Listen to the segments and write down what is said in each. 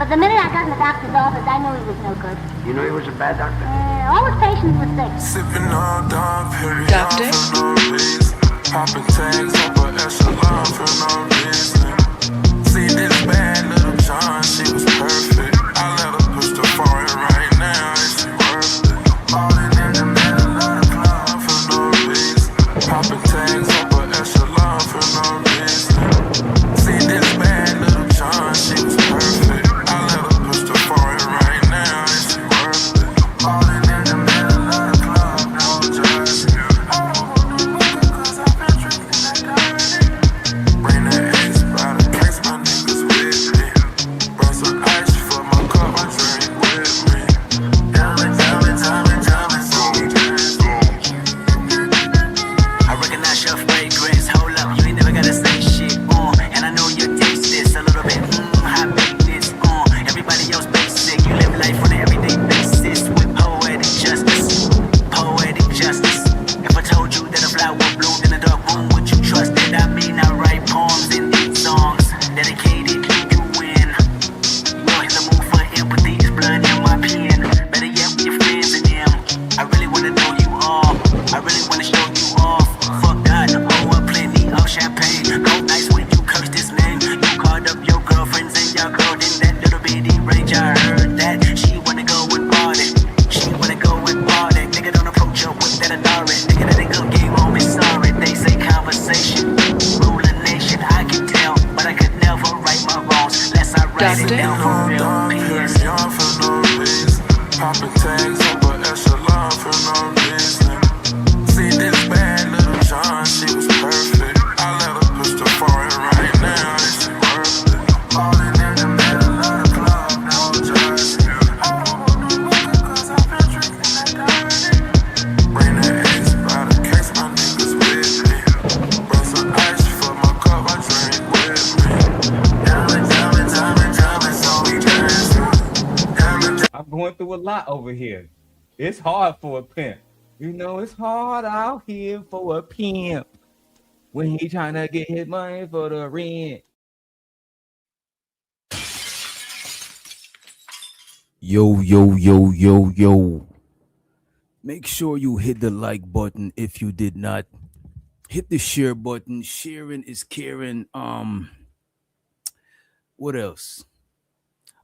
But the minute I got in the doctor's office, I knew he was no good. You knew he was a bad doctor? All his patients were sick. Sipping on Dom Doctor? Perignon for no reason. Popping tags up a echelon for no reason. See this bad little John, she was perfect. I let her push the foreign right now, is she worth it? Falling in the middle of the club for no reason. Popping tags up a echelon for no reason. See this bad little John, she was perfect. I let her push the foreign right now, is she worth it? Falling in the middle of the club, no jersey. I don't want no liquor 'cause I've been drinking that dirty. Bring the ace by the case, my niggas with me. Bring some ice for my cup, I drink with me. Diamond, diamond, diamond, diamond, so I recognize your fragrance. Hold up, you ain't never gotta say shit. And I know you taste this a little bit. High maintenance. Everybody else basic. You live life on an everyday basis with poetic justice. Poetic justice. If I told you that a flower bloomed in a dark room, would you trust it? I mean, I write poems and beat songs dedicated to you win. You're in the mood for empathy. It's blood in my pen. Better yet, with your friends and them. I really wanna know you all. I really wanna show you off. Fuck that, oh, plenty of champagne. Go nice when you curse this name. You called up your girlfriends and y'all curled in that little bitty range. I heard that she wanna go and party. She wanna go and party. Nigga, don't approach her with that authority. Nigga, that ain't good game home is sorry. They say conversation, rule a nation. I can tell, but I could never right my wrongs unless I write it Doctor? down for real. Dom P.S. Perignon for no reason. Popping tags up a echelon for no reason. See this bad little John, she was perfect. I let her push the foreign right now, is she worth it? Falling in the middle of the club, no jersey. I don't want no liquor 'cause I've been drinking that dirty. Bring the ace by the case, my niggas with me. Bring some ice for my cup, I drink with me. Diamond, diamond, diamond, diamond, so we dancing. Diamond, I'm going through a lot over here. It's hard for a pimp. You know, it's hard out here for a pimp when he trying to get his money for the rent. Yo. Make sure you hit the like button if you did not. Hit the share button. Sharing is caring. What else?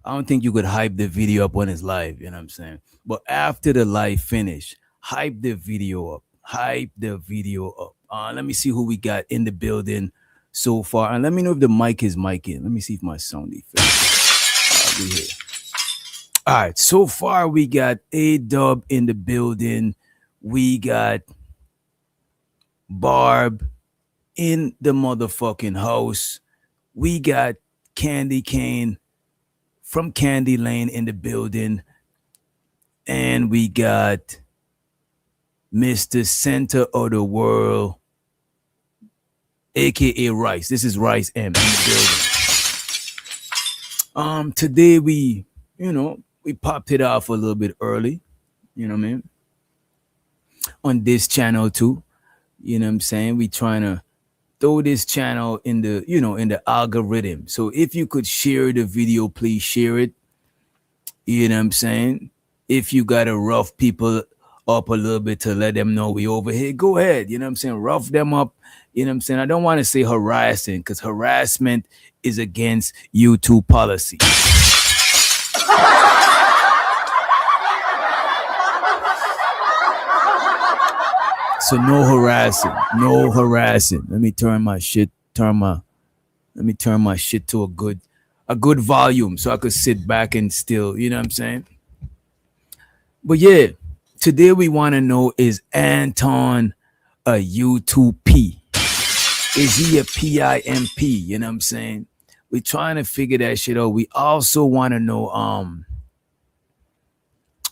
I don't think you could hype the video up when it's live, you know what I'm saying? But after the live finish, hype the video up. Hype the video up. Let me see who we got in the building so far. And let me know if the mic is micing. Let me see if my sound effect. I'll be here. All right. So far, we got A-Dub in the building. We got Barb in the motherfucking house. We got Candy Cane from Candy Lane in the building. And we got Mr. Center of the World, aka Rice. This is Rice M in the building. Today we popped it off a little bit early, you know what I mean? On this channel too. You know what I'm saying? We trying to throw this channel in the, in the algorithm. So if you could share the video, please share it. You know what I'm saying? If you got to rough people up a little bit to let them know we over here, go ahead. You know what I'm saying? Rough them up. You know what I'm saying? I don't want to say harassing because harassment is against YouTube policy. So no harassing. Let me turn my shit to a good volume so I could sit back and still, you know what I'm saying? But yeah, today we want to know, is Anton a U2P? Is he a PIMP? You know what I'm saying? We're trying to figure that shit out. We also want to know,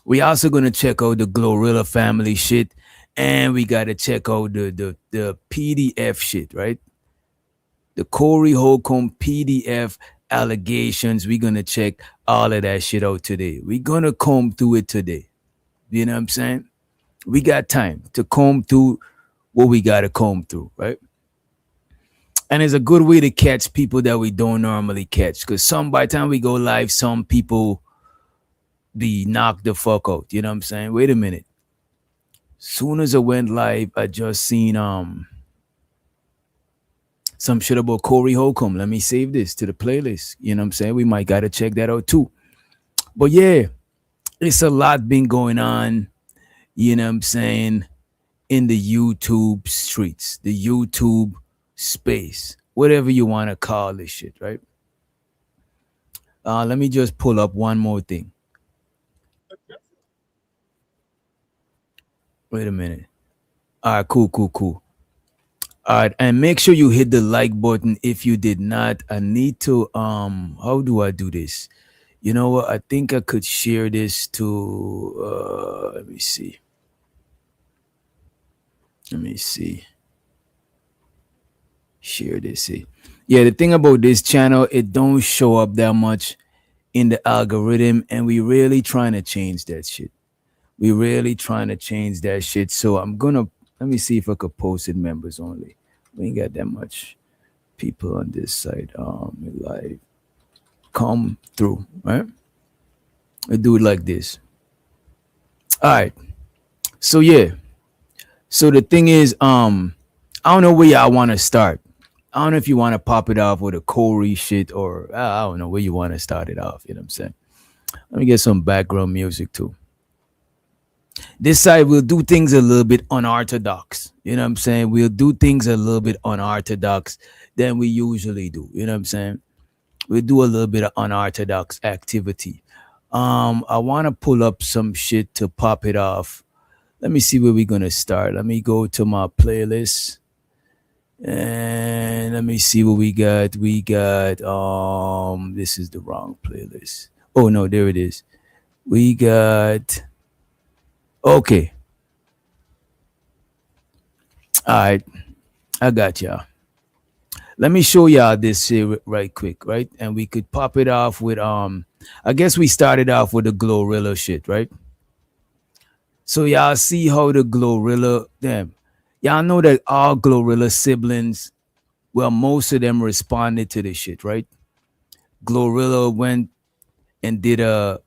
we also going to check out the Glorilla family shit. And we got to check out the PDF shit, right? The Corey Holcomb PDF allegations. We're going to check all of that shit out today. We're going to comb through it today. You know what I'm saying? We got time to comb through what we got to comb through, right? And it's a good way to catch people that we don't normally catch. Because some by the time we go live, some people be knocked the fuck out. You know what I'm saying? Wait a minute. Soon as I went live, I just seen some shit about Corey Holcomb. Let me save this to the playlist. You know what I'm saying? We might gotta check that out too. But yeah, it's a lot been going on, you know what I'm saying, in the YouTube streets, the YouTube space, whatever you want to call this shit, right? Let me just pull up one more thing. Wait a minute. All right, cool, cool, cool. All right, and make sure you hit the like button if you did not. I need to how do I do this? You know what? I think I could share this to let me see. Let me see. Share this. See. Yeah, the thing about this channel, it don't show up that much in the algorithm, and we really trying to change that shit. We really trying to change that shit. So I'm gonna let me see if I could post it members only. We ain't got that much people on this site. Live come through, right? I do it like this. All right. So yeah. So the thing is, I don't know where y'all want to start. I don't know if you want to pop it off with a Corey shit or I don't know where you want to start it off. You know what I'm saying? Let me get some background music too. This side we'll do things a little bit unorthodox. You know what I'm saying? We'll do things a little bit unorthodox than we usually do. You know what I'm saying? We'll do a little bit of unorthodox activity. I want to pull up some shit to pop it off. Let me see where we're gonna start. Let me go to my playlist. And let me see what we got. We got this is the wrong playlist. Oh no, there it is. We got okay. All right. I got y'all. Let me show y'all this here right quick, right? And we could pop it off with I guess we started off with the Glorilla shit, right? So y'all see how the Glorilla damn. Y'all know that all Glorilla siblings, well, most of them responded to this shit, right? Glorilla went and did a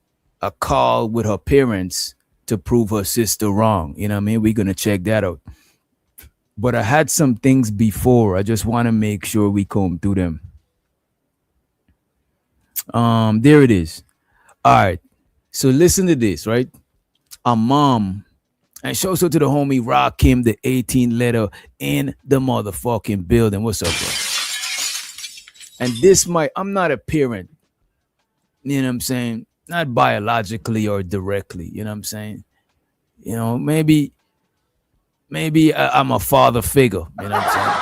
call with her parents to prove her sister wrong. You know what I mean? We're gonna check that out. But I had some things before. I just want to make sure we comb through them. There it is. All right. So listen to this, right? A mom and shows her to the homie Rakim, the 18 letter in the motherfucking building. What's up, bro? And this might, I'm not a parent, you know what I'm saying? Not biologically or directly, you know what I'm saying? You know, maybe I'm a father figure, you know what I'm saying?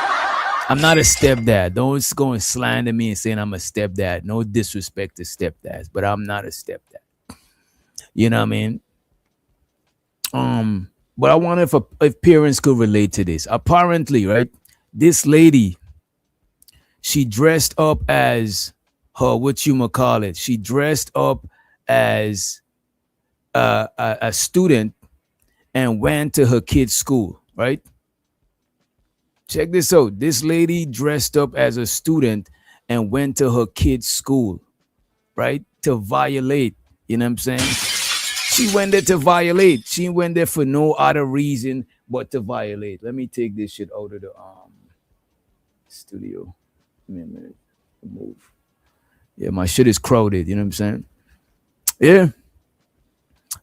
I'm not a stepdad. Don't go and slander me and saying I'm a stepdad. No disrespect to stepdads, but I'm not a stepdad. You know what I mean? But I wonder if parents could relate to this. Apparently, right? This lady, she dressed up as her, what you might call it. She dressed up as a student and went to her kid's school, right? Check this out. This lady dressed up as a student and went to her kid's school, right? To violate, you know what I'm saying? She went there to violate. She went there for no other reason but to violate. Let me take this shit out of the studio. Give me a minute. Move. Yeah, my shit is crowded. You know what I'm saying? Yeah.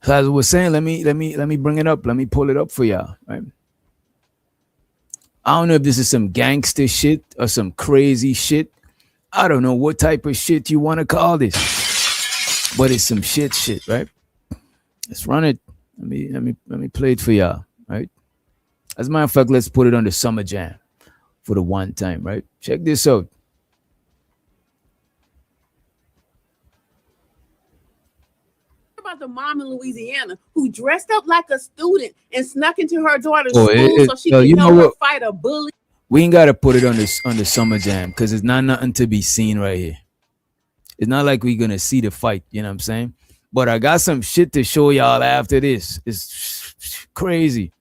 So as I was saying, let me bring it up. Let me pull it up for y'all. Right. I don't know if this is some gangster shit or some crazy shit. I don't know what type of shit you want to call this, but it's some shit, right? Let's run it. Let me play it for y'all, right? As a matter of fact, let's put it on the summer jam for the one time, right? Check this out. About the mom in Louisiana who dressed up like a student and snuck into her daughter's school so she could you help know her what? fight a bully. We ain't gotta put it on the summer jam because it's not nothing to be seen right here. It's not like we're gonna see the fight, you know what I'm saying? But I got some shit to show y'all after this. It's crazy,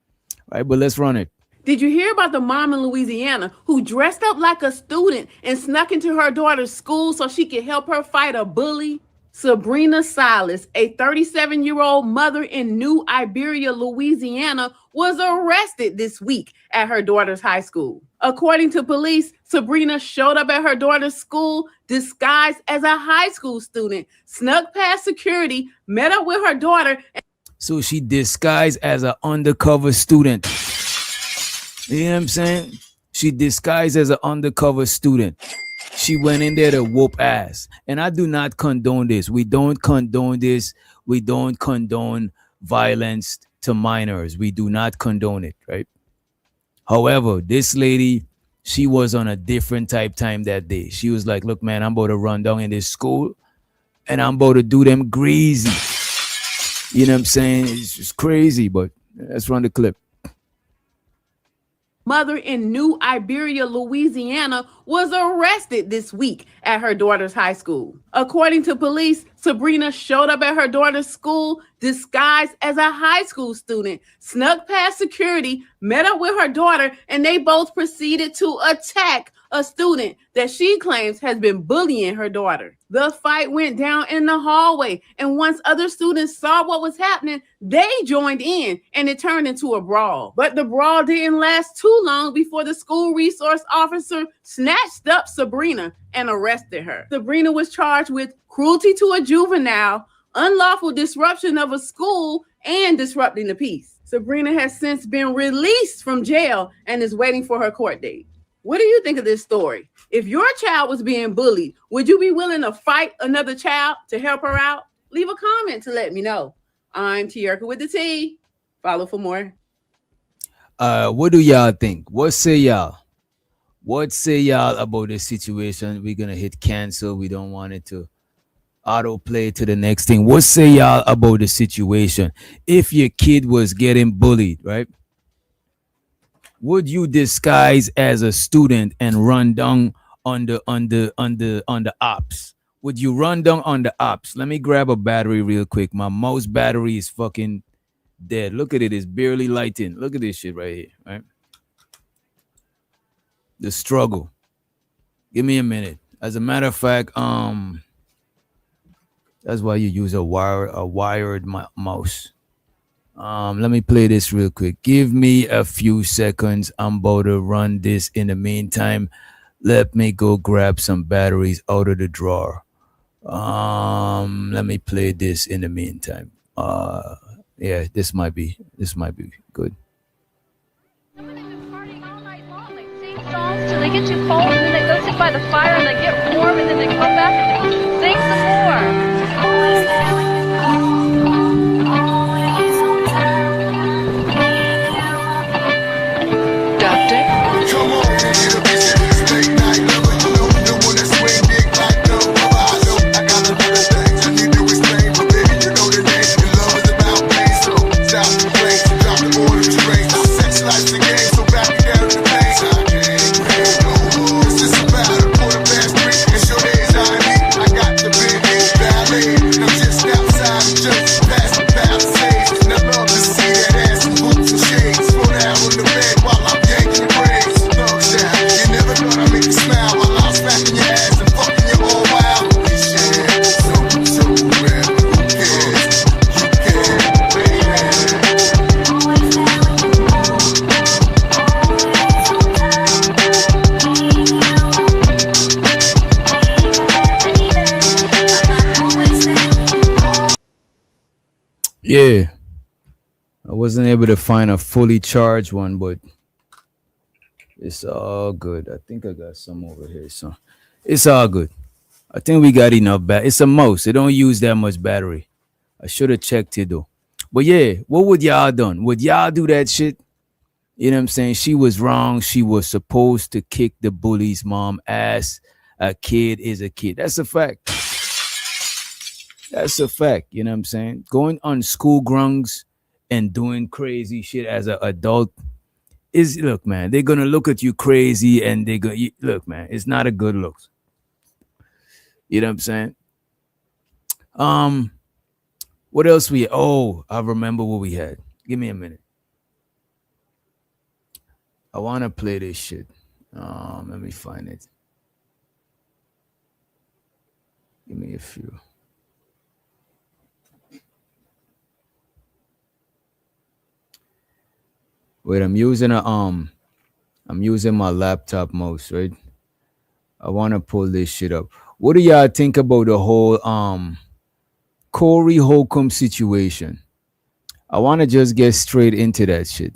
right? But let's run it. Did you hear about the mom in Louisiana who dressed up like a student and snuck into her daughter's school so she could help her fight a bully? Sabrina Silas, a 37-year-old mother in New Iberia, Louisiana, was arrested this week at her daughter's high school. According to police, Sabrina showed up at her daughter's school disguised as a high school student, snuck past security, met up with her daughter. So she disguised as an undercover student. You know what I'm saying? She disguised as an undercover student. She went in there to whoop ass. And I do not condone this. We don't condone this. We don't condone violence to minors. We do not condone it, right? However, this lady, she was on a different type time that day. She was like, look, man, I'm about to run down in this school and I'm about to do them greasy. You know what I'm saying? It's just crazy, but let's run the clip. Mother in New Iberia, Louisiana, was arrested this week at her daughter's high school. According to police, Sabrina showed up at her daughter's school disguised as a high school student, snuck past security, met up with her daughter, and they both proceeded to attack a student that she claims has been bullying her daughter. The fight went down in the hallway, and once other students saw what was happening, they joined in, and it turned into a brawl. But the brawl didn't last too long before the school resource officer snatched up Sabrina and arrested her. Sabrina was charged with cruelty to a juvenile, unlawful disruption of a school, and disrupting the peace. Sabrina has since been released from jail and is waiting for her court date. What do you think of this story? If your child was being bullied, would you be willing to fight another child to help her out? Leave a comment to let me know. I'm Tierka with the T. Follow for more. What do y'all think? What say y'all? What say y'all about this situation? We're gonna hit cancel. We don't want it to autoplay to the next thing. What say y'all about the situation? If your kid was getting bullied, right? Would you disguise as a student and run down on the ops? Would you run down on the ops? Let me grab a battery real quick. My mouse battery is fucking dead. Look at it, it's barely lighting. Look at this shit right here, right? The struggle. Give me a minute. As a matter of fact, that's why you use a wired mouse. Let me play this real quick. Give me a few seconds. I'm about to run this. In the meantime, let me go grab some batteries out of the drawer. Let me play this in the meantime. Yeah, this might be good. Partying all night long. They sing songs till they get too cold, and then they go sit by the fire and they get warm, and then they come back and they sing some more. Come on, get a bitch in this late night lover. You know, the one that swing dick like no other. I know I got the better things I need to explain, but baby, you know the name. And love is about pain, so stop the place, drop the order to rain. I sexualize the game, so back me down to the pain. I can't wait no more. It's just about a 3:15, and sure days I meet. I got the big ballet, and I'm just outside the church, past the Palisades. And I love to see that ass in boots and shades. Throw down on the bed while I'm yanking your braids. Thugs down, you never thought I'd make you smile while I'm smacking your ass and fucking you all wild. Shit, so real, who cares? You care, Yeah, I wasn't able to find a fully charged one, but it's all good. I think I got some over here, so it's all good. I think we got enough It's a mouse. It don't use that much battery. I should have checked it though. But yeah, what would y'all done? Would y'all do that shit? You know what I'm saying? She was wrong. She was supposed to kick the bully's mom ass. A kid is a kid. That's a fact. That's a fact. You know what I'm saying? Going on school grounds and doing crazy shit as an adult is, look, man, they're gonna look at you crazy and they're gonna look, man, it's not a good look. You know what I'm saying? What else I remember what we had. Give me a minute. I want to play this shit. Let me find it. Give me a few. Wait, I'm using my laptop mouse, right? I want to pull this shit up. What do y'all think about the whole Corey Holcomb situation? I want to just get straight into that shit,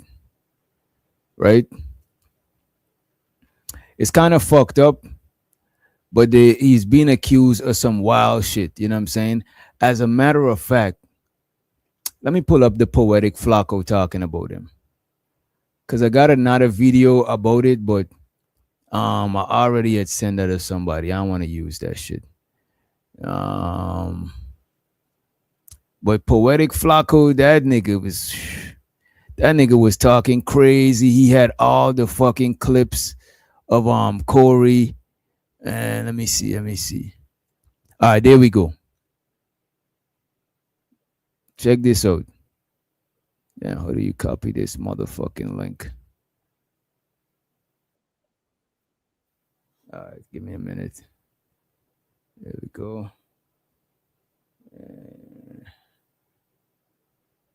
right? It's kind of fucked up, but he's being accused of some wild shit. You know what I'm saying? As a matter of fact, let me pull up the Poetic Flacco talking about him, because I got another video about it, but I already had sent that to somebody. I don't want to use that shit. But Poetic Flacco, that nigga was talking crazy. He had all the fucking clips of Corey. And let me see. All right, there we go. Check this out. Yeah, how do you copy this motherfucking link? All right, give me a minute. There we go.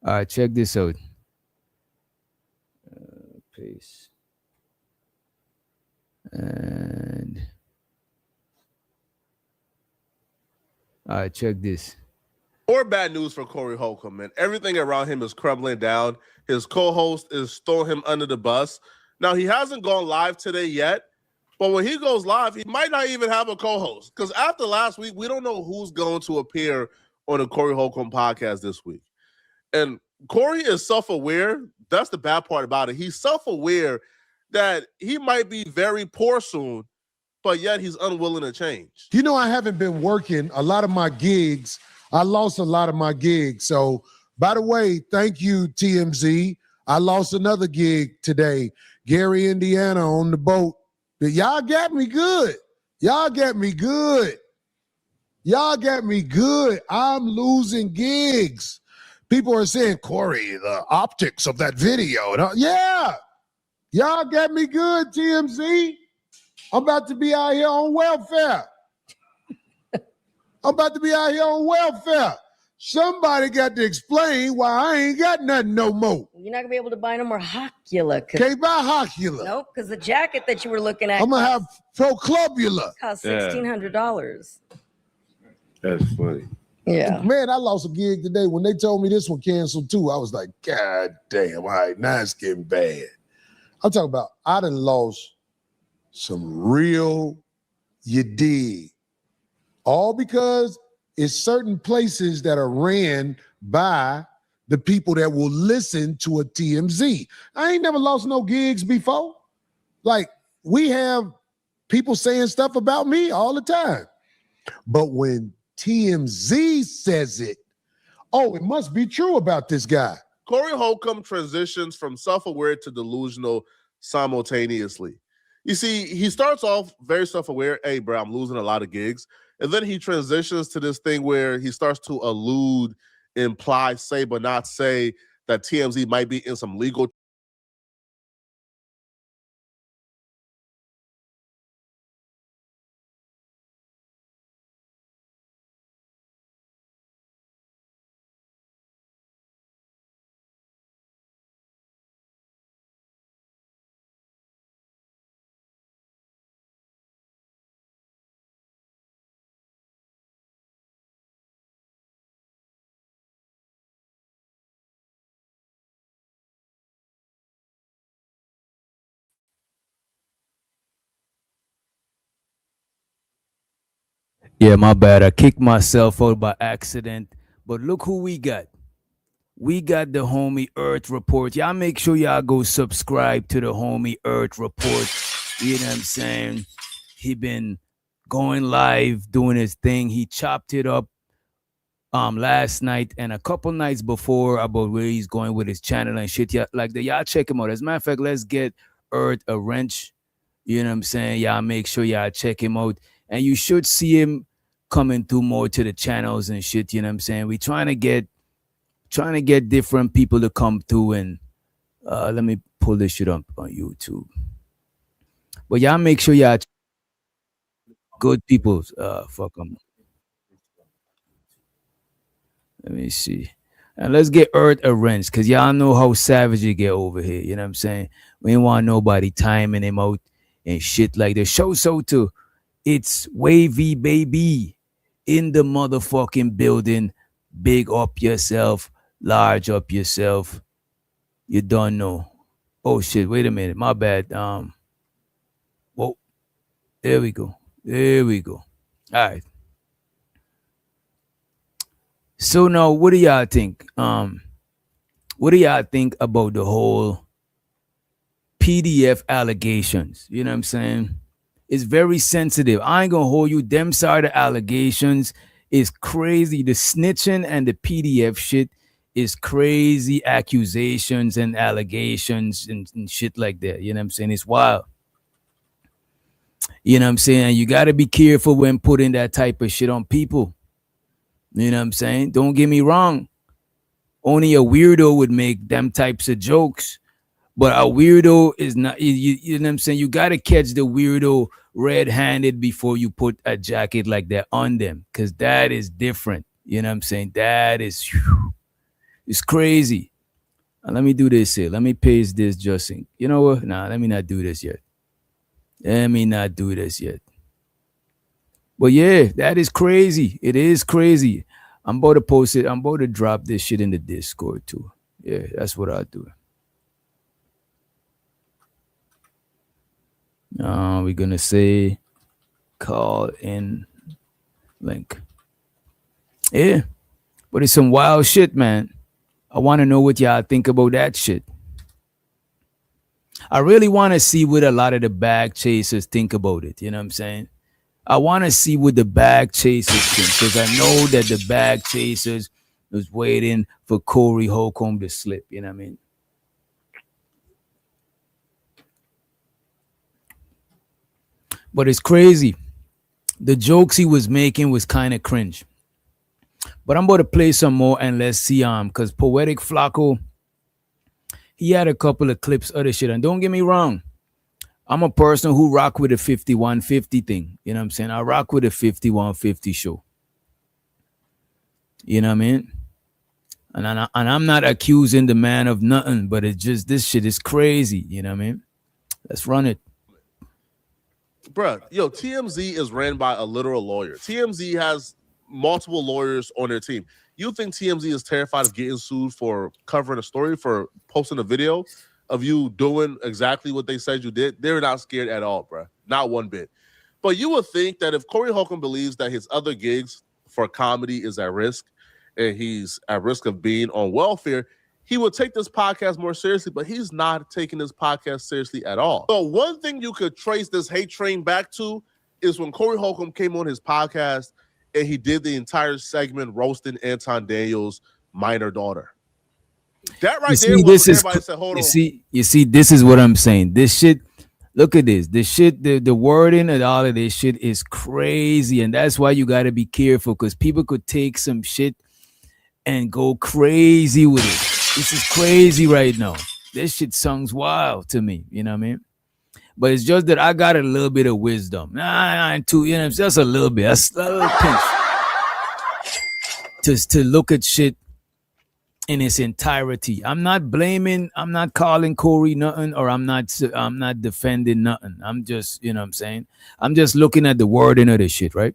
All right, check this out. Paste. And all right, check this. Or bad news for Corey Holcomb, man. Everything around him is crumbling down. His co-host is throwing him under the bus. Now, he hasn't gone live today yet, but when he goes live, he might not even have a co-host. Because after last week, we don't know who's going to appear on the Corey Holcomb podcast this week. And Corey is self-aware. That's the bad part about it. He's self-aware that he might be very poor soon, but yet he's unwilling to change. You know, I haven't been working a lot of my gigs. I lost a lot of my gigs. So, by the way, thank you, TMZ. I lost another gig today. Gary, Indiana on the boat. Y'all got me good. Y'all got me good. Y'all got me good. I'm losing gigs. People are saying, Corey, the optics of that video. Yeah. Y'all got me good, TMZ. I'm about to be out here on welfare. Somebody got to explain why I ain't got nothing no more. You're not gonna be able to buy no more Hocula. Can't buy Hocula. Nope, because the jacket that you were looking at I'm gonna have Proclubula. cost $1,600. That's funny. Yeah. Man, I lost a gig today. When they told me this one canceled too, I was like, God damn, all right, now it's getting bad. I'm talking about I done lost some real, you dig. All because it's certain places that are ran by the people that will listen to a TMZ. I ain't never lost no gigs before. Like, we have people saying stuff about me all the time. But when TMZ says it, oh, it must be true about this guy. Corey Holcomb transitions from self-aware to delusional simultaneously. You see, he starts off very self-aware. Hey, bro, I'm losing a lot of gigs. And then he transitions to this thing where he starts to allude, imply, say, but not say that TMZ might be in some legal. Yeah, my bad. I kicked myself out by accident. But look who we got. We got the homie Earth Report. Y'all make sure y'all go subscribe to the homie Earth Report. You know what I'm saying? He been going live, doing his thing. He chopped it up last night and a couple nights before about where he's going with his channel and shit. Yeah, like that. Y'all check him out. As a matter of fact, let's get Earth a wrench. You know what I'm saying? Y'all make sure y'all check him out. And you should see him coming through more to the channels and shit. You know what I'm saying? We trying to get different people to come through. And let me pull this shit up on YouTube. But y'all make sure y'all good people. Fuck them. Let me see. And let's get Earth a wrench, because y'all know how savage it get over here. You know what I'm saying? We ain't want nobody timing him out and shit like that. Show so too. It's Wavy Baby in the motherfucking building. Big up yourself. Large up yourself. You don't know. Oh shit, wait a minute. My bad. Whoa. There we go. There we go. All right. So now what do y'all think? What do y'all think about the whole PDF allegations? You know what I'm saying? It's very sensitive. I ain't gonna hold you. Them side of allegations is crazy. The snitching and the PDF shit is crazy. Accusations and allegations and shit like that. You know what I'm saying? It's wild. You know what I'm saying? And you gotta be careful when putting that type of shit on people. You know what I'm saying? Don't get me wrong. Only a weirdo would make them types of jokes. But a weirdo is not, you know what I'm saying? You got to catch the weirdo red-handed before you put a jacket like that on them, because that is different. You know what I'm saying? That is, it's crazy. Let me do this here. Let me paste this just in. You know what? Nah, let me not do this yet. Let me not do this yet. But yeah, that is crazy. It is crazy. I'm about to post it. I'm about to drop this shit in the Discord too. Yeah, that's what I'll do. We're gonna say call in link. Yeah, but it's some wild shit, man. I want to know what y'all think about that shit. I really want to see what a lot of the bag chasers think about it. You know what I'm saying? I want to see what the bag chasers think, because I know that the bag chasers was waiting for Corey Holcomb to slip. You know what I mean? But it's crazy. The jokes he was making was kind of cringe. But I'm about to play some more and let's see because Poetic Flacco, he had a couple of clips of the shit. And don't get me wrong, I'm a person who rock with the 5150 thing. You know what I'm saying? I rock with the 5150 show. You know what I mean? And I'm not accusing the man of nothing, but it's just, this shit is crazy. You know what I mean? Let's run it. Bruh, yo, TMZ is ran by a literal lawyer. TMZ has multiple lawyers on their team. You think TMZ is terrified of getting sued for covering a story, for posting a video of you doing exactly what they said you did? They're not scared at all, bruh. Not one bit. But you would think that if Corey Holcomb believes that his other gigs for comedy is at risk and he's at risk of being on welfare, he would take this podcast more seriously, but he's not taking this podcast seriously at all. So one thing you could trace this hate train back to is when Corey Holcomb came on his podcast and he did the entire segment roasting Anton Daniels' minor daughter. That right there was when everybody said, hold on. You see, this is what I'm saying. This shit, look at this. This shit, the wording and all of this shit is crazy. And that's why you got to be careful, because people could take some shit and go crazy with it. This is crazy right now. This shit sounds wild to me. You know what I mean? But it's just that I got a little bit of wisdom. Too, you know, just a little bit. A little pinch. To look at shit in its entirety. I'm not blaming, I'm not calling Corey nothing, or I'm not defending nothing. I'm just, you know what I'm saying? I'm just looking at the wording of this shit, right?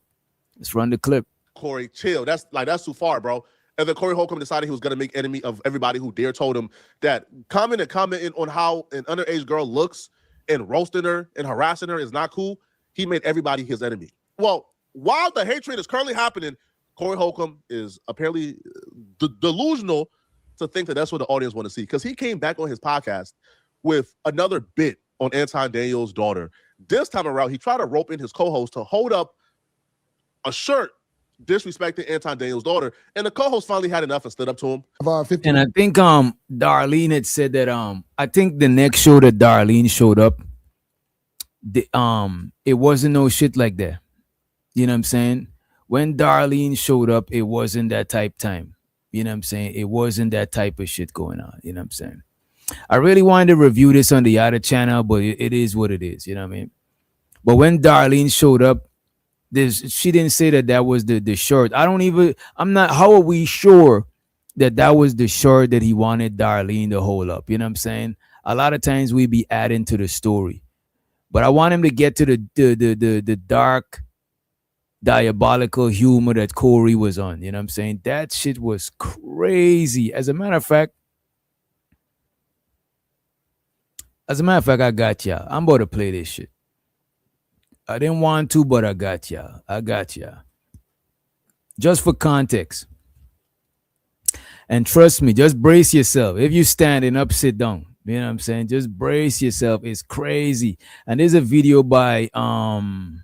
Let's run the clip. Corey, chill. That's too far, bro. And then Corey Holcomb decided he was going to make enemy of everybody who dare told him that commenting on how an underage girl looks and roasting her and harassing her is not cool. He made everybody his enemy. Well, while the hatred is currently happening, Corey Holcomb is apparently delusional to think that that's what the audience want to see, because he came back on his podcast with another bit on Anton Daniels' daughter. This time around, he tried to rope in his co-host to hold up a shirt disrespecting Anton Daniels' daughter, and the co-host finally had enough and stood up to him. And I think Darlene had said that I think the next show that Darlene showed up, it wasn't no shit like that. You know what I'm saying? When Darlene showed up, it wasn't that type time. You know what I'm saying? It wasn't that type of shit going on. You know what I'm saying? I really wanted to review this on the other channel, but it is what it is. You know what I mean? But when Darlene showed up, she didn't say that was the shirt. I'm not. How are we sure that was the shirt that he wanted Darlene to hold up? You know what I'm saying? A lot of times we be adding to the story, but I want him to get to the dark, diabolical humor that Corey was on. You know what I'm saying? That shit was crazy. As a matter of fact, I got ya. I'm about to play this shit. I didn't want to, but I got ya. Just for context. And trust me, just brace yourself. If you standing up, sit down. You know what I'm saying? Just brace yourself. It's crazy. And there's a video by who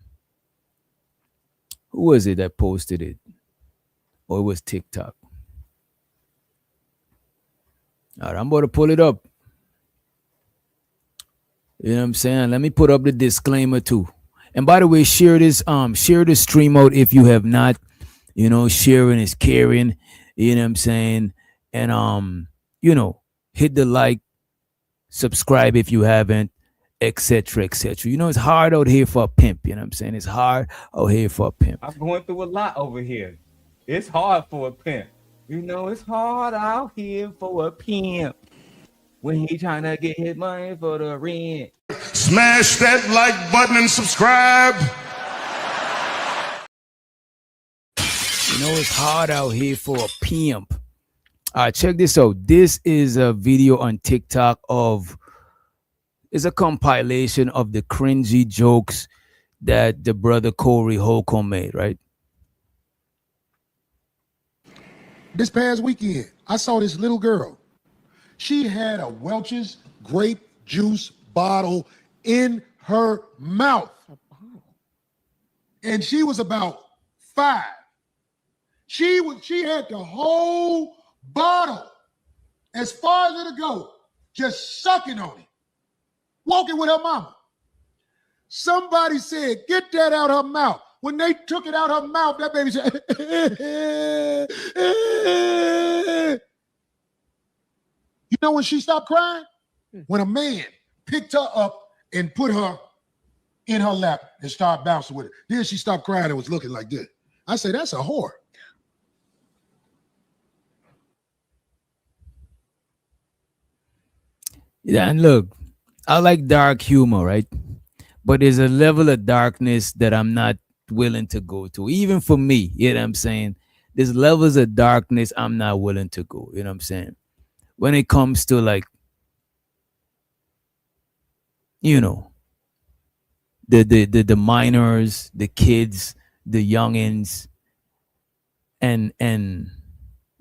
was it that posted it? Or it was TikTok. All right, I'm about to pull it up. You know what I'm saying? Let me put up the disclaimer too. And by the way, share this stream out if you have not. You know, sharing is caring. You know what I'm saying? And hit the like, subscribe if you haven't, etc. etc. You know, it's hard out here for a pimp. You know what I'm saying? It's hard out here for a pimp. I'm going through a lot over here. It's hard for a pimp. You know, it's hard out here for a pimp when he trying to get his money for the rent. Smash that like button and subscribe. You know, it's hard out here for a pimp. All right, check this out. This is a video on TikTok it's a compilation of the cringy jokes that the brother Corey Holcomb made, right? This past weekend, I saw this little girl. She had a Welch's grape juice bottle in her mouth. And she was about 5. She had the whole bottle as far as it'll go, just sucking on it, walking with her mama. Somebody said, get that out her mouth. When they took it out her mouth, that baby said, you know when she stopped crying? When a man picked her up and put her in her lap and started bouncing with her. Then she stopped crying and was looking like this. I say, that's a whore. Yeah, and look, I like dark humor, right? But there's a level of darkness that I'm not willing to go to. Even for me, you know what I'm saying? There's levels of darkness I'm not willing to go, you know what I'm saying? When it comes to like, you know, the minors, the kids, the youngins, and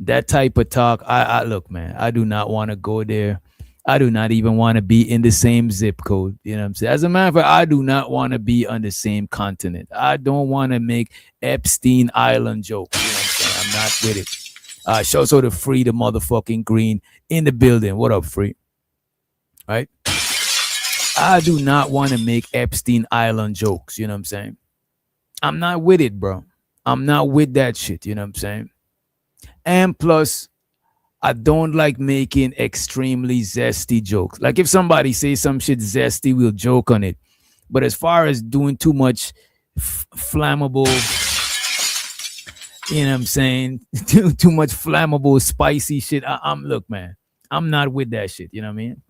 that type of talk, I look, man, I do not want to go there. I do not even want to be in the same zip code. You know what I'm saying? As a matter of fact, I do not want to be on the same continent. I don't want to make Epstein Island jokes. You know what I'm saying? I'm not with it. Show so to Free the motherfucking Green in the building. What up, Free? Right? I do not want to make Epstein Island jokes. You know what I'm saying? I'm not with it, bro. I'm not with that shit. You know what I'm saying? And plus, I don't like making extremely zesty jokes. Like if somebody says some shit zesty, we'll joke on it. But as far as doing too much flammable, you know what I'm saying? too much flammable, spicy shit. Look, man, I'm not with that shit. You know what I mean?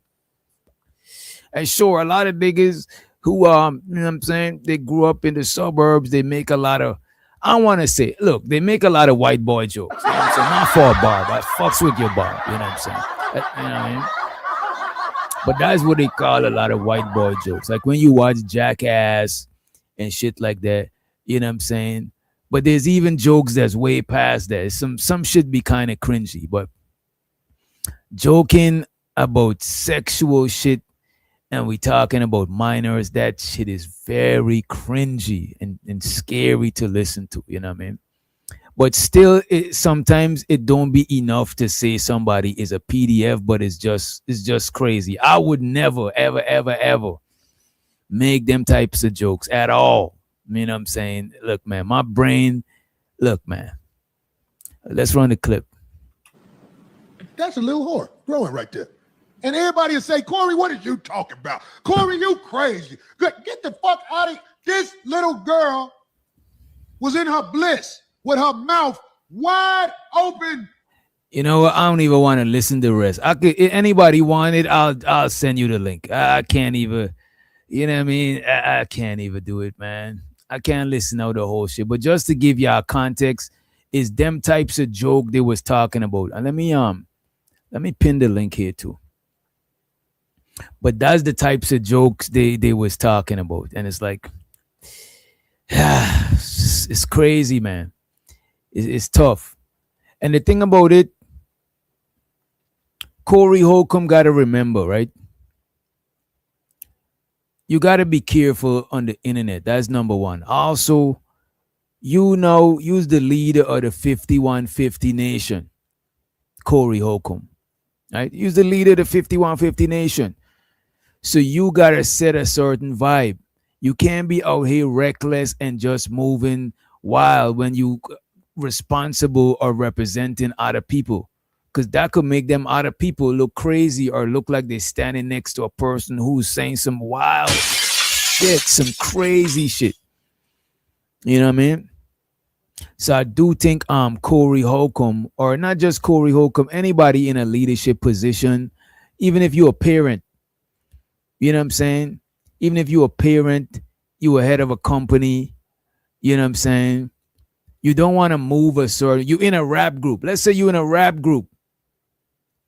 And sure, a lot of niggas who, you know what I'm saying? They grew up in the suburbs. They make a lot of, I want to say, look, they make a lot of white boy jokes. You know what I'm saying? Not for a bar, but fucks with your bar. You know what I'm saying? You know what I mean? But that's what they call a lot of white boy jokes. Like when you watch Jackass and shit like that, you know what I'm saying? But there's even jokes that's way past that. Some shit be kind of cringy, but joking about sexual shit and we talking about minors, that shit is very cringy and scary to listen to, you know what I mean? But still, sometimes it don't be enough to say somebody is a PDF, but it's just crazy. I would never, ever, ever, ever make them types of jokes at all. You know what I'm saying? Look, man, my brain, look, man, let's run the clip. That's a little whore growing right there. And everybody will say, Corey, what are you talking about? Corey, you crazy. Get the fuck out of here. This little girl was in her bliss with her mouth wide open. You know what? I don't even want to listen to the rest. I could, anybody want it, I'll send you the link. I can't even, you know what I mean? I can't even do it, man. I can't listen to the whole shit. But just to give y'all context, is them types of joke they was talking about. And let me pin the link here too. But that's the types of jokes they was talking about. And it's like, it's crazy, man. It's tough. And the thing about it, Corey Holcomb got to remember, right? You got to be careful on the internet. That's number one. Also, use the leader of the 5150 Nation, Corey Holcomb, right? Use the leader of the 5150 Nation. So you got to set a certain vibe. You can't be out here reckless and just moving wild when you responsible or representing other people. Because that could make them other people look crazy or look like they're standing next to a person who's saying some wild shit, some crazy shit. You know what I mean? So I do think Corey Holcomb, or not just Corey Holcomb, anybody in a leadership position, even if you're a parent, you know what I'm saying? Even if you're a parent, you're head of a company, you know what I'm saying? You don't want to move a certain, you in a rap group. Let's say you're in a rap group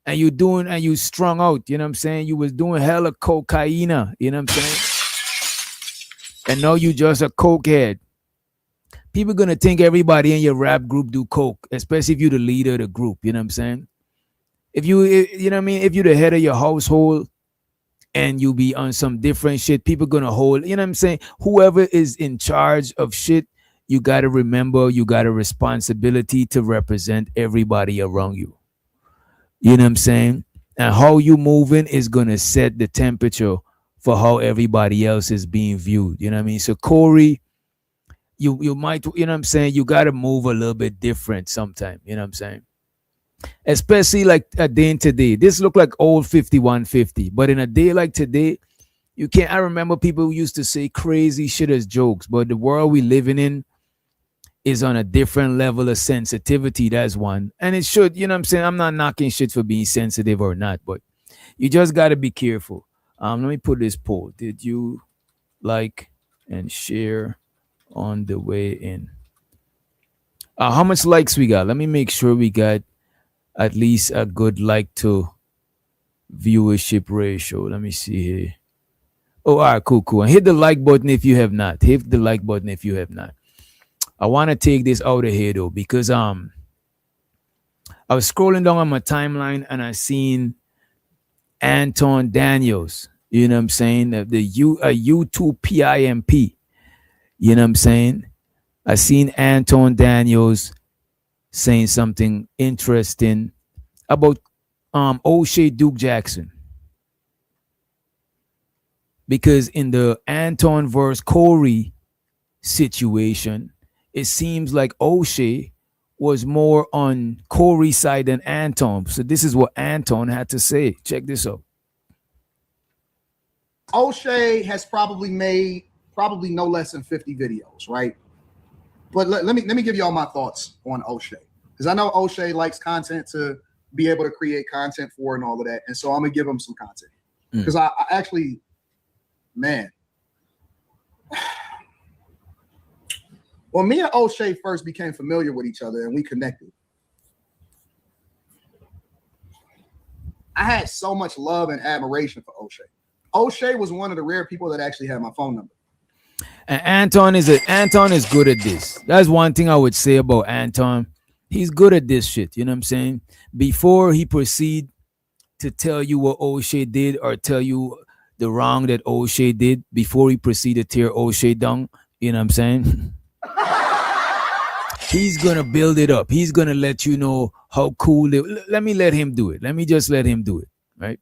and you strung out, you know what I'm saying? You was doing hella cocaine, you know what I'm saying? And now you just a cokehead. People gonna think everybody in your rap group do coke, especially if you're the leader of the group, you know what I'm saying? You know what I mean? If you're the head of your household and you be on some different shit, people gonna hold, you know what I'm saying? Whoever is in charge of shit, you gotta remember you got a responsibility to represent everybody around you. You know what I'm saying? And how you moving is gonna set the temperature for how everybody else is being viewed. You know what I mean? So Corey, you might, you know what I'm saying? You gotta move a little bit different sometime. You know what I'm saying? Especially like a day in today. This look like old 5150, but in a day like today, you can't. I remember people who used to say crazy shit as jokes, but the world we living in is on a different level of sensitivity. That's one. And it should, you know what I'm saying? I'm not knocking shit for being sensitive or not, but you just got to be careful. Let me put this poll. Did you like and share on the way in? How much likes we got? Let me make sure we got at least a good like to viewership ratio. Let me see here. Oh, all right, cool. And hit the like button if you have not. Hit the like button if you have not. I want to take this out of here though, because I was scrolling down on my timeline and I seen Anton Daniels, you know what I'm saying? The YouTube PIMP, you know what I'm saying? I seen Anton Daniels saying something interesting about O'Shea Duke Jackson. Because in the Anton versus Corey situation, it seems like O'Shea was more on Corey's side than Anton. So this is what Anton had to say. Check this out. O'Shea has probably made no less than 50 videos, right? But let me give you all my thoughts on O'Shea, because I know O'Shea likes content to be able to create content for and all of that, and so I'm gonna give him some content because I actually, man, when me and O'Shea first became familiar with each other and we connected, I had so much love and admiration for O'Shea. O'Shea was one of the rare people that actually had my phone number. And Anton is good at this. That's one thing I would say about Anton. He's good at this shit. You know what I'm saying? Before he proceed to tell you what O'Shea did or tell you the wrong that O'Shea did, before he proceed to tear O'Shea down, you know what I'm saying? He's gonna build it up. He's gonna let you know how cool it. Let me let him do it. Let me just let him do it. Right?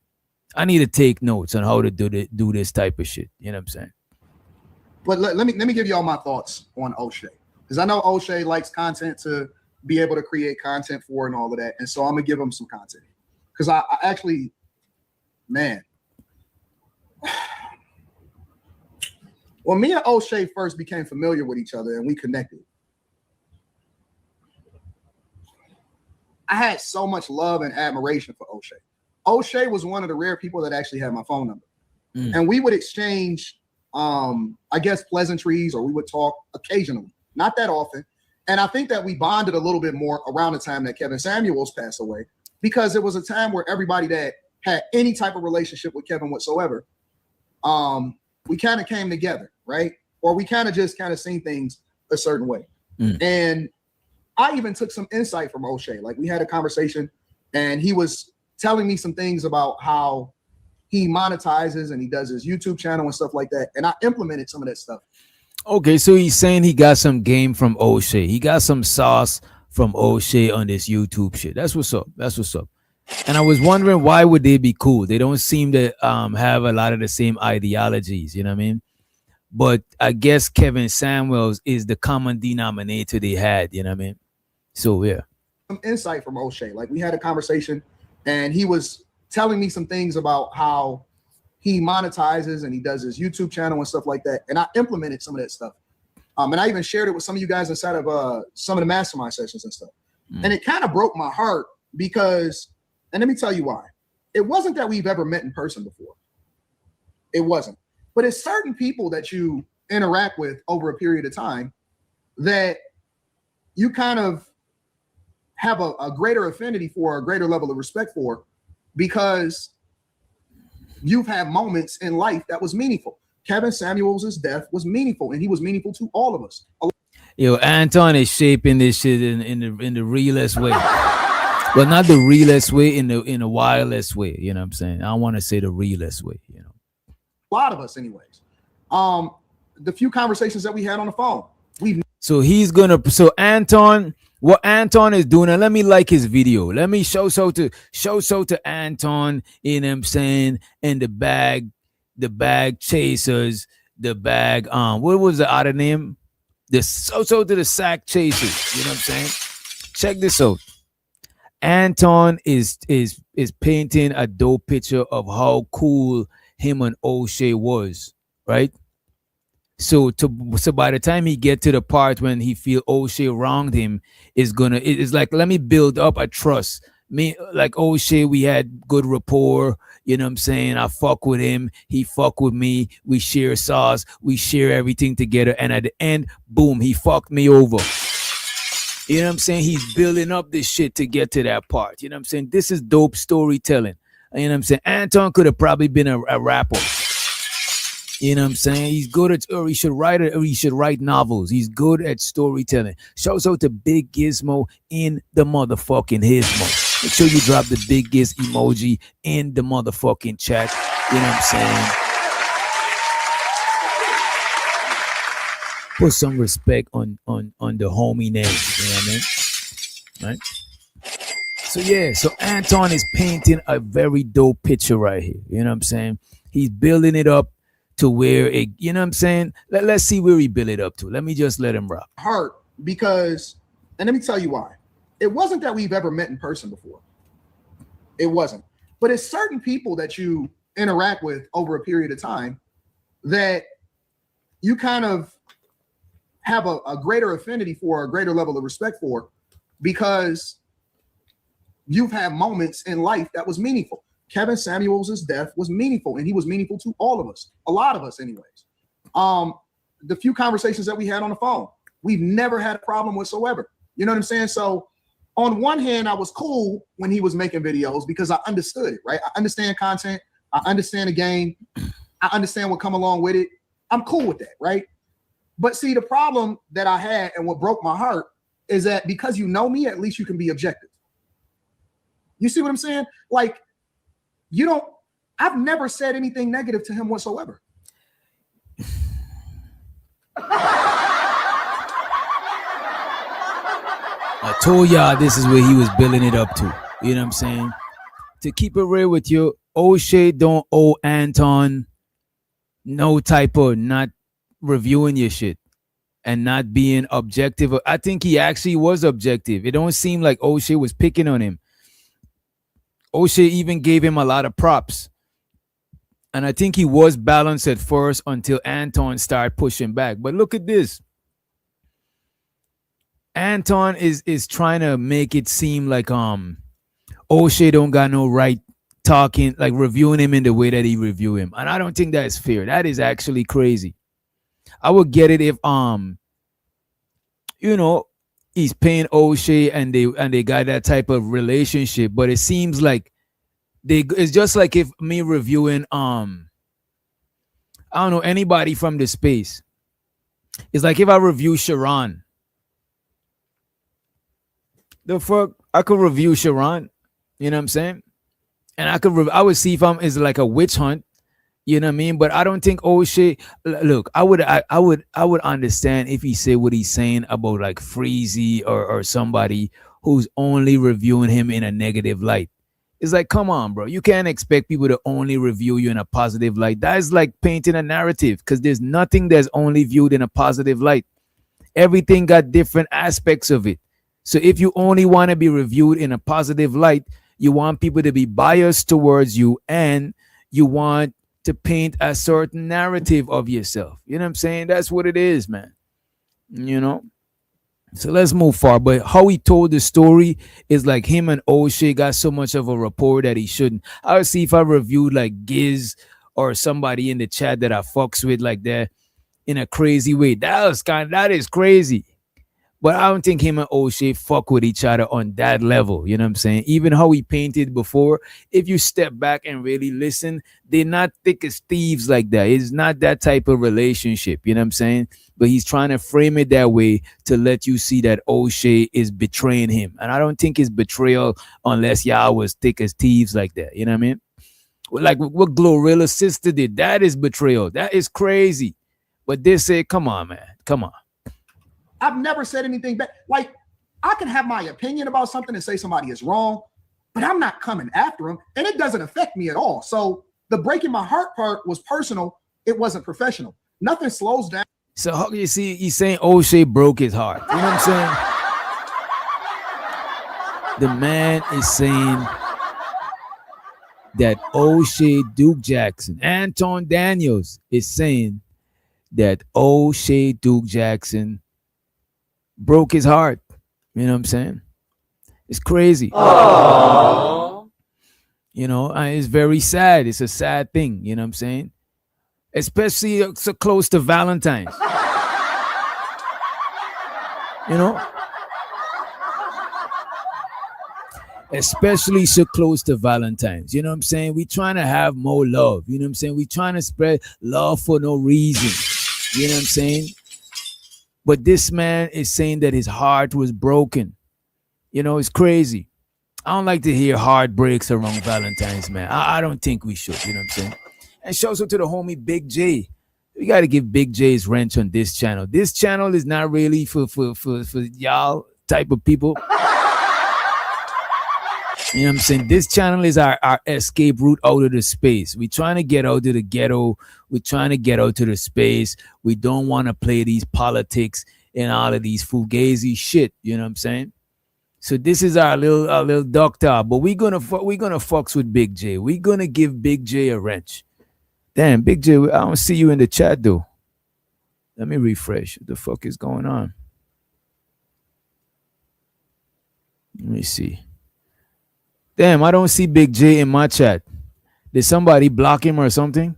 I need to take notes on how to do this type of shit. You know what I'm saying? But let me give you all my thoughts on O'Shea, because I know O'Shea likes content to be able to create content for and all of that, and so I'm gonna give him some content because I actually, Man. When me and O'Shea first became familiar with each other and we connected, I had so much love and admiration for O'Shea. O'Shea was one of the rare people that actually had my phone number. And we would exchange, I guess, pleasantries, or we would talk occasionally, not that often. And I think that we bonded a little bit more around the time that Kevin Samuels passed away, because it was a time where everybody that had any type of relationship with Kevin whatsoever, we kind of came together, right? Or we kind of just seen things a certain way. And I even took some insight from O'Shea. Like, we had a conversation and he was telling me some things about how he monetizes and he does his YouTube channel and stuff like that. And I implemented some of that stuff. Okay, so he's saying he got some game from O'Shea. He got some sauce from O'Shea on this YouTube shit. That's what's up. That's what's up. And I was wondering, why would they be cool? They don't seem to have a lot of the same ideologies, you know what I mean? But I guess Kevin Samuels is the common denominator they had, you know what I mean? So yeah. Some insight from O'Shea. Like, we had a conversation and he was telling me some things about how he monetizes and he does his YouTube channel and stuff like that. And I implemented some of that stuff. And I even shared it with some of you guys inside of some of the mastermind sessions and stuff. And it kind of broke my heart because, and let me tell you why. It wasn't that we've ever met in person before. It wasn't. But it's certain people that you interact with over a period of time that you kind of have a greater affinity for, a greater level of respect for, because you've had moments in life that was meaningful. Kevin Samuels' death was meaningful, and he was meaningful to all of us. Yo, Anton is shaping this shit in the realest way. Well, not the realest way, in the wildest way. You know what I'm saying? I want to say the realest way. You know, a lot of us, anyways. The few conversations that we had on the phone, so Anton. What Anton is doing, and let me like his video. Let me show so to Anton, you know what I'm saying, and the bag chasers, the bag, what was the other name? The so to the sack chasers, you know what I'm saying? Check this out. Anton is painting a dope picture of how cool him and O'Shea was, right? So by the time he get to the part when he feel O'Shea wronged him, it's like, let me build up a trust. Me, like O'Shea, we had good rapport, you know what I'm saying? I fuck with him, he fuck with me, we share sauce, we share everything together, and at the end, boom, he fucked me over. You know what I'm saying? He's building up this shit to get to that part. You know what I'm saying? This is dope storytelling. You know what I'm saying? Anton could have probably been a rapper. You know what I'm saying? He's good at, or he should write novels. He's good at storytelling. Shouts out to Big Gizmo in the motherfucking Gizmo. Make sure you drop the biggest emoji in the motherfucking chat. You know what I'm saying? Put some respect on the homie name. You know what I mean? Right? So yeah, so Anton is painting a very dope picture right here. You know what I'm saying? He's building it up to where it, you know what I'm saying? Let's see where he built it up to. Let me just let him rock. Heart, because, and let me tell you why. It wasn't that we've ever met in person before. It wasn't. But it's certain people that you interact with over a period of time that you kind of have a greater affinity for, a greater level of respect for, because you've had moments in life that was meaningful. Kevin Samuels' death was meaningful, and he was meaningful to all of us, a lot of us anyways. The few conversations that we had on the phone, we've never had a problem whatsoever. You know what I'm saying? So on one hand, I was cool when he was making videos because I understood it, right? I understand content. I understand the game. I understand what come along with it. I'm cool with that, right? But see, the problem that I had and what broke my heart is that because you know me, at least you can be objective. You see what I'm saying? Like, I've never said anything negative to him whatsoever. I told y'all this is where he was building it up to. You know what I'm saying? To keep it real with you, O'Shea don't owe Anton no type of not reviewing your shit and not being objective. I think he actually was objective. It don't seem like O'Shea was picking on him. O'Shea even gave him a lot of props. And I think he was balanced at first until Anton started pushing back. But look at this. Anton is trying to make it seem like O'Shea don't got no right talking, like reviewing him in the way that he review him. And I don't think that's fair. That is actually crazy. I would get it if you know, he's paying O'Shea and they got that type of relationship. But it seems like it's just like if me reviewing I don't know anybody from the space. It's like if I review Sharon. The fuck I could review Sharon, you know what I'm saying? And I would see if is like a witch hunt, you know what I mean? But I don't think O'Shea. Look, I would understand if he said what he's saying about like Freezy or somebody who's only reviewing him in a negative light. It's like, come on, bro. You can't expect people to only review you in a positive light. That is like painting a narrative because there's nothing that's only viewed in a positive light. Everything got different aspects of it. So if you only want to be reviewed in a positive light, you want people to be biased towards you and you want to paint a certain narrative of yourself. You know what I'm saying? That's what it is, man. You know? So let's move forward. But how he told the story is like him and O'Shea got so much of a rapport that he shouldn't. I would see if I reviewed like Giz or somebody in the chat that I fucks with like that in a crazy way. That is crazy. But I don't think him and O'Shea fuck with each other on that level. You know what I'm saying? Even how he painted before, if you step back and really listen, they're not thick as thieves like that. It's not that type of relationship. You know what I'm saying? But he's trying to frame it that way to let you see that O'Shea is betraying him. And I don't think it's betrayal unless y'all was thick as thieves like that. You know what I mean? Like what Glorilla's sister did, that is betrayal. That is crazy. But they say, come on, man. Come on. I've never said anything bad. Like, I can have my opinion about something and say somebody is wrong, but I'm not coming after them, and it doesn't affect me at all. So the breaking my heart part was personal. It wasn't professional. Nothing slows down. So how you see he's saying O'Shea broke his heart. You know what I'm saying? The man is saying that O'Shea Duke Jackson, Anton Daniels is saying that O'Shea Duke Jackson broke his heart. You know what I'm saying? It's crazy. Aww. You know, and it's very sad. It's a sad thing. You know what I'm saying? Especially so close to Valentine's. You know? Especially so close to Valentine's. You know what I'm saying? We trying to have more love. You know what I'm saying? We trying to spread love for no reason. You know what I'm saying? But this man is saying that his heart was broken. You know, it's crazy. I don't like to hear heartbreaks around Valentine's, man. I don't think we should, you know what I'm saying? And shouts out to the homie Big J. We got to give Big J's wrench on this channel. This channel is not really for y'all type of people. You know what I'm saying? This channel is our escape route out of the space. We're trying to get out to the ghetto. We're trying to get out to the space. We don't want to play these politics and all of these fugazi shit. You know what I'm saying? So this is our little doctor. But we're gonna fucks with Big J. We're gonna give Big J a wrench. Damn, Big J, I don't see you in the chat though. Let me refresh. What the fuck is going on? Let me see. Damn, I don't see Big J in my chat. Did somebody block him or something?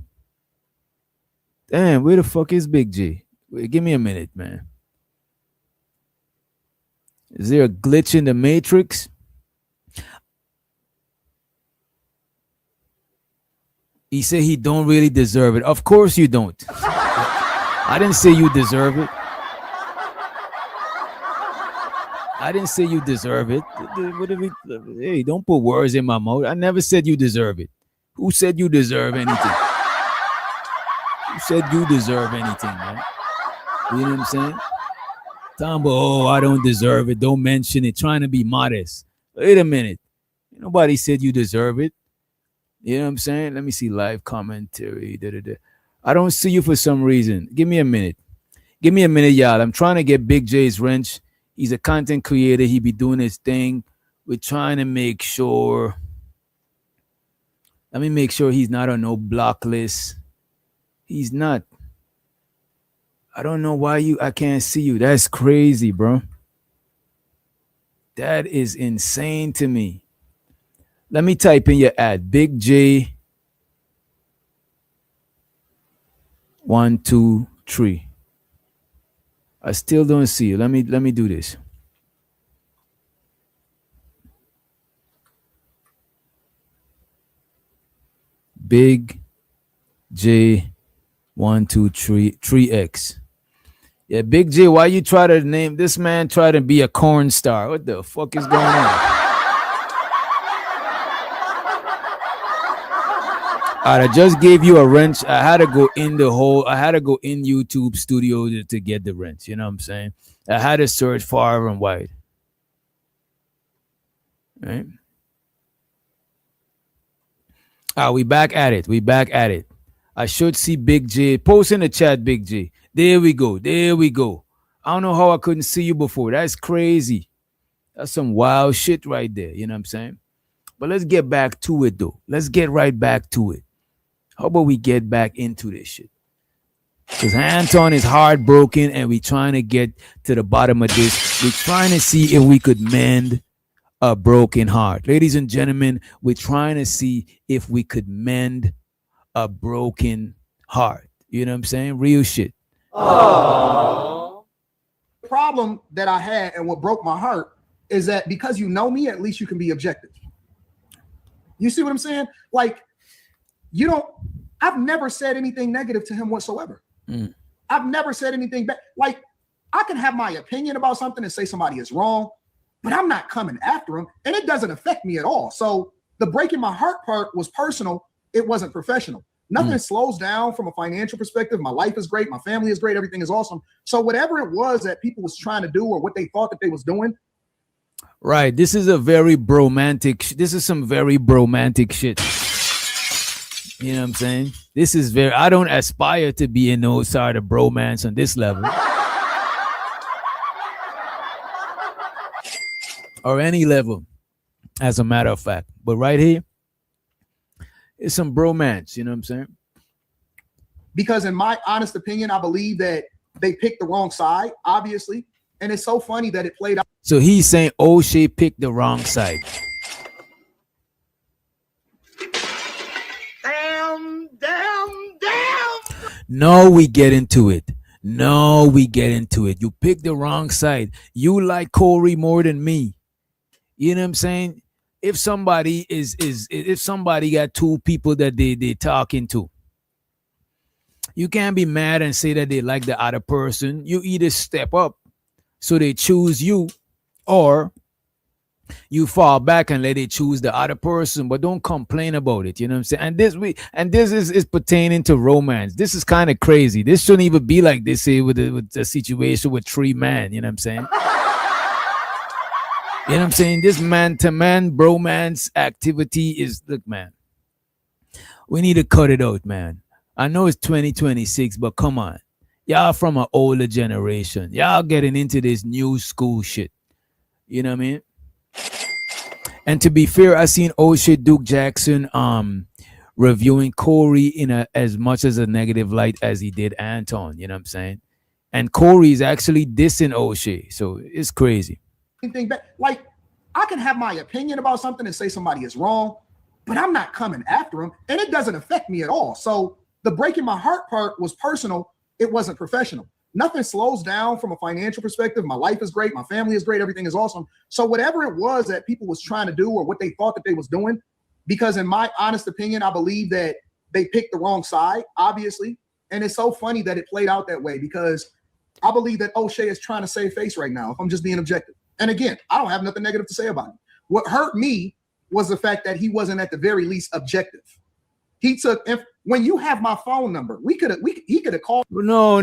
Damn, where the fuck is Big J? Wait, give me a minute, man. Is there a glitch in the matrix? He said he don't really deserve it. Of course you don't. I didn't say you deserve it. I didn't say you deserve it. Hey, don't put words in my mouth. I never said you deserve it. Who said you deserve anything? Who said you deserve anything, man? You know what I'm saying? Talking about, oh, I don't deserve it. Don't mention it. Trying to be modest. Wait a minute. Nobody said you deserve it. You know what I'm saying? Let me see live commentary. I don't see you for some reason. Give me a minute. Give me a minute, y'all. I'm trying to get Big J's wrench. He's a content creator. He be doing his thing. We're trying to make sure. Let me make sure he's not on no block list. He's not. I don't know why I can't see you. That's crazy, bro. That is insane to me. Let me type in your ad. Big J 123. I still don't see you. Let me do this. Big J 123 3X. Yeah, Big J, why you try to name this man try to be a corn star? What the fuck is going on? I just gave you a wrench. I had to go in YouTube studio to get the wrench. You know what I'm saying? I had to search far and wide. Right? We back at it. I should see Big J. Post in the chat, Big J. There we go. I don't know how I couldn't see you before. That's crazy. That's some wild shit right there. You know what I'm saying? But let's get back to it, though. Let's get right back to it. How about we get back into this shit? Because Anton is heartbroken and we're trying to get to the bottom of this. We're trying to see if we could mend a broken heart. Ladies and gentlemen, we're trying to see if we could mend a broken heart. You know what I'm saying? Real shit. The problem that I had and what broke my heart is that because you know me, at least you can be objective. You see what I'm saying? Like, I've never said anything negative to him whatsoever. I've never said anything bad. Like, I can have my opinion about something and say somebody is wrong, but I'm not coming after him, and it doesn't affect me at all. So the breaking my heart part was personal. It wasn't professional. Nothing slows down from a financial perspective. My life is great. My family is great. Everything is awesome. So whatever it was that people was trying to do or what they thought that they was doing. Right. This is some very bromantic shit. You know what I'm saying? I don't aspire to be in no sort of bromance on this level. Or any level, as a matter of fact. But right here, it's some bromance, you know what I'm saying? Because in my honest opinion, I believe that they picked the wrong side, obviously. And it's so funny that it played out. So he's saying O'Shea picked the wrong side. No, we get into it. You picked the wrong side. You like Corey more than me. You know what I'm saying? If somebody if somebody got two people that they talking to, you can't be mad and say that they like the other person. You either step up so they choose you, or you fall back and let it choose the other person, but don't complain about it. You know what I'm saying? And this is pertaining to romance. This is kind of crazy. This shouldn't even be like this here with the situation with 3 men. You know what I'm saying? You know what I'm saying? This man-to-man bromance activity is, look, man, we need to cut it out, man. I know it's 2026, but come on. Y'all from an older generation. Y'all getting into this new school shit. You know what I mean? And to be fair, I seen O'Shea Duke Jackson reviewing Corey in as much as a negative light as he did Anton. You know what I'm saying? And Corey's actually dissing O'Shea. So it's crazy. Like, I can have my opinion about something and say somebody is wrong, but I'm not coming after him, and it doesn't affect me at all. So the breaking my heart part was personal. It wasn't professional. Nothing slows down from a financial perspective. My life is great. My family is great. Everything is awesome. So whatever it was that people was trying to do or what they thought that they was doing, because in my honest opinion, I believe that they picked the wrong side, obviously. And it's so funny that it played out that way, because I believe that O'Shea is trying to save face right now, if I'm just being objective. And again, I don't have nothing negative to say about him. What hurt me was the fact that he wasn't at the very least objective. He took, when you have my phone number, he could have called. No.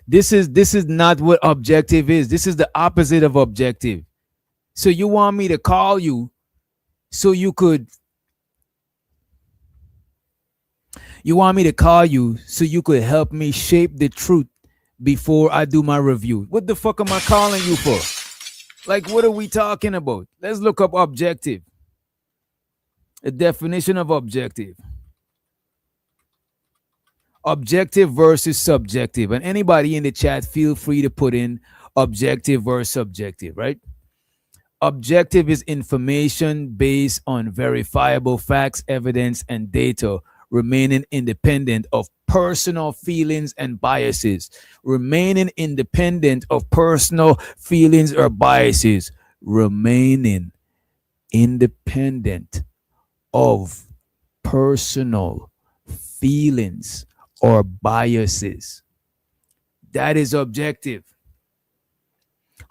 This is not what objective is. This is the opposite of objective. So you want me to call you so you could help me shape the truth before I do my review. What the fuck am I calling you for? Like, what are we talking about? Let's look up objective. The definition of objective. Objective versus subjective. And anybody in the chat, feel free to put in objective versus subjective, right? Objective is information based on verifiable facts, evidence, and data, remaining independent of personal feelings and biases. Remaining independent of personal feelings or biases. Remaining independent of personal feelings or biases. That is objective.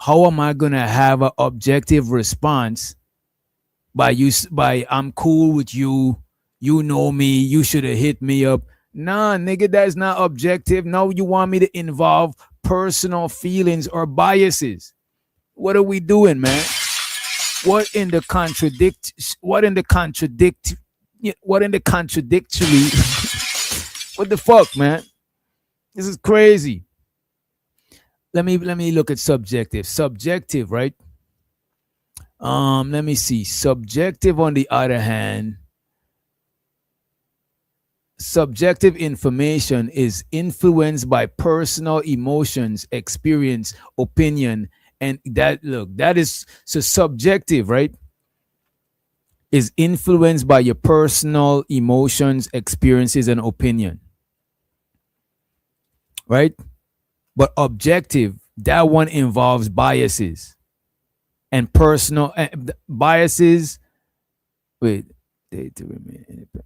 How am I gonna have an objective response by I'm cool with you, you know me, you should have hit me up? Nah, nigga, that's not objective. No, you want me to involve personal feelings or biases. What are we doing, man? What in the contradictory what the fuck, man? This is crazy. Let me look at subjective. Subjective, right? Let me see. Subjective, on the other hand, subjective information is influenced by personal emotions, experience, opinion, and that is so subjective, right? Is influenced by your personal emotions, experiences, and opinion, right? But objective, that one involves biases and personal biases. Wait,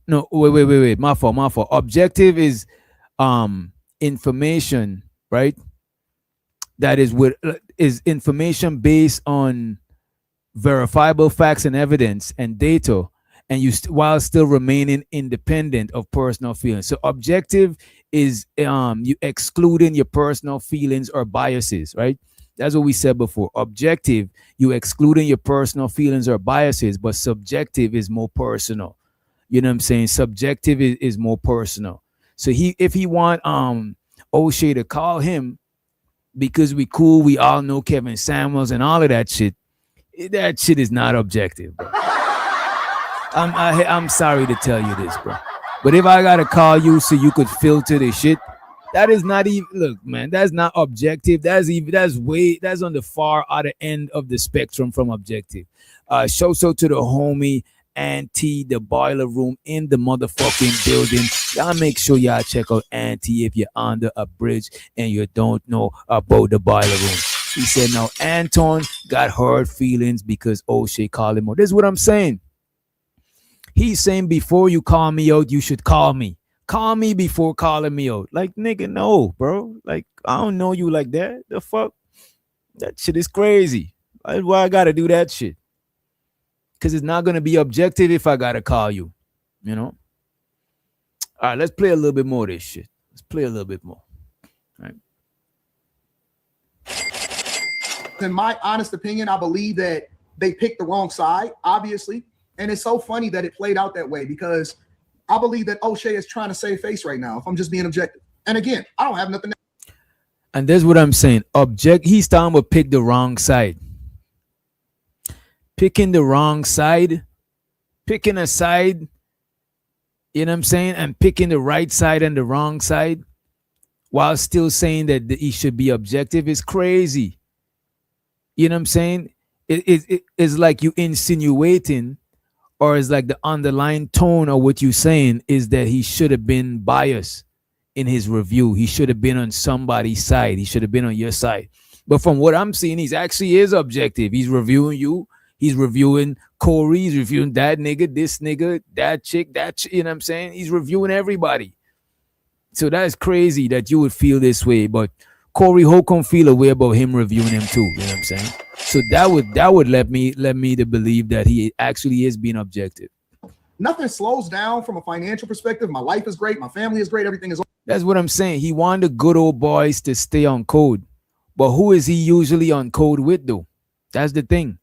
no, wait. My fault. Objective is information, right? That is information based on verifiable facts and evidence and data, and while still remaining independent of personal feelings. So objective is you excluding your personal feelings or biases, right? That's what we said before. Objective, you excluding your personal feelings or biases, but subjective is more personal. You know what I'm saying? Subjective is more personal. So if he want O'Shea to call him because we cool, we all know Kevin Samuels and all of that shit is not objective, bro. I'm sorry to tell you this, bro. But if I gotta call you so you could filter the shit, that is not even, look, man, that's not objective. That's on the far other end of the spectrum from objective. Shout out to the homie Auntie, the boiler room in the motherfucking building. Y'all make sure y'all check out Auntie if you're under a bridge and you don't know about the boiler room. He said, now Anton got hurt feelings because O'Shea called him out. This is what I'm saying. He's saying before you call me out, you should call me. Call me before calling me out. Like, nigga, no, bro. Like, I don't know you like that. The fuck? That shit is crazy. Why I gotta do that shit? Because it's not gonna be objective if I gotta call you. You know? All right, let's play a little bit more of this shit. Let's play a little bit more. All right. In my honest opinion, I believe that they picked the wrong side, obviously. And it's so funny that it played out that way because I believe that O'Shea is trying to save face right now, if I'm just being objective. And again, I don't have nothing. And that's what I'm saying. He's talking about pick the wrong side. Picking the wrong side, picking a side, you know what I'm saying? And picking the right side and the wrong side while still saying that he should be objective is crazy. You know what I'm saying? It's like you insinuating, or it's like the underlying tone of what you're saying is that he should have been biased in his review. He should have been on somebody's side. He should have been on your side. But from what I'm seeing, he's actually is objective. He's reviewing you. He's reviewing Corey. He's reviewing that nigga, this nigga, that chick, you know what I'm saying? He's reviewing everybody. So that's crazy that you would feel this way. But Corey Holcomb feel a way about him reviewing him too. You know what I'm saying? So that would let me to believe that he actually is being objective. Nothing slows down from a financial perspective. My life is great. My family is great. Everything is. That's what I'm saying. He wanted the good old boys to stay on code. But who is he usually on code with though? That's the thing.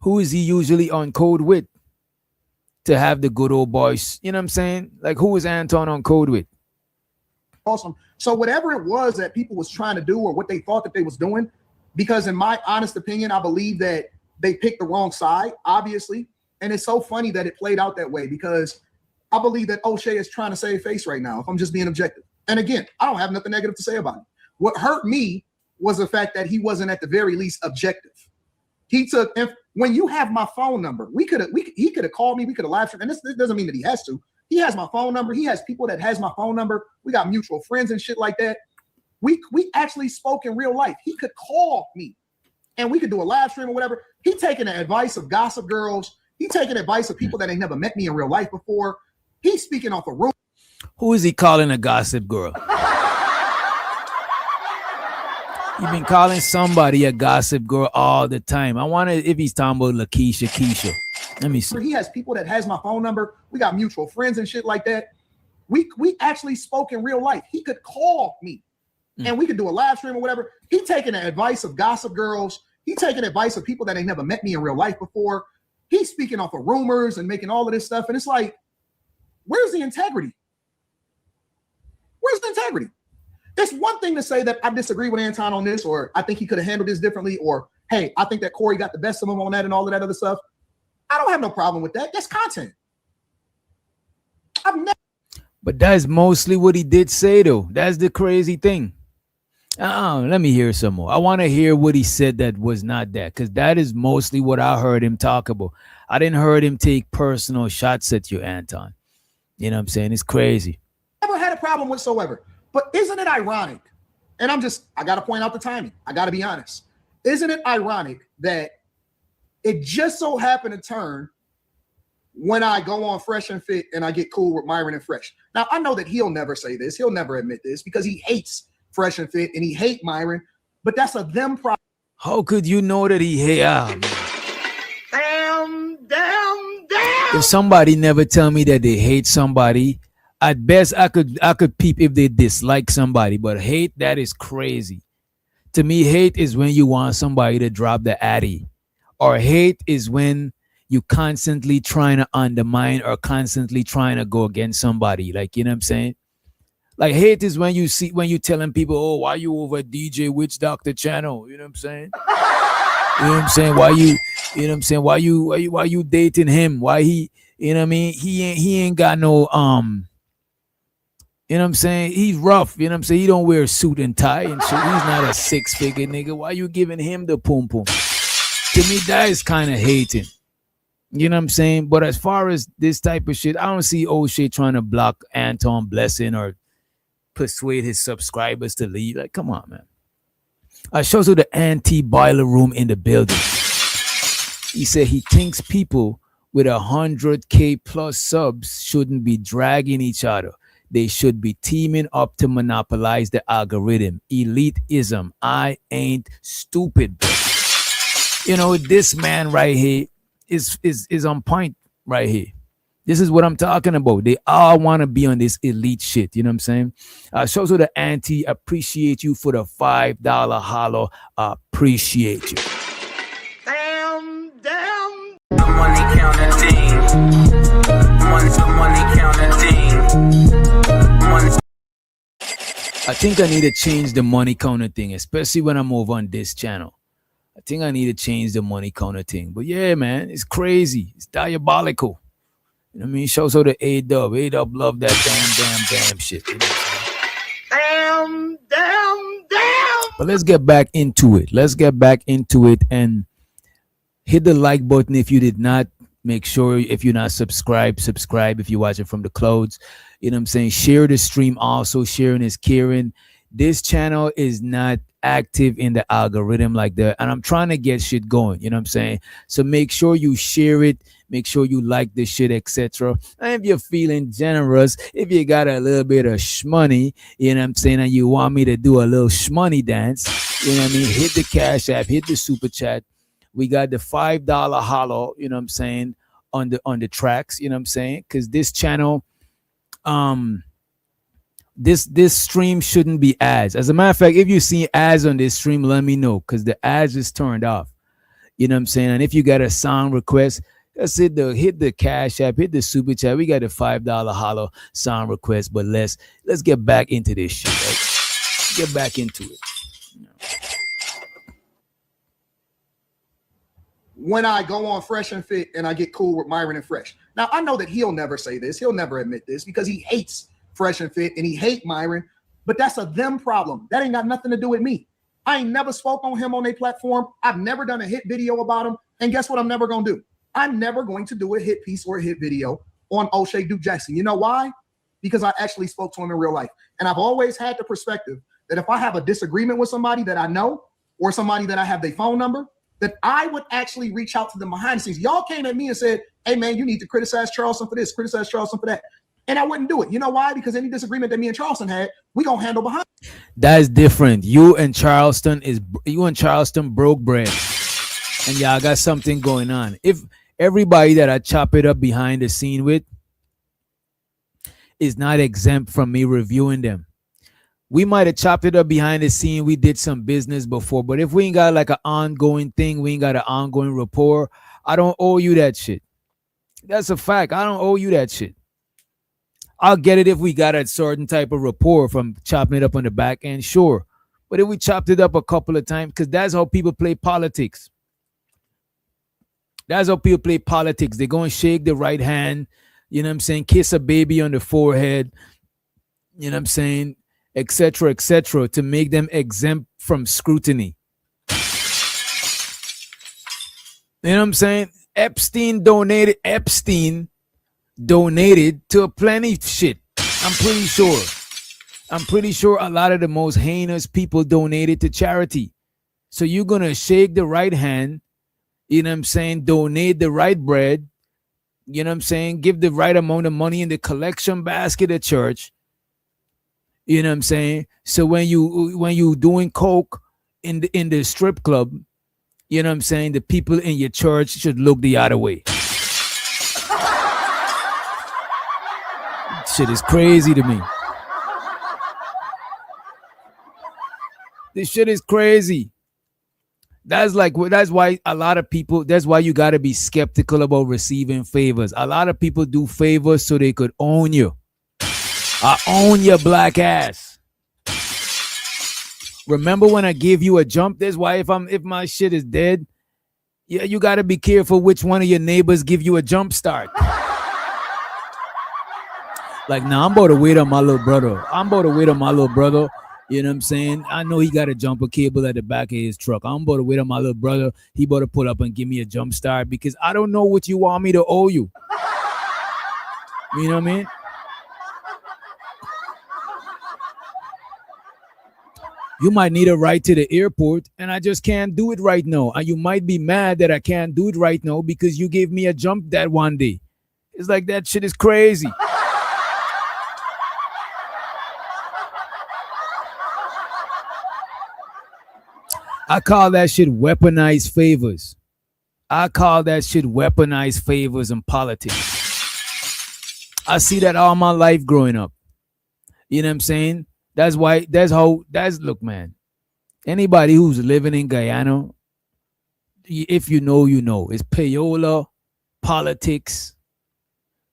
Who is he usually on code with to have the good old boys? You know what I'm saying? Like, who is Anton on code with? Awesome. So whatever it was that people was trying to do or what they thought that they was doing, because in my honest opinion, I believe that they picked the wrong side, obviously. And it's so funny that it played out that way because I believe that O'Shea is trying to save face right now, if I'm just being objective. And again, I don't have nothing negative to say about it. What hurt me was the fact that he wasn't at the very least objective. He took, when you have my phone number, he could have called me, we could have live streamed, and this doesn't mean that he has to. He has my phone number. He has people that has my phone number. We got mutual friends and shit like that. We actually spoke in real life. He could call me and we could do a live stream or whatever. He taking the advice of gossip girls. He taking advice of people that ain't never met me in real life before. He's speaking off a room. Who is he calling a gossip girl? You've been calling somebody a gossip girl all the time. I wonder if he's talking about Lakeisha, Keisha. Let me see. He has people that has my phone number. We got mutual friends and shit like that. We actually spoke in real life. He could call me and we could do a live stream or whatever. He taking the advice of gossip girls. He taking advice of people that ain't never met me in real life before. He's speaking off of rumors and making all of this stuff. And it's like, where's the integrity? Where's the integrity? It's one thing to say that I disagree with Anton on this, or I think he could have handled this differently, or hey, I think that Corey got the best of him on that and all of that other stuff. I don't have no problem with that. That's content. But that's mostly what he did say, though. That's the crazy thing. Let me hear some more. I want to hear what he said that was not that, because that is mostly what I heard him talk about. I didn't heard him take personal shots at you, Anton. You know what I'm saying? It's crazy. Never had a problem whatsoever. But isn't it ironic? And I got to point out the timing. I got to be honest. Isn't it ironic that it just so happened to turn when I go on Fresh and Fit and I get cool with Myron and Fresh? Now, I know that he'll never say this. He'll never admit this because he hates Fresh and Fit and he hates Myron. But that's a them problem. How could you know that he hate? Damn. If somebody never tell me that they hate somebody, at best I could peep if they dislike somebody. But hate, that is crazy. To me, hate is when you want somebody to drop the addy. Or hate is when you constantly trying to undermine or constantly trying to go against somebody. Like, you know what I'm saying? Like, hate is when you telling people, oh, why you over DJ Witch Doctor channel? You know what I'm saying? You know what I'm saying? Why you know what I'm saying? Why you dating him? Why he, you know what I mean? He ain't got no, you know what I'm saying? He's rough. You know what I'm saying? He don't wear a suit and tie and shit. He's not a 6-figure nigga. Why you giving him the pum pum? To me, that is kind of hating. You know what I'm saying? But as far as this type of shit, I don't see O'Shea trying to block Anton Blessing or persuade his subscribers to leave. Like, come on, man. I shows you the anti-boiler room in the building. He said he thinks people with 100K plus subs shouldn't be dragging each other. They should be teaming up to monopolize the algorithm. Elitism. I ain't stupid, bro. You know, this man right here is on point right here. This is what I'm talking about. They all want to be on this elite shit. You know what I'm saying? Shows you the auntie. Appreciate you for the $5 hollow. Appreciate you. Damn. The money counting thing. Money counting thing. I think I need to change the money counter thing, especially when I'm over on this channel. I think I need to change the money counter thing. But yeah, man, it's crazy. It's diabolical. You know what I mean? Shows how the A-Dub. A-Dub love that damn shit. You know? Damn. But let's get back into it. And hit the like button if you did not. Make sure if you're not subscribed, subscribe if you're watching from the clouds. You know what I'm saying? Share the stream also. Sharing is caring. This channel is not active in the algorithm like that. And I'm trying to get shit going. You know what I'm saying? So make sure you share it. Make sure you like the shit, etc. And if you're feeling generous, if you got a little bit of shmoney, you know what I'm saying, and you want me to do a little shmoney dance, you know what I mean? Hit the Cash App, hit the Super Chat. We got the $5 hollow, you know what I'm saying, on the tracks, you know what I'm saying? Because this channel, this stream shouldn't be ads. As a matter of fact, if you see ads on this stream, let me know, because the ads is turned off. You know what I'm saying? And if you got a song request, let's hit the Cash App, hit the Super Chat. We got a $5 hollow song request, but let's get back into this shit, right? Get back into it. when I go on Fresh and Fit and I get cool with Myron and Fresh. Now, I know that he'll never say this. He'll never admit this because he hates Fresh and Fit and he hates Myron, but that's a them problem. That ain't got nothing to do with me. I ain't never spoke on him on a platform. I've never done a hit video about him. And guess what I'm never going to do? I'm never going to do a hit piece or a hit video on O'Shea Duke Jackson. You know why? Because I actually spoke to him in real life. And I've always had the perspective that if I have a disagreement with somebody that I know or somebody that I have their phone number, that I would actually reach out to them behind the scenes. Y'all came at me and said, hey, man, you need to criticize Charleston for this, criticize Charleston for that. And I wouldn't do it. You know why? Because any disagreement that me and Charleston had, we gonna handle behind. That's different. You and Charleston broke bread. And y'all got something going on. If everybody that I chop it up behind the scene with is not exempt from me reviewing them. We might have chopped it up behind the scene. We did some business before, but if we ain't got like an ongoing thing, we ain't got an ongoing rapport, I don't owe you that shit. That's a fact. I don't owe you that shit. I'll get it if we got a certain type of rapport from chopping it up on the back end, sure. But if we chopped it up a couple of times, because that's how people play politics. That's how people play politics. They go and shake the right hand, you know what I'm saying, kiss a baby on the forehead, you know what I'm saying, etc., to make them exempt from scrutiny. You know what I'm saying? Epstein donated to a plenty of shit. I'm pretty sure a lot of the most heinous people donated to charity. So you're going to shake the right hand, you know what I'm saying, donate the right bread, you know what I'm saying, give the right amount of money in the collection basket at church. You know what I'm saying? So when you doing coke in the strip club, you know what I'm saying, the people in your church should look the other way. Shit is crazy to me. This shit is crazy. That's why a lot of people, that's why you got to be skeptical about receiving favors. A lot of people do favors so they could own you. I own your black ass. Remember when I gave you a jump? That's why if my shit is dead, yeah, you got to be careful which one of your neighbors give you a jump start. Like, nah, I'm about to wait on my little brother. You know what I'm saying? I know he got a jumper cable at the back of his truck. I'm about to wait on my little brother. He about to pull up and give me a jump start because I don't know what you want me to owe you. You know what I mean? You might need a ride to the airport and I just can't do it right now. And you might be mad that I can't do it right now because you gave me a jump that one day. It's like that shit is crazy. I call that shit weaponized favors. I call that shit weaponized favors in politics. I see that all my life growing up. You know what I'm saying? Look, man. Anybody who's living in Guyana, if you know, you know. It's payola, politics,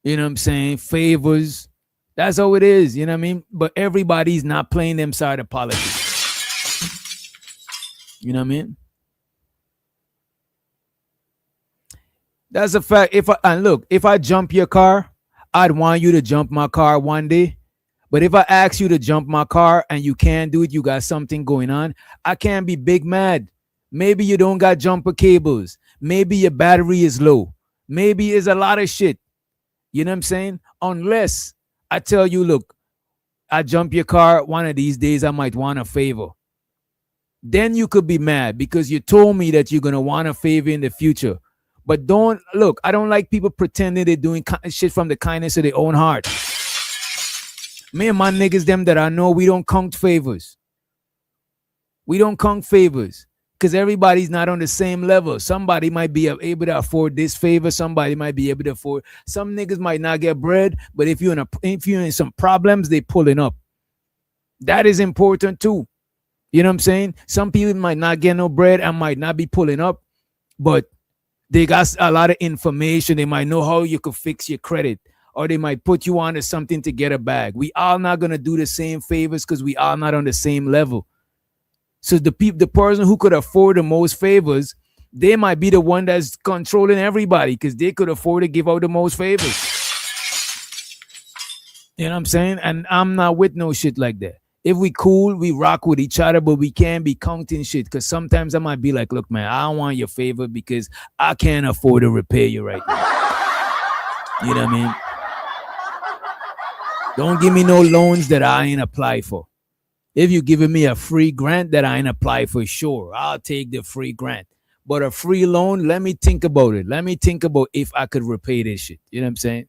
you know what I'm saying? Favors. That's how it is, you know what I mean? But everybody's not playing them side of politics. You know what I mean? That's a fact. If I jump your car, I'd want you to jump my car one day. But if I ask you to jump my car and you can't do it, you got something going on, I can't be big mad. Maybe you don't got jumper cables. Maybe your battery is low. Maybe it's a lot of shit. You know what I'm saying? Unless I tell you, look, I jump your car, one of these days I might want a favor. Then you could be mad because you told me that you're going to want a favor in the future. But I don't like people pretending they're doing shit from the kindness of their own heart. Me and my niggas, them that I know, we don't count favors. We don't count favors because everybody's not on the same level. Somebody might be able to afford this favor. Somebody might be able to afford. Some niggas might not get bread, but if you're in some problems, they pulling up. That is important too. You know what I'm saying? Some people might not get no bread and might not be pulling up, but they got a lot of information. They might know how you could fix your credit, or they might put you on to something to get a bag. We all not going to do the same favors because we all not on the same level. So the person who could afford the most favors they might be the one that's controlling everybody because they could afford to give out the most favors. You know what I'm saying? And I'm not with no shit like that. If we cool, we rock with each other, but we can't be counting shit. Because sometimes I might be like, look, man, I don't want your favor because I can't afford to repair you right now. You know what I mean? Don't give me no loans that I ain't apply for. If you're giving me a free grant that I ain't apply for, sure, I'll take the free grant. But a free loan, let me think about it. Let me think about if I could repay this shit. You know what I'm saying?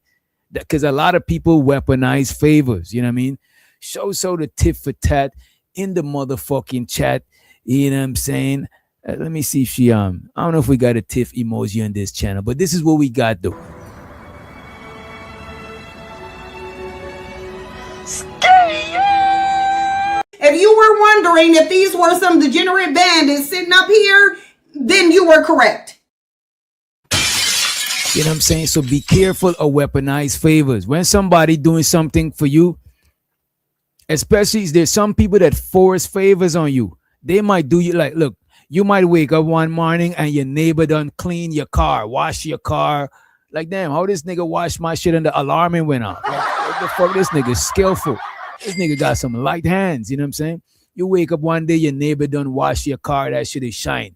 Because a lot of people weaponize favors. You know what I mean? Show so the tit for tat in the motherfucking chat. You know what I'm saying? Let me see if she I don't know if we got a tiff emoji on this channel, but this is what we got though. If you were wondering if these were some degenerate bandits sitting up here, then you were correct. You know what I'm saying? So be careful of weaponized favors. When somebody doing something for you, especially there's some people that force favors on you. They might do you like, look, you might wake up one morning and your neighbor done clean your car, wash your car. Like, damn, how this nigga wash my shit and the alarm went off? Like, what the fuck? This nigga skillful. This nigga got some light hands, you know what I'm saying? You wake up one day, your neighbor done wash your car, that shit is shine.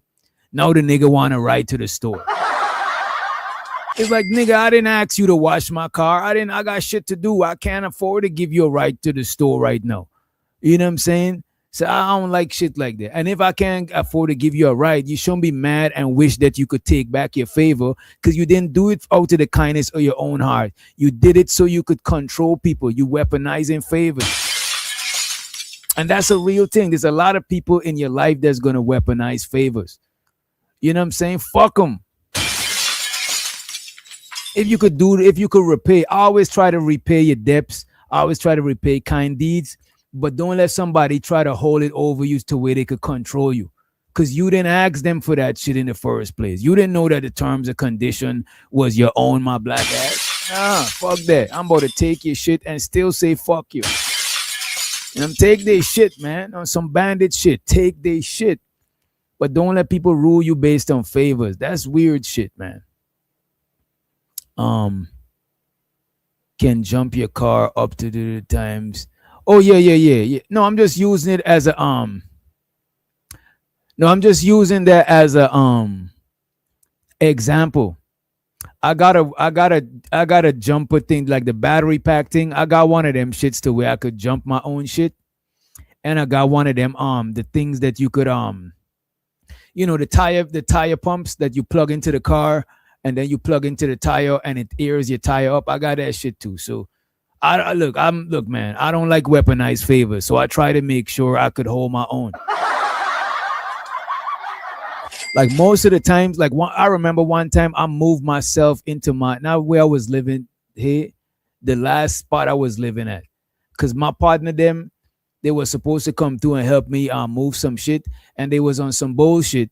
Now the nigga want to ride to the store. It's like, nigga, I didn't ask you to wash my car. I got shit to do. I can't afford to give you a ride to the store right now. You know what I'm saying? So I don't like shit like that. And if I can't afford to give you a ride, you shouldn't be mad and wish that you could take back your favor because you didn't do it out of the kindness of your own heart. You did it so you could control people. You weaponizing favors. And that's a real thing. There's a lot of people in your life that's going to weaponize favors. You know what I'm saying? Fuck them. If you could repay, always try to repay your debts. Always try to repay kind deeds. But don't let somebody try to hold it over you to where they could control you. Because you didn't ask them for that shit in the first place. You didn't know that the terms and condition was your own, my black ass. Nah, fuck that. I'm about to take your shit and still say fuck you. And take their shit, man. On some bandit shit. Take their shit. But don't let people rule you based on favors. That's weird shit, man. Can jump your car up to the times. Oh, yeah. No, I'm just using it as a No, I'm just using that as a example. I got a jumper thing, like the battery pack thing. I got one of them shits to where I could jump my own shit. And I got one of them the things that you could the tire pumps that you plug into the car and then you plug into the tire and it airs your tire up. I got that shit too. So look, man, I don't like weaponized favors. So I try to make sure I could hold my own. Like most of the times, I remember one time I moved myself into not where I was living here, the last spot I was living at. Cause my partner, they were supposed to come through and help me move some shit, and they was on some bullshit.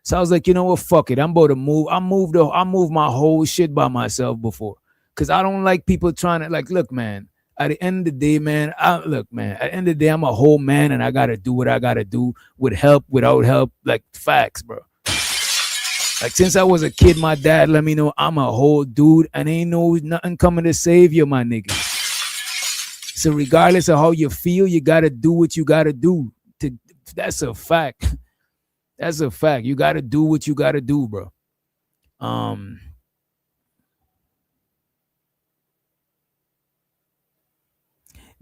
So I was like, you know what, fuck it. I'm about to move. I moved my whole shit by myself before. Cause I don't like people trying to look, man, at the end of the day, man, at the end of the day, I'm a whole man and I gotta do what I gotta do with help, without help, like facts, bro. Like since I was a kid, my dad let me know I'm a whole dude and ain't nothing coming to save you, my nigga. So regardless of how you feel, you gotta do what you gotta do. That's a fact. That's a fact. You gotta do what you gotta do, bro.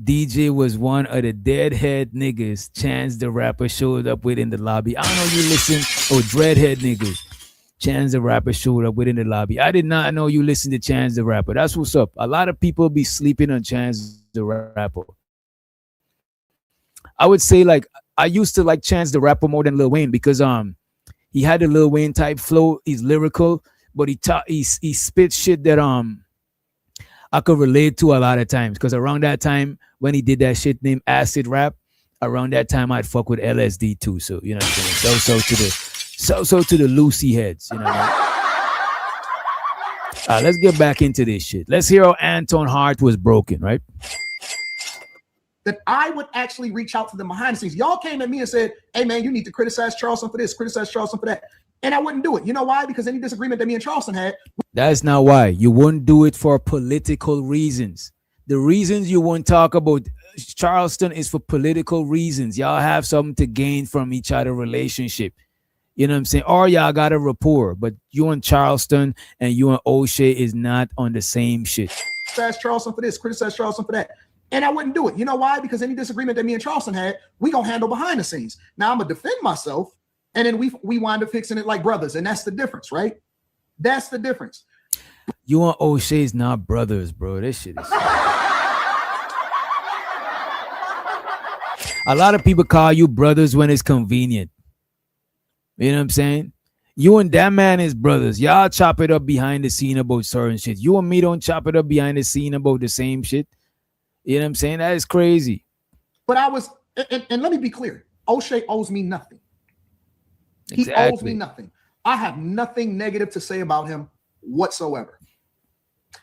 DJ was one of the deadhead niggas Chance the Rapper showed up with in the lobby. I don't know if you listen. Oh, dreadhead niggas. Chance the Rapper showed up within the lobby. I did not know you listened to Chance the Rapper. That's what's up. A lot of people be sleeping on Chance the Rapper. I would say I used to like Chance the Rapper more than Lil Wayne because he had the Lil Wayne type flow. He's lyrical, but he spit shit that I could relate to a lot of times. Because around that time when he did that shit named Acid Rap, around that time I'd fuck with LSD too. So you know what I'm saying? So to the Lucy heads, you know what I mean? Let's get back into this shit. Let's hear how Anton heart was broken, right? That I would actually reach out to them behind the scenes. Y'all came at me and said, hey man, you need to criticize Charleston for this, criticize Charleston for that. And I wouldn't do it. You know why? Because any disagreement that me and Charleston had. That's not why. You wouldn't do it for political reasons. The reasons you won't talk about Charleston is for political reasons. Y'all have something to gain from each other relationship. You know what I'm saying? Or y'all got a rapport, but you and Charleston and you and O'Shea is not on the same shit. Criticize Charleston for this, criticize Charleston for that. And I wouldn't do it. You know why? Because any disagreement that me and Charleston had, we gonna handle behind the scenes. Now I'm gonna defend myself, and then we wind up fixing it like brothers, and that's the difference, right? That's the difference. You and O'Shea is not brothers, bro. This shit is. A lot of people call you brothers when it's convenient. You know what I'm saying? You and that man is brothers. Y'all chop it up behind the scene about certain shit. You and me don't chop it up behind the scene about the same shit. You know what I'm saying? That is crazy. But I was, and let me be clear. O'Shea owes me nothing. He Exactly. owes me nothing. I have nothing negative to say about him whatsoever.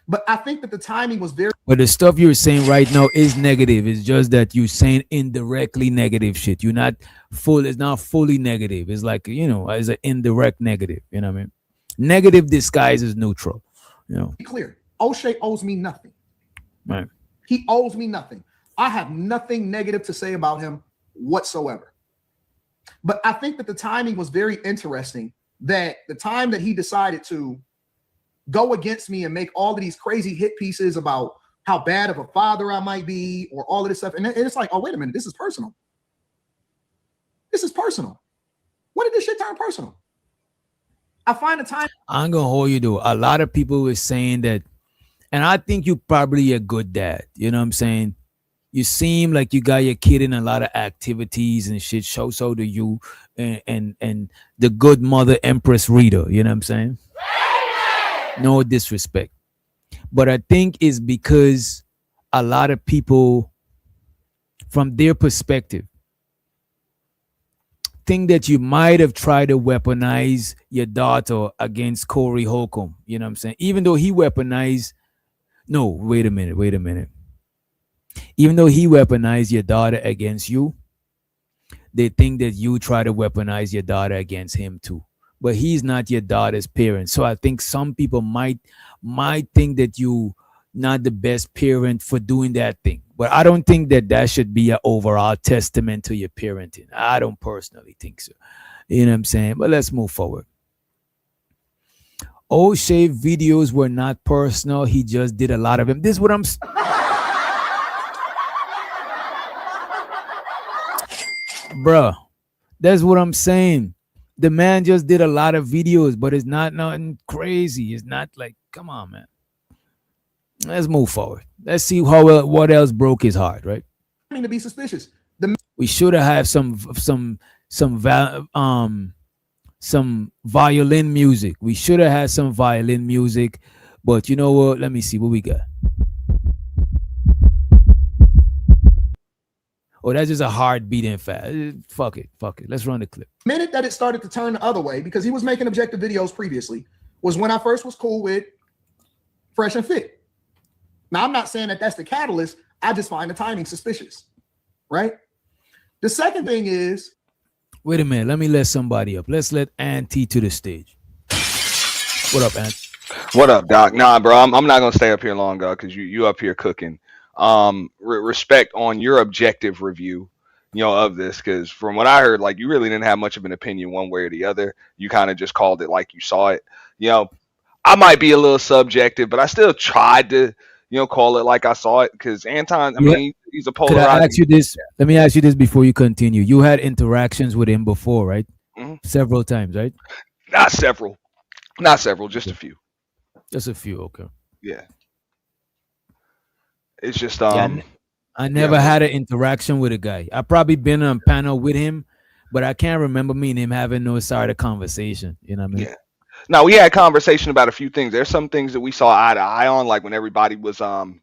But I think that the timing was very. But the stuff you're saying right now is negative. It's just that you're saying indirectly negative shit. You're not full. It's not fully negative. It's like, you know, it's an indirect negative. You know what I mean? Negative disguise is neutral. You know. Be clear. O'Shea owes me nothing. Right. He owes me nothing. I have nothing negative to say about him whatsoever. But I think that the timing was very interesting, that the time that he decided to go against me and make all of these crazy hit pieces about how bad of a father I might be or all of this stuff. And it's like, oh, wait a minute. This is personal. This is personal. When did this shit turn personal? I find the time. I'm going to hold you though. A lot of people were saying that, and I think you're probably a good dad. You know what I'm saying? You seem like you got your kid in a lot of activities and shit. So do you and the good mother Empress Rita. You know what I'm saying? No disrespect. But I think it's because a lot of people, from their perspective, think that you might have tried to weaponize your daughter against Corey Holcomb. You know what I'm saying? Even though he weaponized. No, wait a minute. Even though he weaponized your daughter against you, they think that you try to weaponize your daughter against him too. But he's not your daughter's parent. So I think some people might think that you not the best parent for doing that thing. But I don't think that should be an overall testament to your parenting. I don't personally think so. You know what I'm saying? But let's move forward. O'Shea videos were not personal. He just did a lot of them. This is what I'm... Bruh, that's what I'm saying. The man just did a lot of videos, but it's not nothing crazy. It's not like, come on, man. Let's move forward. Let's see what else broke his heart, right? I mean, to be suspicious. We should have had some violin music. We should have had some violin music, but you know what? Let me see what we got. Oh, that's just a hard beat in fast. Fuck it. Let's run the clip. The minute that it started to turn the other way, because he was making objective videos previously, was when I first was cool with Fresh and Fit. Now, I'm not saying that that's the catalyst. I just find the timing suspicious, right? The second thing is... Wait a minute. Let me let somebody up. Let's let Auntie to the stage. What up, Aunt? What up, Doc? Nah, bro, I'm not going to stay up here long, dog, because you up here cooking. Respect on your objective review, of this, because from what I heard, like, you really didn't have much of an opinion one way or the other. You kind of just called it like you saw it. I might be a little subjective, but I still tried to call it like I saw it, because Anton, I mean, he's a polarized. Could I ask you this? Let me ask you this before you continue. You had interactions with him before, right? Mm-hmm. Several times, right? Not several, just a few. Just a few, okay. Yeah. It's just I never had an interaction with a guy. I probably been on a panel with him, but I can't remember me and him having no side of conversation. You know what I mean? Yeah. No, we had conversation about a few things. There's some things that we saw eye to eye on, like when everybody was talking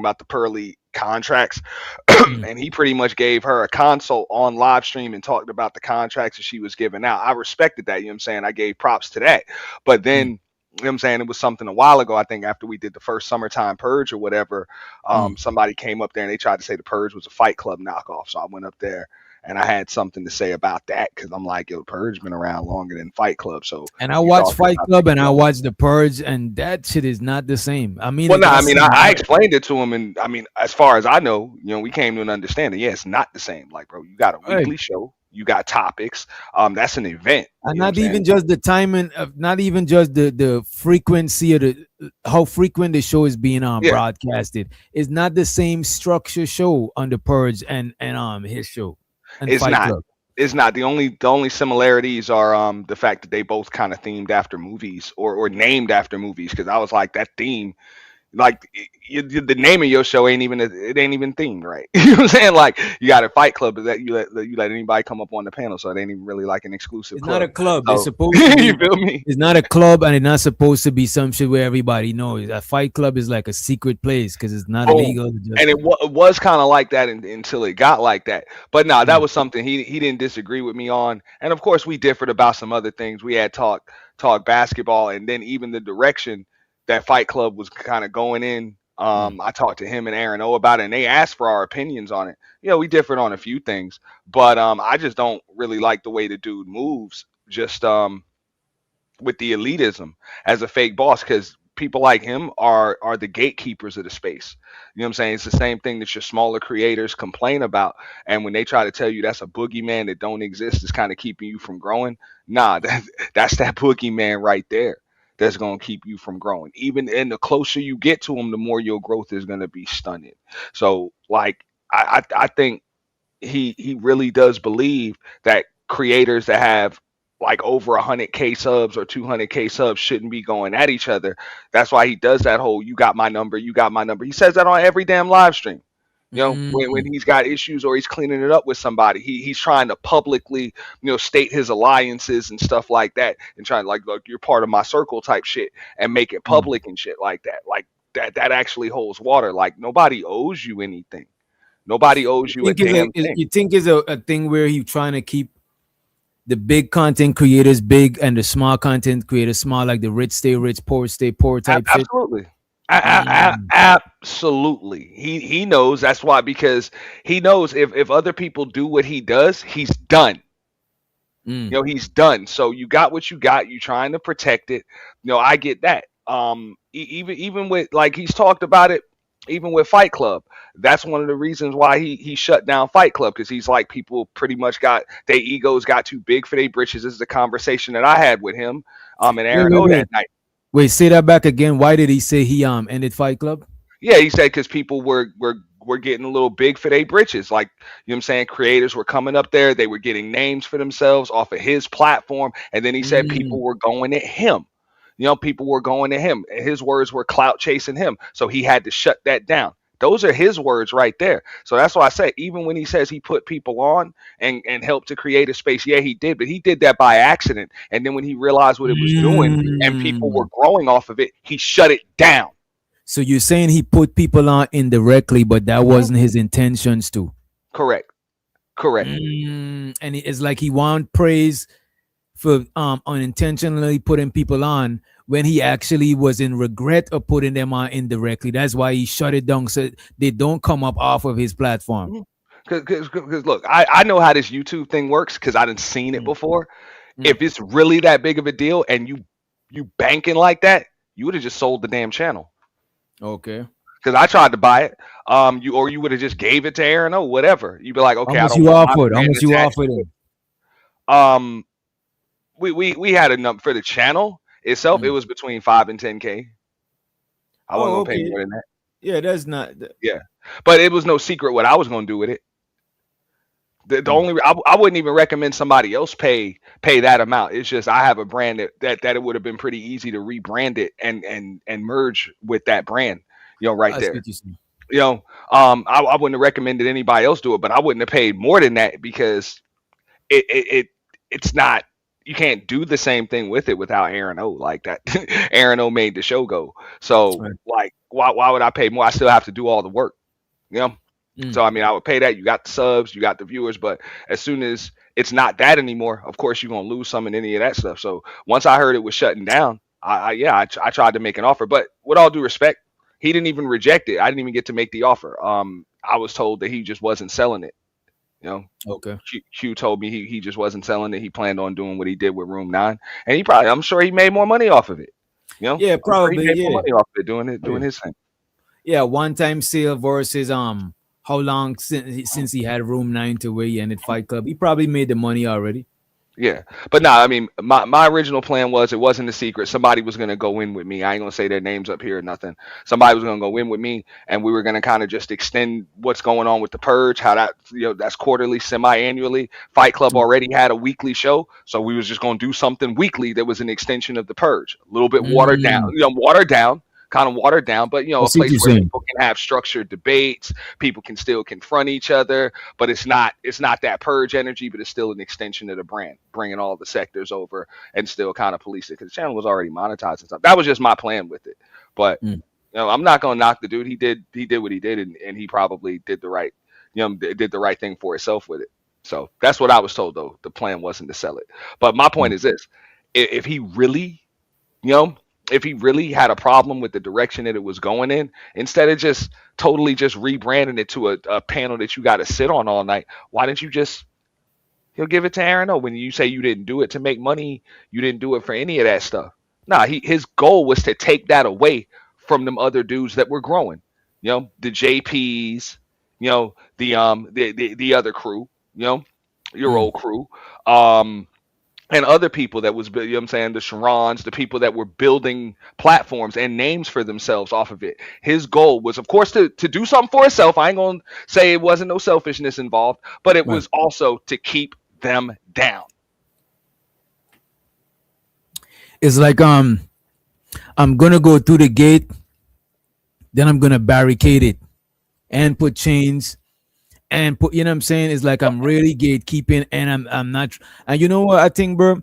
about the Pearly contracts, and he pretty much gave her a consult on live stream and talked about the contracts that she was giving out. I respected that, what I'm saying? I gave props to that. But then what I'm saying, it was something a while ago, I think after we did the first summertime purge or whatever, somebody came up there and they tried to say the purge was a Fight Club knockoff. So I went up there and I had something to say about that because I'm like, yo, Purge been around longer than Fight Club, so And I you watched talking Fight about Club Big and I Bro. watched The Purge, and that shit is not the same. I mean, Well, no, I I mean, seen I that. explained it to him, and I mean, as far as I know, we came to an understanding. Yeah, it's not the same. Like, bro, you got a Right. weekly show, you got topics. That's an event. And You know what I'm not even saying? just the timing of, not even just the frequency of the how frequent the show is being Yeah, broadcasted. It's not the same structure show on The Purge and his show and it's Fight not. Club. It's not. The only similarities are the fact that they both kind of themed after movies or named after movies. Because I was like that theme. Like the name of your show ain't even it ain't even themed right. You know what I'm saying? Like you got a Fight Club, but that you let anybody come up on the panel, so it ain't even really like an exclusive It's not a club. club. It's So supposed to you be. feel me? It's not a club, and it's not supposed to be some shit where everybody knows. A Fight Club is like a secret place because it's not Boom. illegal. To just, And it was kind of like that until it got like that. But no, that Mm, was something he didn't disagree with me on. And of course, we differed about some other things. We had talk basketball, and then even the direction that Fight Club was kind of going in. mm. I talked to him and Aaron O about it, and they asked for our opinions on it. We differed on a few things, but I just don't really like the way the dude moves. Just with the elitism as a fake boss because people like him are the gatekeepers of the space. You know what I'm saying? It's the same thing that your smaller creators complain about. And when they try to tell you that's a boogeyman that don't exist, is kind of keeping you from growing. Nah, that's that boogeyman right there that's gonna keep you from growing. Even and the closer you get to him, the more your growth is gonna be stunted. So like I think he really does believe that creators that have like over 100K subs or 200K subs shouldn't be going at each other. That's why he does that whole "you got my number, you got my number." He says that on every damn live stream. When Mm. he's got issues or he's cleaning it up with somebody, he's trying to publicly, state his alliances and stuff like that, and trying to like, look, you're part of my circle type shit, and make it Mm. public and shit like that. Like that actually holds water. Like nobody owes you anything. Nobody owes you a damn thing. You think is a thing where he's trying to keep the big content creators big and the small content creators small, like the rich stay rich, poor stay poor type shit. Absolutely. Mm. Absolutely. He knows that's why because he knows if other people do what he does, he's done. Mm. He's done. So you got what you got. You trying to protect it. I get that. Even with like he's talked about it, even with Fight Club. That's one of the reasons why he shut down Fight Club because he's like people pretty much got their egos got too big for their britches. This is the conversation that I had with him and Wait, Aaron wait, O wait. that night. Wait, say that back again. Why did he say he ended Fight Club? Yeah, he said because people were getting a little big for their britches. Like, you know what I'm saying? Creators were coming up there, they were getting names for themselves off of his platform. And then he said people Mm. were going at him. People were going at him. And his words were clout chasing him. So he had to shut that down. Those are his words right there. So that's why I say, even when he says he put people on and helped to create a space, yeah, he did, but he did that by accident. And then when he realized what it was doing and people were Mm. growing off of it, he shut it down. So you're saying he put people on indirectly, but that wasn't his intentions to. Correct. Correct. And it's like he want praise for unintentionally putting people on when he actually was in regret of putting them on indirectly. That's why he shut it down so they don't come up off of his platform. Because look, I know how this YouTube thing works because I done seen it Mm. before. Mm. If it's really that big of a deal and you banking like that, you would have just sold the damn channel. Okay. Because I tried to buy it. You would have just gave it to Aaron O, whatever. You'd be like, How okay, I much don't you want my offered? How brand much you attached offered to him? it. We had a number for the channel itself. It Mm. was between 5 and 10K. I wasn't Oh, gonna pay okay. more than that. Yeah, that's not. Yeah, but it was no secret what I was gonna do with it. The Mm. only I wouldn't even recommend somebody else pay that amount. It's just I have a brand that it would have been pretty easy to rebrand it and merge with that brand, right I see there. what you're saying. I wouldn't have recommended anybody else do it, but I wouldn't have paid more than that because it's not you can't do the same thing with it without Aaron O like that. Aaron O made the show go. So Right. like why would I pay more? I still have to do all the work. Mm. So I mean I would pay that. You got the subs, you got the viewers, but as soon as it's not that anymore, of course you're gonna lose some in any of that stuff. So once I heard it was shutting down, I tried to make an offer, but with all due respect, he didn't even reject it. I didn't even get to make the offer. I was told that he just wasn't selling it. You know, Okay. Q told me he just wasn't selling it. He planned on doing what he did with Room 9, and I'm sure he made more money off of it. You know, Yeah, I'm sure he probably. made more Yeah. money off of it Yeah. doing his thing. Yeah. One time sale versus how long since he had Room 9 to where he ended Fight Club. He probably made the money already. Yeah, but nah, I mean, my original plan was it wasn't a secret. Somebody was gonna go in with me. I ain't gonna say their names up here or nothing. Somebody was gonna go in with me, and we were gonna kind of just extend what's going on with the purge. How that that's quarterly, semi-annually. Fight Club already had a weekly show, so we was just gonna do something weekly that was an extension of the purge, a little bit watered down, Mm, watered down. Kind of watered down, but I a see what place you're where saying. people can have structured debates, people can still confront each other, but it's not that purge energy, but it's still an extension of the brand, bringing all the sectors over and still kind of police it because the channel was already monetized and stuff. That was just my plan with it. But Mm. I'm not gonna knock the dude. He did what he did, and he probably did the right did the right thing for himself with it. So that's what I was told though. The plan wasn't to sell it. But my point is this: if he really you know, if he really had a problem with the direction that it was going in, instead of just totally just rebranding it to a panel that you got to sit on all night, why didn't you just he'll give it to Aaron O? When you say you didn't do it to make money, you didn't do it for any of that stuff. Nah, his goal was to take that away from them other dudes that were growing. The JPs, the other crew, your Mm. old crew. And other people that was, what I'm saying, the Sharons, the people that were building platforms and names for themselves off of it. His goal was, of course, to do something for himself. I ain't gonna say it wasn't no selfishness involved, but it Right. was also to keep them down. It's like I'm gonna go through the gate, then I'm gonna barricade it and put chains and put, you know what I'm saying? It's like I'm really gatekeeping and I'm not. And you know what I think, bro?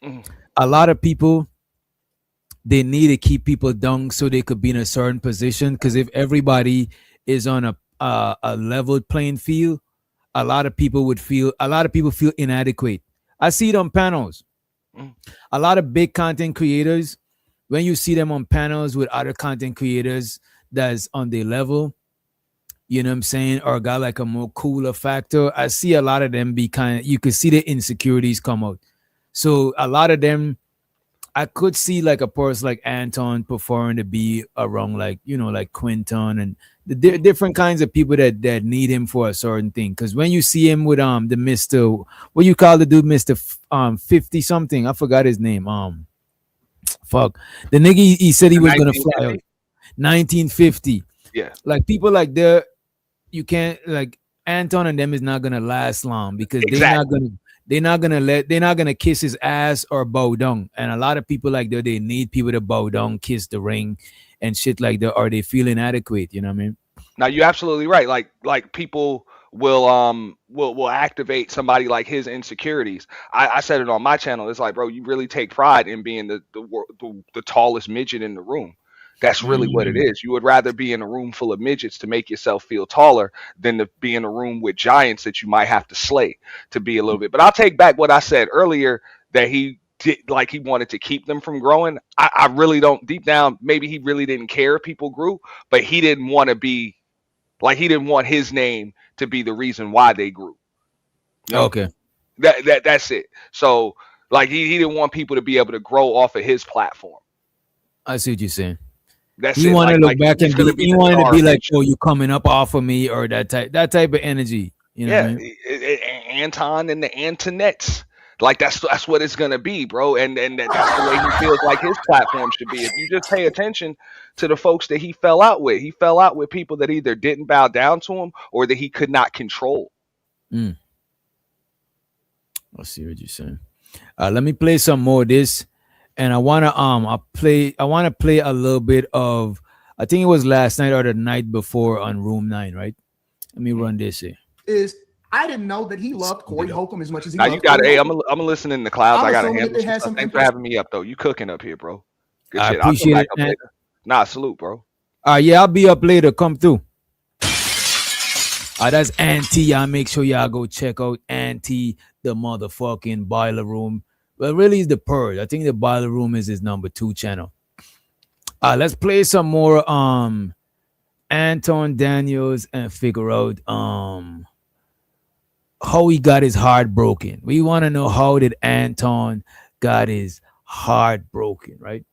Mhm. A lot of people, they need to keep people down so they could be in a certain position. Because if everybody is on a leveled playing field, a lot of people feel inadequate. I see it on panels. Mhm. A lot of big content creators, when you see them on panels with other content creators that's on their level, you know what I'm saying, or got like a more cooler factor, I see a lot of them be you could see the insecurities come out. So a lot of them, I could see like a person like Anton preferring to be around like, like Quinton and the different kinds of people that need him for a certain thing. Because when you see him with the Mr. What you call the dude, Mr. 50 something, I forgot his name. Fuck, the nigga, he said he The was gonna fly out 1950? 1950. Yeah, Like people like that, you can't, like, Anton and them is not gonna last long because exactly. they're not gonna kiss his ass or bow down. And a lot of people like that, they need people to bow down, kiss the ring and shit like that, or they feel inadequate, you know what I mean? Now you're absolutely right. Like people will activate somebody like his insecurities. I said it on my channel. It's like, bro, you really take pride in being the tallest midget in the room. That's really what it Mm. is. You would rather be in a room full of midgets to make yourself feel taller than to be in a room with giants that you might have to slay to be a little bit. But I'll take back what I said earlier that he did, like he wanted to keep them from growing. I really don't, deep down, maybe he really didn't care if people grew, but he didn't want to be like, he didn't want his name to be the reason why they grew. You know, Okay, that's it. So like he didn't want people to be able to grow off of his platform. I see what you're saying. That's He it. wanted to look Like back he's and gonna be, be he the wanted to star be like, oh, eventually. you coming up off of me, or that type of energy, you know what I Yeah, mean? Anton and the Antonettes. Like that's what it's gonna be, bro. And that's the way he feels like his platform should be. If you just pay attention to the folks that he fell out with, he fell out with people that either didn't bow down to him or that he could not control. Mm, I see what you're saying. Let me play some more of this, and I wanna play a little bit of, I think it was last night or the night before on Room 9, right? Let me run this here. Is I didn't know that he loved Corey Holcomb as much as he Now you loved got Corey Hey, Holcomb. I'm listen in the clouds. I'm I gotta assuming that handle they some had stuff. some Thanks for interest. having me up though. You cooking up here, bro. Good I shit. I'll come appreciate back it, up man. later. Nah, salute, bro. Yeah, I'll be up later. Come through. That's Auntie. Y'all make sure y'all go check out Auntie, the motherfucking Boiler Room. Well, really, it's the Purge. I think the Boiler Room is his number 2 channel. Let's play some more Anton Daniels and figure out how he got his heart broken. We want to know how did Anton got his heart broken, right?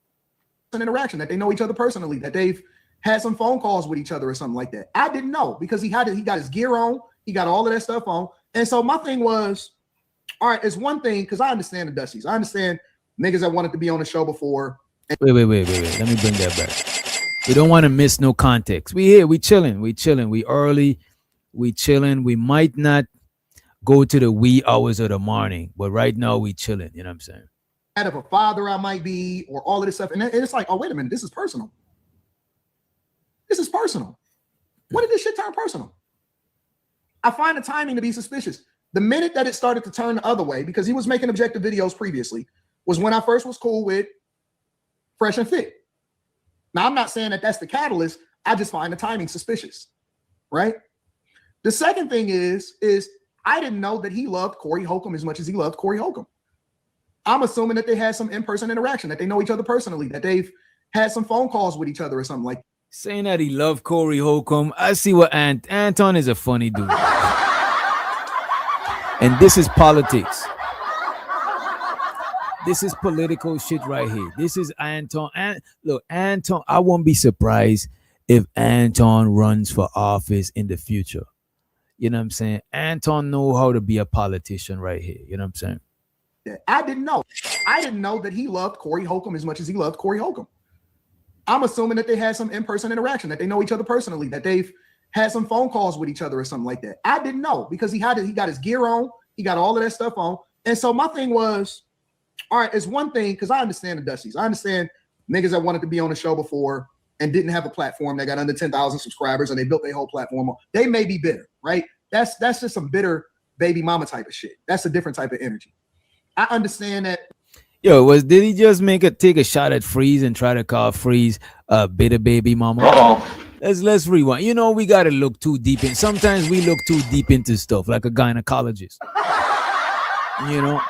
An interaction, that they know each other personally, that they've had some phone calls with each other or something like that. I didn't know because he got his gear on, he got all of that stuff on. And so my thing was, all right, it's one thing, because I understand the Dusties. I understand niggas that wanted to be on the show before. Wait. Let me bring that back. We don't want to miss no context. We here, we chilling. We early, we chilling. We might not go to the wee hours of the morning, but right now we chilling. You know what I'm saying? Out of a father I might be, or all of this stuff. And it's like, oh, wait a minute, this is personal. This is personal. When did this shit turn personal? I find the timing to be suspicious. The minute that it started to turn the other way, because he was making objective videos previously, was when I first was cool with Fresh and Fit. Now, I'm not saying that that's the catalyst. I just find the timing suspicious, right? The second thing is I didn't know that he loved Corey Holcomb as much as he loved Corey Holcomb. I'm assuming that they had some in-person interaction, that they know each other personally, that they've had some phone calls with each other or something like that. Saying that he loved Corey Holcomb, I see what Anton is a funny dude. And this is politics. This is political shit right here. This is Anton. Look, Anton, I won't be surprised if Anton runs for office in the future. You know what I'm saying? Anton know how to be a politician right here. You know what I'm saying? I didn't know. I didn't know that he loved Corey Holcomb as much as he loved Corey Holcomb. I'm assuming that they had some in-person interaction, that they know each other personally, that they've had some phone calls with each other or something like that. I didn't know because he got his gear on, he got all of that stuff on. And so my thing was, all right, it's one thing, because I understand the Dusties. I understand niggas that wanted to be on the show before and didn't have a platform that got under 10,000 subscribers and they built their whole platform. They may be bitter, right? That's just some bitter baby mama type of shit. That's a different type of energy. I understand that. Yo, did he just take a shot at Freeze and try to call Freeze a bitter baby mama? Let's rewind. You know, we gotta look too deep in. Sometimes we look too deep into stuff, like a gynecologist. You know.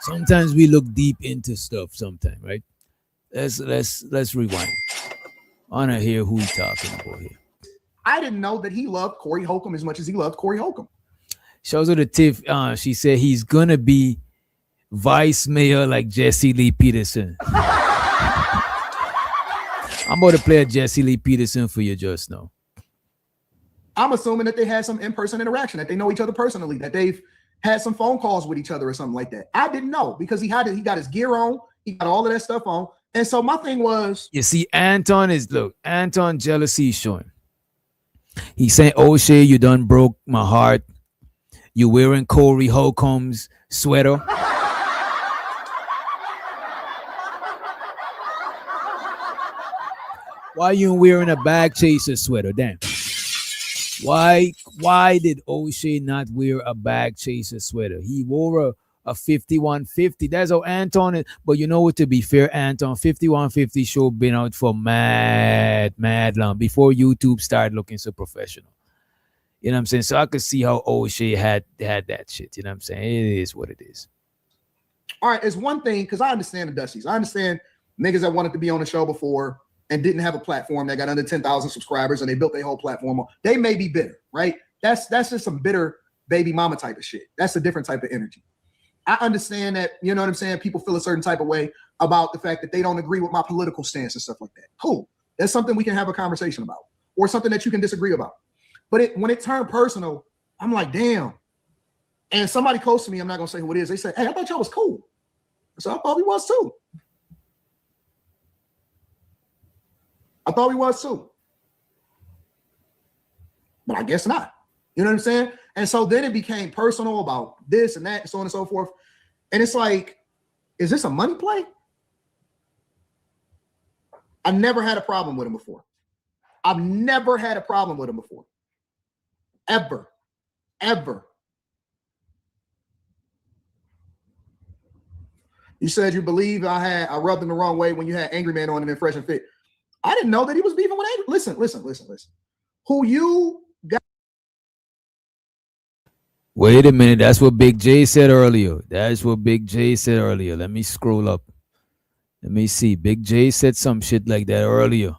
Sometimes we look deep into stuff. Sometimes, right? Let's rewind. I wanna hear who he's talking about here. I didn't know that he loved Corey Holcomb as much as he loved Corey Holcomb. Shows her the tiff. She said he's gonna be vice mayor like Jesse Lee Peterson. I'm about to play a Jesse Lee Peterson for you just now. I'm assuming that they had some in-person interaction, that they know each other personally, that they've had some phone calls with each other or something like that. I didn't know because he got his gear on, he got all of that stuff on. And so my thing was, you see, Anton jealousy is showing. He's saying, "Oh Shay, you done broke my heart. You wearing Corey Holcomb's sweater." Why you wearing a bag chaser sweater? Damn. Why did O'Shea not wear a bag chaser sweater? He wore a 5150. That's how Anton is. But you know what, to be fair, Anton, 5150 show been out for mad long before YouTube started looking so professional. You know what I'm saying? So I could see how O'Shea had that shit. You know what I'm saying? It is what it is. All right, it's one thing, because I understand the Dusties. I understand niggas that wanted to be on the show before and didn't have a platform that got under 10,000 subscribers and they built their whole platform. They may be bitter, right? That's just some bitter baby mama type of shit. That's a different type of energy. I understand that, you know what I'm saying, people feel a certain type of way about the fact that they don't agree with my political stance and stuff like that. Cool. That's something we can have a conversation about, or something that you can disagree about. But when it turned personal, I'm like, damn. And somebody close to me, I'm not going to say who it is, they said, "Hey, I thought y'all was cool." So I thought we was too. But I guess not. You know what I'm saying? And so then it became personal about this and that and so on and so forth. And it's like, is this a money play? I never had a problem with him before. I've never had a problem with him before. Ever. You said you believe I rubbed him the wrong way when you had Angry Man on him in Fresh and Fit. I didn't know that he was beefing with Angry. Listen. Who you got? Wait a minute. That's what Big J said earlier. Let me scroll up. Let me see. Big J said some shit like that earlier.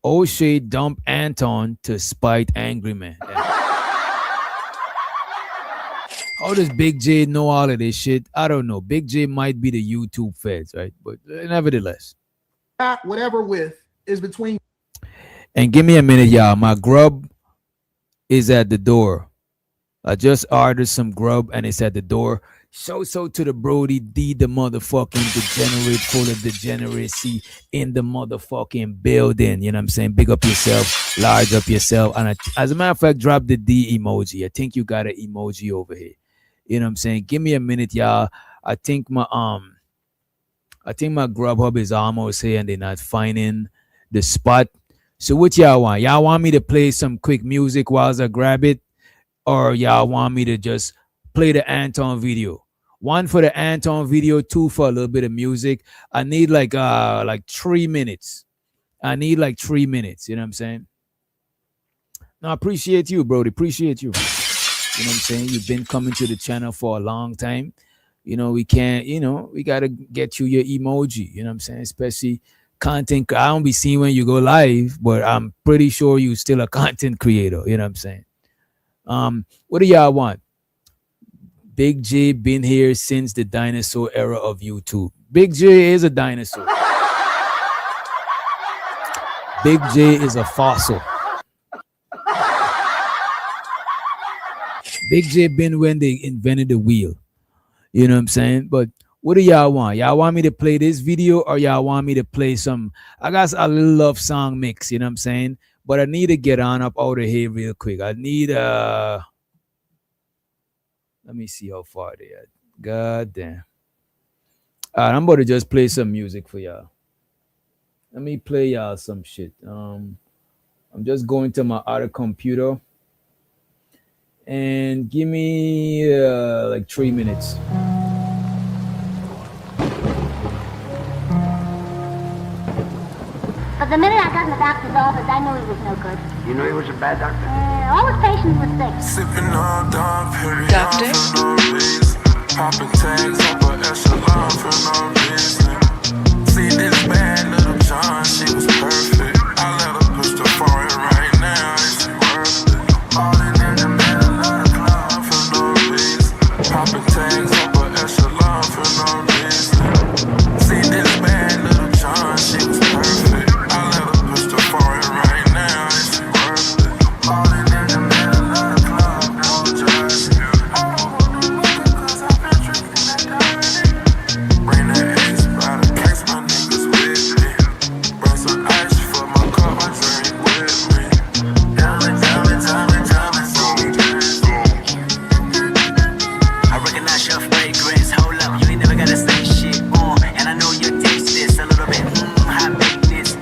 O'Shea dumped Anton to spite angry man. How does Big J know all of this shit? I don't know. Big J might be the YouTube feds, right? But nevertheless. Whatever with is between. And give me a minute, y'all. My grub is at the door. I just ordered some grub and it's at the door. So to the Brody D, the motherfucking degenerate, full of degeneracy in the motherfucking building. You know what I'm saying? Big up yourself, large up yourself. And as a matter of fact, drop the D emoji. I think you got an emoji over here. You know what I'm saying? Give me a minute, y'all. I think my Grubhub is almost here and they're not finding the spot. So what y'all want? Y'all want me to play some quick music whilst I grab it? Or y'all want me to just play the Anton video? 1 for the Anton video, 2 for a little bit of music. I need like 3 minutes. I need like 3 minutes. You know what I'm saying? No, I appreciate you, Brody. Appreciate you. You know what I'm saying? You've been coming to the channel for a long time. You know, we can't, we got to get you your emoji. You know what I'm saying? Especially content. I don't be seeing when you go live, but I'm pretty sure you still a content creator. You know what I'm saying? What do y'all want? Big J been here since the dinosaur era of YouTube. Big J is a dinosaur. Big J is a fossil. Big J been when they invented the wheel. You know what I'm saying? But what do y'all want? Y'all want me to play this video or y'all want me to play some, I got a little love song mix, you know what I'm saying? But I need to get on up out of here real quick. I need, let me see how far they are. God damn. All right, I'm about to just play some music for y'all. Let me play y'all some shit. I'm just going to my other computer. And give me like 3 minutes. But the minute I got in the doctor's office, I knew he was no good. You know he was a bad doctor? All his patients were sick. Sipping on Dom Perignon for no reason. Popping tags up an echelon for no reason. See this bad little John, she was perfect. I let her push the foreign right now, and she worth it. Falling in the middle of the club for no reason. Popping tags up an echelon for no reason. See this bad little John, she was perfect. I let her push the foreign right now, and she worth it. Falling in the middle of the club, no jersey. I don't want no liquor 'cause I've been drinking that dirty. Bring the ace by the case, my niggas with me. Bring some ice for my cup, I drink with me. Tell me, so we dance. I recognize your fragrance. Hold up, you ain't never gotta say shit. And I know you taste this a little bit. High maintenance.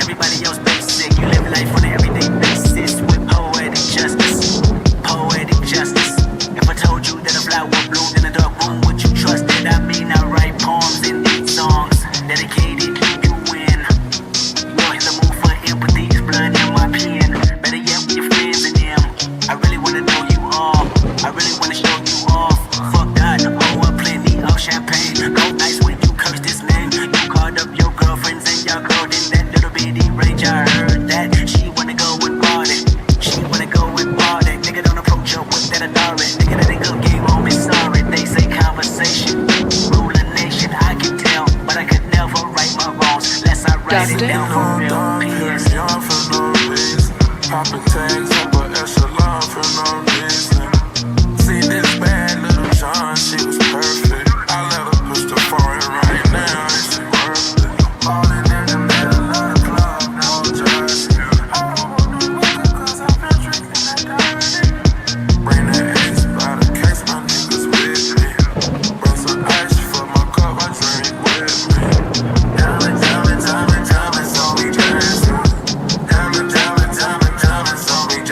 Everybody else basic. You live life on an everyday basis with poetic justice. Poetic justice. If I told you that a flower bloomed in a dark room, would you trust it? I mean, I write poems and beat songs dedicated to you win. You're in the mood for empathy. It's blood in my pen. Better yet, with your friends and them. I really wanna know you all. I really wanna show you off. Fuck that, oh, plenty of champagne. Go nice when you curse this name. You called up your girlfriends and y'all curled in that little bitty range. I heard that she wanna go and party. She wanna go and party. Nigga, don't approach her with that authority. Nigga, that ain't good game home is sorry. They say conversation, rule a nation. I can tell, but I could never right my wrongs unless I write it down for real. Dom P.S. Perignon for no reason. Popping tags up an echelon for no reason. See this bad little John, she was perfect. I let her push the foreign right now, and she worth it. Falling in the middle of the club, no jersey. I don't want no liquor 'cause I've been drinking that dirty. Bring the ace by the case, my niggas with me. Bring some ice for my cup, I drink with me. Tell me, so we dance. Tell me, so we dance.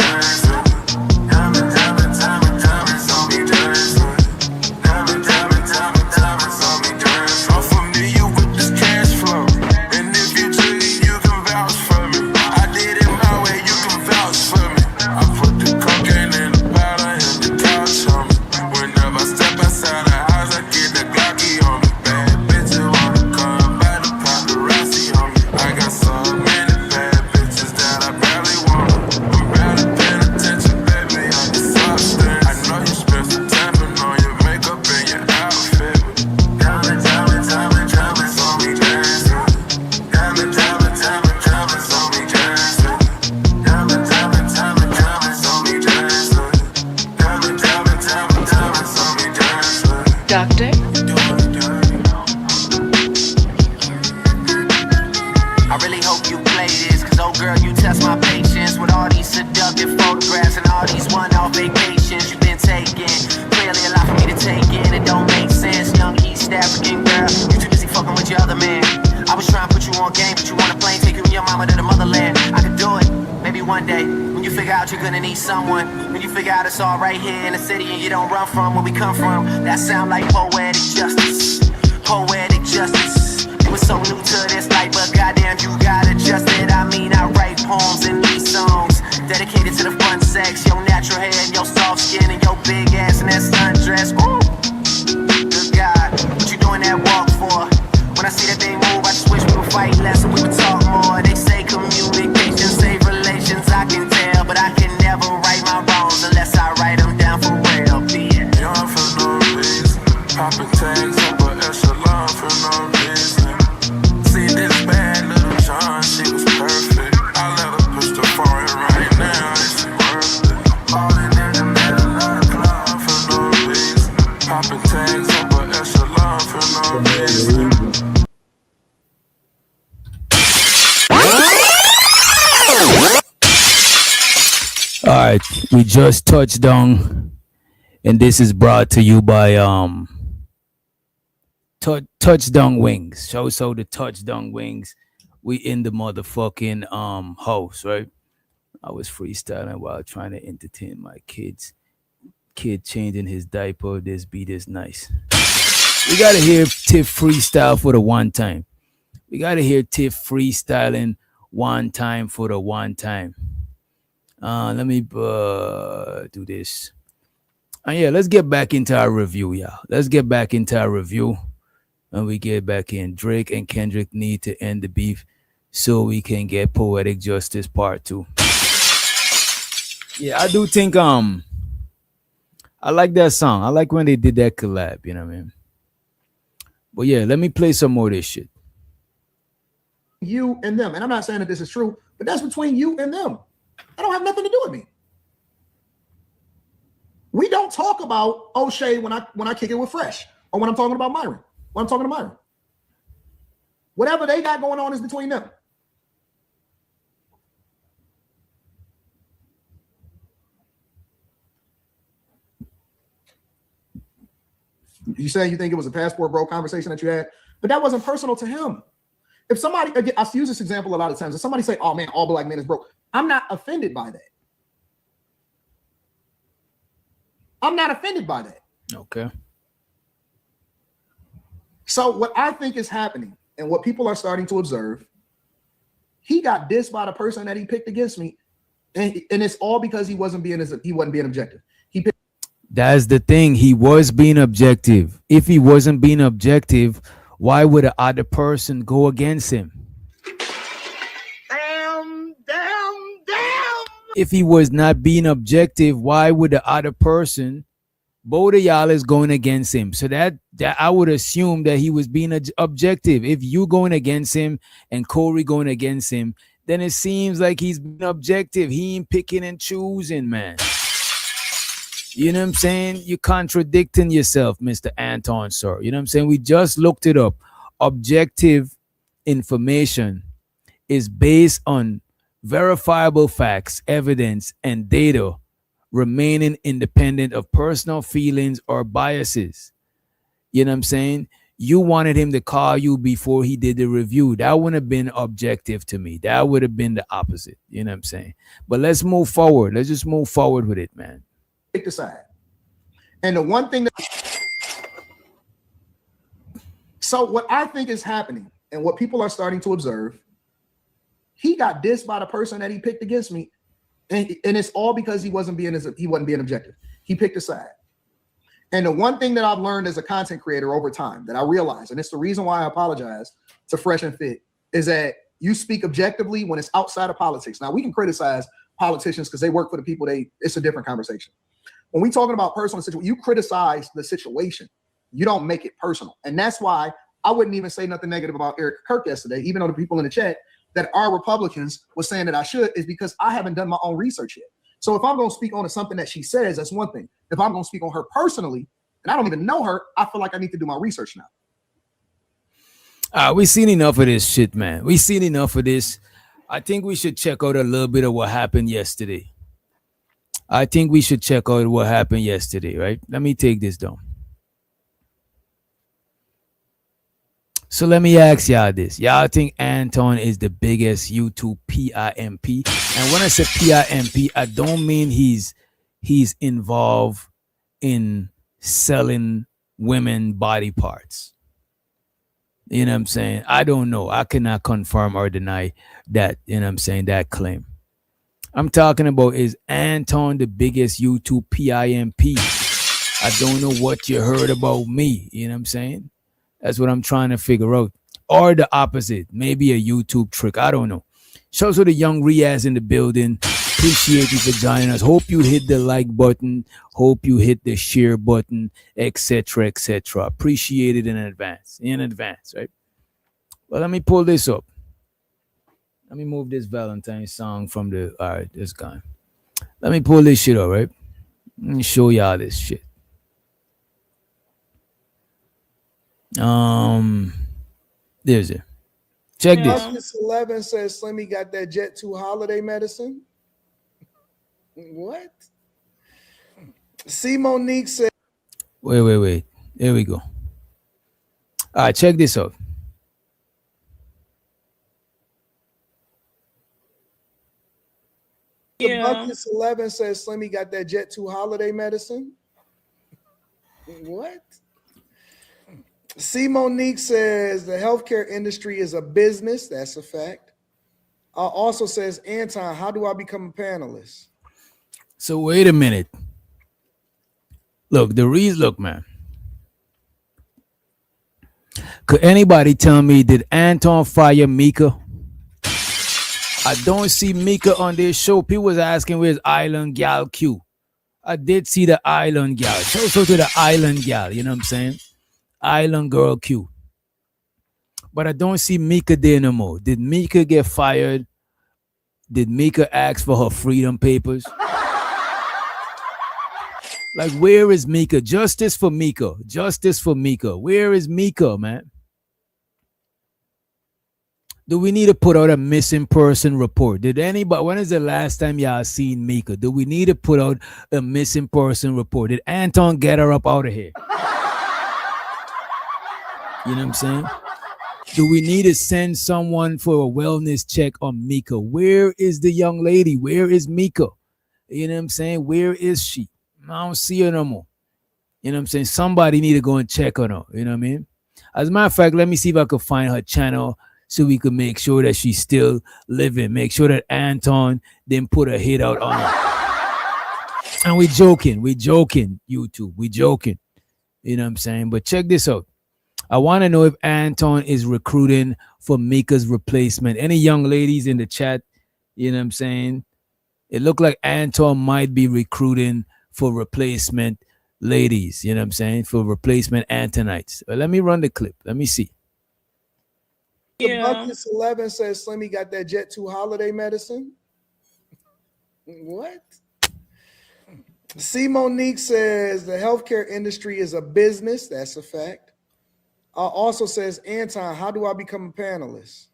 want game, but you want a plane, take you and your mama to the motherland. I could do it, maybe one day. When you figure out you're gonna need someone, when you figure out it's all right here in the city and you don't run from where we come from. That sound like poetic justice, poetic justice. It was so new to this life, but goddamn, you got adjusted. I mean, I write poems and these songs dedicated to the fun sex, your natural hair and your soft skin and your big ass and that sundress. Ooh, good God, what you doing that walk for? When I see that thing move, I just wish we would fight less and we would talk more. They say communication save relations, I can tell, but I can never right my wrongs unless I write them down for real. Yeah. Young for no reason, popping tags up an echelon for no reason. See this bad little John, she was perfect. I let her push the foreign right now, is she worth it? Falling in the middle of the club for no reason, popping tags up an echelon for no reason. All right, we just touched down, and this is brought to you by Touchdown Wings. So the Touchdown Wings, we in the motherfucking house, right? I was freestyling while trying to entertain my kids. Kid changing his diaper. This beat is nice. We gotta hear Tiff freestyle for the one time. We gotta hear Tiff freestyling one time for the one time. Let me do this. Yeah, let's get back into our review, y'all. Let's get back into our review. And we get back in. Drake and Kendrick need to end the beef so we can get Poetic Justice Part 2. Yeah, I do think I like that song. I like when they did that collab, you know what I mean? But yeah, let me play some more of this shit. You and them. And I'm not saying that this is true, but that's between you and them. That don't have nothing to do with me. We don't talk about O'Shea when I kick it with Fresh or when I'm talking about Myron. When I'm talking to Myron. Whatever they got going on is between them. You say you think it was a passport bro conversation that you had, but that wasn't personal to him. If somebody, again, I use this example a lot of times. If somebody say, "Oh man, all black men is broke," I'm not offended by that. I'm not offended by that. Okay. So what I think is happening and what people are starting to observe, he got dissed by the person that he picked against me, and it's all because he wasn't being objective. That's the thing. He was being objective. If he wasn't being objective, why would the other person go against him? Damn. If he was not being objective, why would the other person, both of y'all is going against him? So that I would assume that he was being objective. If you going against him and Corey going against him, then it seems like he's being objective. He ain't picking and choosing, man. You know what I'm saying? You're contradicting yourself, Mr. Anton, sir. You know what I'm saying? We just looked it up. Objective information is based on verifiable facts, evidence, and data remaining independent of personal feelings or biases. You know what I'm saying? You wanted him to call you before he did the review. That wouldn't have been objective to me. That would have been the opposite. You know what I'm saying? But let's move forward. Let's just move forward with it, man. Take the side. And the one thing that so what I think is happening and what people are starting to observe, he got dissed by the person that he picked against me, and it's all because he wasn't being objective. He picked a side. And the one thing that I've learned as a content creator over time that I realize, and it's the reason why I apologize to Fresh and Fit, is that you speak objectively when it's outside of politics. Now we can criticize politicians because they work for the people. It's a different conversation. When we talking about personal situation, you criticize the situation. You don't make it personal. And that's why I wouldn't even say nothing negative about Eric Kirk yesterday, even though the people in the chat that are Republicans was saying that I should, is because I haven't done my own research yet. So if I'm going to speak on something that she says, that's one thing. If I'm going to speak on her personally, and I don't even know her, I feel like I need to do my research now. We seen enough of this shit, man. We seen enough of this. I think we should check out a little bit of what happened yesterday. Right? Let me take this down. So let me ask y'all this. Y'all think Anton is the biggest YouTube PIMP? And when I say PIMP, I don't mean he's involved in selling women body parts. You know what I'm saying? I don't know. I cannot confirm or deny that, you know what I'm saying, that claim. I'm talking about, is Anton the biggest YouTube PIMP? I don't know what you heard about me. You know what I'm saying? That's what I'm trying to figure out. Or the opposite, maybe a YouTube trick. I don't know. Shout out to the young Riaz in the building. Appreciate you for joining us. Hope you hit the like button. Hope you hit the share button, etc., etc. Appreciate it in advance. In advance, right? Well, let me pull this up. Let me move this Valentine's song from the. All right, it's gone. Let me pull this shit up, right? Let me show y'all this shit. There's it. Check this. Buckets 11 says Slimmy got that Jet 2 holiday medicine. What? C Monique said. Wait. There we go. All right, check this out. The Buckets 11 says Slimmy got that Jet 2 holiday medicine. What? C Monique says the healthcare industry is a business. That's a fact. Also says, Anton, how do I become a panelist? So wait a minute. Look, look, man. Could anybody tell me, did Anton fire Mika? I don't see Mika on this show. People was asking where's Island Gal Q. I did see the Island Gal. Show to the Island Gal, you know what I'm saying? Island Girl Q. But I don't see Mika there no more. Did Mika get fired? Did Mika ask for her freedom papers? Like, where is Mika? Justice for Mika. Justice for Mika. Where is Mika, man? Do we need to put out a missing person report? Did anybody, when is the last time y'all seen Mika? Do we need to put out a missing person report? Did Anton get her up out of here? You know what I'm saying? Do we need to send someone for a wellness check on Mika? Where is the young lady? Where is Mika? You know what I'm saying? Where is she? I don't see her no more. You know what I'm saying? Somebody need to go and check on her. You know what I mean? As a matter of fact, let me see if I could find her channel so we could make sure that she's still living. Make sure that Anton didn't put a hit out on her. And we joking, YouTube. We joking. You know what I'm saying? But check this out. I want to know if Anton is recruiting for Mika's replacement. Any young ladies in the chat? You know what I'm saying? It looked like Anton might be recruiting for replacement ladies. You know what I'm saying? For replacement Antonites. Let me run the clip. Let me see. The Buckets 11 says Slimmy got that Jet 2 holiday medicine. What? C Monique says the healthcare industry is a business. That's a fact. Also says, Anton, how do I become a panelist?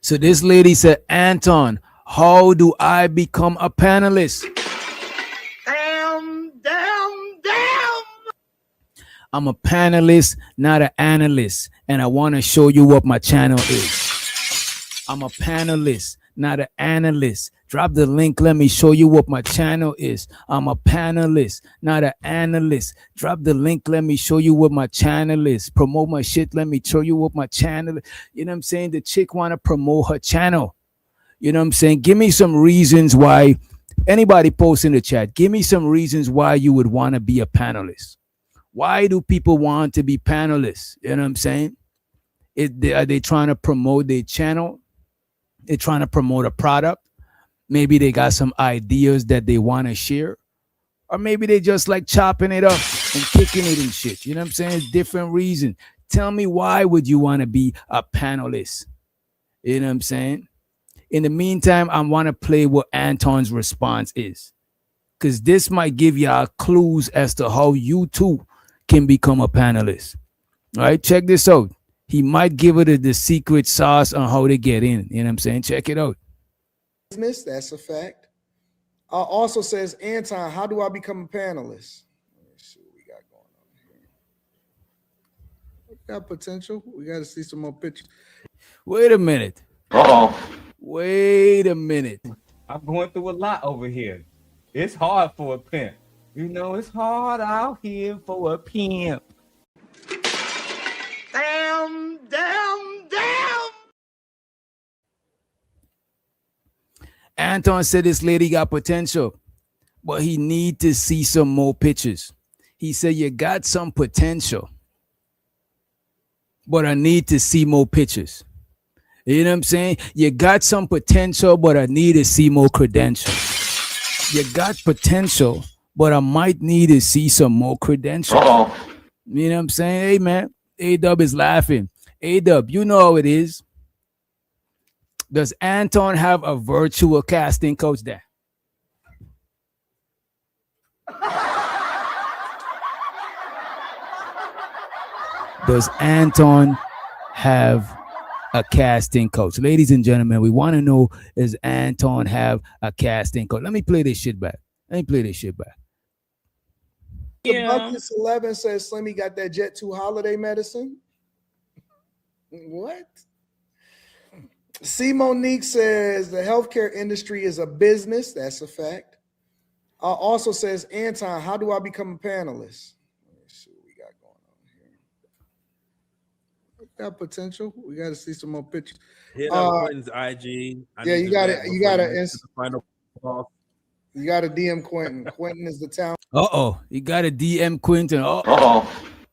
So this lady said, Anton, how do I become a panelist? Damn. I'm a panelist, not an analyst. And I want to show you what my channel is. I'm a panelist, not an analyst. Drop the link. Let me show you what my channel is. I'm a panelist, not an analyst. Drop the link. Let me show you what my channel is. Promote my shit. Let me show you what my channel is. You know what I'm saying? The chick want to promote her channel. You know what I'm saying? Give me some reasons why. Anybody post in the chat. Give me some reasons why you would want to be a panelist. Why do people want to be panelists? You know what I'm saying? Are they trying to promote their channel? They're trying to promote a product. Maybe they got some ideas that they want to share. Or maybe they just like chopping it up and kicking it and shit. You know what I'm saying? It's different reasons. Tell me, why would you want to be a panelist? You know what I'm saying? In the meantime, I want to play what Anton's response is. Because this might give y'all clues as to how you too can become a panelist. All right, check this out. He might give it the secret sauce on how to get in. You know what I'm saying? Check it out. Business, that's a fact. Also says, Anton, how do I become a panelist? Let's see what we got going on Got potential. We got to see some more pictures. Wait a minute. Wait a minute. I'm going through a lot over here. It's hard for a pimp. You know, it's hard out here for a pimp. Damn. Anton said this lady got potential, but he need to see some more pictures. He said, you got some potential, but I need to see more pictures. You know what I'm saying? You got some potential, but I need to see more credentials. You got potential, but I might need to see some more credentials. You know what I'm saying? Hey, man, A-Dub is laughing. A-Dub, you know how it is. Does Anton have a virtual casting coach there? Does Anton have a casting coach? Ladies and gentlemen, we want to know, does Anton have a casting coach? Let me play this shit back. The Buckets 11 says Slimmy got that Jet 2 holiday medicine. What? C. Monique says the healthcare industry is a business. That's a fact. Also says, Anton, how do I become a panelist? Let me see what we got going on here. Got potential. We got to see some more pictures. Hit up Quentin's IG. You got to DM Quentin. Quentin is the town. Uh-oh. You got to DM Quentin.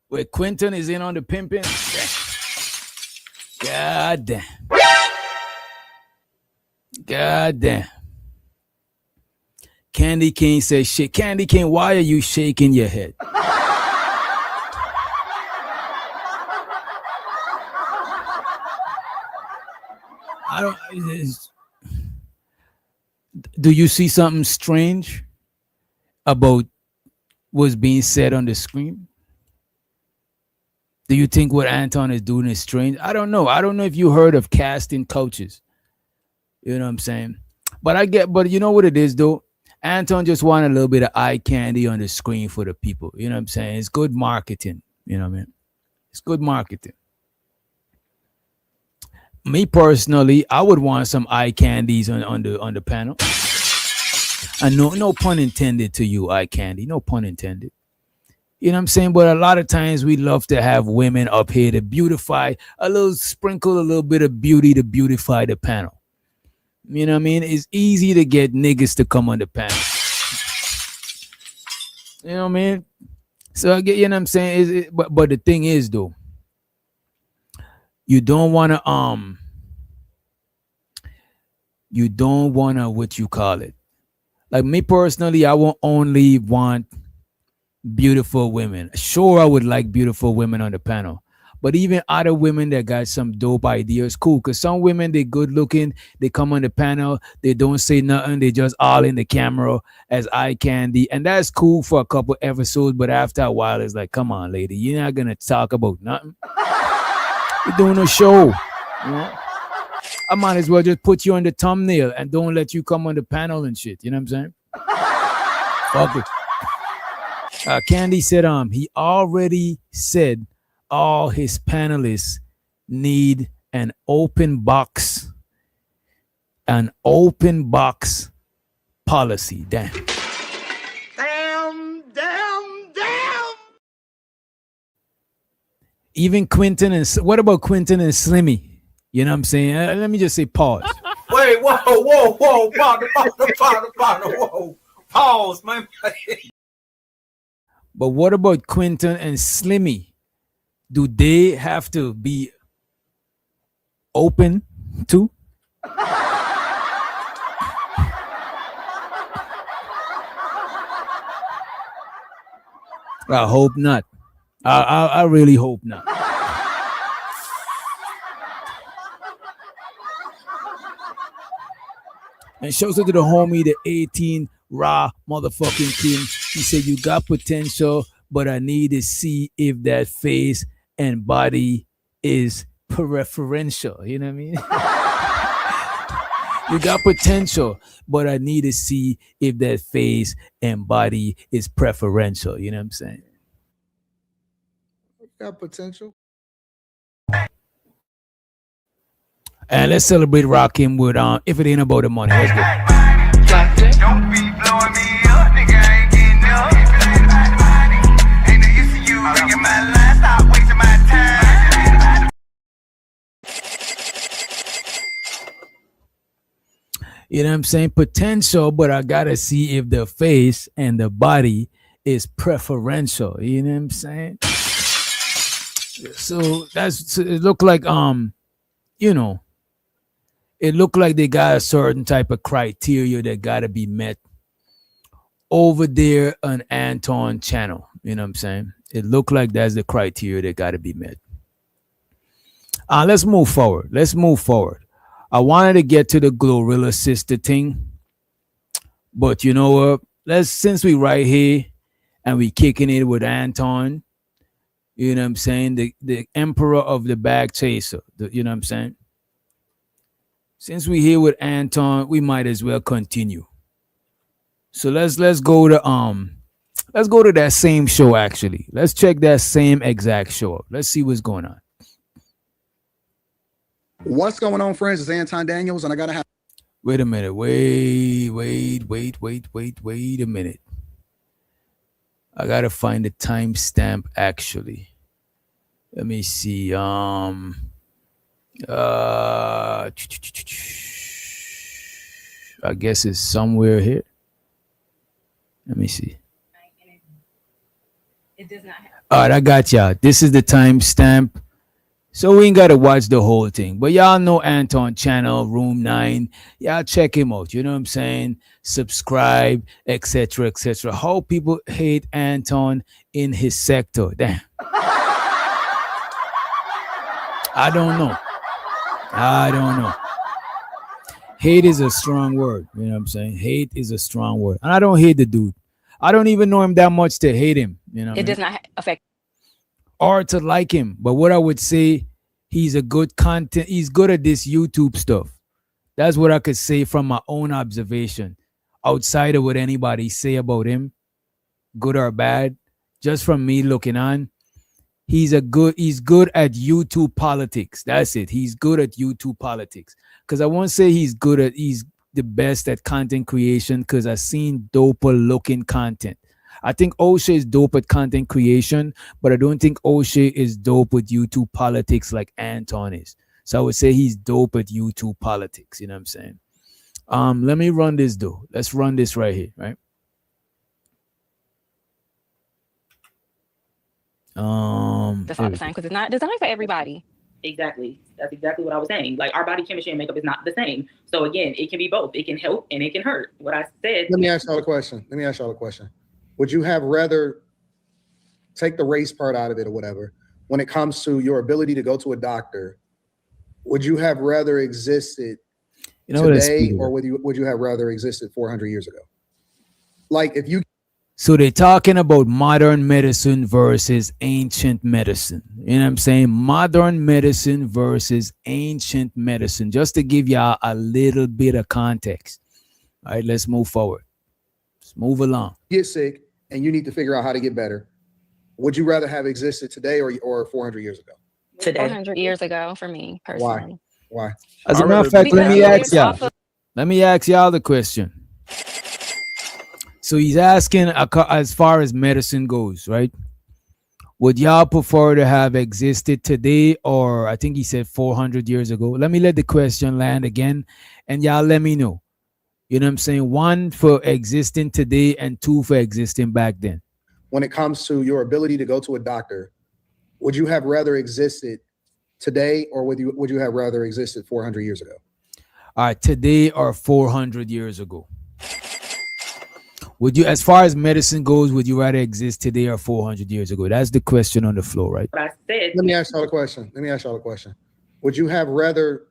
Wait, Quentin is in on the pimping? God damn. God damn. Candy Cane says shit. Candy Cane, why are you shaking your head? Do you see something strange about what's being said on the screen? Do you think what Anton is doing is strange? I don't know. I don't know if you heard of casting coaches. You know what I'm saying? But you know what it is though? Anton just wanted a little bit of eye candy on the screen for the people. You know what I'm saying? It's good marketing. You know what I mean? It's good marketing. Me personally, I would want some eye candies on the panel. And no pun intended to you, eye candy. No pun intended. You know what I'm saying? But a lot of times we love to have women up here to beautify, sprinkle a little bit of beauty to beautify the panel. You know what I mean? It's easy to get niggas to come on the panel. You know what I mean? So I get, you know what I'm saying? But the thing is though, you don't want to what you call it. Like me personally, I won't only want beautiful women. Sure, I would like beautiful women on the panel. But even other women that got some dope ideas, cool. Because some women, they good looking, they come on the panel, they don't say nothing, they just all in the camera as eye candy. And that's cool for a couple episodes, but after a while, it's like, come on, lady, you're not going to talk about nothing. You're doing a show. You know? I might as well just put you on the thumbnail and don't let you come on the panel and shit. You know what I'm saying? Fuck it. Candy said, he already said all his panelists need an open box policy. Damn. Even Quentin and what about Quentin and Slimmy? You know what I'm saying? Let me just say pause. Wait, whoa, whoa. Pause, man. But what about Quentin and Slimmy? Do they have to be open too? I hope not. I really hope not. And shouts out to the homie, the 18 raw motherfucking king. He said, you got potential, but I need to see if that face and body is preferential. You know what I mean? You got potential, but I need to see if that face and body is preferential. You know what I'm saying? Got potential. And let's celebrate Rakim with If It Ain't About the Money. Let's go. Don't be blowing me up, nigga. I ain't getting up. If it ain't about the money, ain't no use to you. Ringing my line, stop wasting my time. You know what I'm saying? Potential, but I gotta see if the face and the body is preferential. You know what I'm saying? So it looked like you know, it looked like they got a certain type of criteria that gotta be met over there on Anton channel. You know what I'm saying? It looked like that's the criteria that gotta be met. Let's move forward. I wanted to get to the Glorilla sister thing, but you know what? Since we right here and we kicking it with Anton, you know what I'm saying? The emperor of the bag chaser. You know what I'm saying? Since we here with Anton, we might as well continue. So let's go to that same show actually. Let's check that same exact show up. Let's see what's going on. What's going on, friends? It's Anton Daniels, and I gotta have. Wait a minute. Wait a minute. I gotta find the timestamp actually. Let me see. I guess it's somewhere here. Let me see. It does not have. All right, I got y'all. This is the timestamp. So we ain't got to watch the whole thing. But y'all know Anton channel, Room 9. Y'all check him out. You know what I'm saying? Subscribe, etc., etc. How people hate Anton in his sector. Damn. I don't know. Hate is a strong word. You know what I'm saying? Hate is a strong word. And I don't hate the dude. I don't even know him that much to hate him. You know what It does not affect. or to like him. But what I would say, he's a good content. He's good at this YouTube stuff. That's what I could say from my own observation. Outside of what anybody say about him, good or bad, just from me looking on, he's good at YouTube politics. That's it. He's good at YouTube politics. Because I won't say he's the best at content creation, because I've seen doper looking content. I think O'Shea is dope at content creation, but I don't think O'Shea is dope with YouTube politics like Anton is. So I would say he's dope at YouTube politics. You know what I'm saying? Let me run this though. Let's run this right here, right? That's not the same because it's not designed for everybody. Exactly. That's exactly what I was saying. Like, our body chemistry and makeup is not the same. So again, it can be both. It can help and it can hurt. What I said. Let me ask y'all a question. Would you have rather take the race part out of it or whatever? When it comes to your ability to go to a doctor, would you have rather existed today, or would you have rather existed 400 years ago? Like, if you. So they're talking about modern medicine versus ancient medicine. You know what I'm saying? Modern medicine versus ancient medicine. Just to give y'all a little bit of context. All right, let's move forward. Let's move along. Get sick and you need to figure out how to get better. Would you rather have existed today or 400 years ago? Today. 400 years ago for me personally. Why? As a matter of fact, let me ask y'all the question. So he's asking, as far as medicine goes, right? Would y'all prefer to have existed today, or I think he said 400 years ago? Let me let the question land again, and y'all let me know. You know what I'm saying? 1 for existing today and 2 for existing back then. When it comes to your ability to go to a doctor, would you have rather existed today, or would you have rather existed 400 years ago? All right, today or 400 years ago? Would you, as far as medicine goes, would you rather exist today or 400 years ago? That's the question on the floor, right? What I said. Let me ask y'all a question. Would you have rather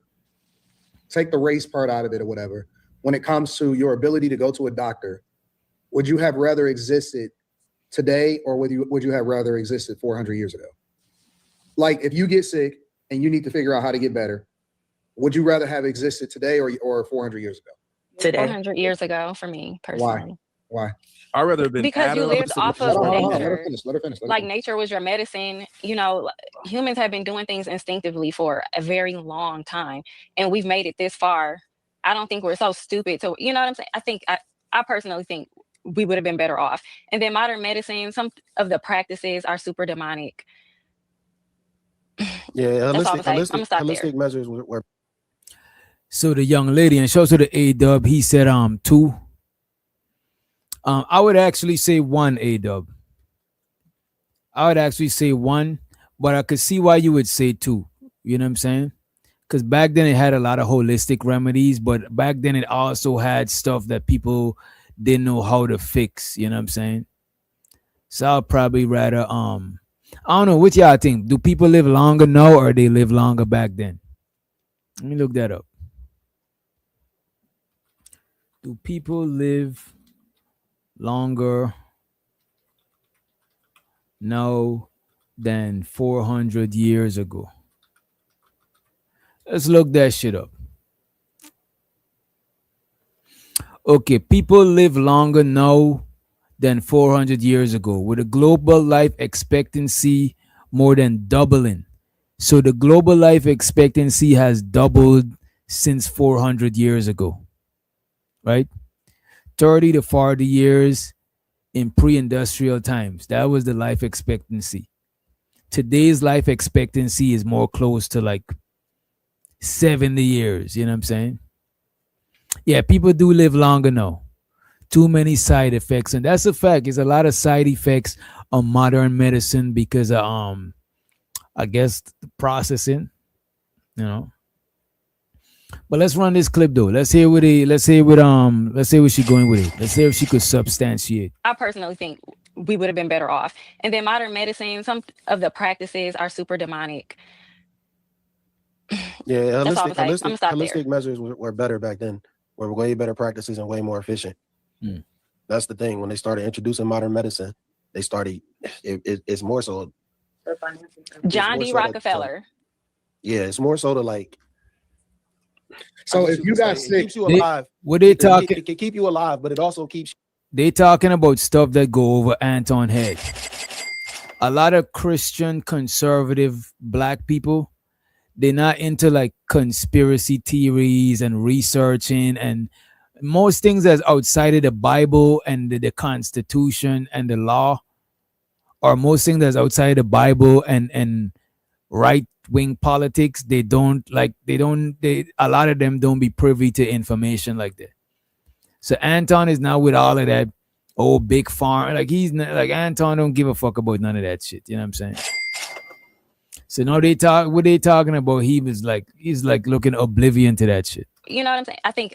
take the race part out of it or whatever? When it comes to your ability to go to a doctor, would you have rather existed today, or would you have rather existed 400 years ago? Like, if you get sick and you need to figure out how to get better, would you rather have existed today or 400 years ago? Today. 400 years ago for me personally. Why? Why? I'd rather have been Because you Adderall lived instead of off of Hold on, hold on. Let her nature. finish. Let her finish. Let her Like finish. nature was your medicine. You know, humans have been doing things instinctively for a very long time, and we've made it this far. I don't think we're so stupid to, you know what I'm saying? I personally think we would have been better off. And then modern medicine, some of the practices are super demonic. Yeah, That's all I'm saying. I'm gonna stop there. holistic measures were So the young lady, and shows to the A-dub, he said 2. I would actually say 1, A-dub. I would actually say 1, but I could see why you would say 2. You know what I'm saying? Because back then it had a lot of holistic remedies, but back then it also had stuff that people didn't know how to fix. You know what I'm saying? So I'll probably rather I don't know, what y'all think? Do people live longer now or they live longer back then? Let me look that up. Do people live longer now than 400 years ago? Let's look that shit up. Okay, people live longer now than 400 years ago, with a global life expectancy more than doubling. So the global life expectancy has doubled since 400 years ago, right? 30 to 40 years in pre-industrial times. That was the life expectancy. Today's life expectancy is more close to like 70 years. You know what I'm saying? Yeah, people do live longer now. Too many side effects, and that's a fact. There's a lot of side effects on modern medicine because of I guess the processing, you know. But let's run this clip though. Let's hear what she going with it. Let's hear if she could substantiate. I personally think we would have been better off. And then modern medicine, some of the practices are super demonic. Yeah, That's all I'm saying. I'm gonna stop there. holistic measures were better back then. Were way better practices and way more efficient. That's the thing. When they started introducing modern medicine, they started. It's more so. John D. Rockefeller. Yeah, it's more so to like. So if you got it sick, keeps you alive. What they talking? It can keep you alive, but it also keeps. They talking about stuff that go over Anton head. A lot of Christian conservative black people, they're not into like conspiracy theories and researching and most things that's outside of the Bible and the Constitution and the law, or most things that's outside the Bible and right wing politics. They a lot of them don't be privy to information like that. So Anton is now with all of that old big farm. Like he's not, like Anton don't give a fuck about none of that shit. You know what I'm saying? So now what they talking about, he's like looking oblivion to that shit. You know what I'm saying?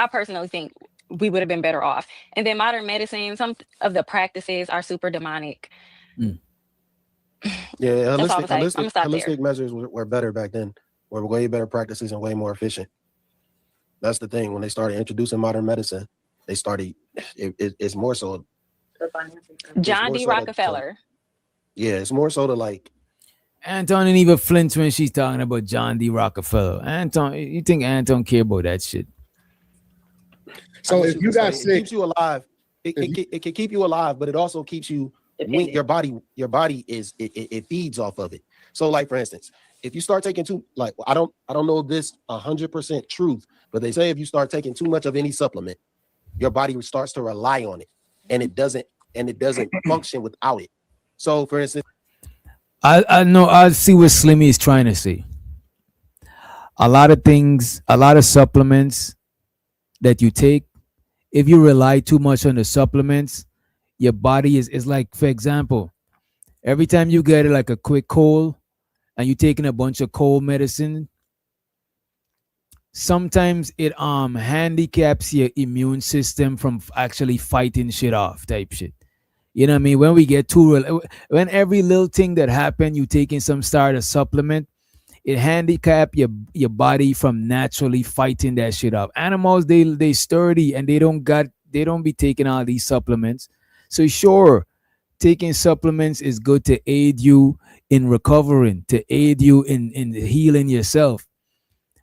I personally think we would have been better off. And then modern medicine, some of the practices are super demonic. Yeah, That's all I'm saying. I'm gonna stop there. holistic measures were better back then. Were way better practices and way more efficient. That's the thing. When they started introducing modern medicine, they started. It's more so. John D. Rockefeller. Yeah, it's more so to like. Anton didn't even flinch when she's talking about John D. Rockefeller. Anton, you think Anton care about that shit? So if you got sick, it keeps you alive. It can keep you alive, but it also keeps you. Your body is it feeds off of it. So, like for instance, if you start taking I don't know this 100% truth, but they say if you start taking too much of any supplement, your body starts to rely on it, and it doesn't function without it. So, for instance, I know I see what Slimmy is trying to say. A lot of supplements that you take, if you rely too much on the supplements, your body is like, for example, every time you get like a quick cold and you're taking a bunch of cold medicine, sometimes it handicaps your immune system from actually fighting shit off type shit. You know what I mean? When we get when every little thing that happen, you taking some sort of supplement, it handicap your body from naturally fighting that shit off. Animals, they sturdy and they don't be taking all these supplements. So sure, taking supplements is good to aid you in recovering, to aid you in healing yourself.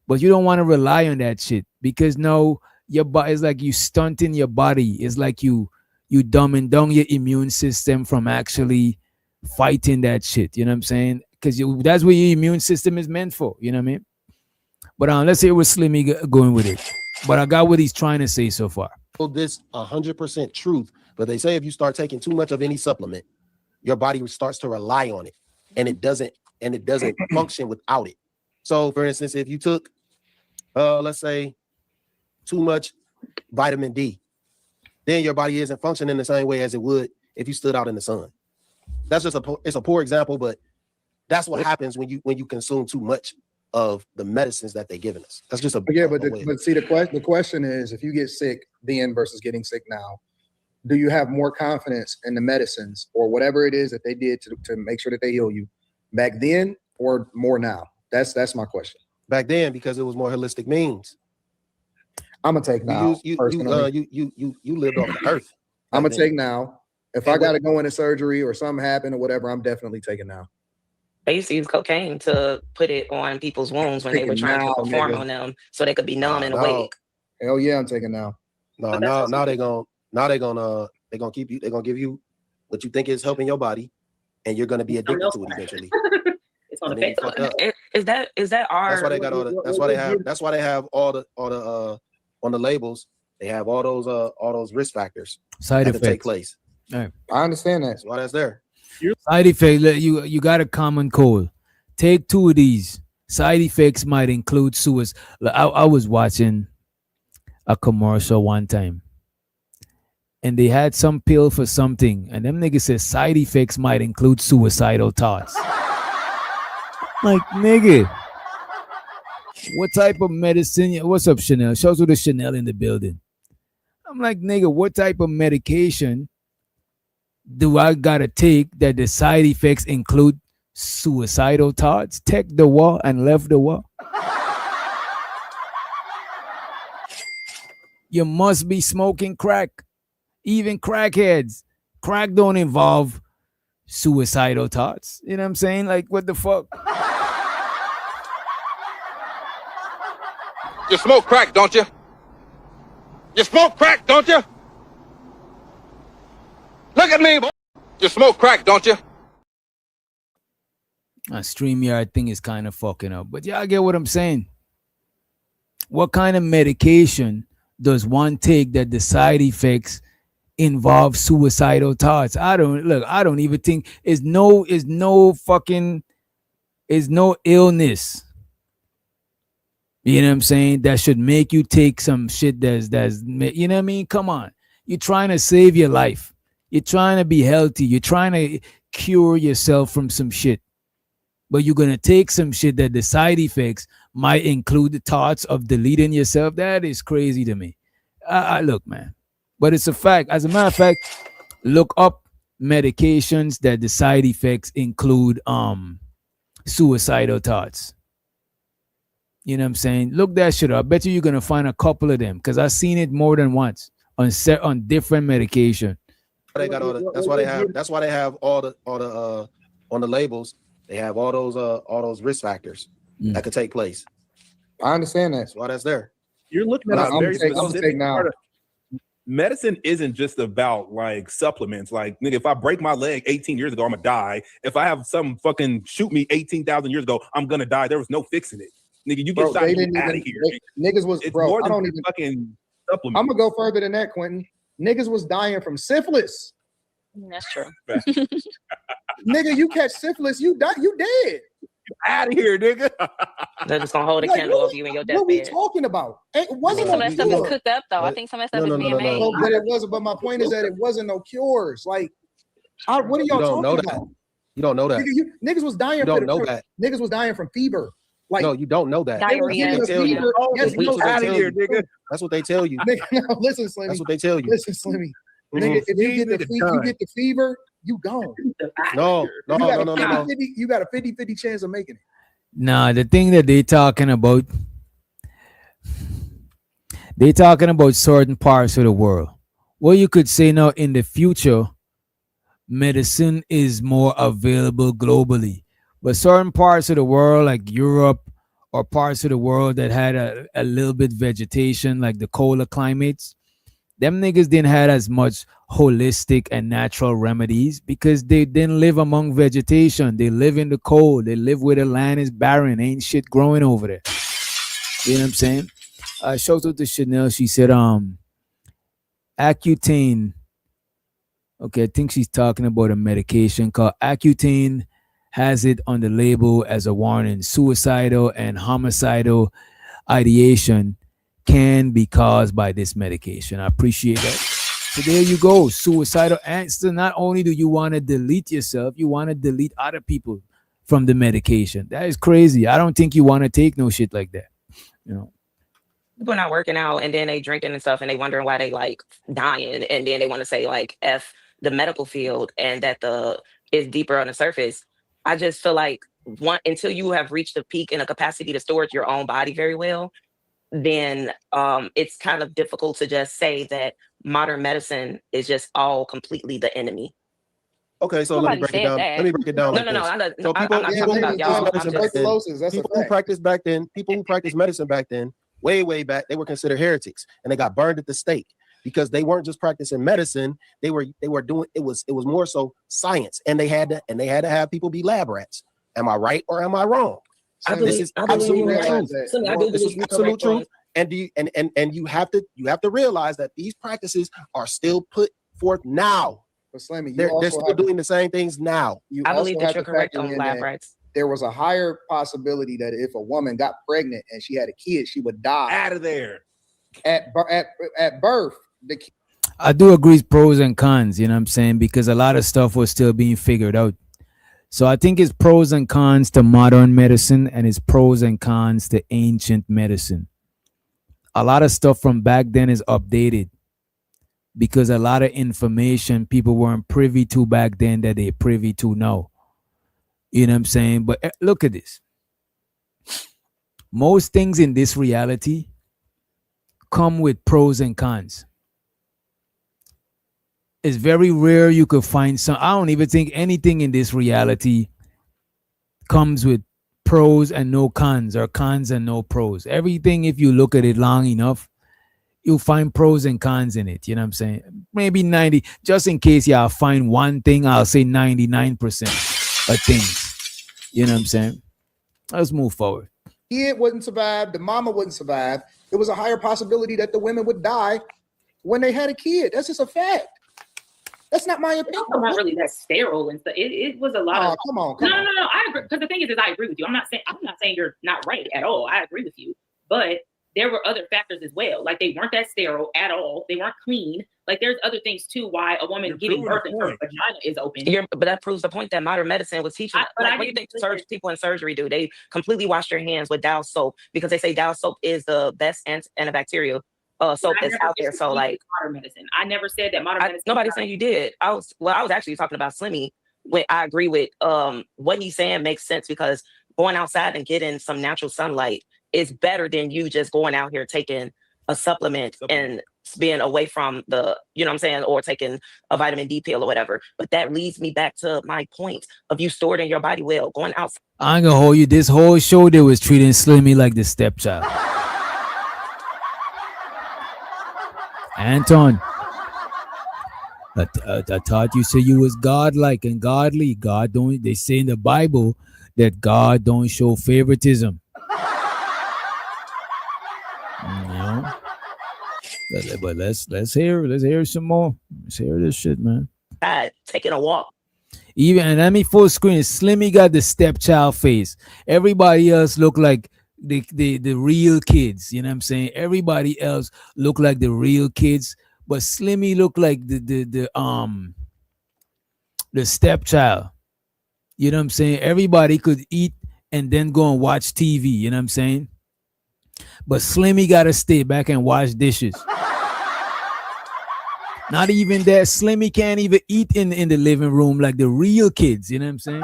But you don't want to rely on that shit because now your body is like you stunting your body. It's like you you dumbing down your immune system from actually fighting that shit. You know what I'm saying? Because that's what your immune system is meant for. You know what I mean? But let's say it was Slimmy going with it. But I got what he's trying to say so far. This 100% truth, but they say if you start taking too much of any supplement, your body starts to rely on it, and it doesn't function without it. So, for instance, if you took, let's say, too much vitamin D, then your body isn't functioning the same way as it would if you stood out in the sun. That's just it's a poor example, but that's what happens when you consume too much of the medicines that they're giving us. That's just but see, the question is, if you get sick then versus getting sick now, do you have more confidence in the medicines or whatever it is that they did to make sure that they heal you back then or more now? That's my question. Back then, because it was more holistic means. I'm gonna take now. You lived off the earth. I'm gonna take now. If I gotta go into surgery or something happened or whatever, I'm definitely taking now. They used to use cocaine to put it on people's wounds when they were trying to perform on them, so they could be numb and awake. Hell yeah, I'm taking now. Now they're gonna keep you. They're gonna give you what you think is helping your body, and you're gonna be addicted to it eventually. It's on the face. Is that our? That's why they got all the. That's why they have. That's why they have all the on the labels. They have all those risk factors Side that effects. take place. Right. I understand that. That's why that's there. Side effect. You got a common cold. Take 2 of these. Side effects might include suicide. I was watching a commercial one time, and they had some pill for something, and them niggas said side effects might include suicidal thoughts. Like, nigga, what type of medicine? What's up, Chanel? Shows with the Chanel in the building. I'm like, nigga, what type of medication do I gotta take that the side effects include suicidal thoughts? Take the wall and left the wall. You must be smoking crack. Even crackheads. Crack don't involve suicidal thoughts. You know what I'm saying? Like, what the fuck? You smoke crack, don't you? You smoke crack, don't you? Look at me, boy. You smoke crack, don't you? A StreamYard thing is kind of fucking up. But yeah, I get what I'm saying. What kind of medication does one take that the side effects involve suicidal thoughts? I don't even think is no illness. You know what I'm saying? That should make you take some shit that's you know what I mean? Come on. You're trying to save your life. You're trying to be healthy. You're trying to cure yourself from some shit. But you're going to take some shit that the side effects might include the thoughts of deleting yourself. That is crazy to me. Look, man. But it's a fact. As a matter of fact, look up medications that the side effects include suicidal thoughts. You know what I'm saying? Look that shit up. I bet you're going to find a couple of them because I've seen it more than once on different medication. They got all the, that's why they have all the on the labels. They have all those risk factors that could take place. I understand that. That's why that's there. You're looking at a very specific part of medicine. Isn't just about like supplements. Like, nigga, if I break my leg 18 years ago, I'm gonna die. If I have some fucking shoot me 18,000 years ago, I'm gonna die. There was no fixing it. Nigga, you get shot out of here. Niggas was, it's bro, more than I don't even fucking supplements. I'm gonna go further than that, Quentin. Niggas was dying from syphilis. That's true. Nigga, you catch syphilis, you die, you dead. Out of here, nigga. They're just gonna hold a candle over you in your deathbed. What we talking about? It I wasn't think some of that no stuff cure. is cooked up, though. I think some of that stuff is being made. But it wasn't. But my point is that it wasn't no cures. Like, what are y'all talking about? You don't know that. Niggas was dying. You don't know that. Niggas was dying from fever. Like, no, you don't know that. Diarrhea. They tell you. Yes, That's what out they of tell here, you. nigga. That's what they tell you. Nigga, no, listen, Slimmy. That's what they tell you. Listen, Slimmy. Nigga, if you get the fever, you gone. No. You got a 50-50 chance of making it. Nah, the thing that they're talking about certain parts of the world. Well, you could say now in the future, medicine is more available globally. But certain parts of the world, like Europe, or parts of the world that had a little bit vegetation, like the colder climates, them niggas didn't have as much holistic and natural remedies because they didn't live among vegetation. They live in the cold. They live where the land is barren. Ain't shit growing over there. You know what I'm saying? Shout out to Chanel. She said, Accutane. Okay, I think she's talking about a medication called Accutane. Has it on the label as a warning. Suicidal and homicidal ideation can be caused by this medication. I appreciate that. So there you go. Suicidal. And so not only do you want to delete yourself, you want to delete other people from the medication. That is crazy. I don't think you want to take no shit like that. You know. People not working out and then they drinking and stuff and they wondering why they like dying and then they want to say like F the medical field and that the is deeper on the surface. I just feel like until you have reached a peak in a capacity to store your own body very well, then it's kind of difficult to just say that modern medicine is just all completely the enemy. Okay, so let me break it down. Let me break it down like this. So people who practiced back then, people who practiced medicine back then, way back, they were considered heretics, and they got burned at the stake because they weren't just practicing medicine. They were doing it was more so science, and they had to have people be lab rats. Am I right or am I wrong? This is absolute truth. This is absolute truth. And you have to realize that these practices are still put forth now. But Slimmy, they're still doing the same things now. I believe that you're correct on lab rats. There was a higher possibility that if a woman got pregnant and she had a kid, she would die. Out of there. At birth. I do agree pros and cons, you know what I'm saying? Because a lot of stuff was still being figured out. So I think it's pros and cons to modern medicine and it's pros and cons to ancient medicine. A lot of stuff from back then is updated because a lot of information people weren't privy to back then that they're privy to now. You know what I'm saying? But look at this. Most things in this reality come with pros and cons. It's very rare you could find some. I don't even think anything in this reality comes with pros and no cons or cons and no pros. Everything, if you look at it long enough, you'll find pros and cons in it. You know what I'm saying? Maybe 90, just in case y'all find one thing, I'll say 99% of things. You know what I'm saying? Let's move forward. Kid wouldn't survive. The mama wouldn't survive. There was a higher possibility that the women would die when they had a kid. That's just a fact. That's not my opinion. It's not really that sterile and stuff. It was a lot of. Come on. No. I agree because the thing is I agree with you. I'm not saying you're not right at all. I agree with you, but there were other factors as well. Like they weren't that sterile at all. They weren't clean. Like there's other things too. Why a woman giving birth and her vagina is open. But that proves the point that modern medicine was teaching. What do you think people in surgery do? They completely wash their hands with Dow soap because they say Dow soap is the best antibacterial soap that's out there. So like modern medicine, I never said that modern medicine. Nobody's saying you did. I was actually talking about Slimmy. When I agree with what he's saying makes sense because going outside and getting some natural sunlight is better than you just going out here taking a supplement and being away from the, you know what I'm saying, or taking a vitamin D pill or whatever. But that leads me back to my point of you stored in your body well, going outside. I ain't gonna hold you. This whole show they was treating Slimmy like the stepchild. Anton, I thought you said you was godlike and godly. God don't. They say in the Bible that God don't show favoritism. But let's hear some more. Let's hear this shit, man. Taking a walk. Even and let me full screen. Slimmy got the stepchild face. Everybody else look like the real kids. You know what I'm saying? Everybody else look like the real kids, but Slimmy look like the stepchild. You know what I'm saying? Everybody could eat and then go and watch TV. You know what I'm saying? But Slimmy gotta stay back and wash dishes. Not even that. Slimmy can't even eat in the living room like the real kids. You know what I'm saying?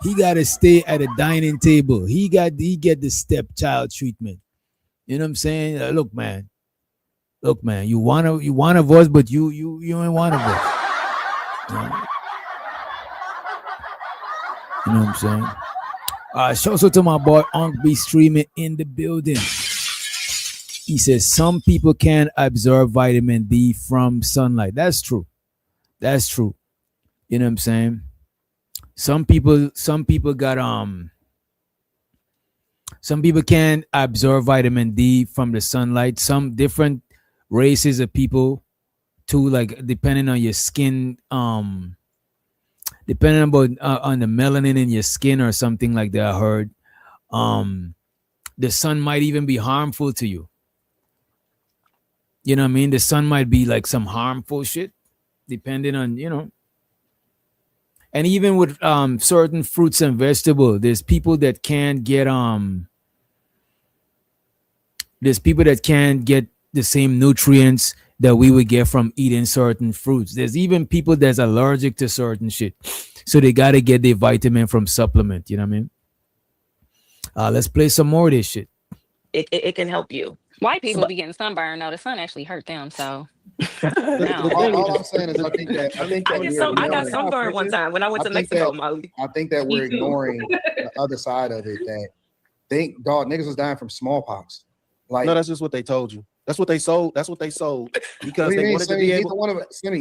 He gotta stay at a dining table. He get the stepchild treatment. You know what I'm saying? Look, man. You want a voice, but you ain't want a voice. You know what I'm saying? Shout out to my boy Unc B streaming in the building. He says some people can absorb vitamin D from sunlight. That's true. That's true. You know what I'm saying? Some people got some people can absorb vitamin D from the sunlight. Some different races of people too, like depending on your skin, depending about on the melanin in your skin or something like that. I heard um the sun might even be harmful to you. You know what I mean? The sun might be like some harmful shit, depending on, and even with certain fruits and vegetables, there's people that can't get the same nutrients that we would get from eating certain fruits. There's even people that's allergic to certain shit. So they gotta get their vitamin from supplement, you know what I mean? Let's play some more of this shit. It can help you. White people But be getting sunburned. No, the sun actually hurt them. So All I'm saying is I think that I got sunburned one time when I went to Mexico, Molly. I think that we're ignoring the other side of it. That niggas was dying from smallpox. Like no, that's just what they told you. That's what they sold. That's what they sold because what do you they mean, wanted to Slimmy? be able.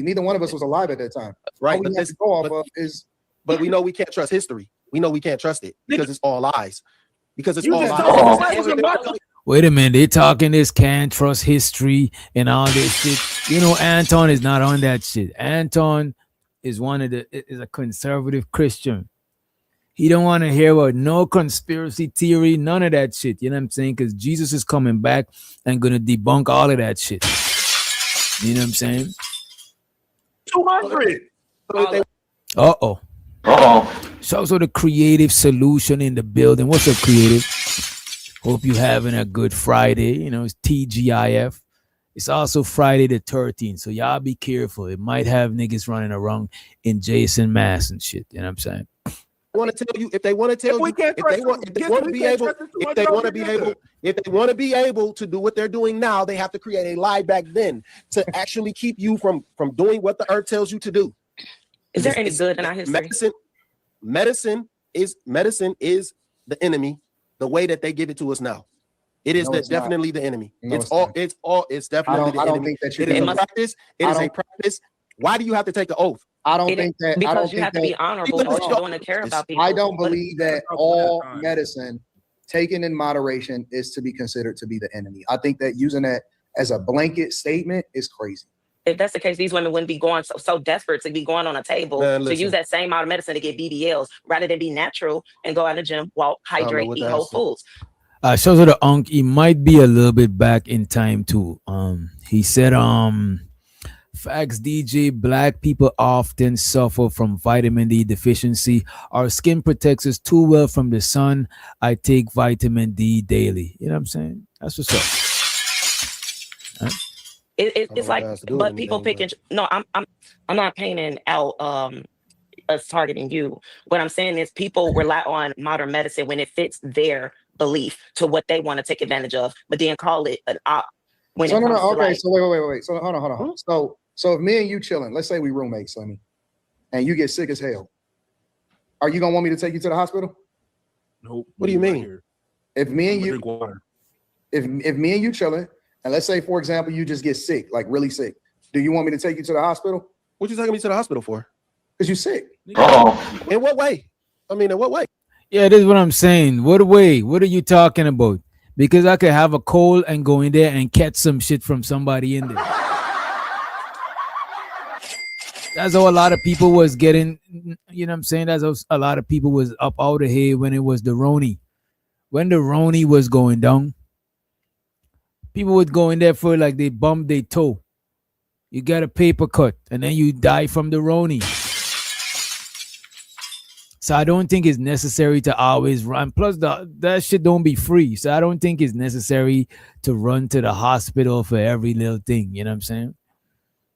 Neither one of us was alive at that time. Right, All we but have to go off of is. But we know we can't trust history. We know we can't trust it because it's all lies. Because it's You all just lies. Wait a minute, they talking this can't trust history and all this shit. You know, Anton is not on that shit. Anton is a conservative Christian. He don't want to hear about no conspiracy theory, none of that shit. You know what I'm saying? Because Jesus is coming back and gonna debunk all of that shit. You know what I'm saying? 200. Uh-oh. So the creative solution in the building. What's up, creative? Hope you having a good Friday. You know, it's TGIF. It's also Friday the 13th. So y'all be careful. It might have niggas running around in Jason Mass and shit. You know what I'm saying? Want to tell you if they want to tell you if they want to be able to do what they're doing now, they have to create a lie back then to actually keep you from doing what the earth tells you to do. Is there any good in our history? Medicine is the enemy. The way that they give it to us now, it is definitely the enemy. No, it's definitely the enemy. I don't think that you it is a practice. It is a practice. Why do you have to take the oath? I don't think that because you have to be honorable because you want to care about people. I don't believe that all medicine taken in moderation is to be considered to be the enemy. I think that using that as a blanket statement is crazy. If that's the case, these women wouldn't be going so desperate to be going on a table to use that same amount of medicine to get BBLs rather than be natural and go out in the gym, walk, hydrate, eat whole foods. Shows the Unc, he might be a little bit back in time too. He said, facts DJ, black people often suffer from vitamin D deficiency. Our skin protects us too well from the sun. I take vitamin D daily. You know what I'm saying? That's what's up. Right? It's like, but people picking. No, I'm not painting out us targeting you. What I'm saying is people rely on modern medicine when it fits their belief to what they want to take advantage of, but then call it an op. When So wait. So hold on. So if me and you chilling, let's say we roommates, Slimmy, and you get sick as hell, are you gonna want me to take you to the hospital? Nope. What do you mean? If me and you, drink water. if me and you chilling, and let's say, for example, you just get sick, like really sick, do you want me to take you to the hospital? What you taking me to the hospital for? Because you're sick. In what way? I mean, in what way? Yeah, this is what I'm saying. What way? What are you talking about? Because I could have a cold and go in there and catch some shit from somebody in there. That's how a lot of people was getting, you know what I'm saying? That's how a lot of people was up out of here when it was the Roni. When the Roni was going down, people would go in there for like they bumped their toe. You get a paper cut and then you die from the Roni. So I don't think it's necessary to always run. Plus, that shit don't be free. So I don't think it's necessary to run to the hospital for every little thing. You know what I'm saying?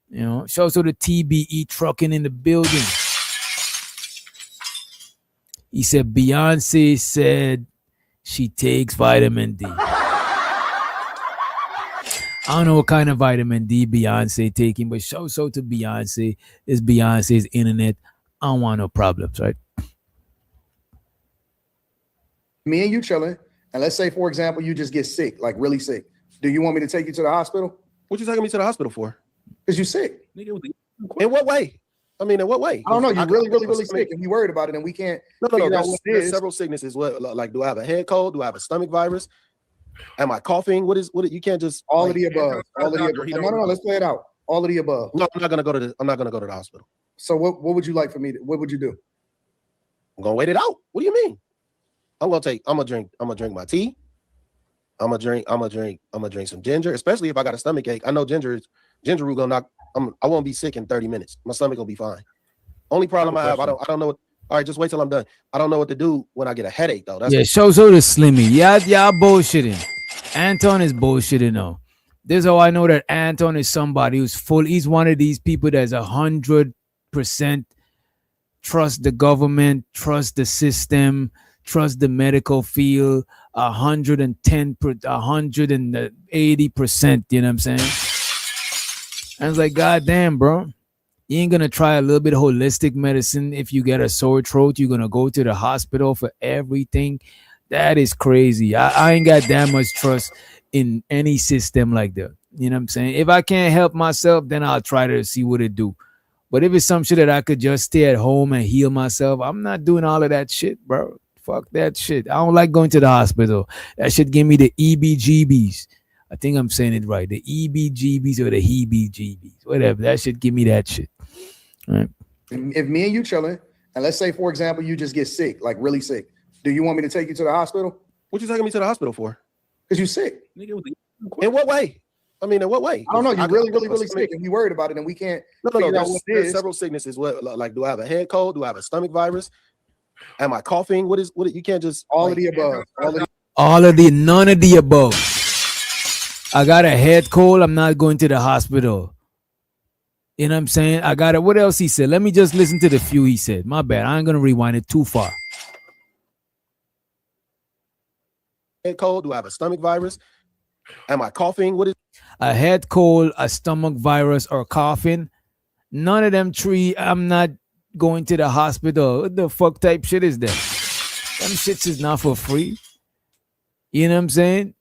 You know, show so the TBE trucking in the building. He said Beyonce said she takes vitamin D. I don't know what kind of vitamin D Beyonce taking, but show so to Beyonce. It's Beyonce's internet. I don't want no problems, right? Me and you chilling, and let's say, for example, you just get sick, like really sick. Do you want me to take you to the hospital? What you taking me to the hospital for? Because you're sick. In what way? I mean, in what way? I don't know. You're really, really, I really mean, sick, and we worried about it, and we can't No. figure out what it There's is. several sicknesses. What, like, do I have a head cold? Do I have a stomach virus? Am I coughing? What? You can't just All of the above. All of the above. No. Let's play it out. All of the above. No, I'm not gonna go to the hospital. So what would you like for me? What would you do? I'm gonna wait it out. What do you mean? I'm gonna drink my tea. I'm gonna drink some ginger, especially if I got a stomach ache. I know ginger root gonna knock. I won't be sick in 30 minutes. My stomach will be fine. Only problem I have, I don't know what. All right, just wait till I'm done. I don't know what to do when I get a headache though. Yeah, show the Slimmy. Y'all bullshitting. Anton is bullshitting though. This is how I know that Anton is somebody who's full. He's one of these people that's 100% trust the government, trust the system, trust the medical field, 110, 180%. You know what I'm saying? I was like, God damn, bro. You ain't gonna try a little bit of holistic medicine. If you get a sore throat, you're gonna go to the hospital for everything. That is crazy. I ain't got that much trust in any system like that. You know what I'm saying? If I can't help myself, then I'll try to see what it do. But if it's some shit that I could just stay at home and heal myself, I'm not doing all of that shit, bro. Fuck that shit. I don't like going to the hospital. That shit give me the EBGBs. I think I'm saying it right. The EBGBs or the HEBGBs. Whatever. That shit give me that shit. All right. If me and you chilling, and let's say, for example, you just get sick, like really sick. Do you want me to take you to the hospital? What you taking me to the hospital for? Because you're sick. In what way? I mean, in what way? I don't know. You're really, really, really sick, and we worried about it, and we can't figure out what it There's is. several sicknesses. What, like, do I have a head cold? Do I have a stomach virus? Am I coughing? What? You can't just all of the above. None of the above. I got a head cold. I'm not going to the hospital. You know what I'm saying? I got it. What else he said? Let me just listen to the few he said. My bad. I ain't gonna rewind it too far. Head cold? Do I have a stomach virus? Am I coughing? What is a head cold, a stomach virus, or coughing? None of them three. I'm not going to the hospital. What the fuck type shit is that? Them shits is not for free. You know what I'm saying?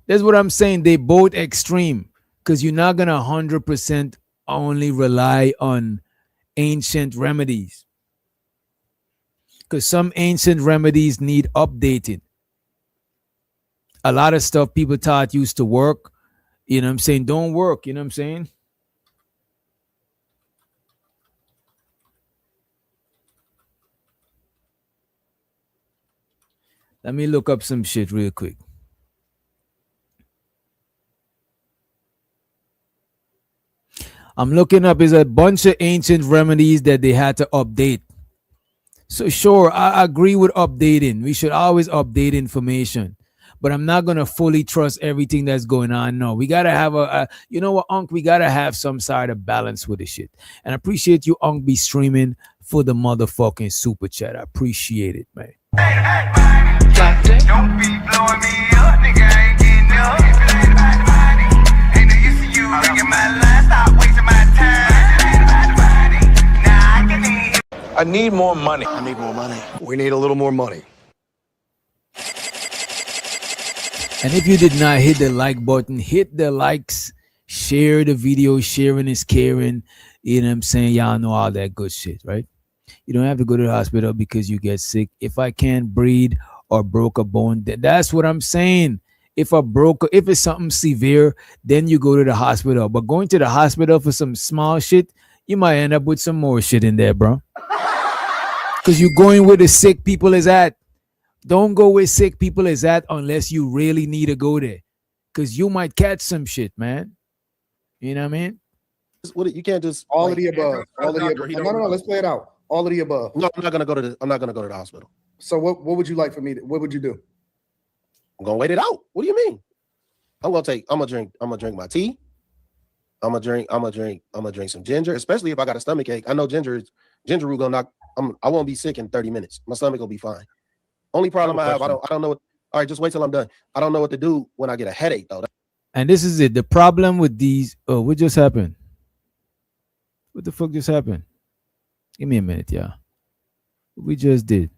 That's what I'm saying. They both extreme because you're not gonna 100% only rely on ancient remedies. Because some ancient remedies need updating. A lot of stuff people thought used to work, you know what I'm saying, don't work, you know what I'm saying? Let me look up some shit real quick. I'm looking up is a bunch of ancient remedies that they had to update. So sure, I agree with updating. We should always update information. But I'm not going to fully trust everything that's going on. No, we got to have you know what, Unc? We got to have some sort of balance with the shit. And I appreciate you, Unc, be streaming for the motherfucking super chat. I appreciate it, man. Don't be blowing me up, nigga. I ain't getting up. If it ain't about the money, ain't no use to you ringing my line. Stop wasting my time. If it ain't about the money, nah, I can hear. I need more money. I need more money. We need a little more money. And if you did not hit the like button, hit the likes, share the video. Sharing is caring. You know what I'm saying? Y'all know all that good shit, right? You don't have to go to the hospital because you get sick. If I can't breathe or broke a bone, that's what I'm saying. If it's something severe, then you go to the hospital. But going to the hospital for some small shit, you might end up with some more shit in there, bro. Because you're going where the sick people is at. Don't go where sick people is at unless you really need to go there. Because you might catch some shit, man. You know what I mean? You can't just all of the above. All of the above. No. Let's play it out. All of the above. No, I'm not gonna go to the hospital. So what would you like for me? What would you do? I'm gonna wait it out. What do you mean? I'm gonna drink my tea. I'm gonna drink some ginger, especially if I got a stomach ache. I know ginger root gonna knock. I won't be sick in 30 minutes. My stomach will be fine. Only problem I have, I don't know what. All right, just wait till I'm done. I don't know what to do when I get a headache though. And this is it. The problem with these. Oh, what just happened? What the fuck just happened? Give me a minute, yeah. We just did.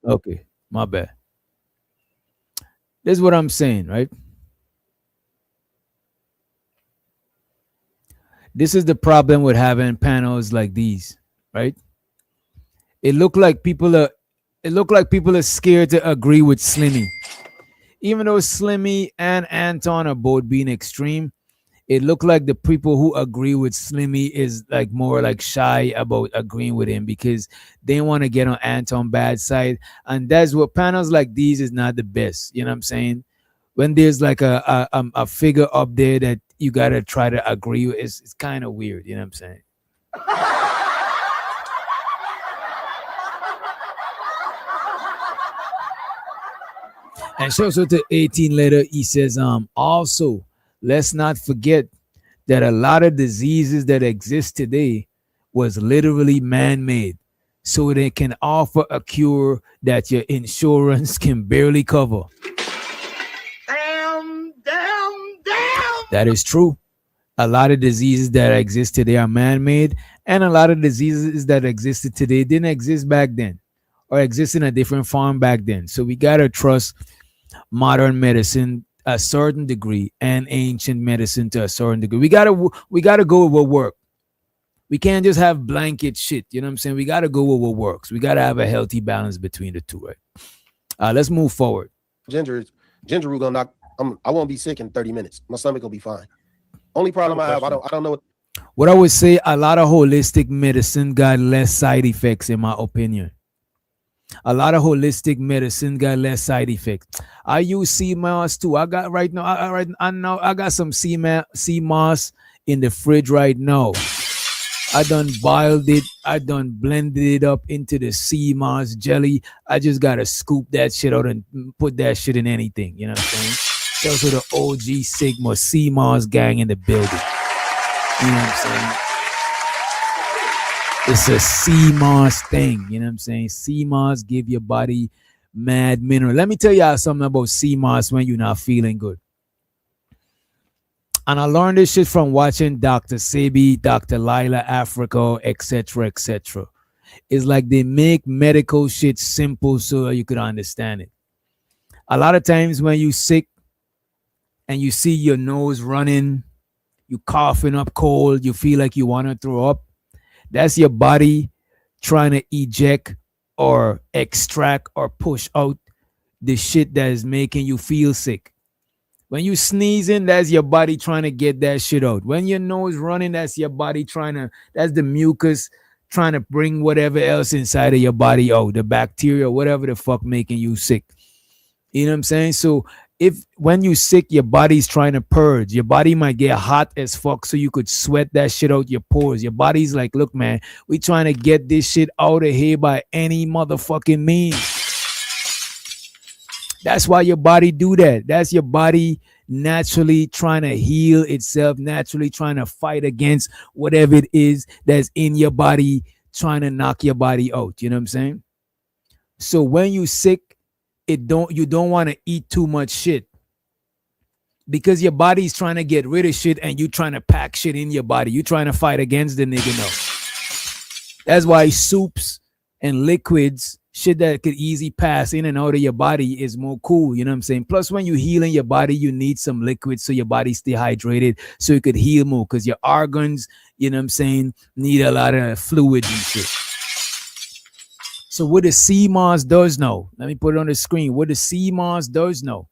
Okay, my bad. This is what I'm saying, right? This is the problem with having panels like these, right? It look like people are it look like people are scared to agree with Slimmy. Even though Slimmy and Anton are both being extreme, it looked like the people who agree with Slimmy is like more like shy about agreeing with him because they want to get on Anton bad side. And that's what panels like these is not the best. You know what I'm saying? When there's like a figure up there that you gotta try to agree with, it's kind of weird. You know what I'm saying? And shows to 18 later, he says, also, let's not forget that a lot of diseases that exist today was literally man-made. So they can offer a cure that your insurance can barely cover. That is true. A lot of diseases that exist today are man-made, and a lot of diseases that existed today didn't exist back then or exist in a different form back then. So we gotta trust modern medicine a certain degree and ancient medicine to a certain degree. We gotta go with what works. We can't just have blanket shit. You know what I'm saying? We gotta go with what works. We gotta have a healthy balance between the two, right? Let's move forward. Ginger root gonna knock. I won't be sick in 30 minutes. My stomach will be fine. Only problem I have, I don't know. What I would say, a lot of holistic medicine got less side effects, in my opinion. A lot of holistic medicine got less side effects. I use sea moss too. I got right now. I got some sea moss in the fridge right now. I done boiled it. I done blended it up into the sea moss jelly. I just gotta scoop that shit out and put that shit in anything. You know what I'm saying? Those are the OG Sigma sea moss gang in the building. You know what I'm saying? It's a sea moss thing. You know what I'm saying? Sea moss give your body mad mineral. Let me tell y'all something about sea moss when you're not feeling good. And I learned this shit from watching Dr. Sebi, Dr. Lila Africa, etc., etc. It's like they make medical shit simple so you could understand it. A lot of times when you sick and you see your nose running, you coughing up cold, you feel like you want to throw up, that's your body trying to eject or extract or push out the shit that is making you feel sick. When you sneezing, that's your body trying to get that shit out. When your nose running, that's your body that's the mucus trying to bring whatever else inside of your body out, the bacteria, whatever the fuck making you sick. You know what I'm saying? So if when you sick, your body's trying to purge. Your body might get hot as fuck so you could sweat that shit out your pores. Your body's like, look, man, we trying to get this shit out of here by any motherfucking means. That's why your body do that. That's your body naturally trying to heal itself, naturally trying to fight against whatever it is that's in your body, trying to knock your body out. You know what I'm saying? So when you sick, you don't want to eat too much shit because your body's trying to get rid of shit and you trying to pack shit in your body. You trying to fight against the nigga. No. That's why soups and liquids, shit that could easily pass in and out of your body, is more cool. You know what I'm saying? Plus, when you healing your body, you need some liquid so your body stay hydrated so you could heal more because your organs, you know what I'm saying, need a lot of fluid and shit. So what the sea moss does now, let me put it on the screen. What the sea moss does now,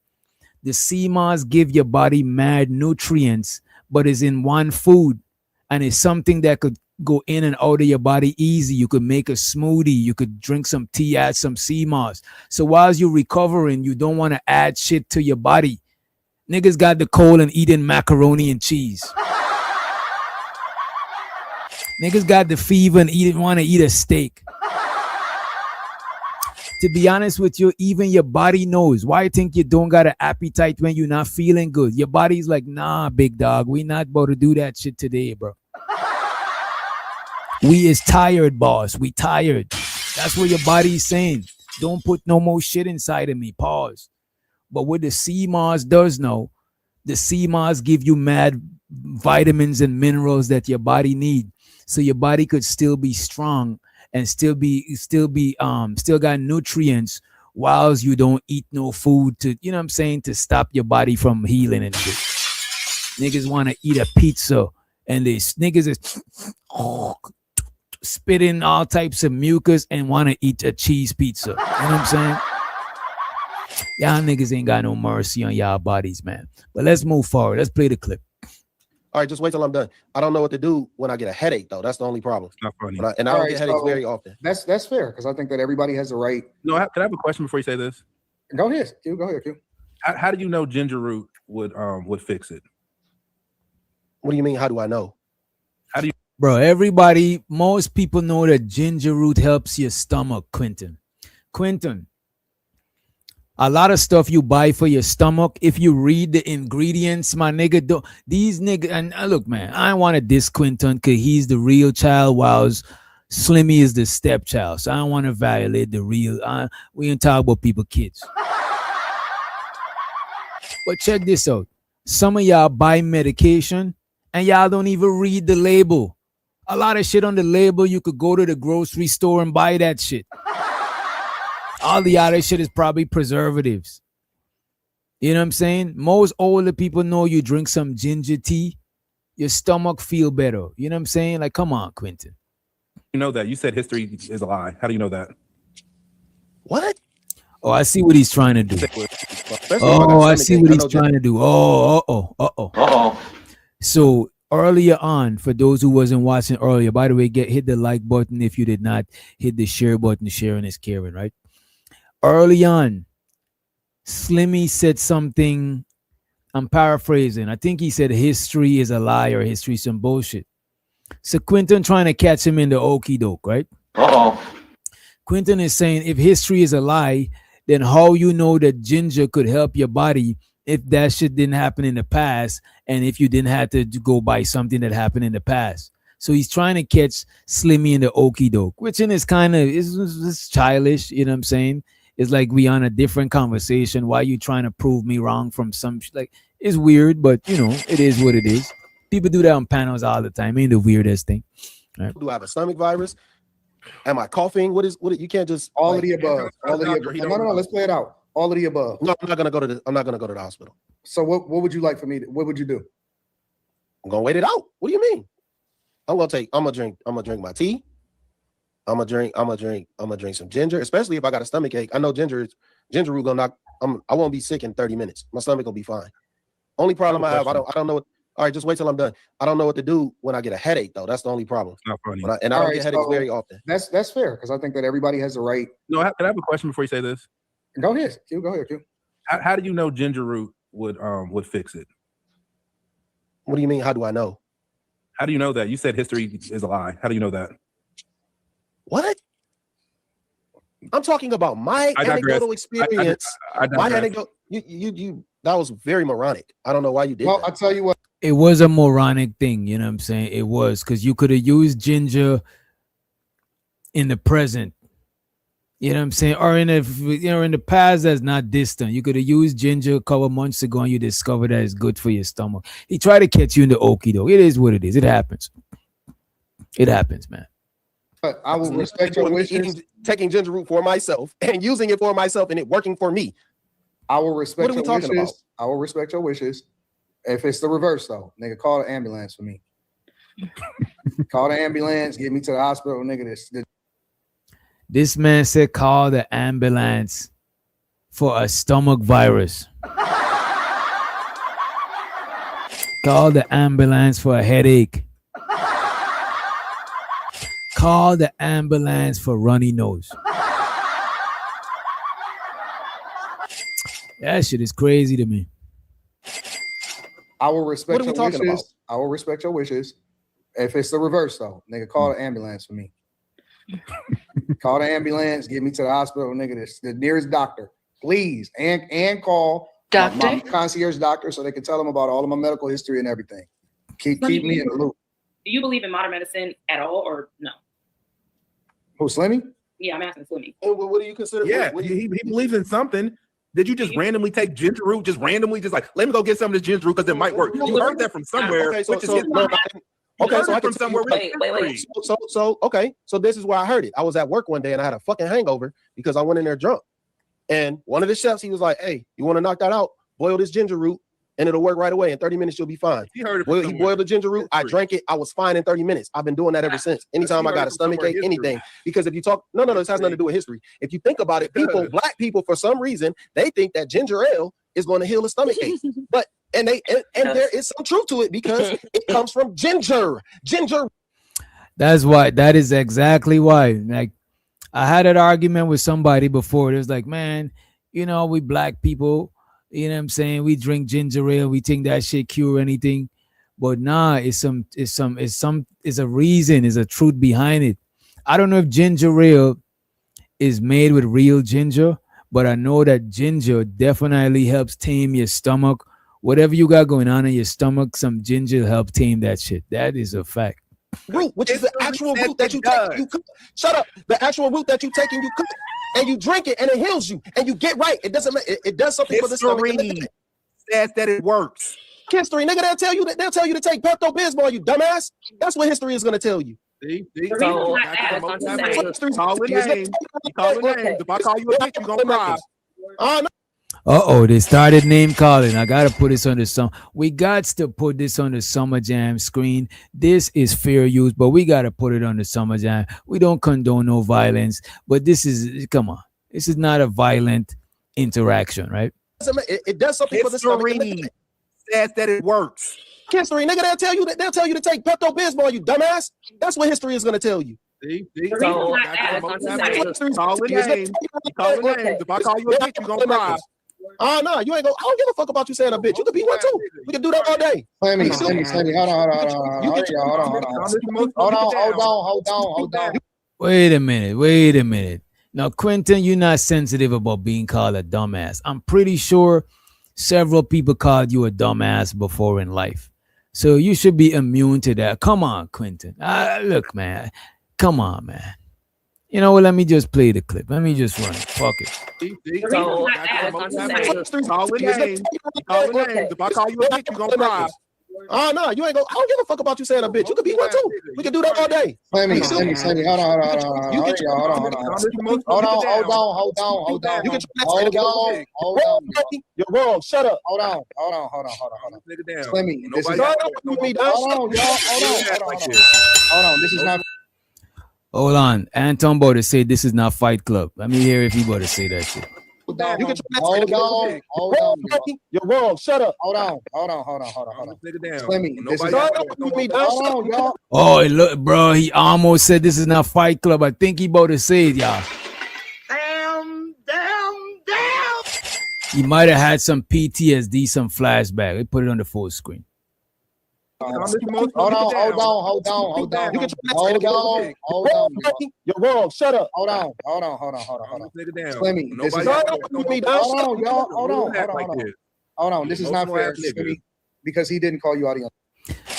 the sea moss give your body mad nutrients, but it's in one food. And it's something that could go in and out of your body easy. You could make a smoothie. You could drink some tea, add some sea moss. So while you're recovering, you don't want to add shit to your body. Niggas got the cold and eating macaroni and cheese. Niggas got the fever and want to eat a steak. To be honest with you, even your body knows. Why you think you don't got an appetite when you're not feeling good? Your body's like, nah, big dog, we not about to do that shit today, bro. We is tired, boss. We tired. That's what your body's saying. Don't put no more shit inside of me. Pause. But what the sea moss does now, the sea moss give you mad vitamins and minerals that your body need. So your body could still be strong and still got nutrients whilst you don't eat no food to, you know what I'm saying, to stop your body from healing and shit. Niggas want to eat a pizza and these niggas is spitting all types of mucus and want to eat a cheese pizza. You know what I'm saying? Y'all niggas ain't got no mercy on y'all bodies, man. But let's move forward. Let's play the clip. All right, just wait till I'm done. I don't know what to do when I get a headache, though. That's the only problem. Not funny. I don't get headaches very often. That's fair because I think that everybody has the right. No, can I have a question before you say this? Go ahead, Q. Go ahead, Q. How do you know ginger root would fix it? What do you mean? How do I know? How do you? Bro, most people know that ginger root helps your stomach, Quentin. A lot of stuff you buy for your stomach, if you read the ingredients, my nigga, these niggas, and look, man, I want to diss Quentin because he's the real child, whilst Slimmy is the stepchild. So I don't want to violate the real. We ain't talk about people, kids. But check this out. Some of y'all buy medication and y'all don't even read the label. A lot of shit on the label, you could go to the grocery store and buy that shit. All the other shit is probably preservatives. You know what I'm saying? Most older people know you drink some ginger tea, your stomach feel better. You know what I'm saying? Like, come on, Quentin. You know that. You said history is a lie. How do you know that? What? Oh, I see what he's trying to do. Oh, I see what he's trying to do. Oh. So earlier on, for those who wasn't watching earlier, by the way, hit the like button if you did not. Hit the share button. Sharing is caring, right? Early on, Slimmy said something, I'm paraphrasing. I think he said history is a lie or history is some bullshit. So Quentin trying to catch him in the okie doke, right? Quentin is saying if history is a lie, then how you know that ginger could help your body if that shit didn't happen in the past and if you didn't have to go buy something that happened in the past. So he's trying to catch Slimmy in the okie doke, which in is kind of is childish, you know what I'm saying? It's like we on a different conversation. Why you trying to prove me wrong from some like it's weird, but you know, it is what it is. People do that on panels all the time. Ain't the weirdest thing. Right? Do I have a stomach virus? Am I coughing? What you can't just all of the above. All of the above. No, let's play it out. All of the above. No, I'm not gonna go to the hospital. So what would you like for me what would you do? I'm gonna wait it out. What do you mean? I'm gonna drink my tea. I'm gonna drink some ginger, especially if I got a stomach ache. I know ginger root gonna knock. I won't be sick in 30 minutes. My stomach will be fine. Only problem I have, I don't know. All right, just wait till I'm done. I don't know what to do when I get a headache, though. That's the only problem. Not funny. I don't get headaches very often. That's fair because I think that everybody has the right. No, can I have a question before you say this? Go ahead, Q. Go ahead, Q. How do you know ginger root would fix it? What do you mean? How do I know? How do you know that? You said history is a lie. How do you know that? What? I'm talking about my anecdotal experience. My anecdote. You. That was very moronic. I don't know why you did. Well, that. I'll tell you what. It was a moronic thing, you know what I'm saying? It was because you could have used ginger in the present. You know what I'm saying? Or in the past that's not distant. You could have used ginger a couple months ago and you discovered that it's good for your stomach. He tried to catch you in the okie doke. It is what it is. It happens. It happens, man. But I will respect your wishes. Taking ginger root for myself and using it for myself and it working for me. I will respect what are we your talking wishes. about? I will respect your wishes. If it's the reverse, though, nigga, call the ambulance for me. Call the ambulance, get me to the hospital, nigga. This man said call the ambulance for a stomach virus. Call the ambulance for a headache. Call the ambulance for runny nose. That shit is crazy to me. I will respect your wishes. About? I will respect your wishes. If it's the reverse, though, nigga, call the ambulance for me. Call the ambulance, get me to the hospital, nigga. The nearest doctor, please, and call my concierge doctor so they can tell them about all of my medical history and everything. Keep me in the loop. Do you believe in modern medicine at all, or no? Who, Slimmy? Yeah, I'm asking Slimmy. What do you consider? Yeah, he believes in something. Did you just randomly take ginger root? Just randomly, just like, let me go get some of this ginger root because it might work. You heard that from somewhere. Okay, so Okay, so I can from somewhere. Wait. So okay, so this is where I heard it. I was at work one day and I had a fucking hangover because I went in there drunk. And one of the chefs, he was like, "Hey, you want to knock that out? Boil this ginger root, and it'll work right away. In 30 minutes, you'll be fine." He heard it. He boiled the ginger root. I drank it. I was fine in 30 minutes. I've been doing that ever since. Anytime I got a stomach ache, anything. Because if you talk, no, this has nothing to do with history. If you think about it, black people, for some reason, they think that ginger ale is going to heal a stomach ache. But and there is some truth to it because it comes from ginger. That's why. That is exactly why. Like, I had an argument with somebody before. It was like, man, you know, we black people, you know what I'm saying? We drink ginger ale. We think that shit cure anything. But nah, it's a reason, it's a truth behind it. I don't know if ginger ale is made with real ginger, but I know that ginger definitely helps tame your stomach. Whatever you got going on in your stomach, some ginger helps tame that shit. That is a fact. Root, which is the actual root that you take and you cook. Shut up. The actual root that you take and you cook and you drink it and it heals you and you get right. It doesn't. It does something for the stomach. Says that it works. History, nigga, they'll tell you to take Pepto-Bismol, you dumbass. That's what history is gonna tell you. See? So, Call a name. Call a name. If I call you a bitch, you gonna cry. No. They started name calling. I gotta put this on the summer. We got to put this on the Summer Jam screen. This is fair use, but we gotta put it on the Summer Jam. We don't condone no violence, but this is, come on, this is not a violent interaction, right? It does something for the stomach. Says that it works. History, nigga, they'll tell you to take Pepto-Bismol, you dumbass. That's what history is gonna tell you. See? So, Call a name. Call a name. If I call you a bitch, you gonna cry. No, you ain't gonna. I don't give a fuck about you saying a bitch. You could be one too. We can do that all day. Slimmy, hold on. Wait a minute. Now, Quentin, you're not sensitive about being called a dumbass. I'm pretty sure several people called you a dumbass before in life. So you should be immune to that. Come on, Quentin. Look, man. Come on, man. You know what? Let me just play the clip. Let me just run it. Fuck it. Call a name. If I call you a bitch, you gonna cry. No, you ain't gonna. I don't give a fuck about you saying a bitch. You could be one too. We can do that all day. Slimmy, hold on. You can hold on. You're wrong. Shut up. Hold on. Slimmy, this is not. Hold on. This is not. Hold on. Anton about to say this is not Fight Club. Let me hear if he about to say that shit. Hold on. You're wrong. Shut up. Hold on. Slimmy, this is not. Oh, look, bro. He almost said this is not Fight Club. I think he about to say it, y'all. Damn. He might have had some PTSD, some flashback. They put it on the full screen. Hold on. You're wrong. Shut up. Hold on. Slimmy, this is hold on. This is not fair, Slimmy, because he didn't call you out.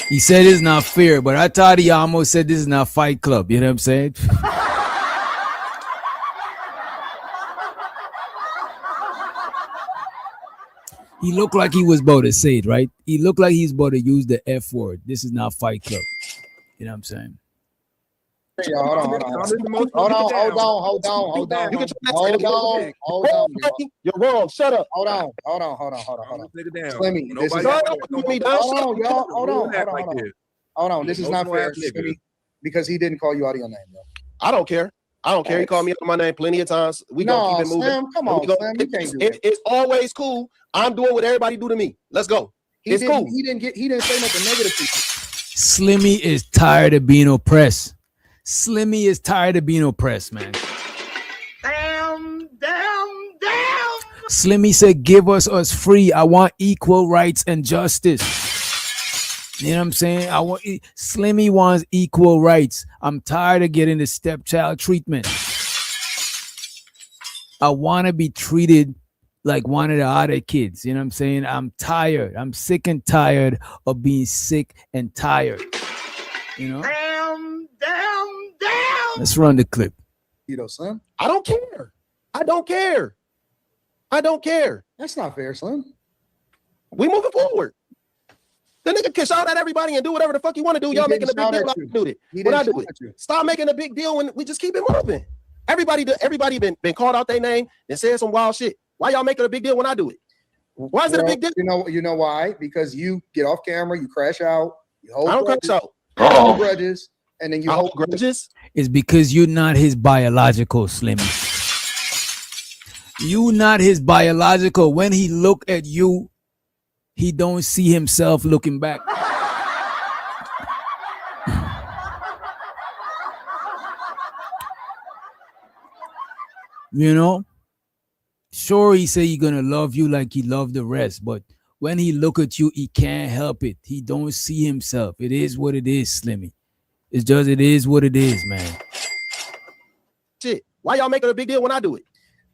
He said it's not fair, but I thought he almost said this is not Fight Club. You know what I'm saying? He looked like he was about to say it, right? He looked like he's about to use the F word. This is not Fight Club. You know what I'm saying? Hold on. You're wrong. Shut up. Hold on. Slimmy, this is hold on. This is not fair, Slimmy, because he didn't call you out of your name, bro. I don't care. He called me out of my name plenty of times. We gonna keep it moving. Slim, come on, Slim. You can't do that. It's always cool. I'm doing what everybody do to me. Let's go. It's cool. He didn't say nothing negative to you. Slimmy is tired of being oppressed. Man. Damn. Slimmy said, give us free. I want equal rights and justice. You know what I'm saying? Slimmy wants equal rights. I'm tired of getting the stepchild treatment. I want to be treated like one of the other kids. You know what I'm saying? I'm tired. I'm sick and tired of being sick and tired. You know? Damn. Let's run the clip. You know, Slim? I don't care. That's not fair, Slim. We moving forward. The nigga can shout at everybody and do whatever the fuck you want to do. He Y'all didn't making a big shout deal at when you. I do it. He When I didn't do shout it. at you. Stop making a big deal when we just keep it moving. Everybody been called out their name and said some wild shit. Why y'all making a big deal when I do it? Why is it a big deal? You know why? Because you get off camera, you crash out, you hold I don't grudges, crash out. you hold grudges, and then you I hold hold grudges. It's because you're not his biological, Slimmy. You not his biological. When he look at you, he don't see himself looking back. You know? Sure, he say he gonna love you like he loved the rest, but when he look at you, he can't help it. He don't see himself. It is what it is, Slimmy. It's just it is what it is, man. Shit. Why y'all making a big deal when I do it?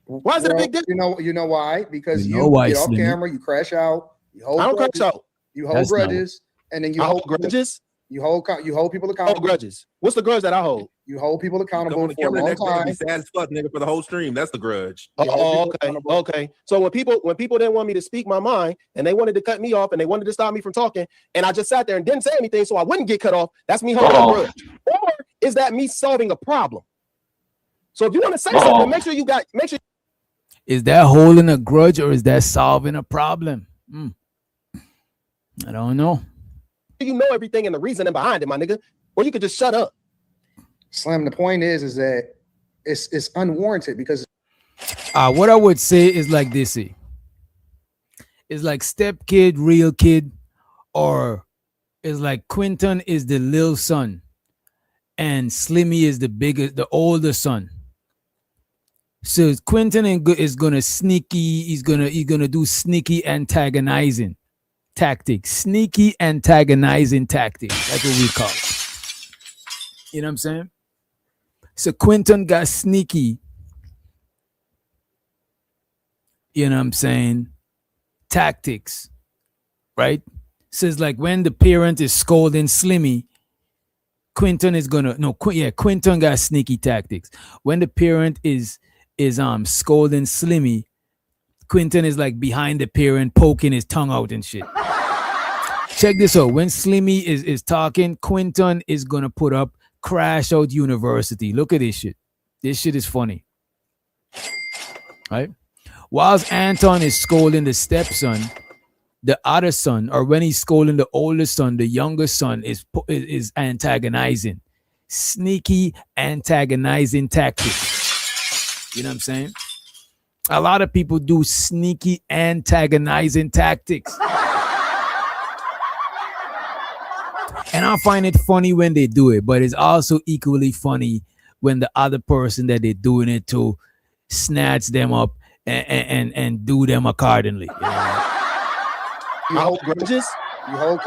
Why is it a big deal? You know why? Because You you, know why, get off Slimmy. camera, you crash out, you hold I don't grudges, crash out. you hold That's not grudges, and then you I hold grudges. You hold people I accountable. hold grudges. What's the grudge that I hold? You hold people Come accountable on the for a camera the long next day and be time. sad as fuck, nigga, for the whole stream. That's the grudge. Oh, okay. So when people didn't want me to speak my mind and they wanted to cut me off and they wanted to stop me from talking, and I just sat there and didn't say anything so I wouldn't get cut off, that's me holding a grudge. Or is that me solving a problem? So if you want to say something, make sure. Is that holding a grudge or is that solving a problem? I don't know. You know everything and the reasoning behind it, my nigga. Or you could just shut up. Slim, the point is that it's unwarranted because What I would say is like this. It's like step kid, real kid, or it's like Quinton is the little son and Slimmy is the older son. So Quinton is gonna sneaky, he's gonna do sneaky antagonizing tactics. Sneaky antagonizing tactics. That's what we call it. You know what I'm saying? So Quinton got sneaky, you know what I'm saying, tactics, right? So it's like when the parent is scolding Slimmy, Quinton got sneaky tactics. When the parent is scolding Slimmy, Quinton is like behind the parent poking his tongue out and shit. Check this out. When Slimmy is talking, Quinton is gonna put up Crash Out University. Look at this shit. This shit is funny. Right? Whilst Anton is scolding the stepson, the other son, or when he's scolding the older son, the younger son is antagonizing. Sneaky antagonizing tactics. You know what I'm saying? A lot of people do sneaky antagonizing tactics. And I find it funny when they do it, but it's also equally funny when the other person that they're doing it to snatch them up and do them accordingly. You know? you hold grudges. You hold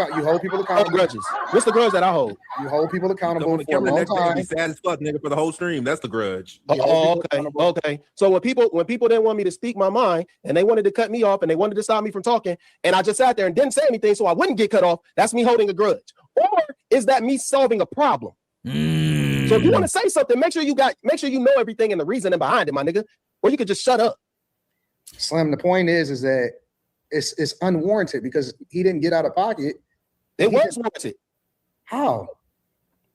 people accountable. Hold grudges. What's the grudge that I hold? You hold people accountable Come on the for a camera the long next day and be time. sad as fuck, nigga, for the whole stream. That's the grudge. Okay. So when people didn't want me to speak my mind and they wanted to cut me off and they wanted to stop me from talking, and I just sat there and didn't say anything so I wouldn't get cut off, that's me holding a grudge. Or is that me solving a problem? So if you want to say something, make sure you know everything and the reasoning behind it, my nigga. Or you could just shut up. Slim, the point is that it's unwarranted because he didn't get out of pocket. It was warranted. How?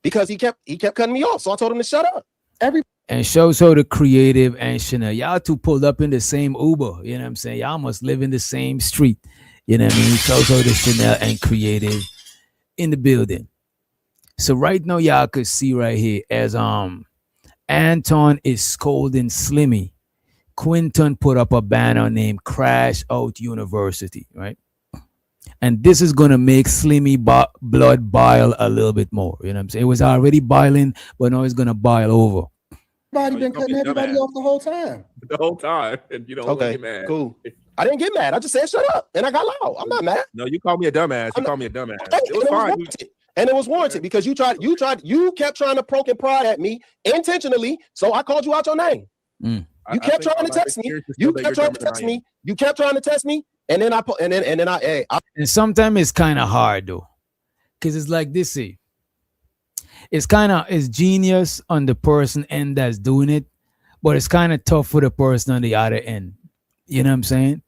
Because he kept cutting me off, so I told him to shut up. And Shoso the Creative and Chanel, y'all two pulled up in the same Uber. You know what I'm saying? Y'all must live in the same street. You know what I mean? Shoso the Chanel and Creative in the building. So right now, y'all could see right here as Anton is scolding Slimmy. Quinton put up a banner named Crash Out University, right? And this is going to make Slimmy blood boil a little bit more. You know what I'm saying? It was already boiling, but now it's going to boil over. Everybody been cutting everybody off the whole time. The whole time. And you don't get mad. Cool. I didn't get mad. I just said shut up. And I got loud. I'm not mad. No, you called me a dumbass. You called me a dumbass. Okay, It was fine. And it was warranted because you kept trying to poke and prod at me intentionally. So I called you out your name. You kept trying to test me. You kept trying to test me. You kept trying to test me. And then and sometimes it's kind of hard though. Cause it's like this, it's genius on the person end that's doing it, but it's kind of tough for the person on the other end. You know what I'm saying?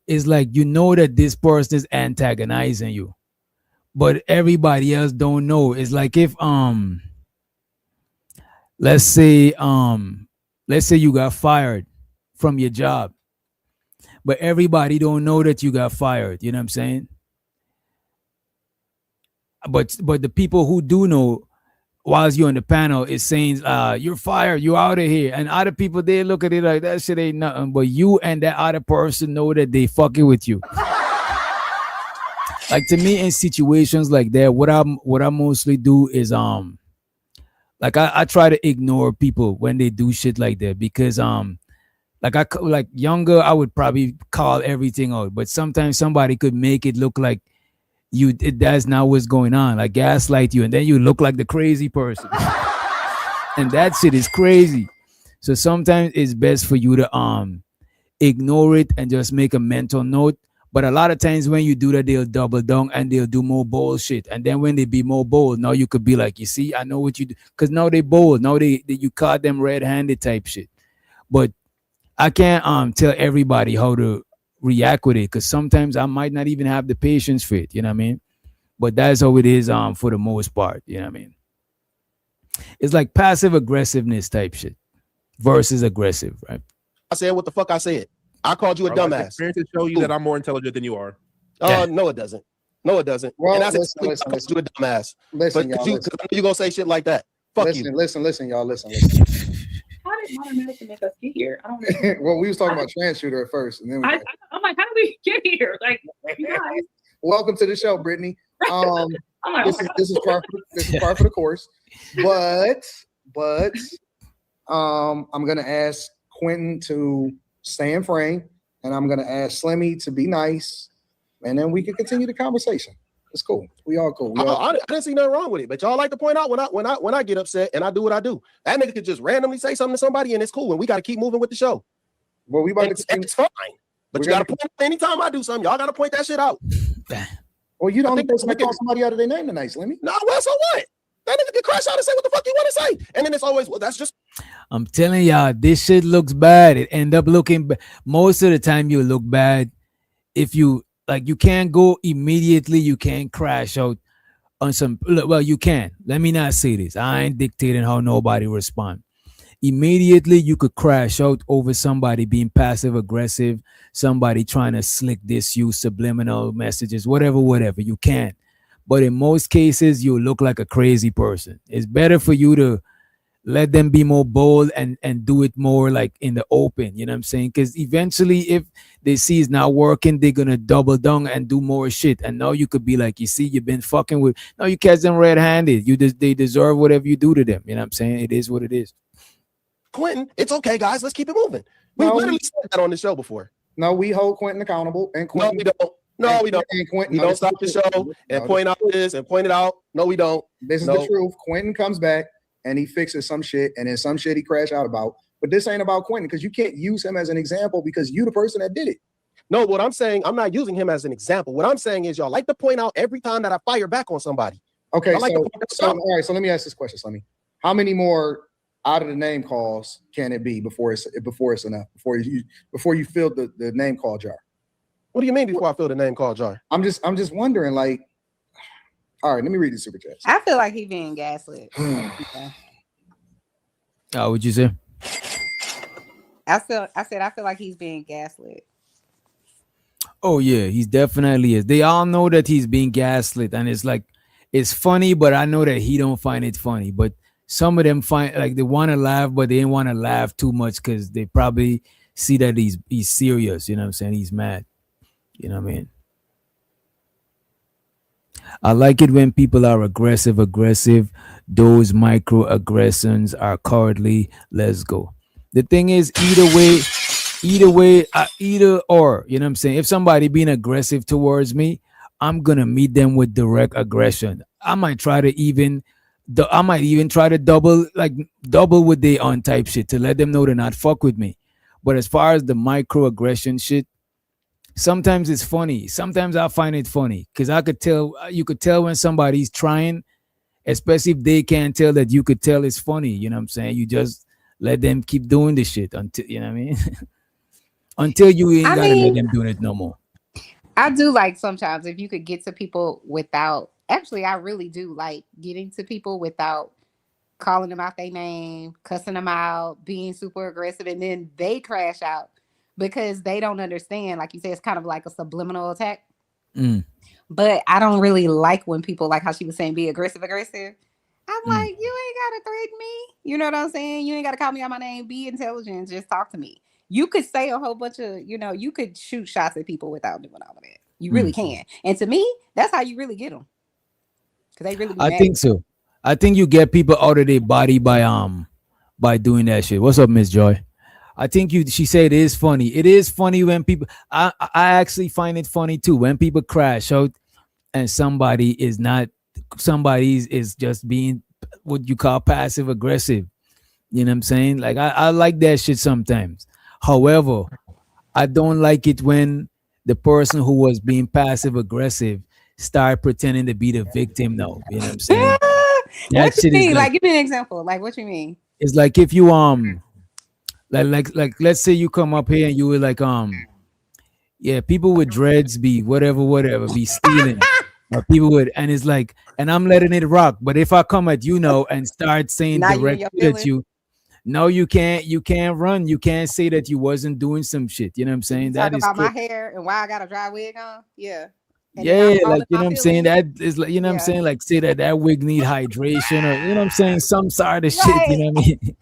It's like, you know that this person is antagonizing you, but everybody else don't know. It's like if let's say you got fired from your job, but everybody don't know that you got fired. You know what I'm saying? But the people who do know, whilst you're on the panel, is saying, you're fired, you're out of here. And other people, they look at it like that shit ain't nothing. But you and that other person know that they fucking with you. Like, to me, in situations like that, what I mostly do is like I try to ignore people when they do shit like that, because like younger, I would probably call everything out, but sometimes somebody could make it look like that's not what's going on, like gaslight you, and then you look like the crazy person. And that shit is crazy. So sometimes it's best for you to ignore it and just make a mental note. But a lot of times when you do that, they'll double down and they'll do more bullshit. And then when they be more bold, now you could be like, you see, I know what you do. Because now they bold. Now they you caught them red-handed type shit. But I can't tell everybody how to react with it, because sometimes I might not even have the patience for it. You know what I mean? But that's how it is for the most part. You know what I mean? It's like passive aggressiveness type shit versus aggressive, right? I said what the fuck I said. I called you a dumbass. Experiences show you that I'm more intelligent than you are. No, it doesn't. No, it doesn't. Well, and I said, listen, I called you a dumbass. Listen, but y'all, you gonna say shit like that? Fuck listen, you. Listen, y'all, listen. How did modern medicine make us get here? I don't know. Well, we was talking about trans shooter at first, and then I'm like, how did we get here? Like, you guys. Welcome to the show, Brittany. I'm like, this is par for the course. But I'm gonna ask Quentin to stay in frame, and I'm gonna ask Slimmy to be nice, and then we can continue the conversation. It's cool. We all cool. I didn't see nothing wrong with it, but y'all like to point out when I get upset and I do what I do. That nigga could just randomly say something to somebody and it's cool, and we got to keep moving with the show. Well, it's fine, but you got to point anytime I do something. Y'all got to point that shit out. Well, you the only person that call somebody out of their name tonight, Slimmy. No, well, so what? That nigga can crash out and say what the fuck you want to say, and then it's always, well, that's just. I'm telling y'all, this shit looks bad. It end up looking bad. Most of the time, you look bad if you. Like, you can't go immediately. You can't crash out on some. Well, you can. Let me not say this. I ain't dictating how nobody respond. Immediately, you could crash out over somebody being passive aggressive, somebody trying to slick this, use subliminal messages, whatever. You can. But in most cases, you look like a crazy person. It's better for you to let them be more bold and do it more like in the open. You know what I'm saying? Because eventually, if they see it's not working, they're gonna double down and do more shit. And now you could be like, you see, you've been fucking with. Now you catch them red-handed. They deserve whatever you do to them. You know what I'm saying? It is what it is. Quentin, it's okay, guys. Let's keep it moving. We literally said that on the show before. No, we hold Quentin accountable, and Quentin. No, we don't. No, we don't. Quentin, we don't stop the show and point out this and point it out. No, we don't. This is the truth. Quentin comes back and he fixes some shit, and then some shit he crashed out about. But this ain't about Quentin, because you can't use him as an example because you the person that did it. No, what I'm saying, I'm not using him as an example. What I'm saying is y'all like to point out every time that I fire back on somebody. Okay, all right, so let me ask this question, Slimmy. How many more out of the name calls can it be before it's enough? Before you fill the name call jar? What do you mean before I fill the name call jar? I'm just wondering, like, all right, let me read the super chats. I feel like he's being gaslit. Okay. What'd you say? I said I feel like he's being gaslit. Oh yeah, he's definitely is. They all know that he's being gaslit, and it's like, it's funny, but I know that he don't find it funny. But some of them find, like, they want to laugh, but they didn't want to laugh too much because they probably see that he's serious. You know what I'm saying? He's mad. You know what I mean? I like it when people are aggressive. Those microaggressions are cowardly. Let's go. The thing is, either way, either or. You know what I'm saying? If somebody being aggressive towards me, I'm gonna meet them with direct aggression. I might even try to double with they on type shit to let them know to not fuck with me. But as far as the microaggression shit, sometimes it's funny. Sometimes I find it funny because you could tell when somebody's trying, especially if they can't tell that you could tell it's funny. You know what I'm saying? You just let them keep doing this shit until, you know what I mean? Until you let them do it no more. I do like sometimes if you could get to people without actually, I really do like getting to people without calling them out their name, cussing them out, being super aggressive, and then they crash out because they don't understand. Like you said, it's kind of like a subliminal attack. Mm, But I don't really like when people, like how she was saying, be aggressive. I'm mm. like, you ain't gotta threaten me. You know what I'm saying? You ain't gotta call me out my name. Be intelligent. Just talk to me. You could say a whole bunch of, you could shoot shots at people without doing all of that. You really can. And to me, that's how you really get them. Because they really be I mad. think so. I think you get people out of their body by doing that shit. What's up, Miss Joy? I think she said it is funny. It is funny when people I actually find it funny too when people crash out and somebody is just being what you call passive aggressive. You know what I'm saying? Like I like that shit sometimes. However, I don't like it when the person who was being passive aggressive start pretending to be the victim now. You know what I'm saying? That What you shit is mean? like, Like, give me an example. Like, what you mean? it's like if you like let's say you come up here and you were like yeah, people with dreads be whatever be stealing. People would, and it's like, and I'm letting it rock. But if I come at you now and start saying Now you in direct your shit at feelings? you, no, you can't run. You can't say that you wasn't doing some shit. You know what I'm saying? Talk That is about my hair and why I got a dry wig on? Yeah. And then yeah, I'm all like in you my know what I'm saying. feelings? That is like you know what I'm Yeah. saying. Like say that wig need hydration or you know what I'm saying. Some sort of shit. You Right. know what I mean?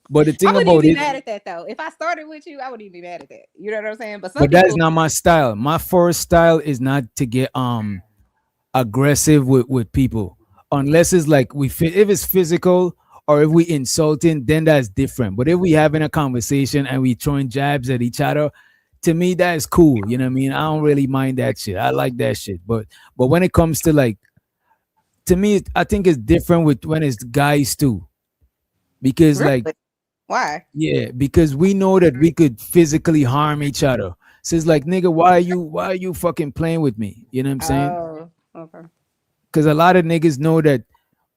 But the I thing wouldn't even about be it, mad at that though. If I started with you, I wouldn't even be mad at that. You know what I'm saying? But some but that's people, not my style. My first style is not to get aggressive with people unless it's like if it's physical or if we insulting, then that's different. But if we having a conversation and we throwing jabs at each other, to me that is cool. You know what I mean? I don't really mind that shit. I like that shit. But when it comes to like, to me, I think it's different with when it's guys too, because really? like Why? yeah, because we know that we could physically harm each other. So it's like, nigga, why are you fucking playing with me? You know what I'm saying? Oh, okay. Because a lot of niggas know that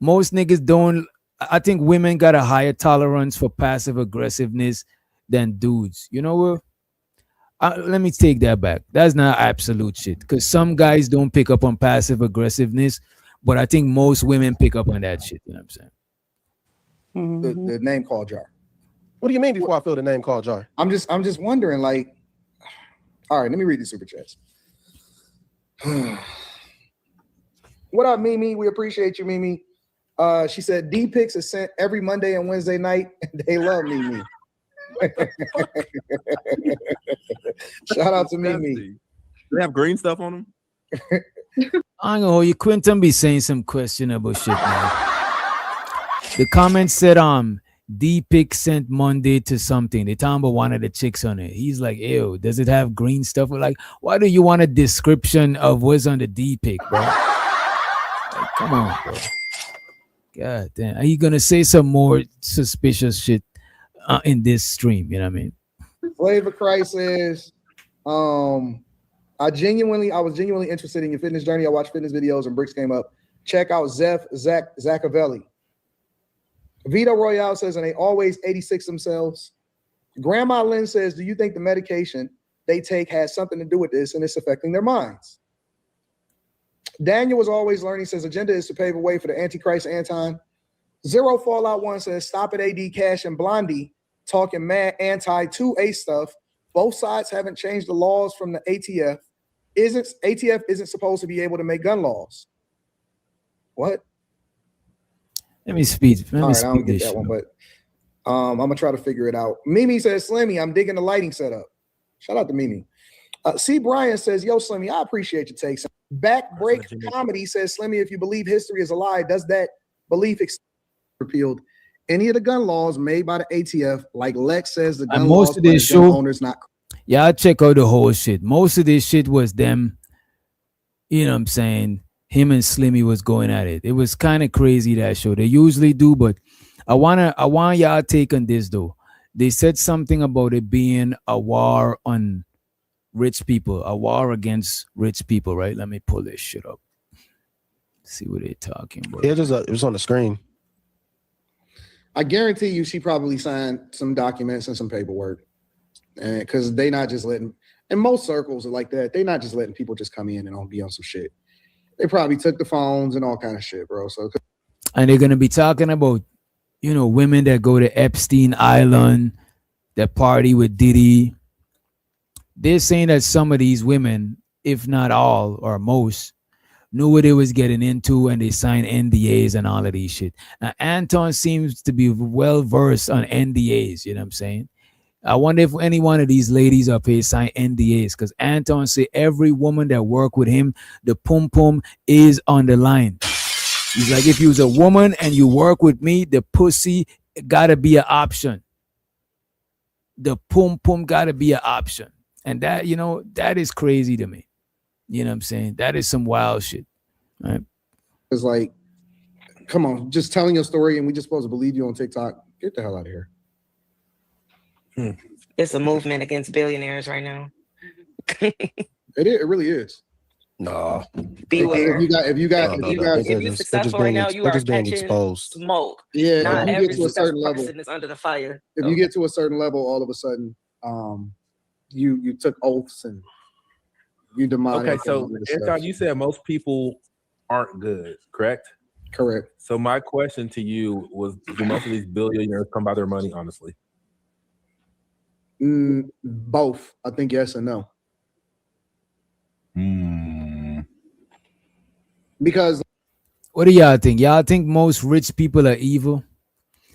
most niggas don't. I think women got a higher tolerance for passive aggressiveness than dudes. You know what? Let me take that back. That's not absolute shit. Because some guys don't pick up on passive aggressiveness, but I think most women pick up on that shit. You know what I'm saying? The name call jar. What do you mean before I feel the name called jar? I'm just wondering, like, all right, let me read the super chats. What up, Mimi? We appreciate you, Mimi. She said D pics are sent every Monday and Wednesday night, and they love Mimi. Shout out to Mimi. They have green stuff on them. I ain't gonna hold you. Quinton be saying some questionable shit, man. The comment said, D pic sent Monday to something. They talking about one of the chicks on it. He's like, ew, does it have green stuff? We're like, why do you want a description of what's on the D pic, bro? Like, come on, bro. God damn. Are you gonna say some more suspicious shit in this stream? You know what I mean? Flavor Christ says, I was genuinely interested in your fitness journey. I watched fitness videos and bricks came up. Check out Zachavelli. Vito Royale says, and they always 86 themselves. Grandma Lynn says, do you think the medication they take has something to do with this and it's affecting their minds? Daniel was always learning, says, agenda is to pave a way for the Antichrist, Anton. Zero Fallout 1 says, stop it, AD Cash and Blondie talking mad anti-2A stuff. Both sides haven't changed the laws from the ATF. ATF isn't supposed to be able to make gun laws. What? Let me speed. All right, I don't get that one, but I'm gonna try to figure it out. Mimi says, Slimmy, I'm digging the lighting setup. Shout out to Mimi. C. Brian says, yo, Slimmy, I appreciate your takes. Backbreak Comedy says, Slimmy, if you believe history is a lie, does that belief repealed any of the gun laws made by the ATF? Like Lex says, the gun laws of this gun show, owners not. yeah, I check out the whole shit. Most of this shit was them, you know what I'm saying? Him and Slimmy was going at it. It was kind of crazy, that show. They usually do, but I want y'all take on this though. They said something about it being a war on rich people, a war against rich people, right? Let me pull this shit up. See what they're talking about. Yeah, it was on the screen. I guarantee you she probably signed some documents and some paperwork. And because they not just letting, in most circles are like that, they not just letting people just come in and be on some shit. They probably took the phones and all kind of shit, bro. So And they're gonna be talking about, women that go to Epstein Island, that party with Diddy. They're saying that some of these women, if not all or most, knew what they was getting into and they signed NDAs and all of these shit. Now, Anton seems to be well versed on NDAs, you know what I'm saying? I wonder if any one of these ladies up here sign NDAs, because Anton said every woman that work with him, the pum pum is on the line. He's like, if you was a woman and you work with me, the pussy gotta be an option. The pum pum gotta be an option. And that, that is crazy to me. You know what I'm saying? That is some wild shit. Right? it's like, come on, just telling your story and we just supposed to believe you on TikTok. Get the hell out of here. It's a movement against billionaires right now. It really is. No. Beware. If you're successful right now, you are being catching exposed. smoke. Yeah, Not if you every get to a certain successful level, person is under the fire. if you get to a certain level, all of a sudden, you took oaths and you demonic. Okay, so Anton, you said most people aren't good, correct? Correct. So my question to you was, do most of these billionaires come by their money, honestly? Both. I think yes and no. Because what do y'all think? Y'all think most rich people are evil?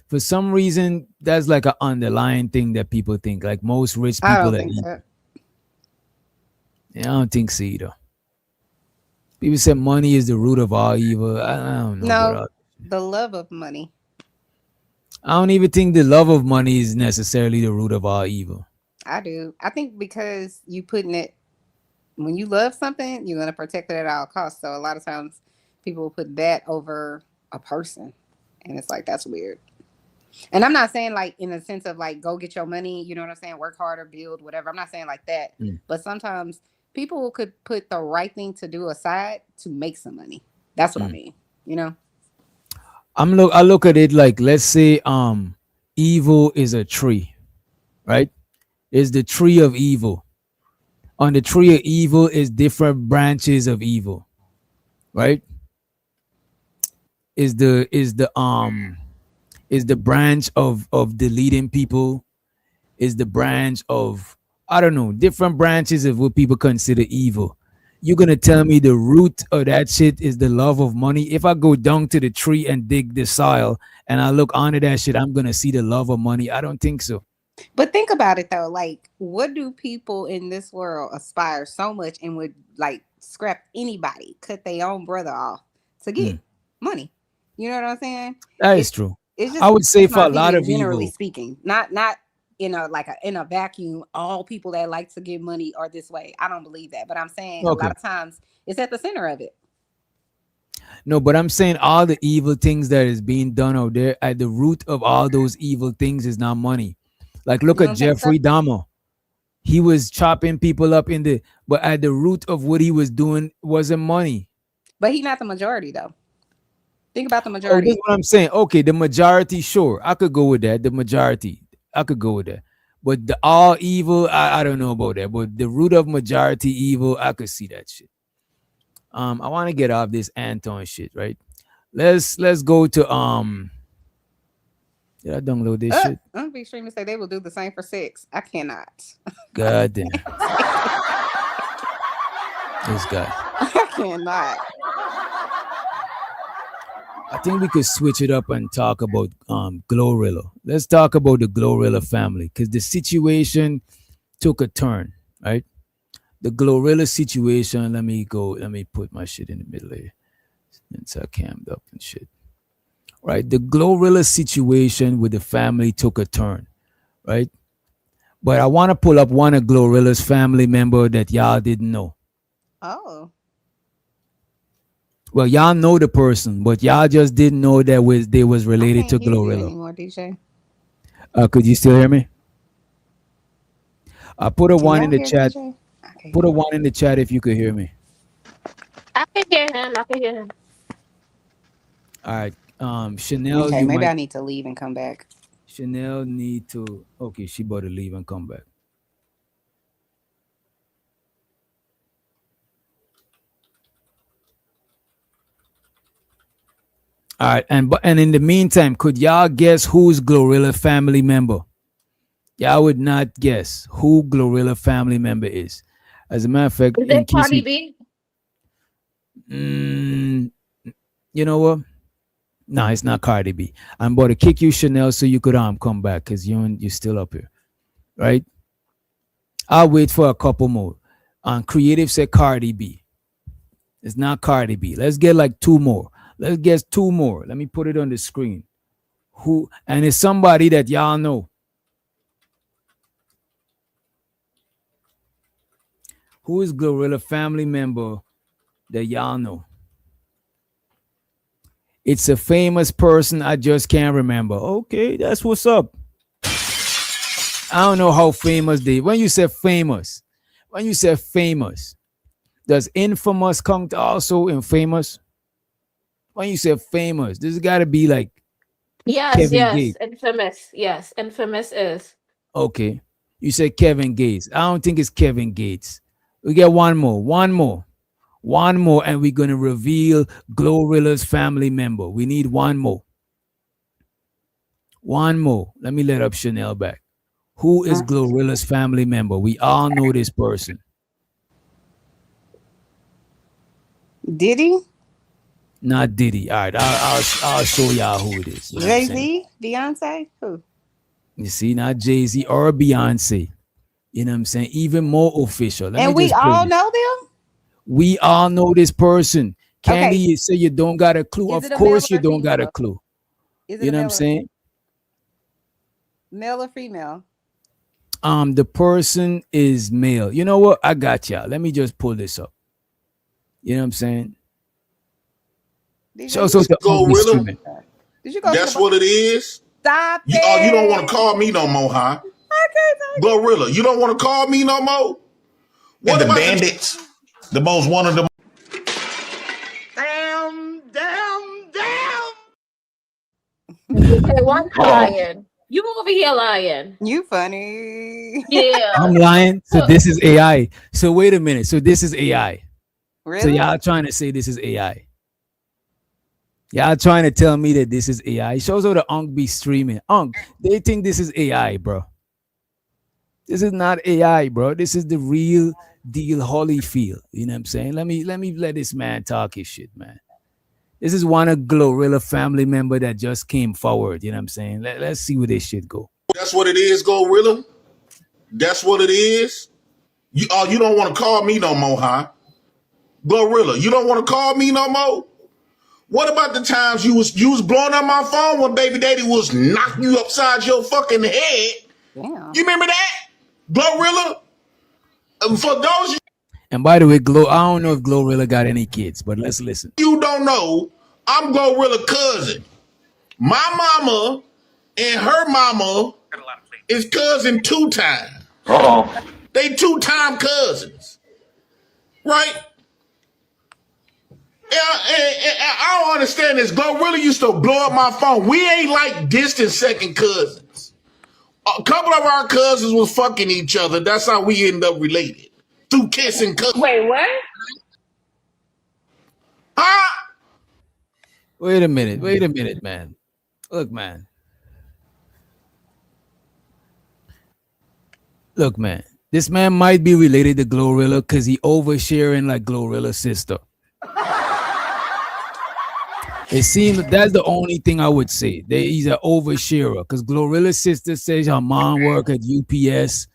For some reason, that's like an underlying thing that people think. Like most rich people I don't are think evil. that. Yeah, I don't think so either. People say money is the root of all evil. I don't know. No, the love of money. I don't even think the love of money is necessarily the root of all evil. I do. I think because you putting it, when you love something, you're gonna protect it at all costs. So a lot of times, people will put that over a person, and it's like that's weird. And I'm not saying like in the sense of like go get your money. You know what I'm saying? Work harder, build whatever. I'm not saying like that. But sometimes people could put the right thing to do aside to make some money. That's what I mean. You know. I look at it like, let's say evil is a tree, right? It's the tree of evil. On the tree of evil is different branches of evil, right? Is the branch of deleting people, is the branch of, I don't know, different branches of what people consider evil. You're gonna tell me the root of that shit is the love of money? If I go down to the tree and dig the soil and I look onto that shit, I'm gonna see the love of money? I don't think so. But think about it though, like what do people in this world aspire so much and would like scrap anybody, cut their own brother off to get money? You know what I'm saying? That is true. It's just, I would say that's for my a lot opinion, of generally evil, speaking, not in a vacuum. All people that like to get money are this way. I don't believe that, but I'm saying a Okay. lot of times it's at the center of it. no, but I'm saying all the evil things that is being done out there, at the root of all those evil things is not money. Like look You at don't think so? Jeffrey Dahmer. He was chopping people up but at the root of what he was doing wasn't money. But he's not the majority though. Think about the Oh, this majority. is what I'm saying. Okay, the majority, sure, I could go with that. The majority, I could go with that. But the all evil, I don't know about that. But the root of majority evil, I could see that shit. I want to get off this Anton shit, right? Let's go to did I download this shit? I'm be extreme to say they will do the same for sex. I cannot. God damn. This guy. I cannot. I think we could switch it up and talk about Glorilla. Let's talk about the Glorilla family, because the situation took a turn, right? The Glorilla situation, let me put my shit in the middle here since I cammed up and shit. Right? The Glorilla situation with the family took a turn, right? But I want to pull up one of Glorilla's family member that y'all didn't know. Oh. Well, y'all know the person, but y'all just didn't know that they was related to Can't hear you Glorilla. anymore, DJ. Could you still hear me? I put a Can one y'all in the hear chat. DJ? Put a one in the chat if you could hear me. I can hear him. I can hear him. All right. Chanel, Okay, you maybe might. I need to leave and come back. Chanel need to. Okay, she better leave and come back. All right, and in the meantime, could y'all guess who's Glorilla family member? Y'all would not guess who Glorilla family member is. As a matter of fact, Is in it case Cardi you, B? you know what? No, it's not Cardi B. I'm about to kick you, Chanel, so you could come back because you're still up here, right? I'll wait for a couple more. Creative said Cardi B. It's not Cardi B. Let's get like two more. Let's guess two more. Let me put it on the screen. Who? And it's somebody that y'all know. Who is Glorilla family member that y'all know? It's a famous person. I just can't remember. Okay, that's what's up. I don't know how famous they. When you say famous, does infamous come to also infamous? When you say famous, this got to be like Yes, Kevin yes. Gates. Infamous. Yes, infamous is. Okay, you said Kevin Gates. I don't think it's Kevin Gates. We get one more, and we're gonna reveal Glorilla's family member. We need one more. Let me let up Chanel back. Who is Glorilla's family member? We all know this person. Diddy? Not Diddy. All right, I'll show y'all who it is. You know what I'm saying? Jay-Z? Beyonce? Who? You see, not Jay-Z or Beyonce. You know what I'm saying? Even more official. Let me And we just play all this. know them? We all know this person. Candy, Okay. you say you don't got a clue. Is Of it a male course you or don't got a female? clue. Is it You a know what I'm male or saying? male or female? The person is male. You know what? I got y'all. Let me just pull this up. You know what I'm saying? So the be Glorilla. streaming. Did you go to That's the what it is. Stop You, oh, you don't want it? to call me no more, huh? Okay, Glorilla, you don't want to call me no more? What And the about bandits, the most one of them. Hey, one lying. You over here lying. You funny. Yeah. I'm lying. So this is AI. So wait a minute. So this is AI. So Really? y'all trying to say this is AI. Y'all trying to tell me that this is AI. It shows how the Unk be streaming. Unk, they think this is AI, bro. This is not AI, bro. This is the real deal Holyfield. You know what I'm saying? Let me let this man talk his shit, man. This is one of Glorilla family member that just came forward. You know what I'm saying? Let's see where this shit go. That's what it is, Glorilla? That's what it is? You, oh, you don't want to call me no more, huh? Glorilla, you don't want to call me no more? What about the times you was blowing up my phone when baby daddy was knocking you upside your fucking head? Damn. You remember that? Glorilla? For those And by the way, I don't know if Glorilla got any kids, but let's listen. you don't know, I'm Glorilla cousin. My mama and her mama is cousin 2 times. They 2-time cousins. Right? I don't understand this. Glorilla used to blow up my phone. We ain't like distant second cousins. A couple of our cousins was fucking each other. That's how we end up related. Through kissing cousins. Wait, what? Huh? Wait a minute, man. Look, man. Look, man. This man might be related to Glorilla because he oversharing like Glorilla's sister. It seems that's the only thing I would say. He's an oversharer because Glorilla's sister says her mom work at UPS.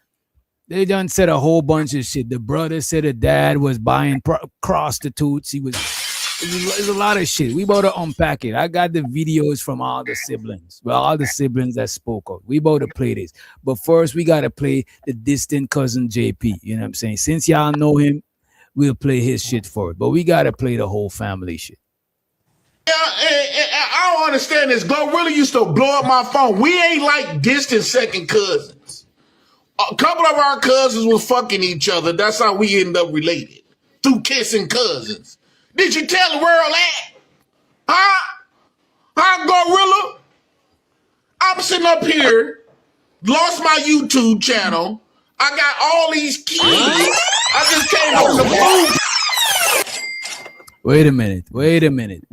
They done said a whole bunch of shit. The brother said the dad was buying prostitutes. There's a lot of shit. We about to unpack it. I got the videos from all the siblings. Well, all the siblings that spoke of. We about to play this. But first, we got to play the distant cousin JP. You know what I'm saying? Since y'all know him, we'll play his shit for it. But we got to play the whole family shit. Yeah, I don't understand this. Glorilla used to blow up my phone. We ain't like distant second cousins. A couple of our cousins was fucking each other. That's how we end up related. Through kissing cousins. Did you tell the world that? Huh? Huh, Glorilla? I'm sitting up here, lost my YouTube channel. I got all these kids. I just came from the food. Wait a minute.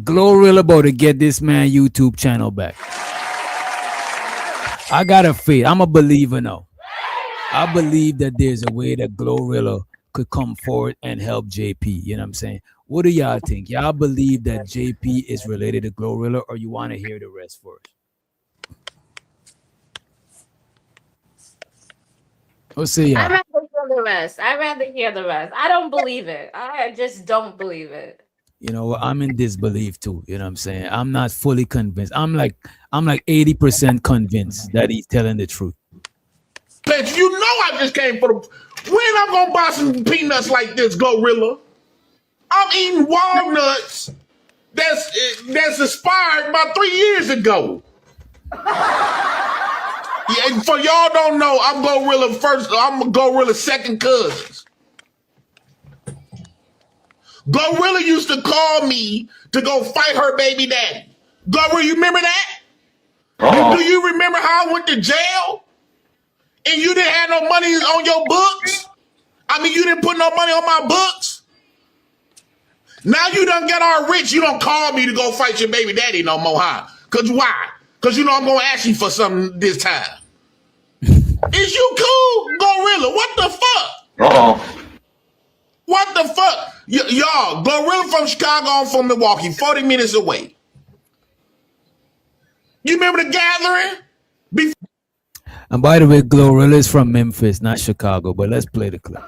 Glorilla about to get this man YouTube channel back. I got a faith. I'm a believer now. I believe that there's a way that Glorilla could come forward and help JP. You know what I'm saying? What do y'all think? Y'all believe that JP is related to Glorilla, or you want to hear the rest first? Let's see. I'd rather hear the rest. I don't believe it. I just don't believe it. You know, I'm in disbelief too. You know what I'm saying? I'm not fully convinced. I'm like 80% convinced that he's telling the truth. But you know I just came for the. When I'm gonna buy some peanuts like this, Glorilla? I'm eating walnuts that's expired about 3 years ago. Yeah, for y'all don't know, I'm Glorilla first. I'm Glorilla second cousins. Glorilla used to call me to go fight her baby daddy. Glorilla, you remember that? Do you remember how I went to jail? And you didn't have no money on your books? I mean, you didn't put no money on my books? Now you done get all rich, you don't call me to go fight your baby daddy no more, huh? Cause why? Cause you know I'm gonna ask you for something this time. Is you cool, Glorilla? What the fuck? What the fuck? Y'all, Glorilla from Chicago, I'm from Milwaukee, 40 minutes away. You remember the gathering? And by the way, Glorilla is from Memphis, not Chicago, but let's play the clip.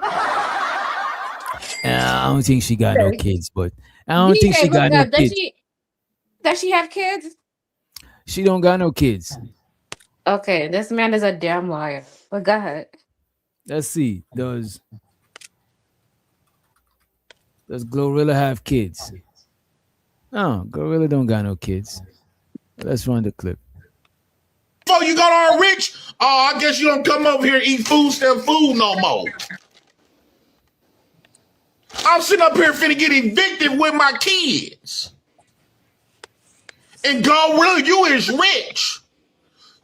I don't think she got no kids, but I don't think she got no kids. Does she have kids? She don't got no kids. Okay, this man is a damn liar. But go ahead. Let's see. Does Glorilla have kids? No, Glorilla don't got no kids. Let's run the clip. Before you got all rich, I guess you don't come over here and eat food no more. I'm sitting up here finna get evicted with my kids. And Glorilla, you is rich.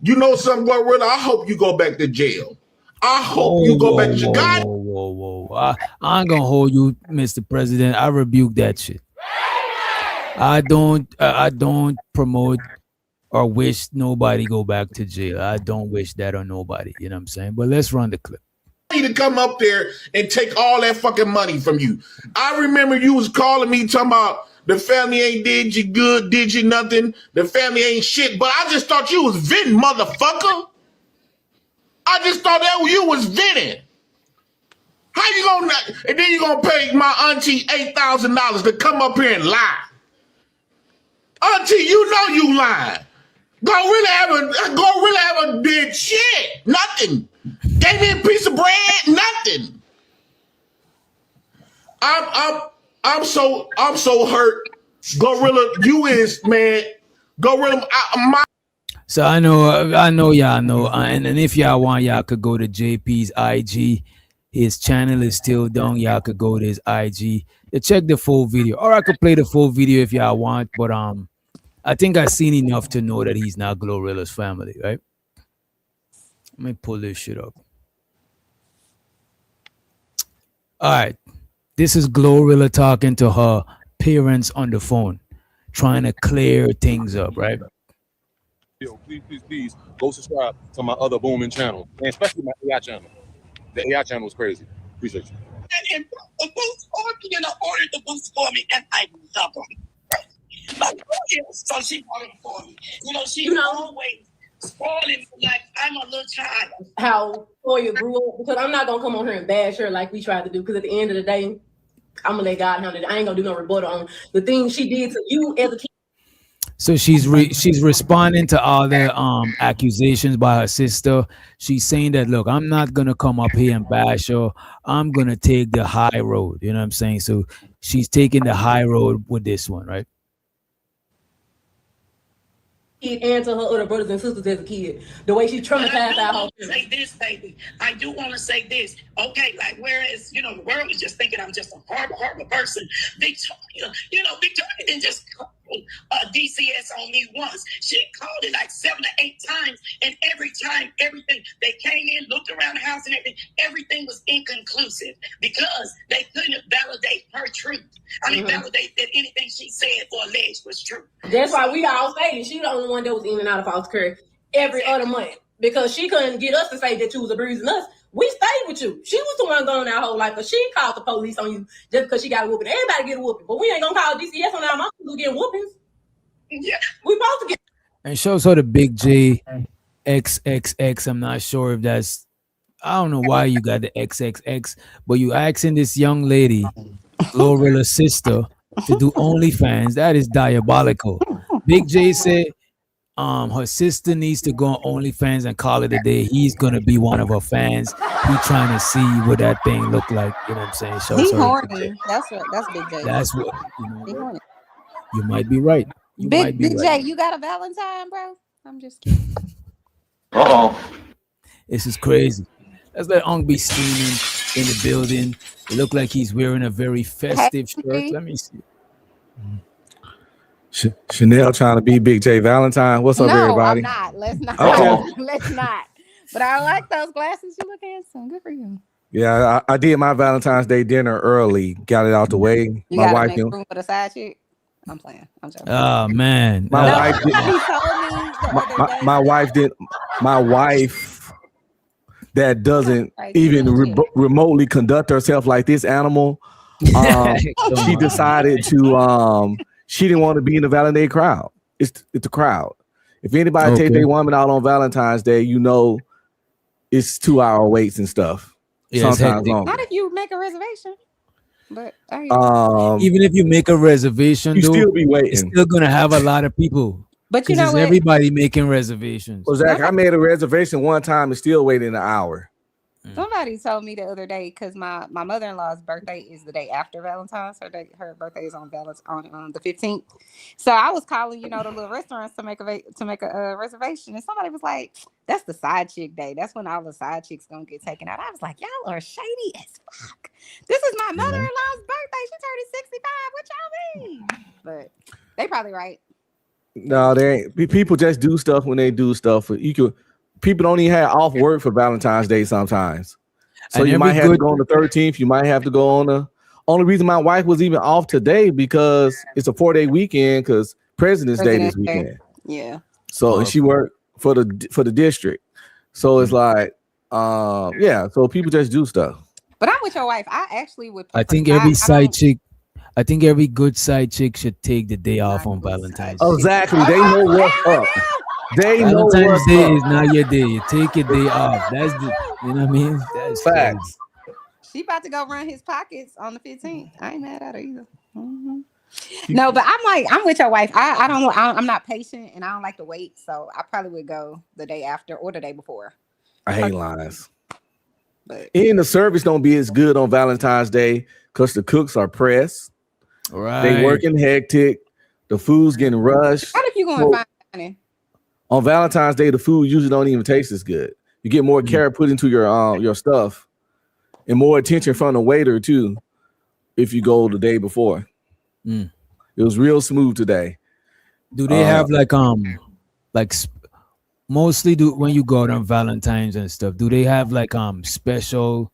You know something, Glorilla? I hope you go back to jail. I hope you go back to Chicago. Whoa. I ain't gonna hold you, Mr. President. I rebuke that shit. I don't promote or wish nobody go back to jail. I don't wish that on nobody. You know what I'm saying? But let's run the clip. To come up there and take all that fucking money from you. I remember you was calling me talking about the family ain't did you good, did you nothing, the family ain't shit, but I just thought you was venting, motherfucker. I just thought that you was venting. How you gonna, and then you gonna pay my auntie $8,000 to come up here and lie? Auntie, you know you lying. Glorilla haven't did shit, nothing. Gave me a piece of bread, nothing. I'm so hurt. Glorilla, you is, man. Glorilla, So I know y'all know, and if y'all want, y'all could go to JP's IG. His channel is still down. Y'all could go to his IG to check the full video, or I could play the full video if y'all want. But I think I've seen enough to know that he's not Glorilla's family, right? Let me pull this shit up. All right, this is Glorilla talking to her parents on the phone, trying to clear things up, right? Yo, please, go subscribe to my other booming channel, and especially my AI channel. The AI channel is crazy. Appreciate you. And the boost for me, ordered the boost for me, and I love them. My girl, so she ordered for me. She always spoiling me like I'm a little child. How Toya grew up, because I'm not gonna come on here and bash her like we tried to do, because at the end of the day, I'm gonna let God handle it. I ain't gonna do no rebuttal on the things she did to you as a kid. So she's responding to all the accusations by her sister. She's saying that, look, I'm not gonna come up here and bash her. I'm gonna take the high road. You know what I'm saying? So she's taking the high road with this one, right? And to her other brothers and sisters as a kid, the way she traumatized our whole family. Say this, baby. I do want to say this. Okay, like whereas the world is just thinking I'm just a horrible person. Victoria, Victoria didn't just DCS on me once. She called it like 7 or 8 times, and every time, everything, they came in, looked around the house and everything was inconclusive because they couldn't validate her truth. I mean, validate that anything she said or alleged was true. That's why we all stated she the only one that was in and out of foster care every other month because she couldn't get us to say that you was abusing us. We stayed with you. She was the one going our whole life, but she called the police on you just because she got a whooping. Everybody get a whooping, but we ain't gonna call DCS on our mom who getting whoopings. Yeah, we supposed to get. And shows her the Big J XXX. I'm not sure if that's. I don't know why you got the XXX, but you asking this young lady, Glorilla's sister, to do OnlyFans. That is diabolical. Big J said her sister needs to go on OnlyFans and call it a day. He's gonna be one of her fans. He trying to see what that thing look like. You know what I'm saying? Shows He her. horny. That's what. That's Big J. That's what you know. He horny. You might be right. You might be Big right. J, you got a Valentine, bro? I'm just kidding. This is crazy. Let's let Ong be steaming in the building. It looked like he's wearing a very festive shirt. Let me see. Chanel trying to be Big J Valentine. What's up, everybody? I'm not. Let's not. Okay. Let's not. But I like those glasses. You look handsome. Good for you. Yeah, I did my Valentine's Day dinner early. Got it out the way. You My gotta wife make didn't. room for the side chick. I'm playing. I'm joking. Oh man. My wife did. He told me the other day. My wife did. My wife that doesn't Right, even remotely conduct herself like this animal. She decided to. She didn't want to be in the Valentine's Day crowd. It's the crowd. If anybody take their woman out on Valentine's Day, you know it's 2-hour waits and stuff. Yeah, it's sometimes hectic. longer. Not if you make a reservation. But Even if you make a reservation, you though, still be waiting. you're still gonna have a lot of people. But you 'Cause know it's what? everybody making reservations. Well, Zach, I made a reservation one time and still waiting an hour. Somebody told me the other day because my mother-in-law's birthday is the day after Valentine's. Her birthday is on the 15th. So I was calling, the little restaurants to make a reservation, and somebody was like, "That's the side chick day. That's when all the side chicks gonna get taken out." I was like, "Y'all are shady as fuck. This is my mother-in-law's birthday. She turning 65. What y'all mean?" But they probably right. No, they ain't. People just do stuff when they do stuff. People don't even have off work for Valentine's Day sometimes. So And you every might have to good- go on the 13th. You might have to go on the. Only reason my wife was even off today because it's a 4-day weekend because President's Day this weekend. Yeah. So and she worked for the district. So it's like, yeah. So people just do stuff. But I'm with your wife. I actually would. I think every I think every good side chick should take the day off on Valentine's Day. Exactly. They know what's up. They know Valentine's what's Day up. is not your day. You take your day off. That's the, you know what I mean? That's facts. She about to go run his pockets on the 15th. I ain't mad at her either. No, but I'm with your wife. I don't know. I'm not patient and I don't like to wait. So I probably would go the day after or the day before. I hate lines. But And the service don't be as good on Valentine's Day because the cooks are pressed. Right. They working hectic. The food's getting rushed. What if you going fine dining? On Valentine's Day, the food usually don't even taste as good. You get more care put into your stuff and more attention from the waiter too. If you go the day before, it was real smooth today. Do they have mostly when you go out on Valentine's and stuff? Do they have special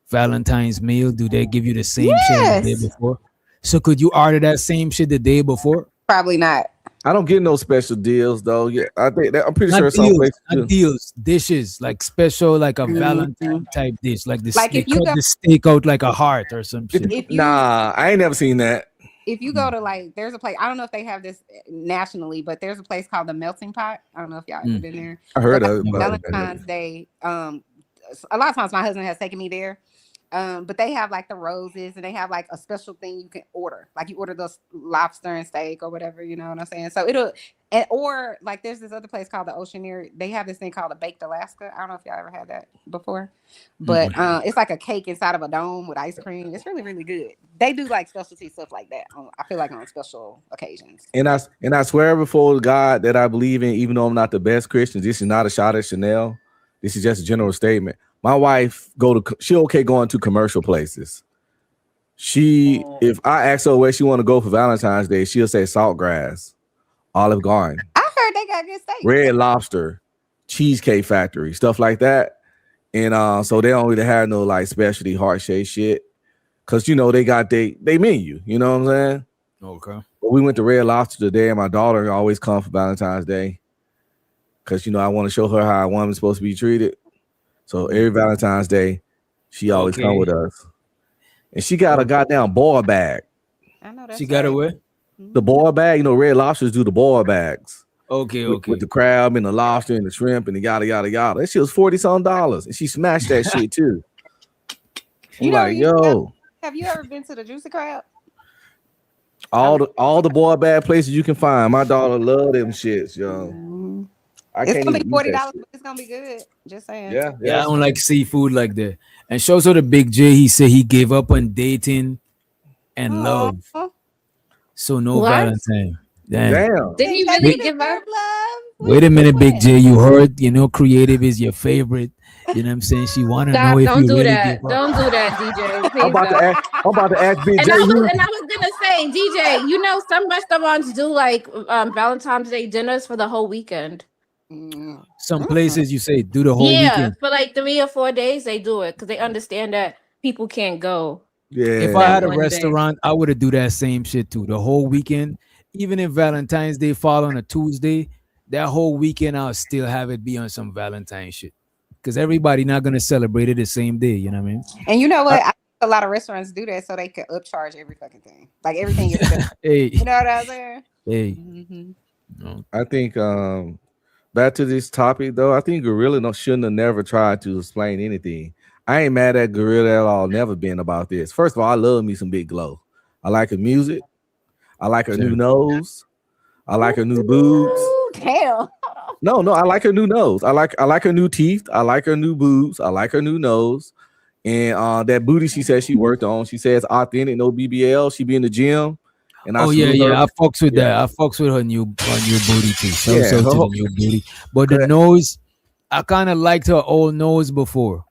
Valentine's meal? Do they give you the same shit the day before? So could you order that same shit the day before? Probably not. I don't get no special deals though. Yeah, I think I'm pretty Not sure some deals, places not do. deals, dishes like special, like a Valentine type dish, like this. Like They if you cut go- the steak out like a heart or some shit. Nah, I ain't never seen that. If you go to there's a place, I don't know if they have this nationally, but there's a place called the Melting Pot. I don't know if y'all ever been there. I heard But of it, but- Valentine's Day. A lot of times my husband has taken me there. But they have the roses and they have a special thing you can order. Like you order those lobster and steak or whatever, you know what I'm saying? So or there's this other place called the Oceaneer. They have this thing called a baked Alaska. I don't know if y'all ever had that before, but it's like a cake inside of a dome with ice cream. It's really, really good. They do specialty stuff like that. I feel like on special occasions. And I swear before God that I believe in, even though I'm not the best Christian, this is not a shot at Chanel. This is just a general statement. My wife she okay going to commercial places. if I ask her where she want to go for Valentine's Day, she'll say Saltgrass, Olive Garden, I heard they got good steak. Red Lobster, Cheesecake Factory, stuff like that. And so they don't really have no like specialty heart shaped shit. Cause they got they menu, you know what I'm saying? Okay. But we went to Red Lobster today, and my daughter always comes for Valentine's Day. Cause I want to show her how a woman's supposed to be treated. So every Valentine's Day, she always come with us. And she got a goddamn boil bag. I know that's She got a what? The boil bag, Red Lobsters do the boil bags. Okay, with the crab and the lobster and the shrimp and the yada yada yada. That shit was $40-some, and she smashed that shit too. I'm like, yo. Have you ever been to the Juicy Crab? All the boil bag places you can find. My daughter love them shits, yo. It's gonna be $40, but it's gonna be good. Just saying. Yeah, I don't like seafood like that. And shows her the Big J. He said he gave up on dating and love. So no What? Valentine. Damn. Did he really give up? Wait a minute, Big J. You heard, creative is your favorite. You know what I'm saying? She want to know Stop! if Don't you do really that. give up. Don't do that, DJ. Please I'm about to ask Big and J. I was gonna say, DJ, some restaurants do like Valentine's Day dinners for the whole weekend. Some places you say do the whole weekend. For like 3 or 4 days they do it because they understand that people can't go. Yeah. If I had a restaurant, I would have do that same shit too. The whole weekend, even if Valentine's Day fall on a Tuesday, that whole weekend I'll still have it be on some Valentine shit. Because everybody not gonna celebrate it the same day, you know what I mean? And you know what? I think a lot of restaurants do that so they can upcharge every fucking thing. Like everything is Hey. You know what I'm saying? Hey. No. I think back to this topic though, I think Glorilla shouldn't have never tried to explain anything. I ain't mad at Glorilla at all, never been about this. First of all, I love me some Big Glow. I like her music. I like her new nose. I like her new boobs. Damn. No, I like her new nose. I like her new teeth. I like her new boobs. I like her new nose. And that booty she said she worked on. She says authentic, no BBL. She be in the gym. And I fucks with that. I fucks with her new booty too. So Yeah, to her the whole- new booty. But the nose, I kind of liked her old nose before.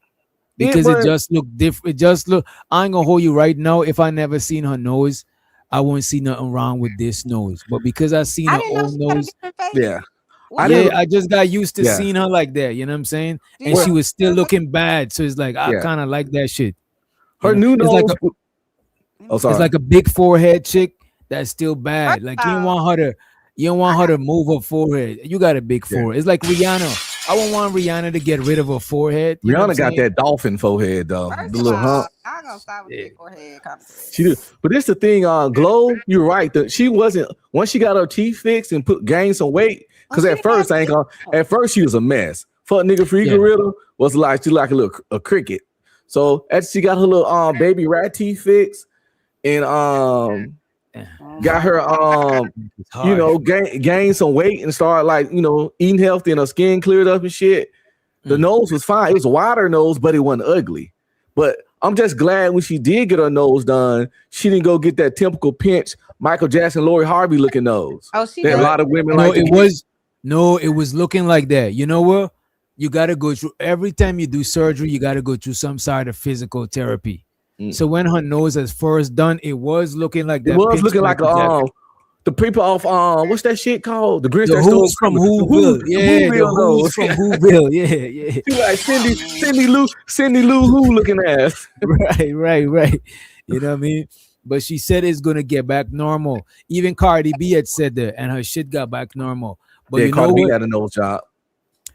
Because it just looked different. It just look. I ain't gonna hold you right now. If I never seen her nose, I wouldn't see nothing wrong with this nose. But because I seen her old nose, yeah. I just got used to Yeah. seeing her like that. You know what I'm saying? And Yeah. she was still looking bad. So it's like I Yeah. kind of like that shit. Her You know? new It's nose. like Oh, sorry. it's like a big forehead chick that's still bad. Like you don't want her to move her forehead. You got a big forehead. It's like Rihanna. I wouldn't want Rihanna to get rid of her forehead. You know what Rihanna I'm got saying? that dolphin forehead though. The little hump. I'm gonna stop with big forehead conversation. She did. But this the thing, Glow, you're right. She wasn't once she got her teeth fixed and gained some weight. Because at first she was a mess. Fuck nigga free Glorilla was like she like a cricket. So as she got her little baby rat teeth fixed and got her gained some weight and started eating healthy and her skin cleared up and shit. The nose was fine. It was a wider nose, but it wasn't ugly. But I'm just glad when she did get her nose done, she didn't go get that typical pinch Michael Jackson, Lori Harvey looking nose. Oh, she that a did? lot of women No, like. it was looking like that. You know what? You got to go through every time you do surgery. You got to go through some sort of physical therapy. So when her nose was first done, it was looking like that. It was pinch looking like Michael Jackson. the people off what's that shit called? The Grinch The that Who's stole from Whoville. Yeah, the nose. Who's from Whoville. Yeah. She like Cindy Lou Who looking ass. Right. You know what I mean? But she said it's gonna get back normal. Even Cardi B had said that, and her shit got back normal. But you know Cardi B what? had a nose job.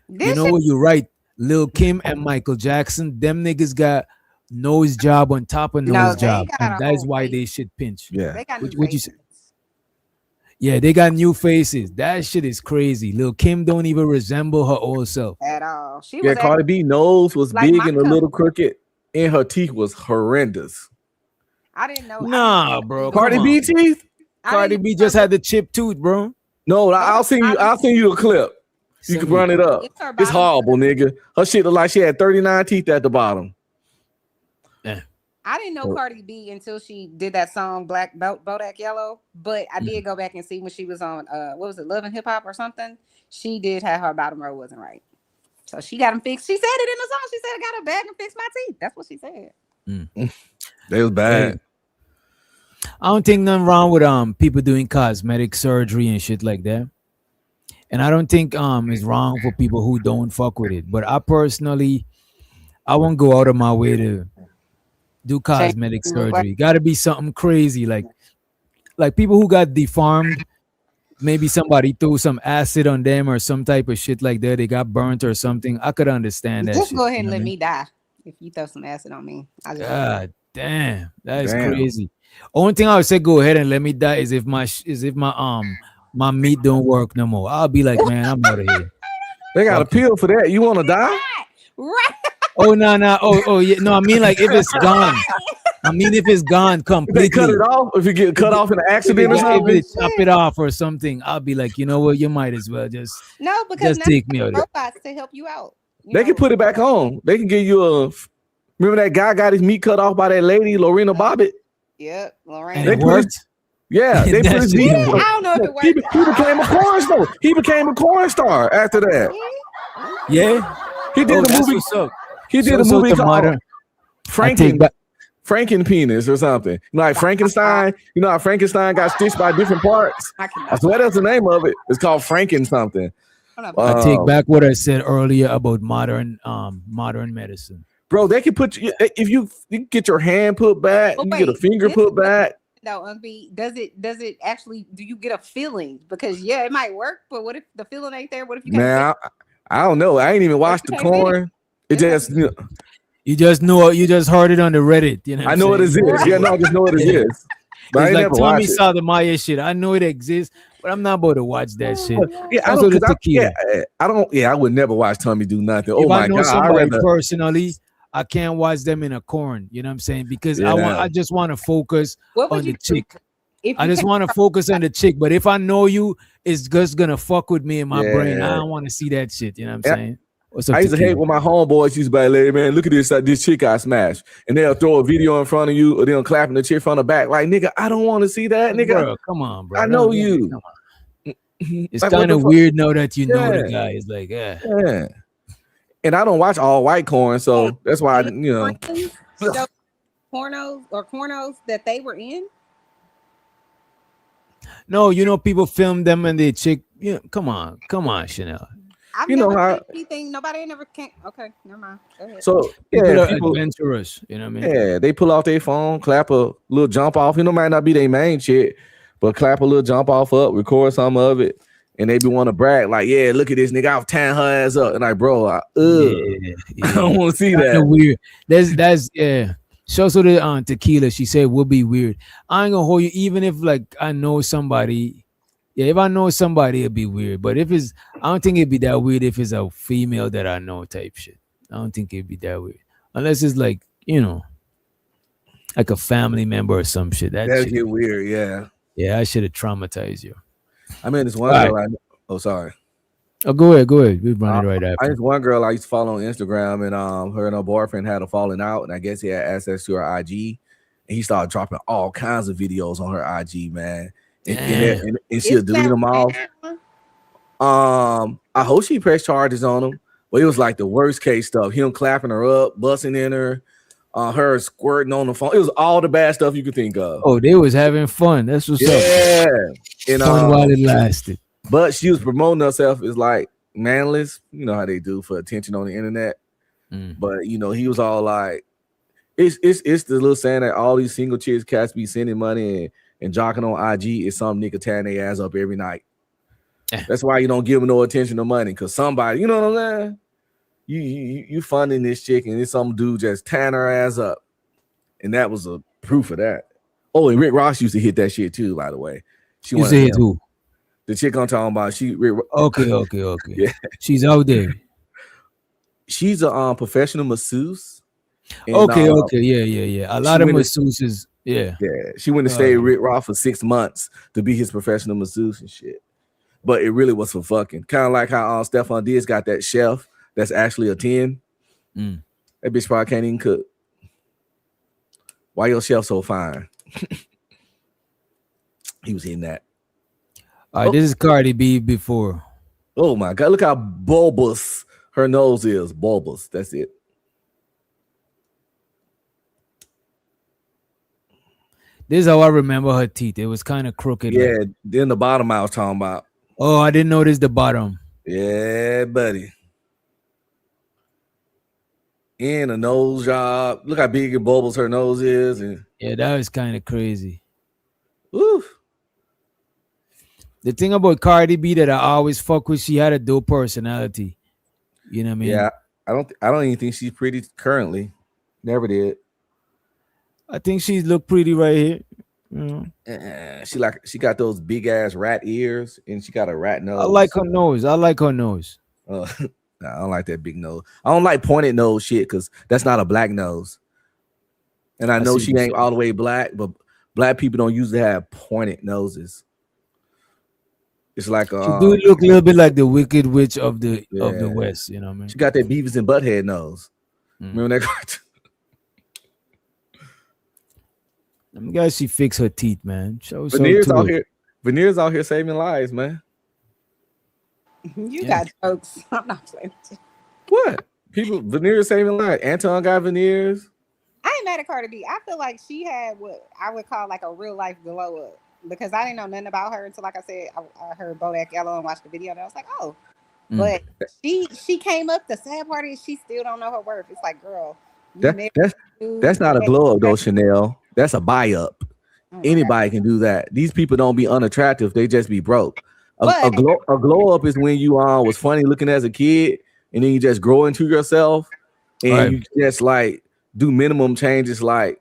You know what? You're right. Lil Kim and Michael Jackson, them niggas got nose job on top of nose job, and that's why they shit pinch. Yeah. They got What you say? Yeah, they got new faces. That shit is crazy. Lil Kim don't even resemble her old self At all. She Yeah, was Cardi B nose was like big and a Micah. little crooked, and her teeth was horrendous. I didn't know. Nah, bro. Cardi come B on. teeth? Cardi B just had the chipped tooth, bro. No, I'll send you a clip. You can run it up. It's horrible, nigga. Her shit look like she had 39 teeth at the bottom. I didn't know Cardi B until she did that song Black Bodak Yellow, but I did go back and see when she was on what was it, Love and Hip Hop or something. She did have her bottom row wasn't right, so she got them fixed. She said it in the song. She said I got a bag and fixed my teeth. That's what she said. They was bad. I don't think nothing wrong with people doing cosmetic surgery and shit like that. And I don't think it's wrong for people who don't fuck with it. But I personally, I won't go out of my way to do Change cosmetic you look like. surgery. Got to be something crazy, like people who got deformed. Maybe somebody threw some acid on them or some type of shit like that. They got burnt or something. I could understand that Just shit. go ahead You and know what let I mean? me die if you throw some acid on me. I just God damn, that is Damn. crazy. Only thing I would say, go ahead and let me die is if my meat don't work no more. I'll be like, man, I'm out of here. They got a Fuck it. pill for that. You want to die? right. Oh no. Oh yeah. No, I mean like if it's gone. I mean if it's gone If they completely. cut it off, if you get cut off in an accident or If something, they chop it off or something, I'll be like, you know what? You might as well No, because now take me out of it. robots to help you out. they can put it back on. They can give you a. Remember that guy got his meat cut off by that lady, Lorena Bobbitt? Yep, Lorraine. And They it put his, worked. yeah, they That put his shit meat. didn't work. I don't know if it He, worked. he became a porn star. He became a porn star after that. Yeah. He did Oh, a that's movie. what's up. He did a So movie the called mother. I take Franken back. Franken penis or something. Like Frankenstein. You know how Frankenstein got stitched by different parts? I swear that's the name of it. It's called Franken something. I take back what I said earlier about modern medicine. Bro, they can put you if you get your hand put back, But you get a wait, finger this put is the back. no, Uncle, does it actually? Do you get a feeling? Because yeah, it might work, but what if the feeling ain't there? What if you can't? Man, I don't know. I ain't even watched the you can't fit it? corn. It just You just heard it on the Reddit. You know I know what it is. Yeah, no, I just know what it is. But I It's ain't like never Tommy watched it. saw the Maya shit. I know it exists, but I'm not about to watch that shit. Yeah, I Also don't. the tequila. I don't. Yeah, I would never watch Tommy do nothing. If Oh I my know god, I somebody rather. personally, I can't watch them in a corn. You know what I'm saying? Because Yeah. I just want to focus What would on you the do chick. if I you just can't- want to focus on the chick. But if I know you, it's just gonna fuck with me in my brain. I Yeah. don't want to see that shit. You know what I'm Yeah. saying? What's up, I used to hate tequila? when my homeboys used to be like, "Hey, man, look at this chick I smashed," and they'll throw a video in front of you, or they'll clapping the chick from the back. Like, nigga, I don't want to see that, nigga. Bro, come on, bro. I know Don't- you. come on. It's Like, what kind the of fuck? weird now that you know the Yeah. guy. It's like, yeah. Yeah. And I don't watch all white corn, so that's why show pornos that they were in? No, people film them and the chick. Come on, Chanel. I've You know never how- seen anything. Nobody ain't never came. Okay, never mind. Go ahead. So People yeah, are people, adventurous. You know what I mean? yeah, they pull off their phone, clap a little jump off. Might not be their main chick, but clap a little jump off up, record some of it, and they be want to brag like, yeah, look at this nigga, I'll tan her ass up, and like, bro, I don't want to see Kinda that. weird. That's yeah. Show so the tequila. She said would be weird. I ain't gonna hold you. Even if like I know somebody. Yeah, if I know somebody, it'd be weird. But if it's, I don't think it'd be that weird if it's a female that I know type shit. I don't think it'd be that weird. Unless it's like, like a family member or some shit. That That'd shit. get weird, yeah. Yeah, I should have traumatized you. I mean, this one All girl. Oh, sorry. Oh, go ahead. We run it right I after. just one girl I used to follow on Instagram, and her and her boyfriend had a falling out, and I guess he had access to her IG, and he started dropping all kinds of videos on her IG, man. And she'll delete them off. I hope she pressed charges on him, but it was like the worst case stuff. Him clapping her up, busting in her, her squirting on the phone. It was all the bad stuff you could think of. Oh, they was having fun. That's what's up. Yeah, and Fun while it lasted. But she was promoting herself as like manless. You know how they do for attention on the internet. But he was all like, it's the little saying that all these single chicks cats be sending money and jocking on IG is some nigga tearing their ass up every night. That's why you don't give them no attention or money, because somebody, you know what I'm saying? You funding this chick and it's some dude just tearing her ass up. And that was a proof of that. Oh, and Rick Ross used to hit that shit too, by the way. She You wanted say him. it who? The chick I'm talking about, Okay. Yeah. She's out there. She's a professional masseuse. And, Okay. Yeah. A lot of went to- masseuses. Yeah. She went to stay with Rick Ross for 6 months to be his professional masseuse and shit. But it really was for fucking. Kind of like how Stephon Diggs got that chef that's actually a 10. That bitch probably can't even cook. Why your chef so fine? He was hitting that. All right, this is Cardi B before. Oh my God, look how bulbous her nose is. Bulbous, that's it. This is how I remember her teeth. It was kind of crooked. Yeah, Like, then the bottom I was talking about. oh, I didn't notice the bottom. Yeah, buddy. And a nose job. Look how big and bubbles her nose is. And Yeah, that was kind of crazy. oof. The thing about Cardi B that I always fuck with, she had a dope personality. You know what I mean? Yeah, I don't even think she's pretty currently. Never did. I think she look pretty right here. She got those big ass rat ears and she got a rat nose. I like her nose. I like her nose. Nah, I don't like that big nose. I don't like pointed nose shit because that's not a black nose. And I know she ain't all the way black, but black people don't usually have pointed noses. It's like She do look a little bit like the Wicked Witch of the West. You know what I mean? She got that Beavis and Butthead nose. Remember that cartoon? Let me guys, she fix her teeth, man. Show Veneers out here. Veneers out here saving lives, man. You got jokes. I'm not playing with you. What? People veneers saving lives. Anton got veneers. I ain't mad at Cardi B. I feel like she had what I would call like a real life glow up because I didn't know nothing about her until, like I said, I heard Bodak Yellow and watched the video, and I was like, oh. But she came up. The sad part is she still don't know her worth. It's like, girl, that's not a glow up though, Chanel. That's a buy up. Anybody can do that. These people don't be unattractive. They just be broke. A glow up is when you was funny looking as a kid, and then you just grow into yourself, and you just like do minimum changes, like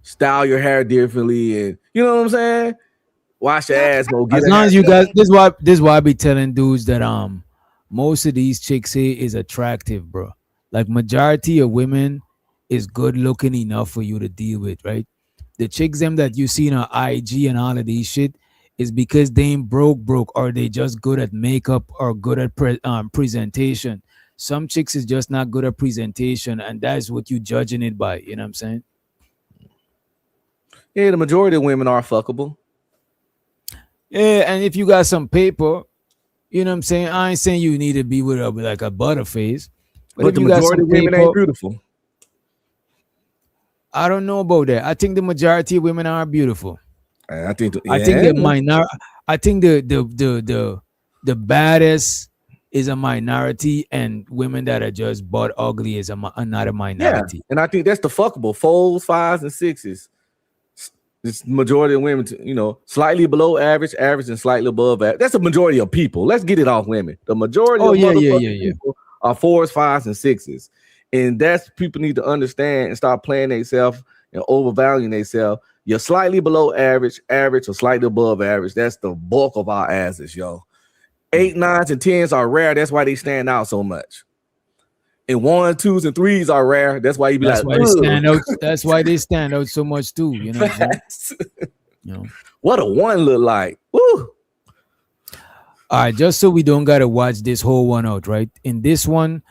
style your hair differently, and you know what I'm saying. Wash your ass, go get. As long as you guys, this is why I be telling dudes that most of these chicks here is attractive, bro. Like majority of women is good looking enough for you to deal with, right? The chicks them that you see on IG and all of these shit is because they ain't broke, or they just good at makeup or good at presentation. Some chicks is just not good at presentation, and that's what you judging it by. You know what I'm saying? Yeah, the majority of women are fuckable. Yeah, and if you got some paper, you know what I'm saying? I ain't saying you need to be with like a butterface, but if the you got majority some of women paper, ain't beautiful. I don't know about that. I think the majority of women are beautiful. I think the minor. I think the baddest is a minority, and women that are just butt ugly is another minority. Yeah, and I think that's the fuckable 4s, 5s, and 6s. It's majority of women, slightly below average, and slightly above average. That's a majority of people. Let's get it off women. The majority of people are 4s, 5s, and 6s. And that's people need to understand and start playing themselves and overvaluing themselves. You're slightly below average, or slightly above average. That's the bulk of our asses, yo. 8, 9s, and 10s are rare. That's why they stand out so much. And 1s, 2s, and 3s are rare. That's why you be That's why they stand out. That's why they stand out so much too. You know what I'm saying? What a 1 look like. Woo. All right, just so we don't gotta watch this whole one out, right? In this one,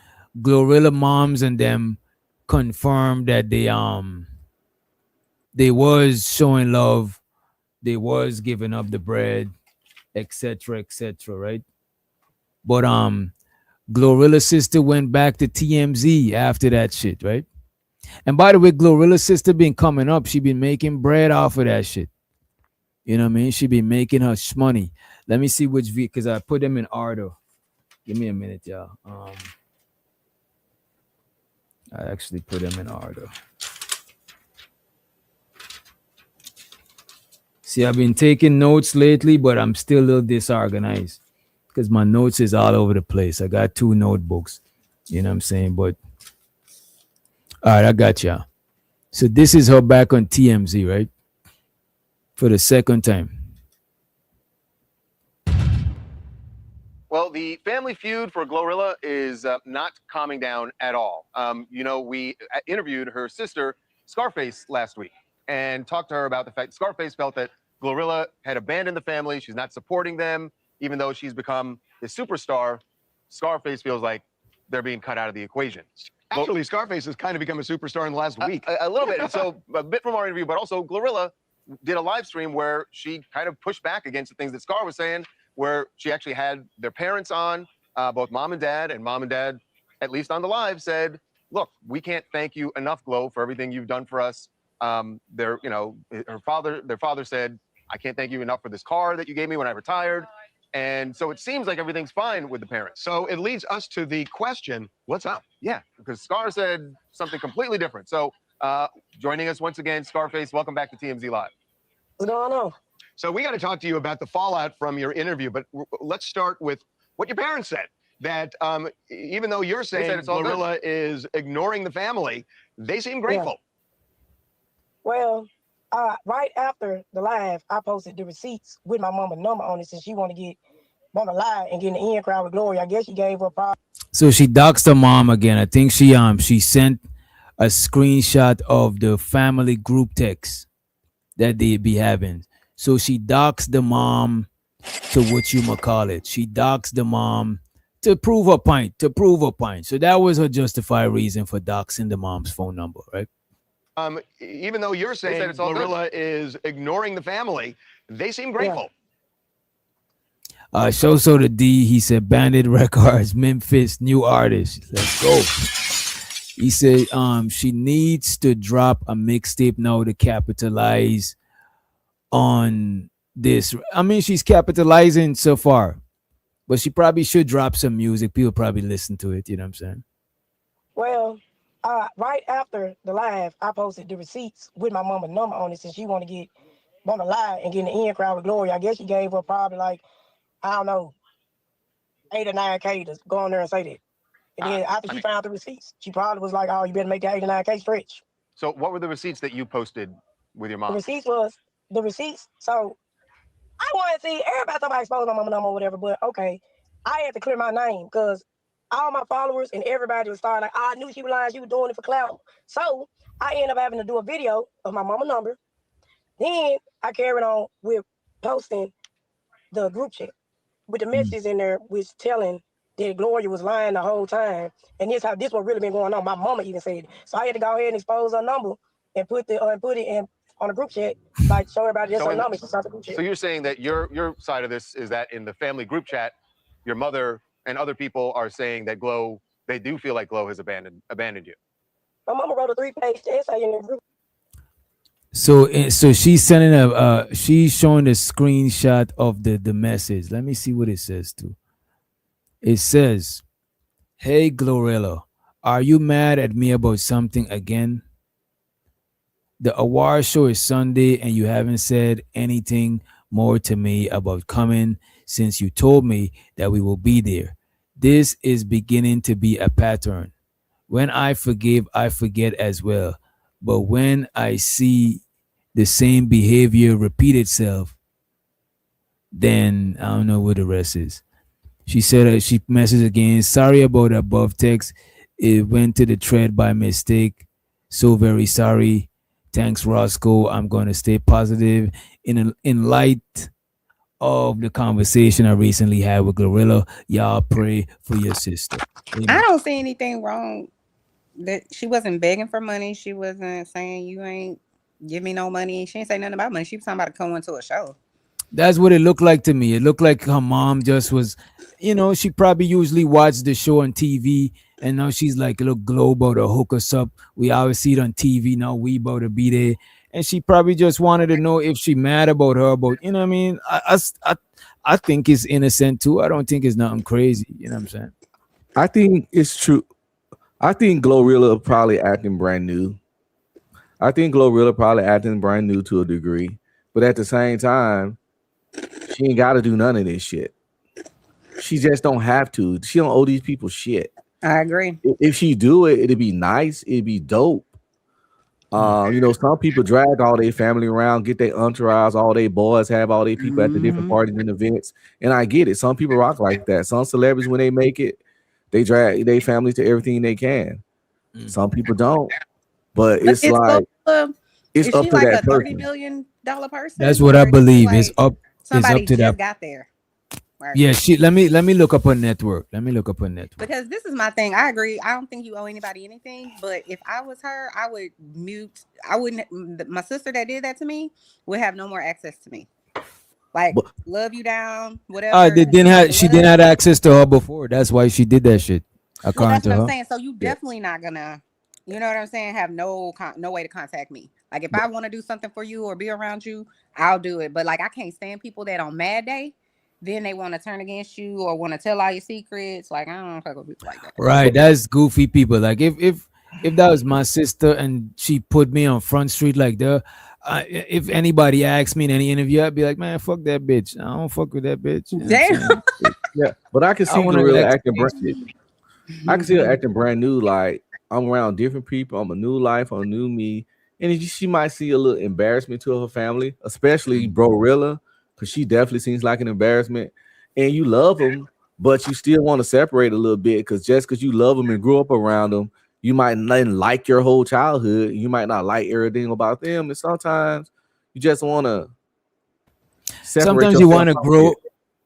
Glorilla moms and them confirmed that they was showing love, they was giving up the bread, etc., right? But Glorilla's sister went back to TMZ after that shit, right? And by the way, Glorilla's sister been coming up. She been making bread off of that shit. You know what I mean? She been making her money. Let me see which because I put them in order. Give me a minute, y'all. I actually put them in order. See, I've been taking notes lately, but I'm still a little disorganized because my notes is all over the place. I got 2 notebooks. You know what I'm saying? But all right, I got y'all. So this is her back on TMZ, right? For the second time. Well, the family feud for Glorilla is not calming down at all. We interviewed her sister, Scarface, last week and talked to her about the fact Scarface felt that Glorilla had abandoned the family. She's not supporting them, even though she's become a superstar. Scarface feels like they're being cut out of the equation. Actually, Scarface has kind of become a superstar in the last week. A little bit. So a bit from our interview, but also Glorilla did a live stream where she kind of pushed back against the things that Scar was saying, where she actually had their parents on, both mom and dad, at least on the live, said, look, we can't thank you enough, Glo, for everything you've done for us. their father said, "I can't thank you enough for this car that you gave me when I retired." And so it seems like everything's fine with the parents. So it leads us to the question, what's up? Yeah, because Scar said something completely different. So joining us once again, Scarface, welcome back to TMZ Live. What's going on? So we got to talk to you about the fallout from your interview, but let's start with what your parents said. That even though you're saying Glorilla is ignoring the family, they seem grateful. Well, right after the live, I posted the receipts with my mama number on it since she want to lie and get in the in crowd with Gloria. I guess she gave her problem. So she doxed her mom again. I think she sent a screenshot of the family group text that they be having. So she doxed the mom to what you might call it. She doxed the mom to prove her point. So that was her justified reason for doxing the mom's phone number, right? Even though you're saying Glorilla is ignoring the family, they seem grateful. So the D, he said, Bandit Records, Memphis, new artist. Let's go. He said, she needs to drop a mixtape now to capitalize on this. I mean, she's capitalizing so far, but she probably should drop some music. People probably listen to it. You know what I'm saying? Well, right after the live, I posted the receipts with my mama number on it since she want to lie and get in the in crowd with Gloria. I guess she gave her probably like, I don't know, 8 or 9K to go on there and say that. And then after she found the receipts, she probably was like, "Oh, you better make that 8 or 9K stretch." So what were the receipts that you posted with your mom? The receipts. So I want to see everybody thought I exposed my mama number or whatever, but okay, I had to clear my name because all my followers and everybody was starting like, I knew she was lying, she was doing it for clout. So I ended up having to do a video of my mama number. Then I carried on with posting the group chat with the messages in there, which telling that Gloria was lying the whole time, and this what really been going on. My mama even said it. So I had to go ahead and expose her number and put it in on the group chat, like show everybody this her number. So you're saying that your side of this is that in the family group chat, your mother and other people are saying that they do feel like Glo has abandoned you. My mama wrote a 3-page essay in the group. So she's sending she's showing a screenshot of the message. Let me see what it says too. It says, "Hey Glorilla, are you mad at me about something again? The award show is Sunday and you haven't said anything more to me about coming since you told me that we will be there. This is beginning to be a pattern. When I forgive, I forget as well. But when I see the same behavior repeat itself, then I don't know what the rest is." She said she messaged again, "Sorry about the above text. It went to the thread by mistake. So very sorry. Thanks, Roscoe. I'm going to stay positive in light of the conversation I recently had with Glorilla. Y'all pray for your sister." Amen. I don't see anything wrong. That she wasn't begging for money. She wasn't saying you ain't give me no money. She ain't say nothing about money. She was talking about going to a show. That's what it looked like to me. It looked like her mom just was, she probably usually watched the show on TV, and now she's like, "Look, Glo about to hook us up. We always see it on TV. Now we about to be there." And she probably just wanted to know if she mad about her. You know what I mean? I think it's innocent too. I don't think it's nothing crazy. You know what I'm saying? I think it's true. I think Glorilla probably acting brand new. To a degree, but at the same time, she ain't got to do none of this shit. She just don't have to. She don't owe these people shit. I agree. If she do it, it'd be nice. It'd be dope. Some people drag all their family around, get their entourage, all their boys, have all their people at the different parties and events. And I get it. Some people rock like that. Some celebrities, when they make it, they drag their family to everything they can. Some people don't. But it's like it's up to like that a $30 person. million person. That's what I believe. Like it's up. Somebody It's up to just that. got there. Right. Yeah, let me look up her network. Because this is my thing. I agree. I don't think you owe anybody anything. But if I was her, I would mute. I wouldn't. My sister that did that to me would have no more access to me. Like love you down, whatever. She didn't have access to her before. That's why she did that shit. Well, that's what I'm saying. So you definitely not gonna, you know what I'm saying? Have no way to contact me. Like if I want to do something for you or be around you, I'll do it. But like I can't stand people that on mad day, then they want to turn against you or want to tell all your secrets. Like I don't fuck with people like that. Right, that's goofy people. Like if that was my sister and she put me on Front Street like that, if anybody asked me in any interview, I'd be like, man, fuck that bitch. I don't fuck with that bitch. You know what I'm saying? Yeah, but I can I see wanna Glorilla like acting I can see her acting brand new. Like I'm around different people. I'm a new life. I'm a new me. And she might see a little embarrassment to her family, especially Glorilla, because she definitely seems like an embarrassment. And you love them, but you still want to separate a little bit because just because you love them and grew up around them, you might not like your whole childhood. You might not like everything about them. And sometimes you just want to separate sometimes you yourself want to from grow, it.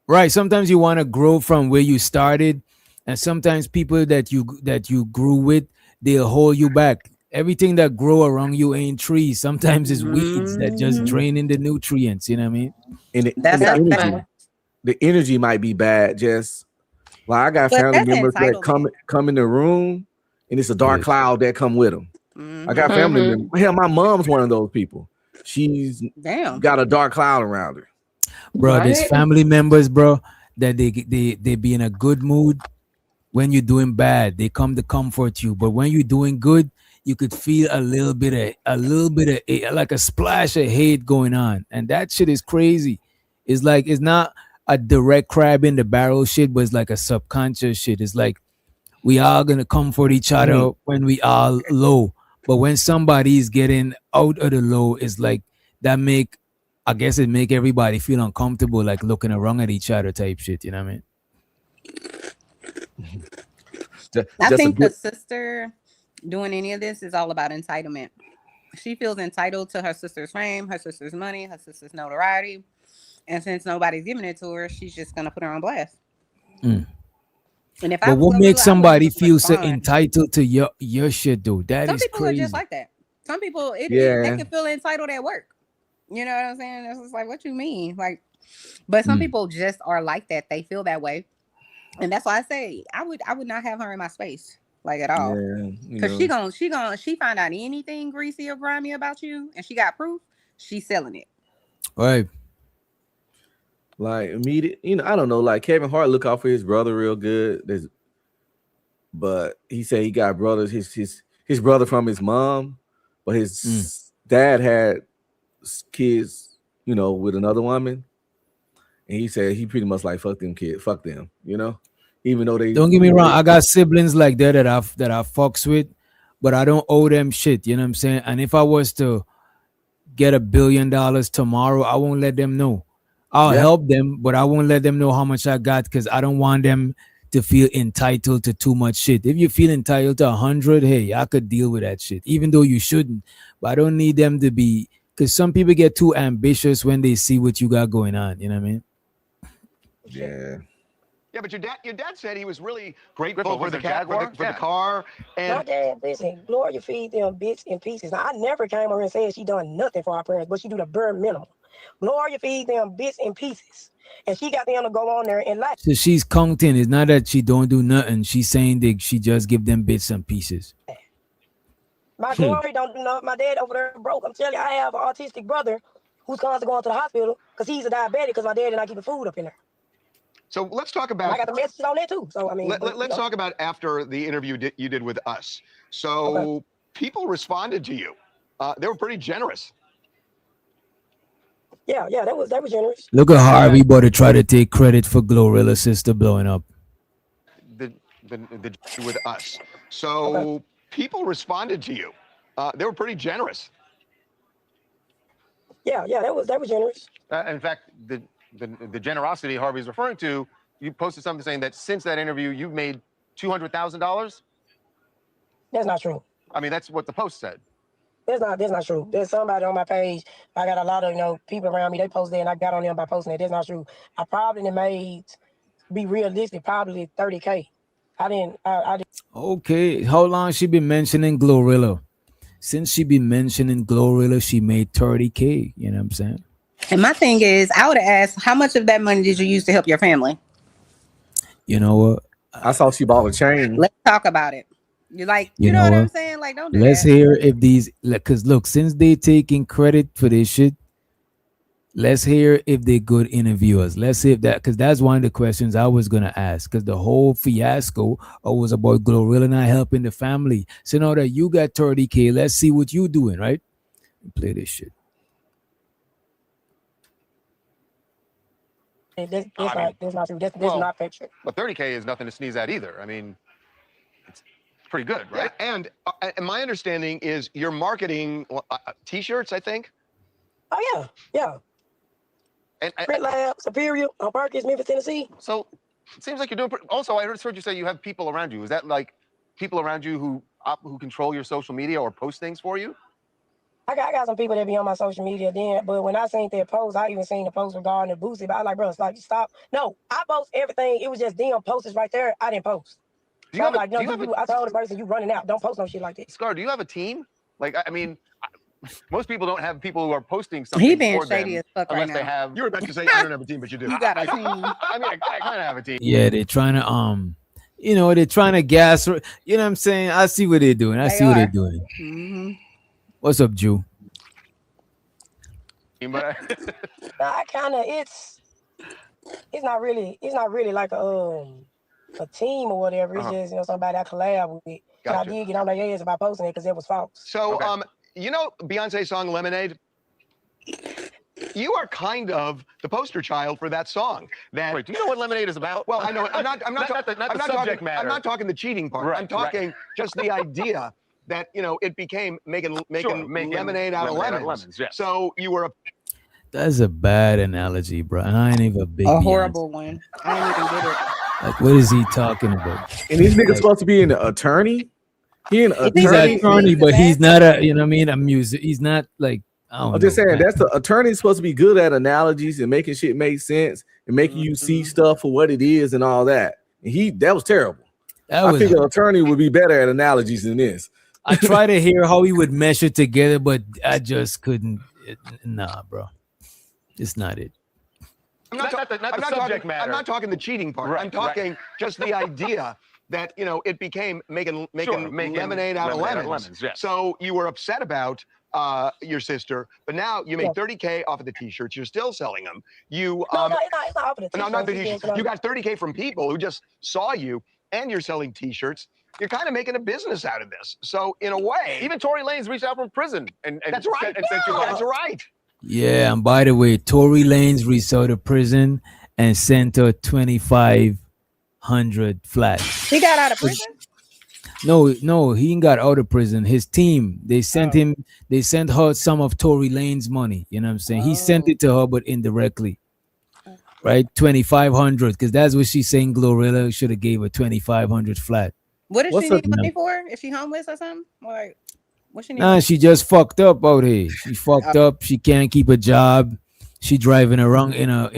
right? Sometimes you want to grow from where you started, and sometimes people that you grew with, they'll hold you back. Everything that grow around you ain't trees. Sometimes it's weeds that just drain in the nutrients. You know what I mean? And That's the a energy, fact. the energy might be bad. Just like I got But family that's members that entitlement. come in the room, and it's a dark cloud that come with them. I got family members. Hell, my mom's one of those people. She's Damn. got a dark cloud around her. Bro, there's family members, bro, that they be in a good mood when you're doing bad. They come to comfort you, but when you're doing good, you could feel a little bit of like a splash of hate going on, and that shit is crazy. It's like it's not a direct crab in the barrel shit, but it's like a subconscious shit. It's like we all gonna comfort each other when we all low, but when somebody is getting out of the low, it's like that make, I guess it make everybody feel uncomfortable, like looking around at each other type shit. You know what I mean? I think the sister doing any of this is all about entitlement. She feels entitled to her sister's fame, her sister's money, her sister's notoriety. And since nobody's giving it to her, she's just gonna put her on blast. And if I But was what Glorilla, makes I wouldn't somebody even feel so respond. entitled to your shit though? That Some is people are crazy. just like that. Some people they Yeah. can feel entitled at work. You know what I'm saying? It's just like, what you mean? Like, but some people just are like that. They feel that way. And that's why I say I would not have her in my space, like at all. Yeah, Because she find out anything greasy or grimy about you and she got proof, she's selling it. Right. Like immediate, I don't know. Like Kevin Hart look out for his brother real good. But he said he got brothers. His brother from his mom, but his dad had kids, with another woman. And he said he pretty much like fuck them kids, fuck them, even though they Don't get me wrong, I got siblings like that I fucks with, but I don't owe them shit. You know what I'm saying? And if I was to get $1 billion tomorrow, I won't let them know. I'll help them, but I won't let them know how much I got because I don't want them to feel entitled to too much shit. If you feel entitled to 100, hey, I could deal with that shit, even though you shouldn't. But I don't need them to be, because some people get too ambitious when they see what you got going on. You know what I mean? Yeah. Yeah, but your dad said he was really grateful Grateful for for the the cat, Jaguar? for the car. And My dad, listen, Gloria feed them bits and pieces. Now, I never came over and said she done nothing for our parents, but she do the bare minimum. Gloria feed them bits and pieces. And she got them to go on there and like. So she's counting. It's not that she don't do nothing. She's saying that she just give them bits and pieces. My Glory don't do nothing. My dad over there broke. I'm telling you, I have an autistic brother who's constantly going to the hospital because he's a diabetic because my dad did not keep the food up in there. so let's talk And about. I got the message on that too. So I mean, Let's talk about after the interview you did with us. So people responded to you. They were pretty generous. Yeah, that was generous. Look at Harvey, but to try to take credit for Glorilla's sister blowing up. The with us. So people responded to you. They were pretty generous. Yeah, that was generous. In fact, the generosity Harvey's referring to, you posted something saying that since that interview, you've made $200,000. That's not true. I mean, that's what the post said. That's not true. There's somebody on my page. I got a lot of people around me. They posted and I got on them by posting it. That's not true. I probably made, be realistic, probably 30K. I didn't. Okay, how long she been mentioning Glorilla? Since she been mentioning Glorilla, she made 30K. You know what I'm saying? And my thing is, I would have asked, how much of that money did you use to help your family? You know what? I saw she bought a chain. Let's talk about it. You're like, You you know know what I'm what? saying? Like, don't do Let's that. hear if these, because look, since they taking credit for this shit, let's hear if they good interviewers. Let's see if that, because that's one of the questions I was gonna ask. Because the whole fiasco was about Glorilla not helping the family. So now that you got 30K, let's see what you doing, right? Play this shit. That's not true. That's not factual. But 30K is nothing to sneeze at either. I mean, it's pretty good, right? Yeah, and my understanding is you're marketing T-shirts, I think. Oh yeah. And Print Lab, Superior, on Parkers, Memphis, Tennessee. So it seems like you're doing. Also, I heard you say you have people around you. Is that like people around you who control your social media or post things for you? I got some people that be on my social media then, but when I seen their post, I even seen the post regarding the Boosie. But I was like, bro, it's like, stop. No, I post everything. It was just them posts right there. I didn't post. So I'm like, no, I told the person, you running out. Don't post no shit like that. Scar, do you have a team? Like, I mean, most people don't have people who are posting something He being for shady them as fuck unless right they now. have. You were about to say I don't have a team, but you do. You got a team. I mean, I kind of have a team. Yeah, they're trying to they're trying to gas. You know what I'm saying? I see what they're doing. I see what they're doing. Mm-hmm. What's up, Jew? I kind of it's not really like a team or whatever. It's just somebody I collab with. Gotcha. I did get on their ass about posting it because it was false. So you know Beyonce's song Lemonade? You are kind of the poster child for that song. Wait, do you know what Lemonade is about? Well, I know. I'm not talking the cheating part. Right, I'm talking just the idea that it became making lemonade out of lemons. Yeah. So you were That's a bad analogy, bro. And I ain't even a big horrible one. I ain't even get it. Like, what is he talking about? And these niggas supposed to be an attorney. He's an attorney, but he's not a music. He's not like. I'm just saying that's the attorney's supposed to be good at analogies and making shit make sense and making you see stuff for what it is and all that. And that was terrible. I think an attorney would be better at analogies than this. I try to hear how he would mesh it together, but I just couldn't. Nah, bro, it's not it. I'm not talking the cheating part. Right, I'm talking just the idea that it became making lemonade out of lemons. Yes. So you were upset about your sister, but now you made 30K off of the t-shirts. You're still selling them. You it's not off of the t-shirts. No, not the t-shirts. You got 30K from people who just saw you, and you're selling t-shirts. You're kind of making a business out of this. So in a way, even Tory Lanez reached out from prison, and that's right. That's right. Yeah, and by the way, Tory Lanez reached out of prison and sent her 2,500 flat. He got out of prison? No, he ain't got out of prison. His team, they sent her some of Tory Lanez money. You know what I'm saying? He sent it to her, but indirectly. Right? 2,500, because that's what she's saying. Glorilla should have gave her 2,500 flat. What does she need money for? Is she homeless or something? Like, what she need? Nah, she just fucked up out here. She fucked up. She can't keep a job. She driving around in a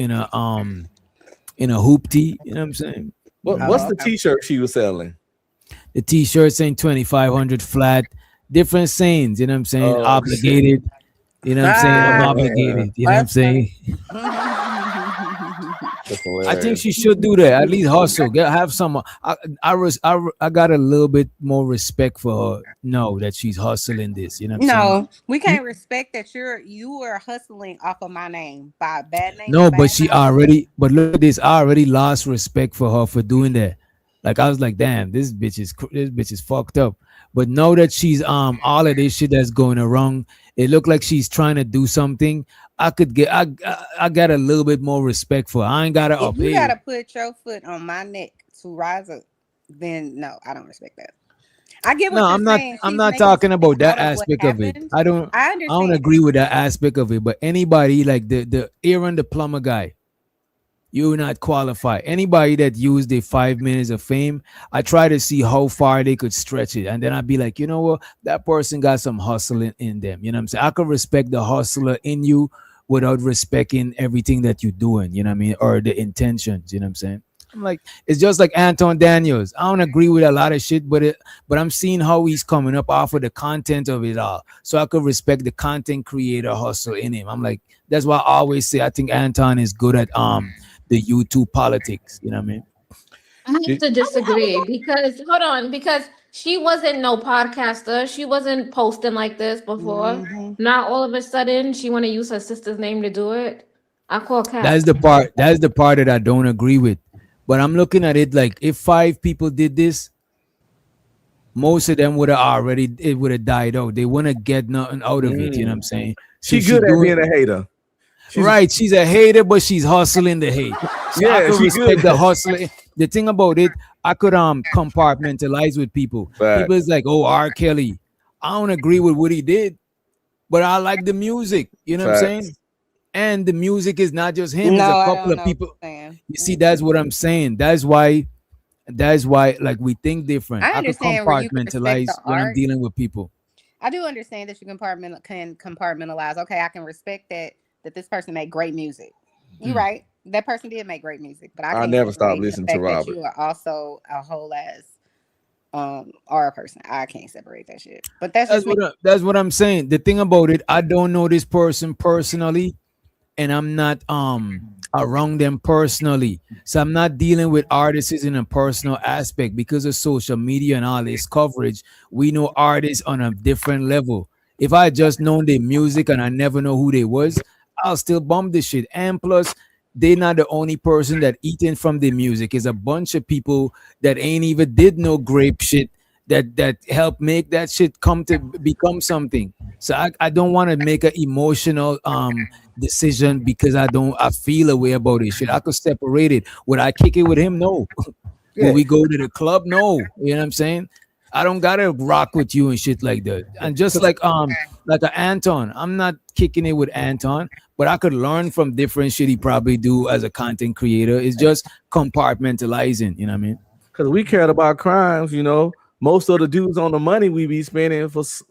hoopty. You know what I'm saying? What's the t-shirt she was selling? The t-shirt saying 2,500 flat. Different sayings. You know what I'm saying? Obligated. Shit. You know what I'm saying? I'm obligated. You know what I'm saying? I think she should do that. At least hustle. Have some. I got a little bit more respect for her. Know that she's hustling this. You know. What I'm saying? We can't respect that you are hustling off of my name by a bad name. No, but she already. But look at this. I already lost respect for her for doing that. Like I was like, damn, this bitch is fucked up. But know that she's all of this shit that's going wrong. It looked like she's trying to do something. I got a little bit more respect for her. I ain't got to If you got to put your foot on my neck to rise up, then no, I don't respect that. I get what you're saying. I'm not talking about that aspect of it. I don't agree with that aspect of it. But anybody like the Aaron the plumber guy, you're not qualified. Anybody that used their 5 minutes of fame, I try to see how far they could stretch it. And then I'd be like, you know what? That person got some hustling in them. You know what I'm saying? I could respect the hustler in you without respecting everything that you're doing, you know what I mean? Or the intentions, you know what I'm saying? I'm like, it's just like Anton Daniels. I don't agree with a lot of shit, but I'm seeing how he's coming up off of the content of it all. So I could respect the content creator hustle in him. I'm like, that's why I always say I think Anton is good at the YouTube politics, you know what I mean? I have to disagree because She wasn't no podcaster. She wasn't posting like this before. Now all of a sudden she want to use her sister's name to do it. I call cat. That's the part that I don't agree with. But I'm looking at it like if 5 people did this, most of them would have already it would have died out. They want to get nothing out of it. You know what I'm saying? She good at being a hater. Right, she's a hater, but she's hustling the hate. So Yeah, I could she respect good. the hustling. The thing about it, I could compartmentalize with people. Fact. People is like, oh, R. Kelly. I don't agree with what he did, but I like the music. You know what I'm Facts. saying? And the music is not just him. No, It's a I couple don't of know people. what you're saying. You see, that's what I'm saying. That's why like we think different. I I could understand where you can respect compartmentalize the when I'm art. dealing with people. I do understand that you can compartmentalize. Okay, I can respect that this person made great music. You're right. That person did make great music, but I can't never stop separate the listening to fact that Robert. you are also a whole ass art person. I can't separate that shit. But that's What I'm saying. The thing about it, I don't know this person personally, and I'm not around them personally. So I'm not dealing with artists in a personal aspect because of social media and all this coverage. We know artists on a different level. If I just known their music and I never know who they was, I'll still bump this shit. And plus, they're not the only person that eating from the music. It's a bunch of people that ain't even did no grape shit that help make that shit come to become something. So I don't want to make an emotional decision because I feel a way about it. Shit, I could separate it. Would I kick it with him? No. Yeah. Will we go to the club? No. You know what I'm saying? I don't gotta rock with you and shit like that. And just like an Anton, I'm not kicking it with Anton, but I could learn from different shit he probably do as a content creator. It's just compartmentalizing, you know what I mean? Because we cared about crimes, you know. Most of the dudes on the money we be spending was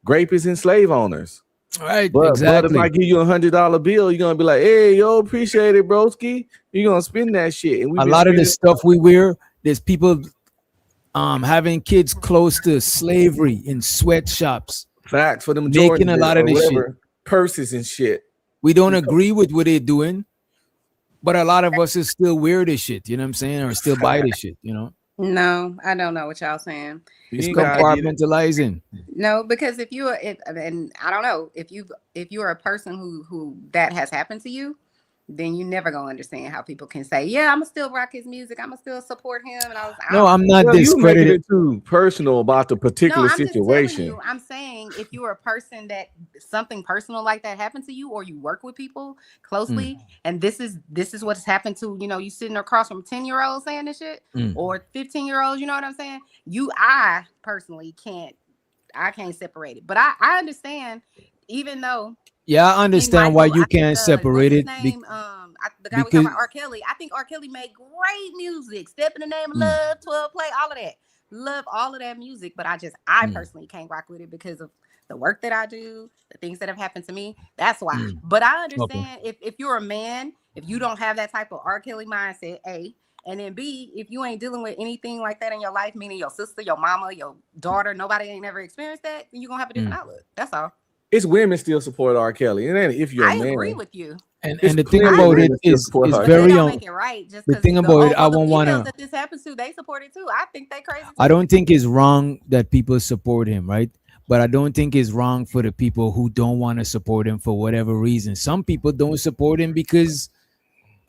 rapists and slave owners. Right, But exactly. if I give you $100 bill, you're gonna be like, hey, yo, appreciate it, broski. You're gonna spend that shit. And we A lot of the stuff we wear, there's people having kids close to slavery in sweatshops. Facts for the majority making a lot of this shit. Purses and shit. We don't agree with what they're doing, but a lot of us is still wear this shit, you know what I'm saying? Or still buy this shit, you know? No, I don't know what y'all saying. It's compartmentalizing. No, because if you are, and I don't know, if you are a person who that has happened to you, then you never gonna understand how people can say, yeah, I'ma still rock his music, I'ma still support him. And I'm not discrediting. You making it too personal about the particular situation. You, I'm saying if you are a person that something personal like that happened to you, or you work with people closely, and this is what's happened to, you know, you sitting across from 10-year-olds saying this shit, or 15-year-olds, you know what I'm saying? I personally can't separate it. But I understand, even though I understand why you can't separate it. The guy we talking about, R. Kelly. I think R. Kelly made great music. Step in the Name of Love, 12 Play, all of that. Love all of that music, but I personally can't rock with it because of the work that I do, the things that have happened to me. That's why. But I understand if you're a man, if you don't have that type of R. Kelly mindset, A, and then B, if you ain't dealing with anything like that in your life, meaning your sister, your mama, your daughter, nobody ain't ever experienced that, then you're gonna have a different outlook. That's all. It's women still support R. Kelly. And then if you're a man. I agree with you. And the thing about it is very don't make it right. Just the thing about it, I won't want to. That this happens to, they support it too. I think they crazy. I don't think it's wrong that people support him, right? But I don't think it's wrong for the people who don't want to support him for whatever reason. Some people don't support him because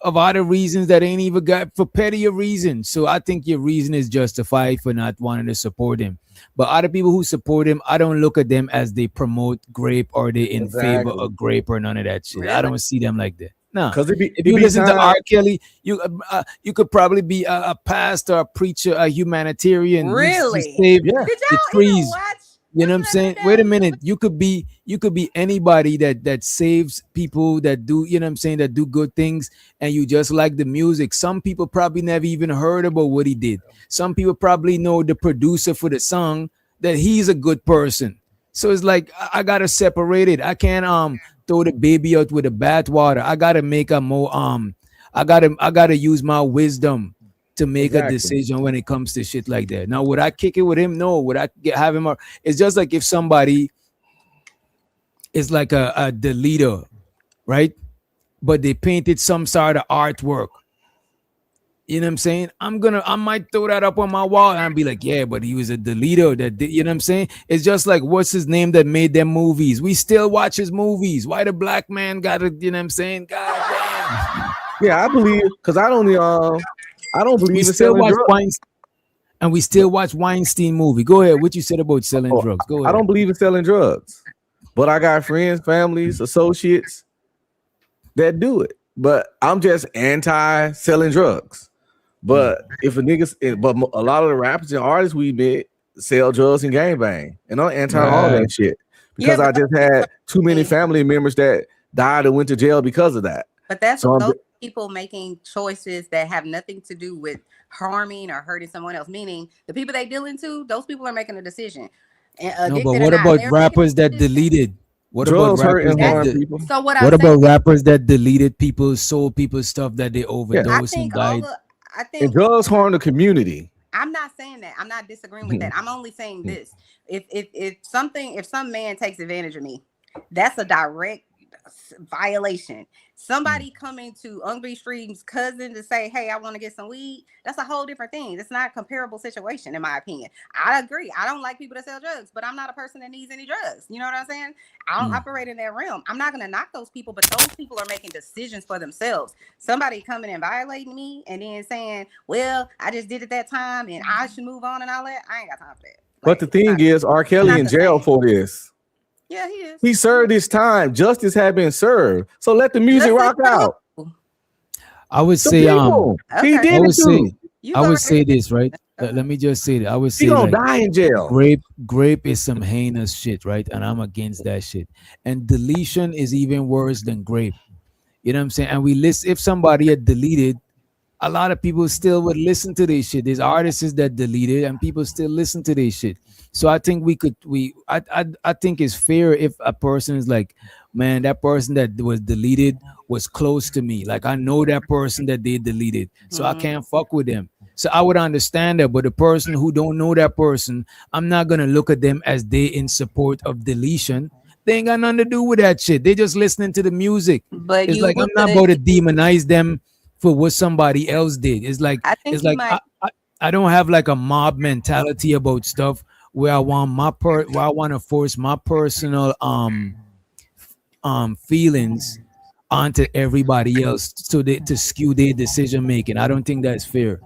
of other reasons that ain't even got for pettier reasons. So I think your reason is justified for not wanting to support him. But other people who support him, I don't look at them as they promote grape or they in favor of grape or none of that shit. Really? I don't see them like that. No, because if you listen to R. Kelly, you could probably be a pastor, a preacher, a humanitarian. Really? Save the trees. You know what I'm saying? Wait a minute. You could be anybody that saves people, that do, you know what I'm saying, that do good things, and you just like the music. Some people probably never even heard about what he did. Some people probably know the producer for the song, that he's a good person. So it's like I gotta separate it. I can't throw the baby out with the bathwater. I gotta make a more I gotta use my wisdom to make a decision when it comes to shit like that. Now, would I kick it with him? No. Would I have him? It's just like if somebody is like the leader, right? But they painted some sort of artwork You know what I'm saying? I might throw that up on my wall and be like, yeah, but he was a deleter that did, you know what I'm saying? It's just like, what's his name that made them movies? We still watch his movies. Why the black man got to, you know what I'm saying? God damn. Yeah, I believe, because I don't We believe in still selling watch drugs. Weinstein, and we still watch Weinstein movie. Go ahead. What you said about selling drugs? Go I ahead. don't believe in selling drugs, but I got friends, families, associates that do it. But I'm just anti selling drugs. But if a nigga, but a lot of the rappers and artists we met sell drugs and gangbang, and I'm anti all Right. that shit because I just had too many family members that died and went to jail because of that. But that's So those people making choices that have nothing to do with harming or hurting someone else. Meaning the people they dealing to, those people are making a decision. And No, but addicted or what not, about they're rappers that deleted? What about drugs hurt rappers and that harm people. So what what I'm saying, about rappers that deleted people's soul, people's stuff that they I overdosed and think died? I And think drugs harm the community. I'm not saying that. I'm not disagreeing with that. I'm only saying this. If some man takes advantage of me, that's a direct violation. Somebody coming to Hungry Stream's cousin to say, "Hey, I want to get some weed." That's a whole different thing. It's not a comparable situation, in my opinion. I agree. I don't like people that sell drugs, but I'm not a person that needs any drugs. You know what I'm saying? I don't operate in that realm. I'm not gonna knock those people, but those people are making decisions for themselves. Somebody coming and violating me and then saying, "Well, I just did it that time and I should move on and all that." I ain't got time for that. But the thing is, R. Kelly not in the jail same. for this. Yeah, he is. He served his time. Justice had been served. So let the music Justice rock out. I would The say people. He Okay. did I it would say too. I would say this, right? Let me just say that. I would He say gonna like die in jail. grape is some heinous shit, right? And I'm against that shit. And deletion is even worse than grape. You know what I'm saying? And we list if somebody had deleted, a lot of people still would listen to this shit. There's artists that deleted and people still listen to this shit. So I think I think it's fair if a person is like, man, that person that was deleted was close to me. Like I know that person that they deleted. So I can't fuck with them. So I would understand that. But the person who don't know that person, I'm not gonna look at them as they in support of deletion. They ain't got nothing to do with that shit. They just listening to the music. But It's you like I'm would, not about to demonize them for what somebody else did. It's like I think you might. I don't have like a mob mentality about stuff where I want where I want to force my personal feelings onto everybody else so to skew their decision making. I don't think that's fair.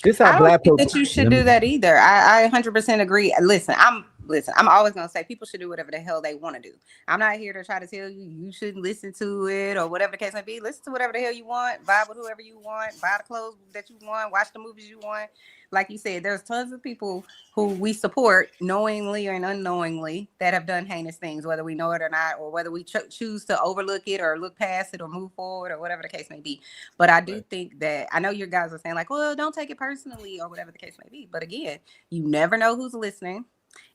This I how don't black think people. that you should do that either. I 100% agree. Listen, I'm always gonna say people should do whatever the hell they want to do. I'm not here to try to tell you shouldn't listen to it or whatever the case may be. Listen to whatever the hell you want, vibe with whoever you want, buy the clothes that you want, watch the movies you want. Like you said, there's tons of people who we support knowingly or unknowingly that have done heinous things, whether we know it or not, or whether we choose to overlook it or look past it or move forward or whatever the case may be. But I do think that I know your guys are saying like, well, don't take it personally or whatever the case may be. But again, you never know who's listening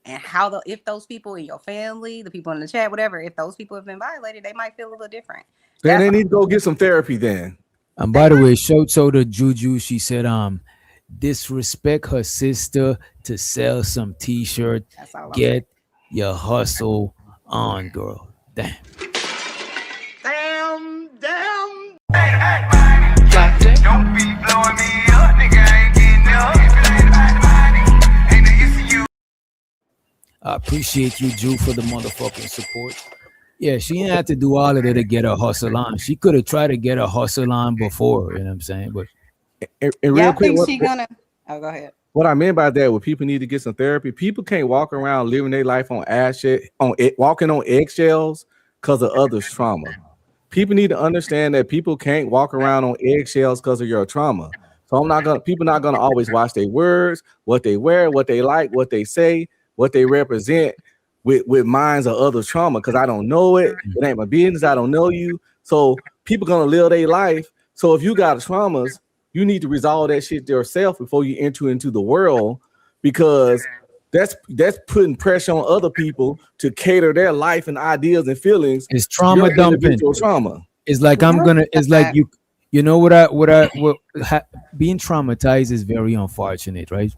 and if those people in your family, the people in the chat, whatever, if those people have been violated, they might feel a little different. Then they need to go get some therapy then. And by the way, shouts out to Juju. She said, disrespect her sister to sell some t-shirt. Get your hustle on, girl. Damn. Damn. Don't be blowing me up, nigga. I ain't getting up. If it ain't about the money, ain't no use to you. I appreciate you, Drew, for the motherfucking support. Yeah, she didn't have to do all of that to get her hustle on. She could have tried to get her hustle on before, you know what I'm saying? But and real quick, think she gonna go ahead. What I mean by that, what people need to get some therapy. People can't walk around living their life on walking on eggshells because of others' trauma. People need to understand that people can't walk around on eggshells because of your trauma. So people not gonna always watch their words, what they wear, what they like, what they say, what they represent with minds of others' trauma. Because I don't know it. It ain't my business. I don't know you. So people gonna live their life. So if you got traumas, you need to resolve that shit yourself before you enter into the world, because that's putting pressure on other people to cater their life and ideas and feelings. It's trauma your dumping. individual trauma. It's like it's like you know being traumatized is very unfortunate, right?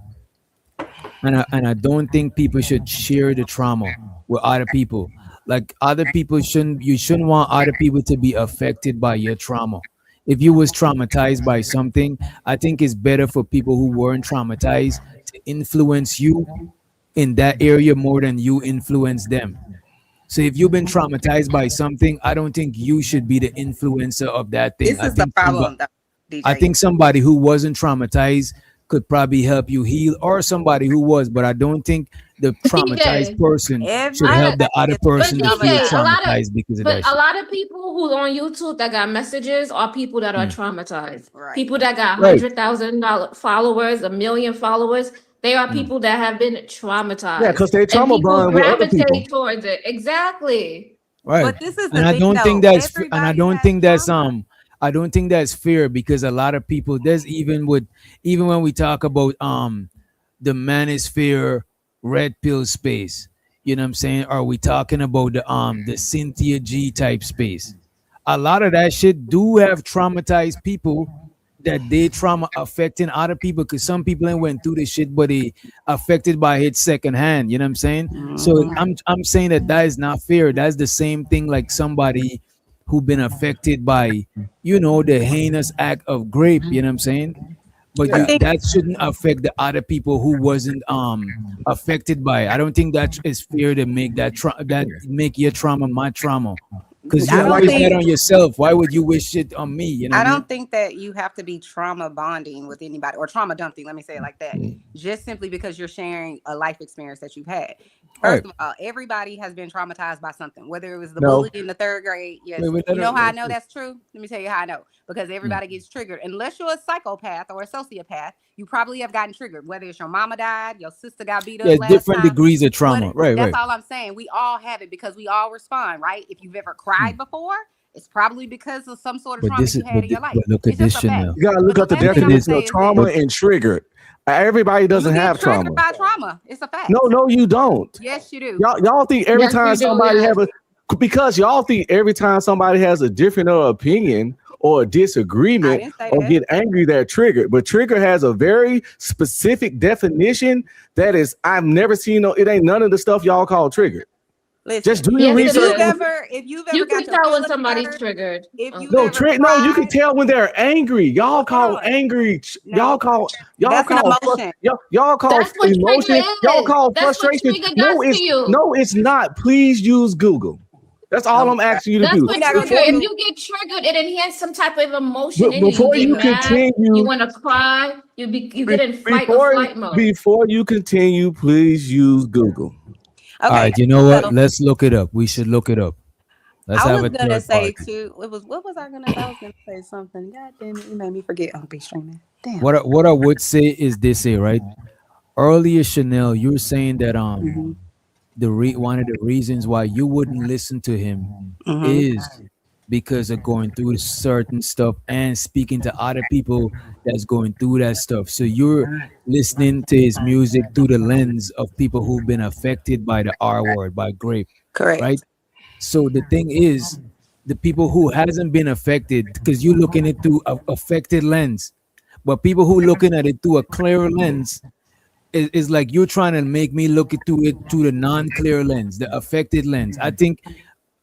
And I don't think people should share the trauma with other people. Like other people you shouldn't want other people to be affected by your trauma. if you was traumatized by something, I think it's better for people who weren't traumatized to influence you in that area more than you influence them. So if you've been traumatized by something, I don't think you should be the influencer of that thing. This is the problem, though, I DJ. think somebody who wasn't traumatized could probably help you heal, or somebody who was, but I don't think the traumatized DJ. person should help the Everybody other is But person to feel DJ, traumatized because of that a shit. lot of people who on YouTube that got messages are people that are Mm. traumatized. Right. People that got Right. $100,000 followers, 1 million followers. They are Mm. people that have been Yeah, traumatized, because they and trauma people bond with other people. gravitate towards it. Exactly. Right. But this is And the I thing, don't think though. Everybody has trauma. I don't think that's fair, because a lot of people, there's even when we talk about the manosphere red pill space, you know what I'm saying? Are we talking about the Cynthia G type space? A lot of that shit do have traumatized people that they trauma affecting other people, because some people ain't went through this shit, but they affected by it secondhand. You know what I'm saying? So Mhm. I'm saying that is not fair. That's the same thing like somebody who been affected by, the heinous act of grape. You know what I'm saying? But I Yeah. think that shouldn't affect the other people who wasn't affected by it. I don't think that is fair to make that make your trauma my trauma, because I you Yeah, don't wish like that think on yourself. Why would you wish it on me? You know I what I mean? don't think that you have to be trauma bonding with anybody or trauma dumping, let me say it like that, just simply because you're sharing a life experience that you've had. First Right. of all, everybody has been traumatized by something, whether it was the bully no. in the third grade. Yes. Wait, You let know how I her- know that's true? Let me tell you how I know. Because Mm. everybody gets triggered. Unless you're a psychopath or a sociopath, you probably have gotten triggered. Whether it's your mama died, your sister got beat up Yeah, last different time. degrees of What trauma. Right, that's right. all I'm saying. We all have it because we all respond, right? If you've ever cried Mm. before, it's probably because of some sort of But trauma this you is had in your life. but look at It's just this a shit fact. now. You gotta look But the up the last Look thing at I'm gonna this. definition say of is this: trauma But and triggered. Everybody you doesn't get have triggered trauma. by trauma. It's a No, fact. no, you don't. Yes, you do. Y'all think every Yes, time you do. somebody Yes. have a because y'all think every time somebody has a different opinion or a I disagreement didn't say or that. get angry, they're triggered. But trigger has a very specific definition that is I've never seen. No, it ain't none of the stuff y'all call triggered. Just Listen, do your Yes, if it research. you've is. ever if you've You ever can got your tell when feelings somebody's hurt, triggered. if you've No, Okay. ever no, you can cried, tell when they're angry. hold on. No, Y'all that's an call emotion. y'all call That's what emotion. trigger Y'all is. call That's what frustration. trigger does to you. No, it's not. Please use Google. That's Oh all my I'm God. asking you to That's do. what We're not gonna trigger. do Before If you you get triggered, it enhances some type of emotion in you. You before get you mad. You continue want to cry. You be- get in fight or before flight mode. before you continue, please use Google. all Okay. right, you know what? So Let's look it up. We should look it up. Let's I have was a gonna third say party. too. It was what was I gonna say? I was gonna say something. God damn it, you made me forget. Oh, be streaming. Damn. What I would say is this here, right? Earlier, Chanel, you were saying that Mm-hmm. one of the reasons why you wouldn't listen to him Mm-hmm. is because of going through certain stuff and speaking to other people that's going through that stuff. So you're listening to his music through the lens of people who've been affected by the R word, by grape, right? Correct. So the thing is, the people who hasn't been affected, because you're looking at it through a affected lens, but people who looking at it through a clear lens is like you're trying to make me look it through the non-clear lens, the affected lens. I think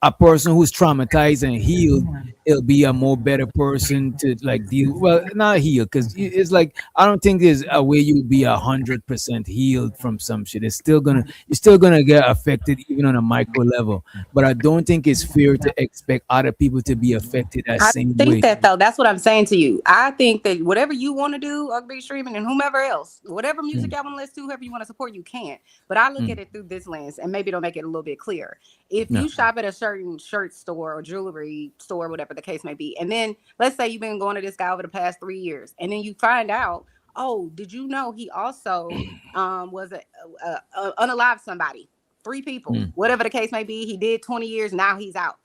a person who's traumatized and healed, it'll be a more better person to like deal, well, not heal, because it's like I don't think there's a way you'll be 100% healed from some shit. You're still gonna get affected even on a micro level, but I don't think it's fair to expect other people to be affected that I same think way. that though, that's what I'm saying to you. I think that whatever you want to do, Ugly Streaming and whomever else, whatever music Mm, y'all want to listen to, whoever you want to support, you can. But I look mm, at it through this lens and maybe it'll make it a little bit clearer. If yeah. you shop at a certain shirt store or jewelry store, whatever the case may be, and then let's say you've been going to this guy over the past 3 years, and then you find out, oh, did you know he also was unalived somebody, 3 people, Mm, whatever the case may be. He did 20 years, now he's out.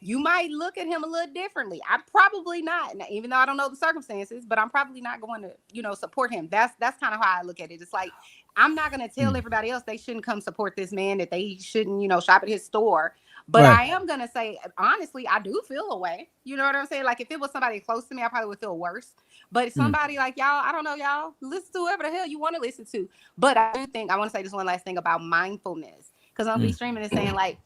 You might look at him a little differently. I'm probably not, even though I don't know the circumstances, but I'm probably not going to, support him. That's kind of how I look at it. It's like I'm not going to tell mm. everybody else they shouldn't come support this man, that they shouldn't, shop at his store. But Right. I am going to say, honestly, I do feel a way. You know what I'm saying? Like if it was somebody close to me, I probably would feel worse. But Mm, somebody like y'all, I don't know, y'all listen to whoever the hell you want to listen to. But I do think I want to say this one last thing about mindfulness, because Uncle mm, Streaming is saying like,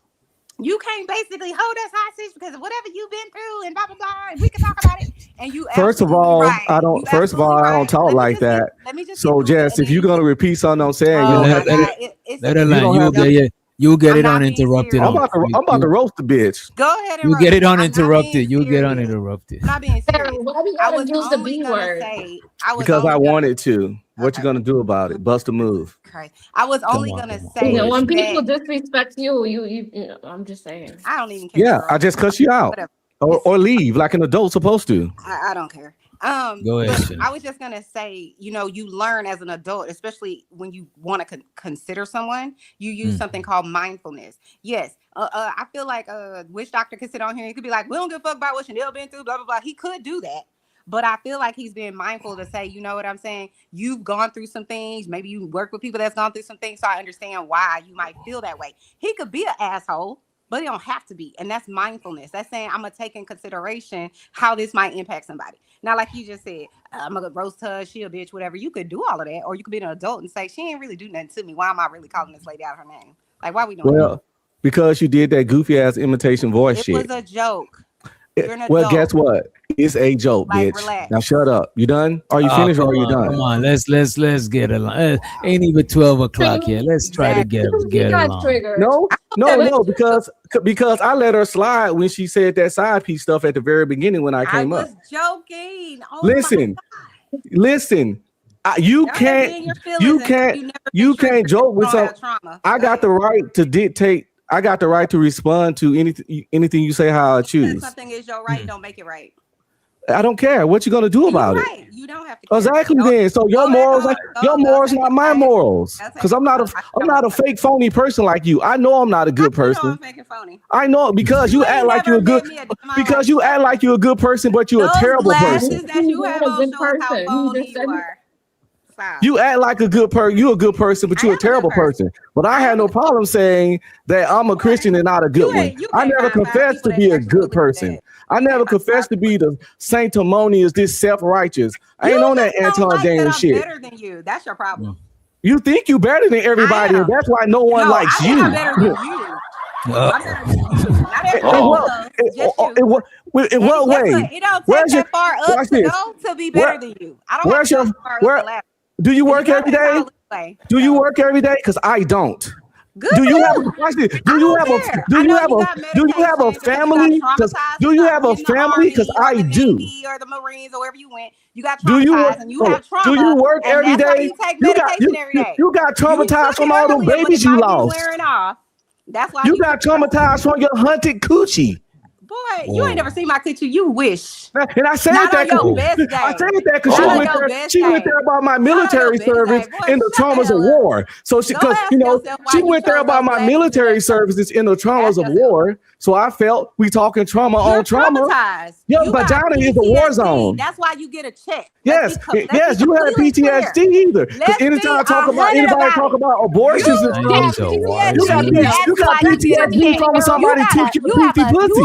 You can't basically hold us hostage because of whatever you've been through and blah blah blah. And we can talk about it. And you First of absolutely all, right. I don't. You First of all, absolutely I don't right. talk like that. Let me just So, get through it, Jess, and if then you're you gonna can. repeat something I'm saying, you Oh don't my have God, to. it's Let her You line. don't have to. You'll get I'm it not being uninterrupted. I'm serious. about to roast the bitch. Go ahead and You roast get it me. I'm not being uninterrupted. You get serious. uninterrupted. I'm not being serious. Why we I gotta was use the only B gonna word? say. I was Because I only gonna. wanted to. What you Okay. gonna do about it? Bust a move. Christ. I was only on, gonna come on. say You know, when people that disrespect you know, I'm just saying. I don't even care. Yeah, Girl. I just cuss you out, Whatever. or leave like an adult supposed to. I don't care. Go ahead, But Shay. I was just gonna say, you know, you learn as an adult, especially when you want to consider someone, you use something called mindfulness. Yes, I feel like Witch Doctor could sit on here and could be like, we don't give a fuck about what Chanel been through, blah blah blah. He could do that, but I feel like he's being mindful to say, you know what I'm saying? You've gone through some things. Maybe you work with people that's gone through some things, so I understand why you might feel that way. He could be an asshole, but he don't have to be, and that's mindfulness. That's saying I'm gonna take in consideration how this might impact somebody. Now, like you just said, I'm gonna roast her, she a bitch, whatever. You could do all of that, or you could be an adult and say she ain't really do nothing to me. Why am I really calling this lady out her name? Like, why we doing that? Well, because you did that goofy ass imitation voice It shit. was a joke. You're an Well, adult. guess what? It's a joke, Like, bitch. relax. Now shut up. You done? Are you finished or are you done? Come on, let's get along. Ain't even 12 o'clock yet. Let's try to get along. No, because I let her slide when she said that side piece stuff at the very beginning when I came up. was joking. Oh Listen. You can't joke with some. I got the right to dictate. I got the right to respond to anything you say how I choose. Something is your right, don't make it right. I don't care. What you gonna do about it? You don't have to. Exactly. Then, so your morals, not my morals. Because I'm not a fake phony person like you. I know I'm not a good person. I know because you act like you're a good. Because you act like you're a good person, but you're a terrible person. That you have on shows how phony you are. You act like a good person. You're a good person, but you're a terrible person. But I had no problem saying that I'm a Christian and not a good one. I never confessed to be a good person. I never confessed to be the sanctimonious, this self-righteous. I ain't on that Anton James shit. Better than you. That's your problem. You think you better than everybody, and that's why no one likes you. I'm better than you. I'm better than you. Not everybody. In what way? It don't take that far up to go to be better than you. I don't have to go far up the ladder. Do you work every day? Do you work every day? Because I don't. Good. Do you have a family? Do you have a family? Because I do. Or the Marines or wherever you went, you got Do you traumatized and you have trauma. Do you work every and that's why day? you take medication every day. You got traumatized from all them babies you lost. Wearing off. That's why you got traumatized from your hunted coochie. Boy, you ain't never seen my coochie. You wish. And I said Not that on your best day. I said that because she went there about my military service in the traumas of war. So she, because she went there about my military services in the traumas of war. So I felt we talking trauma on trauma. Your vagina is a war zone. That's why you get a check. Yes, yes, you had PTSD either. Because anytime I talk about anybody talk about abortions and stuff, you got PTSD from when somebody took your PT pussy.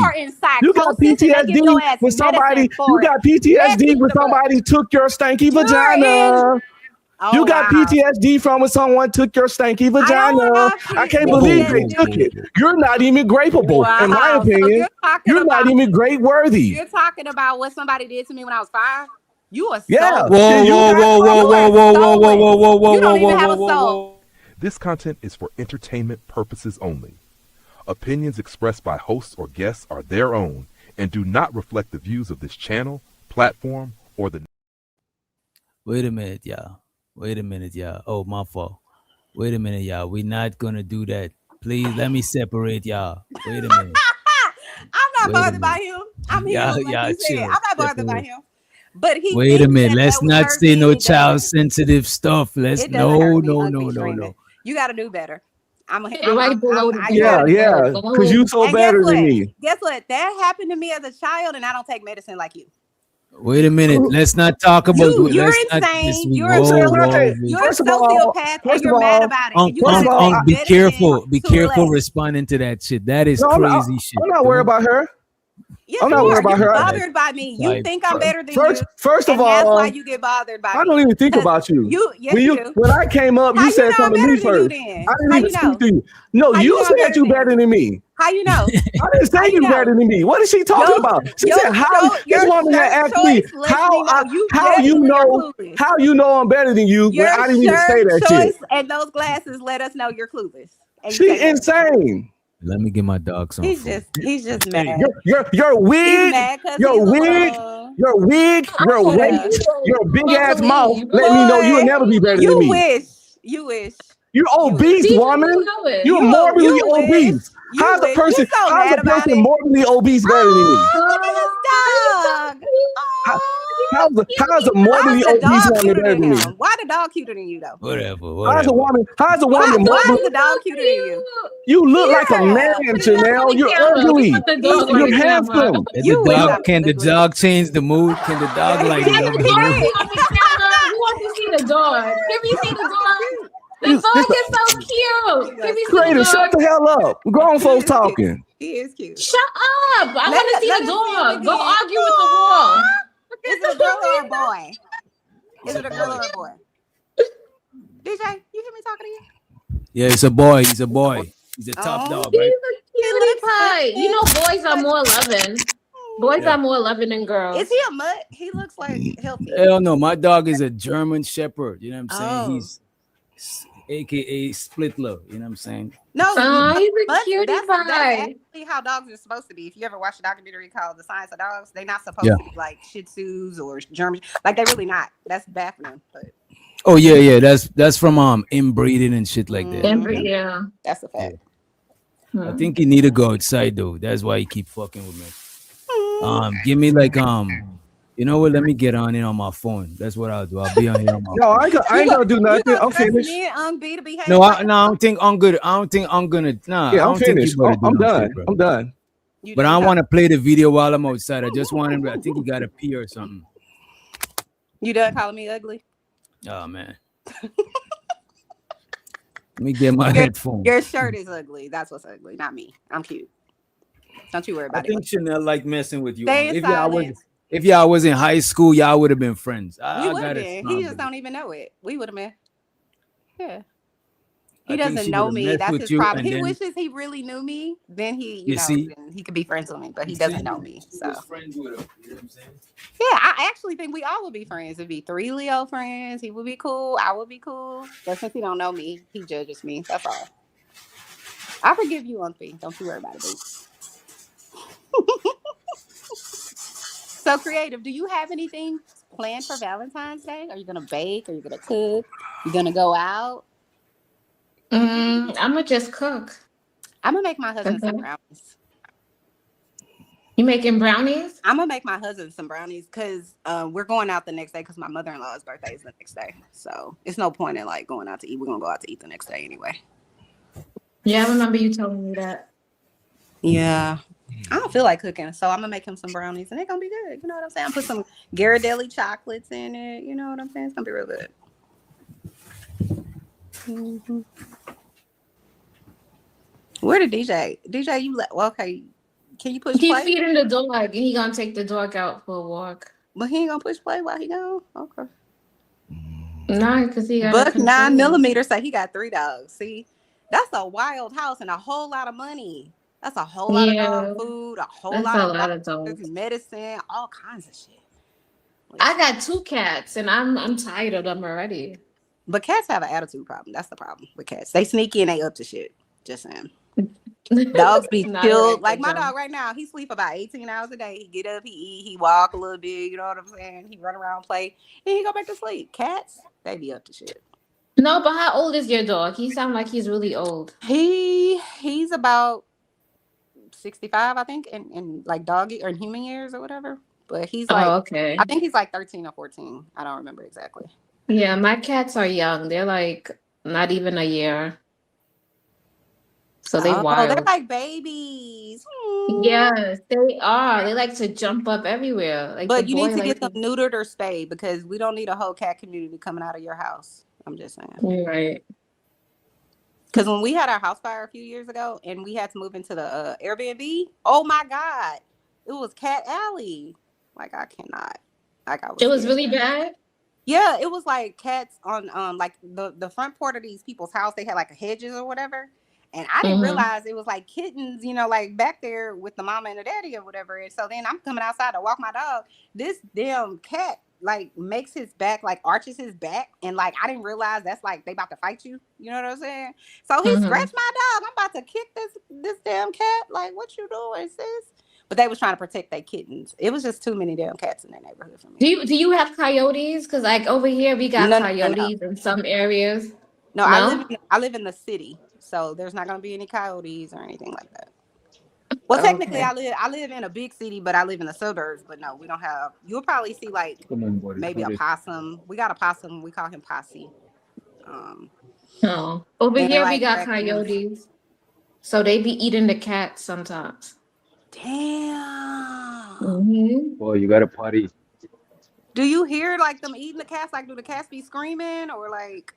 You got PTSD when somebody. You got PTSD when somebody took your stanky vagina. You got PTSD from when someone took your stanky vagina. I can't believe they took it. You're not even grapeable, in my opinion. You're not even great worthy. You're talking about what somebody did to me when I was 5. You are yeah. Whoa. This content is for entertainment purposes only. Opinions expressed by hosts or guests are their own and do not reflect the views of this channel, platform, or the. Wait a minute, y'all. Oh, my fault. Wait a minute, y'all. We're not gonna do that. Please let me separate y'all. Wait a minute. I'm not bothered by him. I'm here. I'm not bothered by him. But he. Wait a minute. Let's not say no child sensitive stuff. Let's no. You got to do better. Yeah, because you so better than me. Guess what? That happened to me as a child, and I don't take medicine like you. Wait a minute. Let's not talk about. You're insane. You're a sociopath, and you're mad about it. Be careful responding to that shit. That is crazy shit. I'm not worried about her. Yes, I'm you not worried are. about You're her. bothered by me. You Like, think I'm better than First, you, first of and that's why all, you get bothered by I me. don't even think 'Cause about you. yes, you do. When I came up, How you you said know I'm something to me better than you first. then? I didn't How even you know? speak to you. No, How you you know I'm said better you than better you? than me. How you know? I didn't say How you you know? better than me. What is she talking about? She said, "How?" This Your woman had shirt asked me choice lets me know you how you definitely are know clueless. how you know I'm better than you when Your I didn't even say shirt that shit. choice and those glasses let us know you're clueless. And you She say yes. insane. let me get my dog some He's food. just mad. Your He's wig, mad because your he's a wig, little. your wig, your Yeah. weight, your big ass Supposed to mouth. leave. Let me know you'll Boy, never be better than you me. wish. You wish. You're You wish. obese, DJ, woman. you know it. You're morbidly You wish. obese. You How's a wish. You person? so How's mad a about person it. morbidly obese better than me? Oh, look at his dog. How, Oh. how's a Why morbidly is the obese dog woman cuter better than than me? him? Why the dog cuter than you though? How's a woman? How's a Why woman is morbidly? the dog cuter than you? You look like a Yeah. man, Put the dog on Janelle. the You're camera. We ugly. put the dog on You're the camera. handsome. Can You the wish dog I was can the ugly. dog change the mood? Can the dog like Yes, love the the dog mood? is on the camera. We want to see the dog. Can we see the dog? The You, dog this is so cute. Can we see the creator, shut dog? the hell up. Grown He folks is cute. talking. He is cute. Shut up. I want to see Let the us see him dog. Go again. argue with the wall. Is it a girl or a boy? Is it a girl or a boy? DJ, you hear me talking to you? Yeah, it's a boy. He's a boy. He's a top dog, He's right? a cutie pie. You know, boys are more loving. Boys Yeah. are more loving than girls. Is he a mutt? He looks like healthy. Hell no, my dog is a German Shepherd. You know what I'm saying? Oh. He's AKA split love. You know what I'm saying? No, Oh, he's a mutts, cutie that's pie. actually how dogs are supposed to be. If you ever watch a documentary called The Science of Dogs, they're not supposed Yeah. to be like Shih Tzus or German. Like they're really not. That's bad for them. But Oh yeah. That's from inbreeding and shit like that. Yeah. that's a fact. I think he need to go outside though. That's why he keep fucking with me. Give me like you know what? Let me get on it on my phone. That's what I'll do. I'll be on here on my No, phone. I ain't gonna do nothing. You gonna I'm trust finished. me and B to behave? No, I don't think I'm good. I don't think I'm gonna. Nah, Yeah, I I'm don't think finished. you better do I'm no done. shit, bro. I'm done. But I want to play the video while I'm outside. I just want him. I think he got a pee or something. You done calling me ugly? Oh man. Let me get my headphones. Your shirt is ugly. That's what's ugly, not me. I'm cute. Don't you worry I about think it. Chanel like messing with you. Stay silent. If y'all was in high school, y'all would have been friends. We I would have got been. it. He just don't even know it. We would have been. Yeah. He I think doesn't she know would've me. messed That's with his you, problem. and He then- wishes he really knew me. Then You see? then he could be friends with me, but he You doesn't see? know me. He So was friends with her. You know what I'm saying? yeah, I actually think we all would be friends. It'd be 3 Leo friends. He would be cool. I would be cool. But since he don't know me, he judges me. That's all. I forgive you, Uncle. Don't you worry about it, boo. So creative, do you have anything planned for Valentine's Day? Are you gonna bake? Are you gonna cook? You gonna go out? I'm gonna just cook. I'm gonna make my husband some Okay. brownies. You making brownies? I'm gonna make my husband some brownies because we're going out the next day because my mother-in-law's birthday is the next day. So it's no point in like going out to eat. We're gonna go out to eat the next day anyway. Yeah, I remember you telling me that. Yeah. I don't feel like cooking, so I'm gonna make him some brownies and they're gonna be good. You know what I'm saying? Put some Ghirardelli chocolates in it. You know what I'm saying? It's gonna be real good. Mm-hmm. Where did DJ? DJ, you well, okay. Can you push He's play? feeding the dog and he gonna take the dog out for a walk. But he ain't gonna push play while he gone? Okay. Nah, because he got Buck 9mm say he got 3 dogs. See, that's a wild house and a whole lot of money. That's a whole lot of dog food, a whole That's lot a of lot of doctors, dogs. medicine, all kinds of shit. I got 2 cats and I'm tired of them already. But cats have an attitude problem. That's the problem with cats. They sneaky and they up to shit. Just saying. Dogs be Nah, chilled. right, Like good my job. dog right now, he sleep about 18 hours a day. He get up, he eat, he walk a little bit. You know what I'm saying? He run around, play, and he go back to sleep. Cats, they be up to shit. No, but how old is your dog? He sound like he's really old. He's about 65, I think, in like doggy or in human years or whatever. But he's like, okay. I think he's like 13 or 14. I don't remember exactly. Yeah, my cats are young. They're like not even a year. So they Oh, wild. they're like babies. Yes, they are. They like to jump up everywhere. Like But the you need boy to like get them neutered or spayed because we don't need a whole cat community coming out of your house. I'm just saying. You're right. Because when we had our house fire a few years ago and we had to move into the Airbnb, oh my God, It was Cat Alley. Like I cannot. Like I was. It was scared. really bad. Like I cannot. Like I was. It was scared. really bad. Yeah, it was like cats on like the front part of these people's house. They had like hedges or whatever, and I didn't realize it was like kittens, you know, like back there with the mama and the daddy or whatever. And so then I'm coming outside to walk my dog. This damn cat like makes his back, like arches his back, and like I didn't realize that's like they about to fight you. You know what I'm saying? So he scratched my dog. I'm about to kick this damn cat. Like, what you doing, sis? But they was trying to protect their kittens. It was just too many damn cats in their neighborhood for me. Do you have coyotes? Because like over here we got coyotes in some areas. No, I live in the city, so there's not gonna be any coyotes or anything like that. Well, technically, I live in a big city, but I live in the suburbs. But no, we don't have. You'll probably see like maybe a possum. We got a possum. We call him Posse. Over here like we got coyotes, so they be eating the cats sometimes. Damn. Boy, you got a party. Do you hear like them eating the cats? Like, do the cats be screaming or like?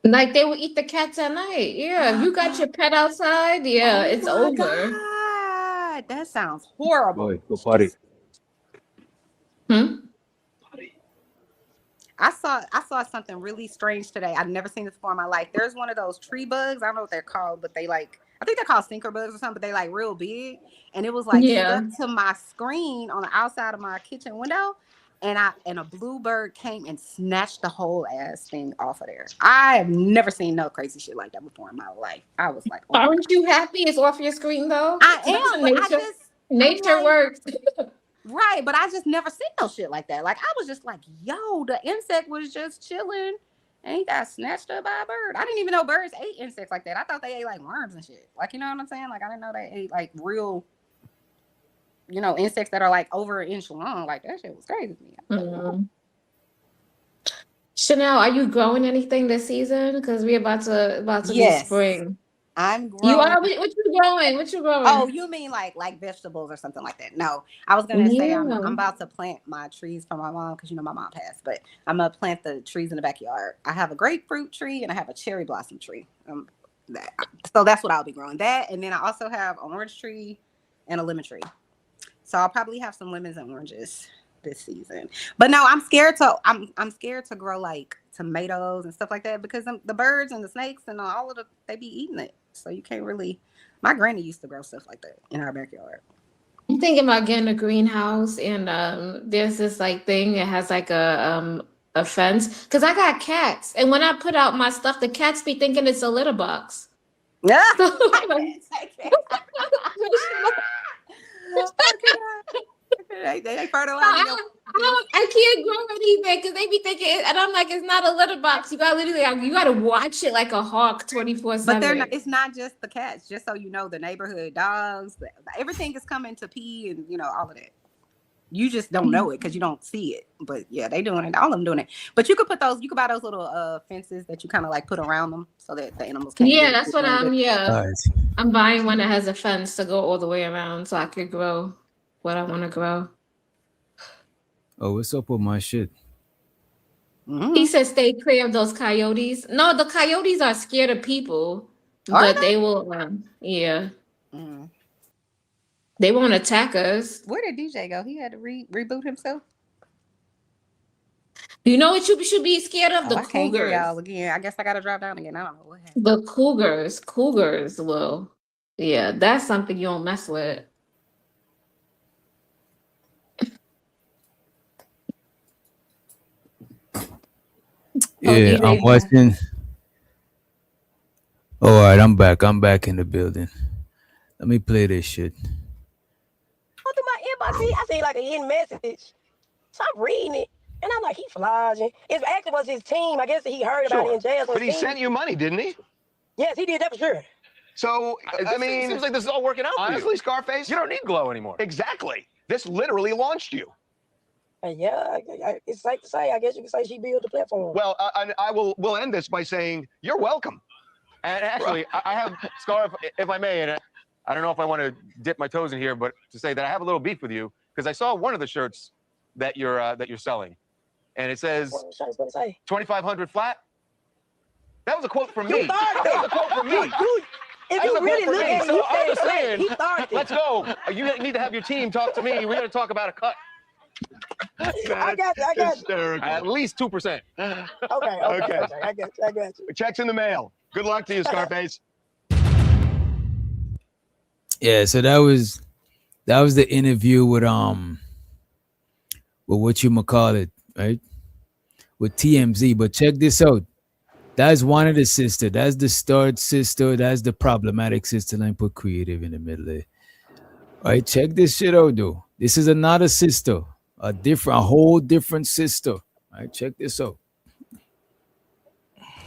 Like they will eat the cats at night. Yeah, if you got your pet outside, yeah, it's over. God, that sounds horrible. Boy, go party. I saw something really strange today. I've never seen this before in my life. There's one of those tree bugs. I don't know what they're called, but they like, I think they're called stinker bugs or something, but they like real big. And it was like stuck to my screen on the outside of my kitchen window. And a bluebird came and snatched the whole ass thing off of there. I have never seen no crazy shit like that before in my life. I was like, oh, aren't you happy it's off your screen though? I am, but nature works. Right, but I just never seen no shit like that. Like I was just like, yo, the insect was just chilling and he got snatched up by a bird. I didn't even know birds ate insects like that. I thought they ate like worms and shit. Like, you know what I'm saying? Like I didn't know they ate like real, you know, insects that are like over an inch long. Like that shit was crazy to me. Chanel, are you growing anything this season? Because we're about to be spring. I'm growing. You are? What you growing? What you growing? Oh, you mean like vegetables or something like that? No, I was gonna say I'm about to plant my trees for my mom because you know my mom passed, but I'm gonna plant the trees in the backyard. I have a grapefruit tree and I have a cherry blossom tree. So that's what I'll be growing. That, and then I also have an orange tree and a lemon tree. So I'll probably have some lemons and oranges this season. But no, I'm scared to grow like tomatoes and stuff like that because the birds and the snakes and all of they be eating it. So you can't really. My granny used to grow stuff like that in our backyard. I'm thinking about getting a greenhouse, and there's this like thing. It has like a fence because I got cats, and when I put out my stuff, the cats be thinking it's a litter box. Yeah. They fertilize. I can't grow anything because they be thinking, and I'm like, it's not a litter box. You gotta watch it like a hawk 24/7. But it's not just the cats. Just so you know, the neighborhood dogs, everything is coming to pee, and you know all of that. You just don't know it because you don't see it. But yeah, they doing it. All of them doing it. But you could buy those little fences that you kind of like put around them so that the animals can't. Yeah, that's what I'm buying one that has a fence to go all the way around so I could grow what I want to grow. Oh, what's up with my shit? He said stay clear of those coyotes. No, the coyotes are scared of people, but they will, they won't attack us. Where did DJ go? He had to reboot himself. You know what you should be scared of? The I can't hear cougars. y'all again. I guess I gotta drop down again. I don't know what happened. The cougars will. Yeah, that's something you don't mess with. Yeah, I'm watching. All right, I'm back. I'm back in the building. Let me play this shit. Go through my inbox. I see like a hidden message. So I'm reading it. And I'm like, he flogging. It actually was his team. I guess he heard about it in jail. But he sent you money, didn't he? Yes, he did that for sure. So, I mean, it seems like this is all working out for you. Honestly, Scarface, You don't need Glow anymore. exactly. This literally launched you. Yeah, it's safe to say. I guess you could say she built the platform. Well, we'll end this by saying you're welcome. And actually, I have, Scar, if I may, and I don't know if I want to dip my toes in here, but to say that I have a little beef with you because I saw one of the shirts that you're selling, and it says 2,500 flat. That was a quote from me. That was a quote from me. That's you a really vote for look me. at it, So you I'm just said saying, he started let's go. You need to have your team talk to me. We got to talk about a cut. I got you. Hysterical. At least 2%. Okay. I got you. Check's in the mail. Good luck to you, Scarface. Yeah, so that was the interview with what you call it, right? With TMZ. But check this out. That's one of the sister. That's the starred sister. That's the problematic sister. Let me put creative in the middle there. All right, check this shit out, though. This is another sister, a whole different sister. All right, check this out.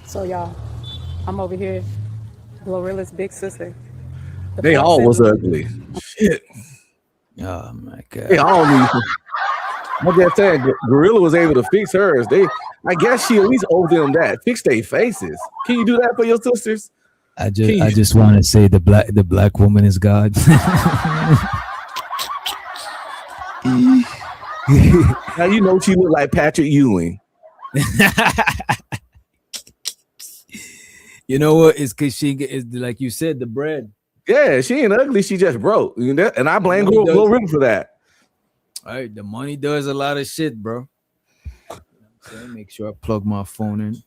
So y'all, I'm over here, Glorilla's big sister. They all was ugly. Shit. Oh my god. They all need. I'm just saying, Glorilla was able to fix hers. I guess she at least owed them that. Fix their faces. Can you do that for your sisters? I just want to say the black woman is God. Now you know she looked like Patrick Ewing. You know what? It's because she is, like you said, the bread. Yeah, she ain't ugly. She just broke. And I blame Glorilla for that. All right, the money does a lot of shit, bro. So make sure I plug my phone in.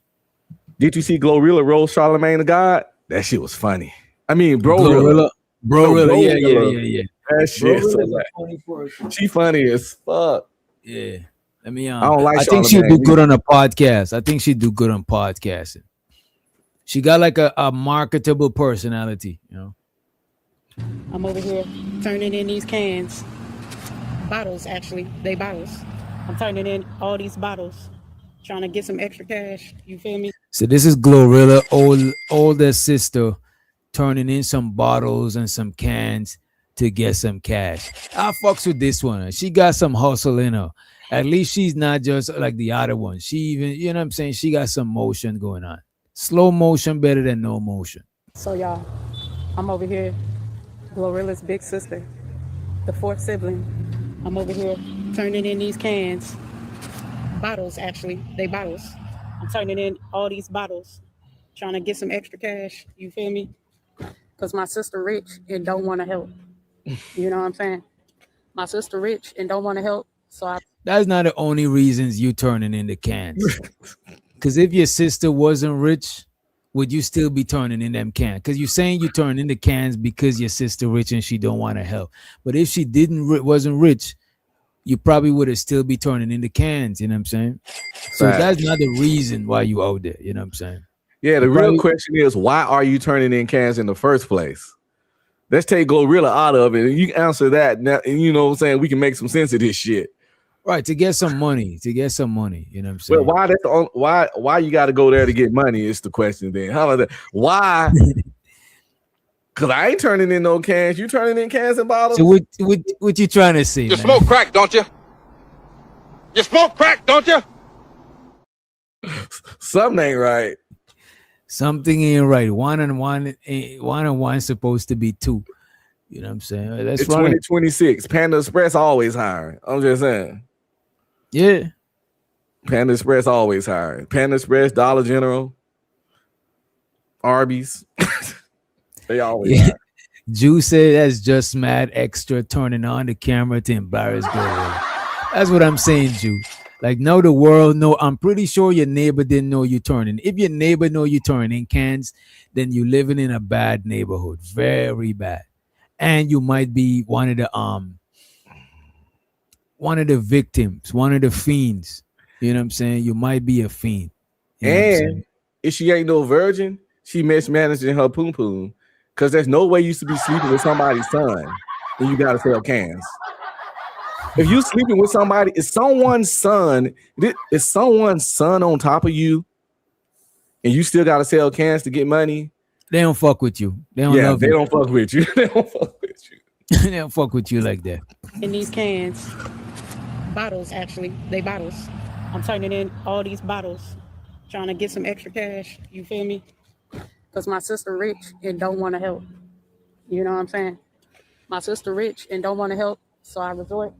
Did you see Glorilla roll Charlamagne the God? That shit was funny. I mean, Glorilla. Glorilla. Yeah. That shit. She funny as fuck. Yeah. I mean, I don't like. I think she'd do good on a podcast. I think she'd do good on podcasting. She got like a marketable personality, you know. I'm over here turning in these cans. Bottles, actually. They bottles. I'm turning in all these bottles, trying to get some extra cash. You feel me? So this is Glorilla, older sister, turning in some bottles and some cans to get some cash. I fucks with this one. She got some hustle in her. At least she's not just like the other one. She even, you know what I'm saying? She got some motion going on. Slow motion better than no motion. So y'all, I'm over here, Glorilla's big sister, the fourth sibling. I'm over here turning in these cans. Bottles, actually. They bottles. I'm turning in all these bottles, trying to get some extra cash. You feel me? Because my sister rich and don't want to help. You know what I'm saying? My sister rich and don't want to help. So That's not the only reasons you turning in the cans. Because if your sister wasn't rich, would you still be turning in them cans? Because you're saying you turn in the cans because your sister rich and she don't want to help. But if she wasn't rich, you probably would have still be turning in the cans. You know what I'm saying? So that's not the reason why you out there. You know what I'm saying? Yeah, the real question is, why are you turning in cans in the first place? Let's take Glorilla out of it, and you answer that. Now, and you know what I'm saying? We can make some sense of this shit. Right, to get some money. You know what I'm saying? Well, why you got to go there to get money is the question then. How about that? Why? Because I ain't turning in no cans. You turning in cans and bottles? So what you trying to say, You man? smoke crack, don't you? You smoke crack, don't you? Something ain't right. Something ain't right. One and one supposed to be two. You know what I'm saying? That's it's right. 2026. Panda Express always hiring. I'm just saying. Yeah. Panda Express always hiring. Panda Express, Dollar General, Arby's. They always hire. Jew said that's just mad extra turning on the camera to embarrass Glorilla. That's what I'm saying, Jew. Like, know the world, know. I'm pretty sure your neighbor didn't know you turning. If your neighbor know you turning cans, then you living in a bad neighborhood. Very bad. And you might be one of the victims, one of the fiends. You know what I'm saying? You might be a fiend. You know what I'm saying? If she ain't no virgin, she mismanaging her poom poom. Because there's no way you should be sleeping with somebody's son and you gotta sell cans. If you sleeping with somebody, is someone's son on top of you, and you still gotta sell cans to get money? They don't fuck with you. They don't love they you. don't fuck with you. They don't fuck with you. They don't fuck with you like that. in these cans, bottles, actually. They bottles. I'm turning in all these bottles, trying to get some extra cash. You feel me? Because my sister rich and don't want to help. You know what I'm saying? My sister rich and don't want to help, so I resort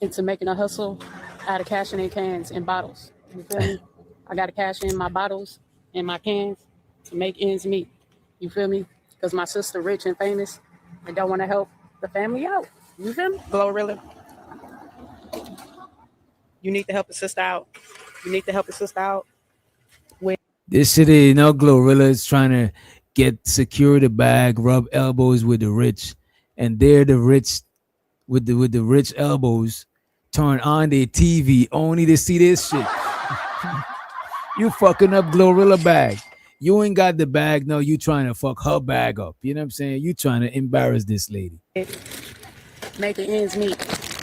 into making a hustle out of cashing in cans and bottles. You feel me? I got to cash in my bottles and my cans to make ends meet. You feel me? because my sister rich and famous and don't want to help the family out. You feel me? Glorilla. You need to help a sister out. You need to help a sister out. This shit is, you know, Glorilla is trying to secure the bag, rub elbows with the rich, and they're the rich with the rich elbows turn on their TV only to see this shit. You fucking up Glorilla bag. You ain't got the bag, no, you trying to fuck her bag up. You know what I'm saying? You trying to embarrass this lady. Making ends meet.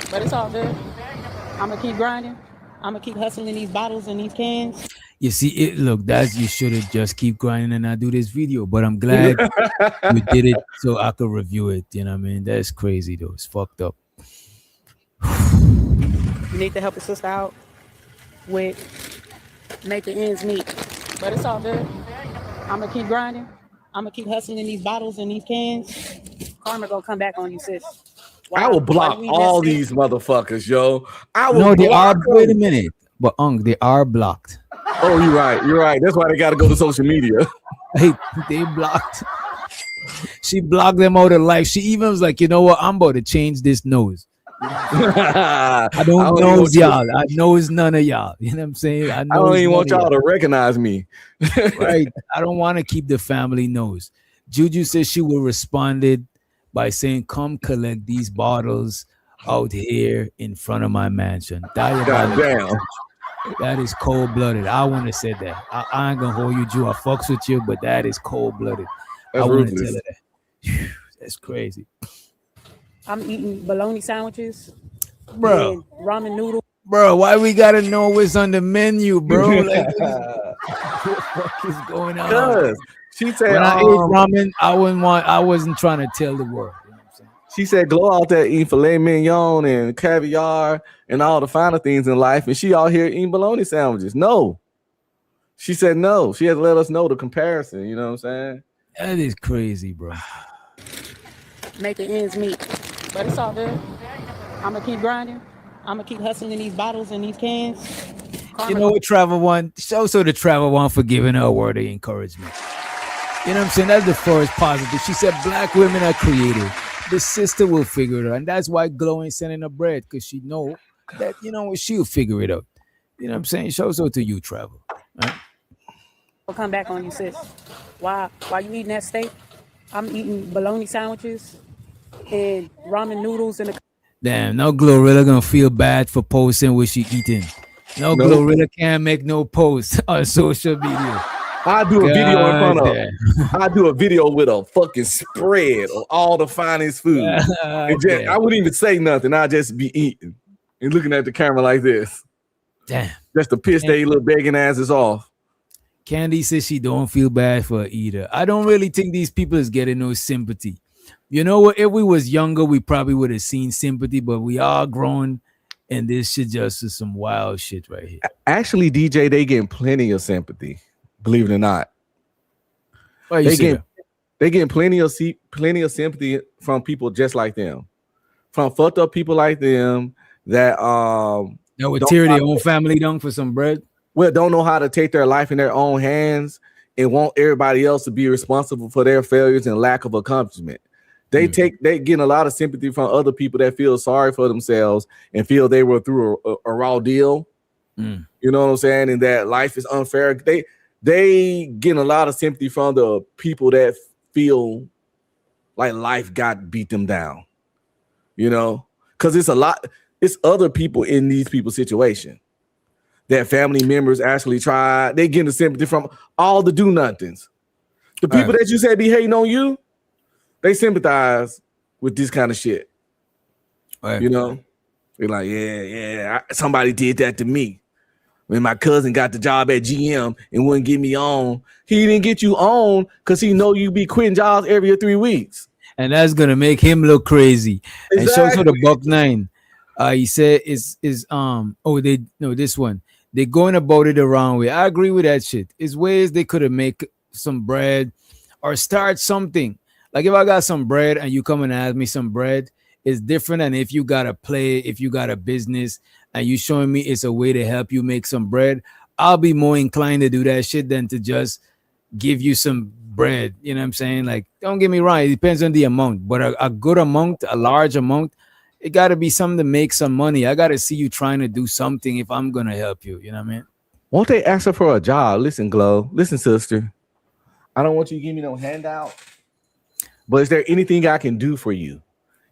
But it's all good. I'm going to keep grinding. I'm going to keep hustling these bottles and these cans. You see, it look, that's you should have just keep grinding and not do this video. But I'm glad you did it so I could review it. You know what I mean? That's crazy though. It's fucked up. You need to help a sister out with making ends meet. But it's all good. I'm going to keep grinding. I'm going to keep hustling these bottles and these cans. Karma going to come back on you, sis. I will block all these motherfuckers, yo. I will. No, they are. Wait a minute. But they are blocked. Oh, you're right. You're right. That's why they got to go to social media. Hey, they blocked. She blocked them out of life. She even was like, you know what? I'm about to change this nose. I don't know y'all. I know it's none of y'all. You know what I'm saying? I don't even want y'all to recognize me. Right. I don't want to keep the family nose. Juju says she will responded by saying, come collect these bottles out here in front of my mansion. God damn. That is cold-blooded. I want to say that. I ain't gonna hold you, Jew. I fucks with you, but that is cold-blooded. I want to tell her that. That's crazy. I'm eating bologna sandwiches, bro. Ramen noodles. Bro, why we gotta know what's on the menu, bro? Like, what the fuck is going on? She said, when I ate ramen, I wasn't trying to tell the world. She said, Glow out there eating filet mignon and caviar and all the finer things in life, and she out here eating bologna sandwiches. No. She said no. She had to let us know the comparison. You know what I'm saying? That is crazy, bro. Making ends meet. But it's all good. I'm going to keep grinding. I'm going to keep hustling these bottles and these cans. You know what Travel One? Also the Travel One for giving her a word of encouragement. You know what I'm saying? That's the first positive. She said black women are creative. The sister will figure it out. And that's why Glow ain't sending her bread, because she know that, you know, she'll figure it out. You know what I'm saying? Show so to you, Travel. Right? I'll come back on you, sis. While you eating that steak, I'm eating bologna sandwiches and ramen noodles and Damn, no Glorilla gonna feel bad for posting what she eating. No, Glorilla can't make no post on social media. I do a video in front of. I do a video with a fucking spread of all the finest food. And just, I wouldn't even say nothing. I'd just be eating and looking at the camera like this. Damn. Just to piss their little begging asses off. Candy says she don't feel bad for her either. I don't really think these people is getting no sympathy. You know what? If we was younger, we probably would have seen sympathy, but we are grown, and this shit just is some wild shit right here. Actually, DJ, they getting plenty of sympathy. Believe it or not, they getting plenty of sympathy from people just like them, from fucked up people like them that would tear their own family down for some bread. Well, don't know how to take their life in their own hands and want everybody else to be responsible for their failures and lack of accomplishment. They getting a lot of sympathy from other people that feel sorry for themselves and feel they were through a raw deal. You know what I'm saying? And that life is unfair. They getting a lot of sympathy from the people that feel like life got beat them down, you know, because it's other people in these people's situation that family members actually tried. They getting the sympathy from all the do-nothings. The people that you said be hating on you, they sympathize with this kind of shit. You know, they're like, somebody did that to me. When my cousin got the job at GM and wouldn't get me on, he didn't get you on because he know you be quitting jobs every 3 weeks. And that's gonna make him look crazy. Exactly. And shows for the Buck9. He said this one. They're going about it the wrong way. I agree with that shit. It's ways they could have made some bread or start something. Like if I got some bread and you come and ask me some bread, it's different than if you got a business and you showing me it's a way to help you make some bread. I'll be more inclined to do that shit than to just give you some bread. You know what I'm saying? Like, don't get me wrong, it depends on the amount, but a good amount, a large amount, it got to be something to make some money. I got to see you trying to do something if I'm gonna help you. You know what I mean? Won't they ask her for a job? Listen, Glow. Listen, sister. I don't want you to give me no handout. But is there anything I can do for you?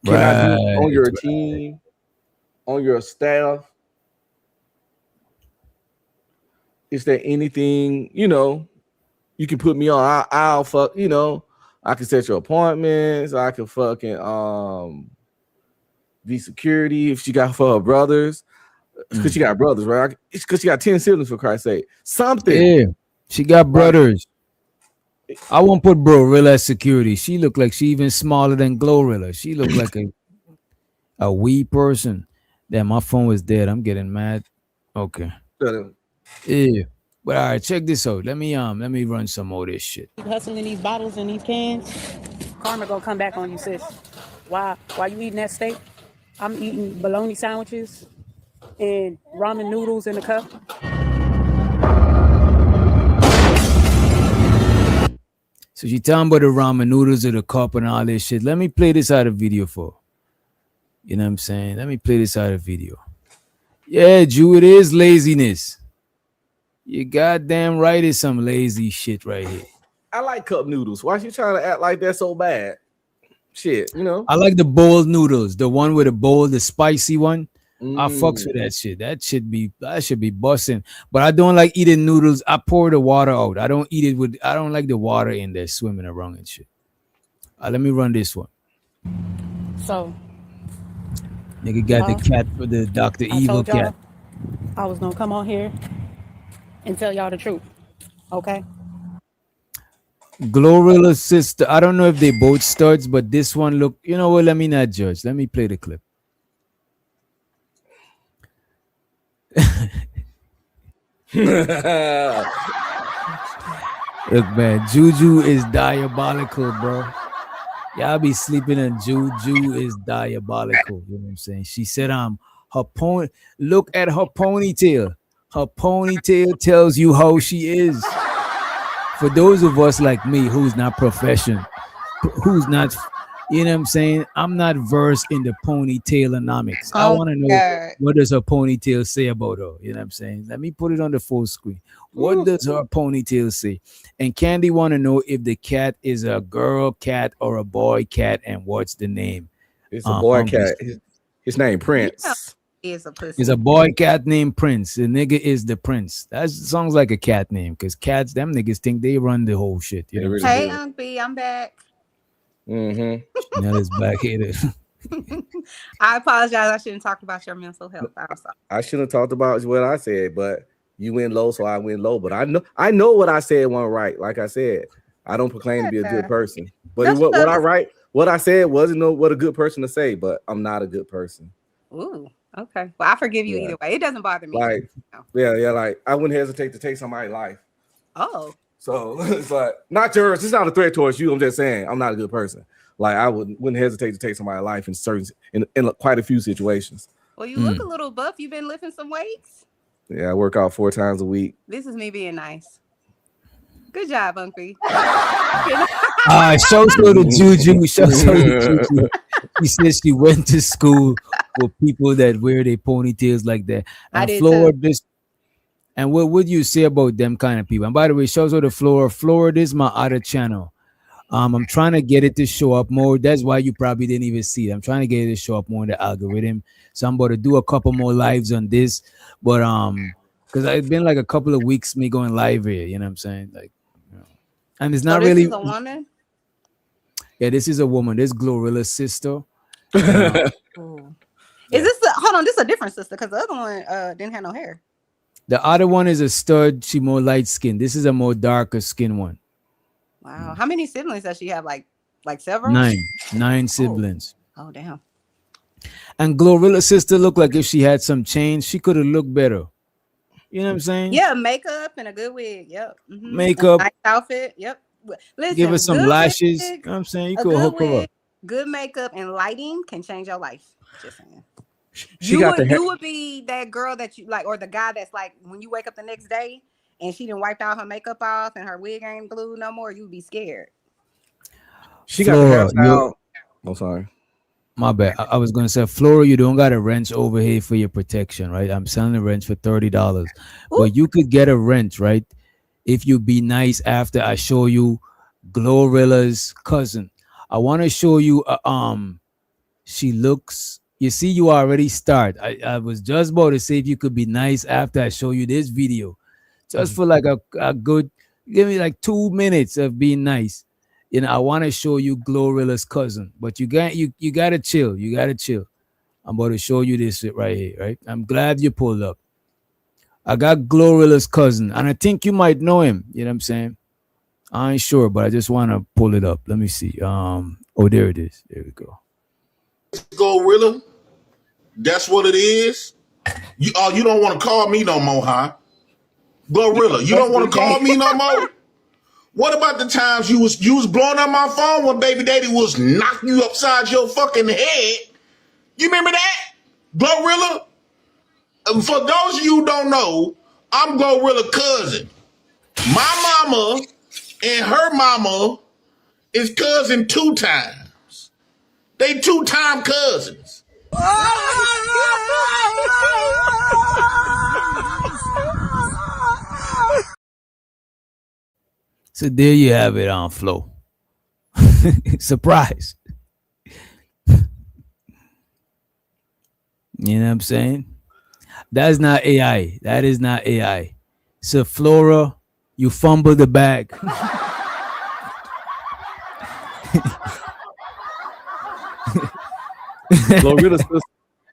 Can I do it on your team, on your staff? Is there anything, you can put me on? I'll fuck, I can set your appointments. I can fucking be security if she got for her brothers. Because she got brothers, right? It's because she got 10 siblings, for Christ's sake. Something. Yeah, she got brothers. I won't put Glorilla as security. She looked like she even smaller than Glorilla. She looked like a wee person. Damn, my phone was dead. I'm getting mad. Okay. Yeah. But all right, check this out. Let me run some more of this shit. Keep hustling these bottles and these cans. Karma gonna come back on you, sis. While you eating that steak, I'm eating bologna sandwiches and ramen noodles in a cup. So she talking about the ramen noodles of the cup and all this shit. Let me play this out of video for. You know what I'm saying? Let me play this out of video. Yeah, Jew, it is laziness. You goddamn right, it's some lazy shit right here. I like cup noodles. Why you trying to act like that so bad? Shit, I like the bowl noodles, the one with a bowl, the spicy one. I fucks with that shit. That should be busting. But I don't like eating noodles. I pour the water out. I don't eat it with. I don't like the water in there swimming around and shit. Let me run this one. So, nigga got the cat for the Dr. Evil cat. I was gonna come on here and tell y'all the truth. Okay. Glorilla's sister. I don't know if they both studs, but this one look. You know what? Let me not judge. Let me play the clip. Look, man, Juju is diabolical, bro. Y'all be sleeping on Juju is diabolical. You know what I'm saying? She said, her look at her ponytail. Her ponytail tells you how she is. For those of us like me who's not professional, who's not, you know what I'm saying? I'm not versed in the ponytailonomics. I want to know what does her ponytail say about her. You know what I'm saying? Let me put it on the full screen. What does her ponytail say? And Candy want to know if the cat is a girl cat or a boy cat and what's the name. It's a boy cat. His name Prince. Is a pussy. It's a boy cat named Prince. The nigga is the Prince. That sounds like a cat name because cats, them niggas think they run the whole shit. You know? Hey, Unc B, I'm back. Mm-hmm. Now it's back here. I apologize. I shouldn't talk about your mental health. I'm sorry. I shouldn't have talked about what I said, but you went low, so I went low. But I know what I said wasn't right. Like I said, I don't proclaim to be a good person. But what I said wasn't what a good person to say. But I'm not a good person. Ooh. Okay. Well, I forgive you either way. It doesn't bother me. Like, like I wouldn't hesitate to take somebody's life. Oh. So it's like not yours. It's not a threat towards you. I'm just saying I'm not a good person. Like I wouldn't hesitate to take somebody's life in quite a few situations. Well, you look a little buff. You've been lifting some weights. Yeah, I work out 4 times a week. This is me being nice. Good job, Uncle. Show to Juju. Show to Juju. She says she went to school with people that wear their ponytails like that. And Florida, and what would you say about them kind of people? And by the way, shows her the floor. Florida is my other channel. I'm trying to get it to show up more. That's why you probably didn't even see it. I'm trying to get it to show up more in the algorithm. So I'm about to do a couple more lives on this. But because it's been like a couple of weeks me going live here. You know what I'm saying? Like, and it's not really. This is a woman? Yeah, this is a woman. This Glorilla's sister. Is this hold on? This is a different sister because the other one didn't have no hair. The other one is a stud. She more light skinned. This is a more darker skin one. Wow. How many siblings does she have? Like several? 9 siblings. Oh damn. And Glorilla's sister looked like if she had some change, she could have looked better. You know what I'm saying? Yeah, makeup and a good wig. Yep. Mm-hmm. Makeup. Nice outfit. Yep. Listen, give her some lashes. You know what I'm saying? You could hook her up. Good makeup and lighting can change your life. Just saying. You would be that girl that you like, or the guy that's like, when you wake up the next day and she done wiped all her makeup off and her wig ain't glued no more, you'd be scared. She got the hairstyle. Oh, sorry. My bad. I was gonna say, Flora, you don't got a wrench over here for your protection, right? I'm selling a wrench for $30, but you could get a wrench, right? If you be nice after I show you Glorilla's cousin. I want to show you. She looks. You see, you already start. I was just about to say if you could be nice after I show you this video, just for like a good. Give me like 2 minutes of being nice. You know, I want to show you Glorilla's cousin, but you gotta chill. You gotta chill. I'm about to show you this right here, right? I'm glad you pulled up. I got Glorilla's cousin, and I think you might know him. You know what I'm saying? I ain't sure, but I just want to pull it up. Let me see. Oh, there it is. There we go. Glorilla. That's what it is. You don't want to call me no more, huh? Glorilla, you don't want to call me no more? What about the times you was blowing up my phone when baby daddy was knocking you upside your fucking head? You remember that? Glorilla? For those of you who don't know, I'm Glorilla's cousin. My mama and her mama is cousin 2 times. They 2-time cousins. So there you have it on Flow. Surprise. You know what I'm saying? That's not AI. That is not AI. So Flora, you fumbled the bag.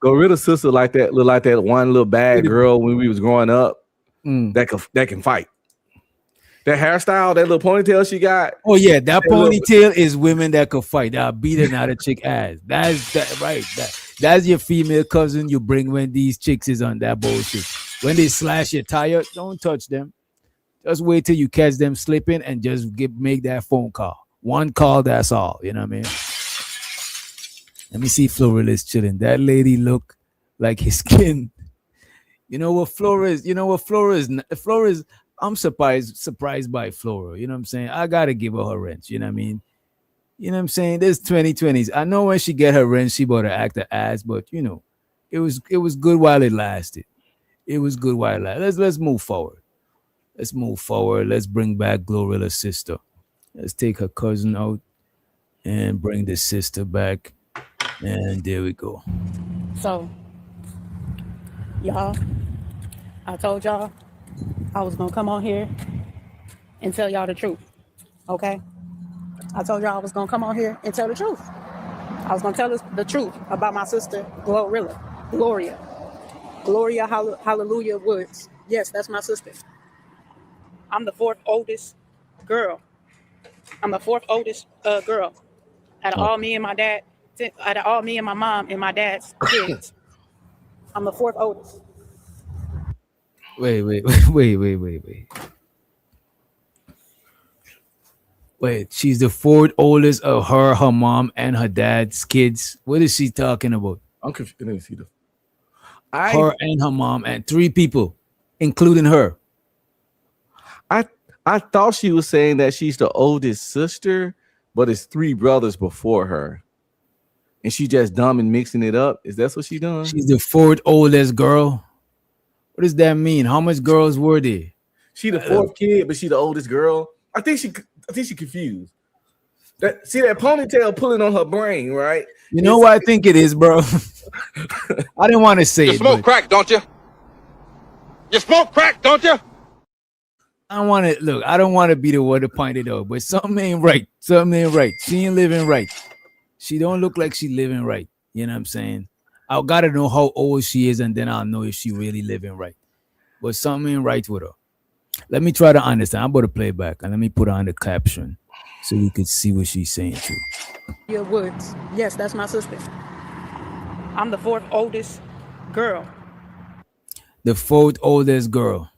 Glorilla's sister like that, look like that one little bad girl when we was growing up that can fight. That hairstyle, that little ponytail she got. Oh yeah, that ponytail is women that could fight. That'll beat another chick ass. That's that right. That's your female cousin you bring when these chicks is on that bullshit. When they slash your tire, don't touch them. Just wait till you catch them slipping and just make that phone call. One call, that's all. You know what I mean? Let me see Flora is chilling. That lady look like his skin. You know what Flora is? You know what Flora is? Flora is. I'm surprised by Flora. You know what I'm saying? I gotta give her her wrench. You know what I mean? You know what I'm saying? There's 2020s. I know when she get her wrench, she better act her ass, but you know, it was good while it lasted. It was good while it lasted. Let's move forward. Let's move forward. Let's bring back Glorilla's sister. Let's take her cousin out and bring the sister back. And there we go. So, y'all, I told y'all I was gonna come on here and tell y'all the truth. Okay? I told y'all I was gonna come on here and tell the truth. I was gonna tell us the truth about my sister Gloria Hallelujah Woods. Yes, that's my sister. I'm the 4th oldest girl. I'm the 4th oldest girl out of all me and my dad, out of all me and my mom and my dad's kids. I'm the 4th oldest. Wait. Wait, she's the 4th oldest of her mom, and her dad's kids. What is she talking about? I'm confused. Let me see the. Her and her mom and 3 people, including her. I thought she was saying that she's the oldest sister, but it's 3 brothers before her. And she just dumb and mixing it up. Is that what she doing? She's the 4th oldest girl. What does that mean? How much girls were there? She the 4th kid, but she the oldest girl. I think she confused. See that ponytail pulling on her brain, right? You know what I think it is, bro? I didn't want to say it. You smoke crack, don't you? You smoke crack, don't you? I don't want to look. I don't want to be the one to point it out, but something ain't right. Something ain't right. She ain't living right. She don't look like she living right. You know what I'm saying? I gotta know how old she is, and then I'll know if she really living right. But something ain't right with her. Let me try to understand. I'm about to play back, and let me put on the caption so we could see what she's saying too. Your Woods. Yes, that's my sister. I'm the 4th oldest girl. The 4th oldest girl.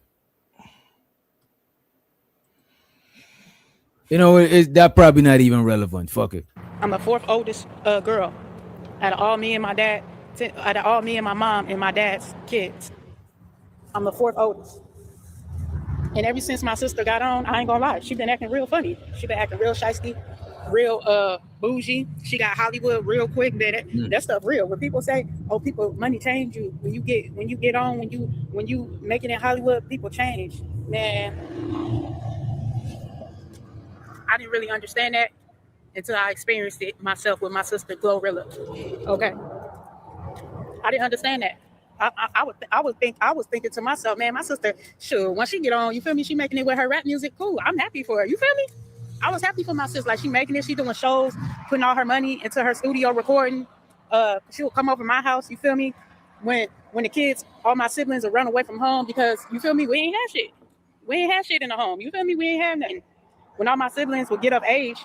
You know, that probably not even relevant. Fuck it. I'm the 4th oldest girl out of all me and my dad, out of all me and my mom and my dad's kids. I'm the 4th oldest. And ever since my sister got on, I ain't gonna lie, she been acting real funny. She been acting real shiesty, real bougie. She got Hollywood real quick. That stuff real. When people say, "Oh, people money change you," when you get on, when you make it in Hollywood, people change. Man, I didn't really understand that until I experienced it myself with my sister Glorilla. Okay, I didn't understand that. I was thinking to myself, man, my sister, sure, once she get on, you feel me? She making it with her rap music, cool. I'm happy for her. You feel me? I was happy for my sister. Like, she making it, she doing shows, putting all her money into her studio recording. She will come over my house, you feel me? When the kids, all my siblings will run away from home because, you feel me, we ain't have shit. We ain't have shit in the home. You feel me? We ain't have nothing. When all my siblings would get of age,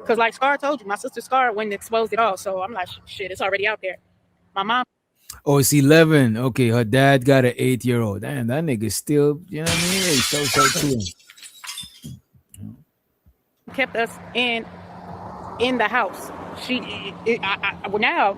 because like Scar told you, my sister Scar went and exposed it all. So I'm like, shit, it's already out there. My mom. Oh, it's 11. Okay, her dad got an 8-year-old. Damn, that nigga still, you know what I mean? He's so too. Kept us in the house. Now,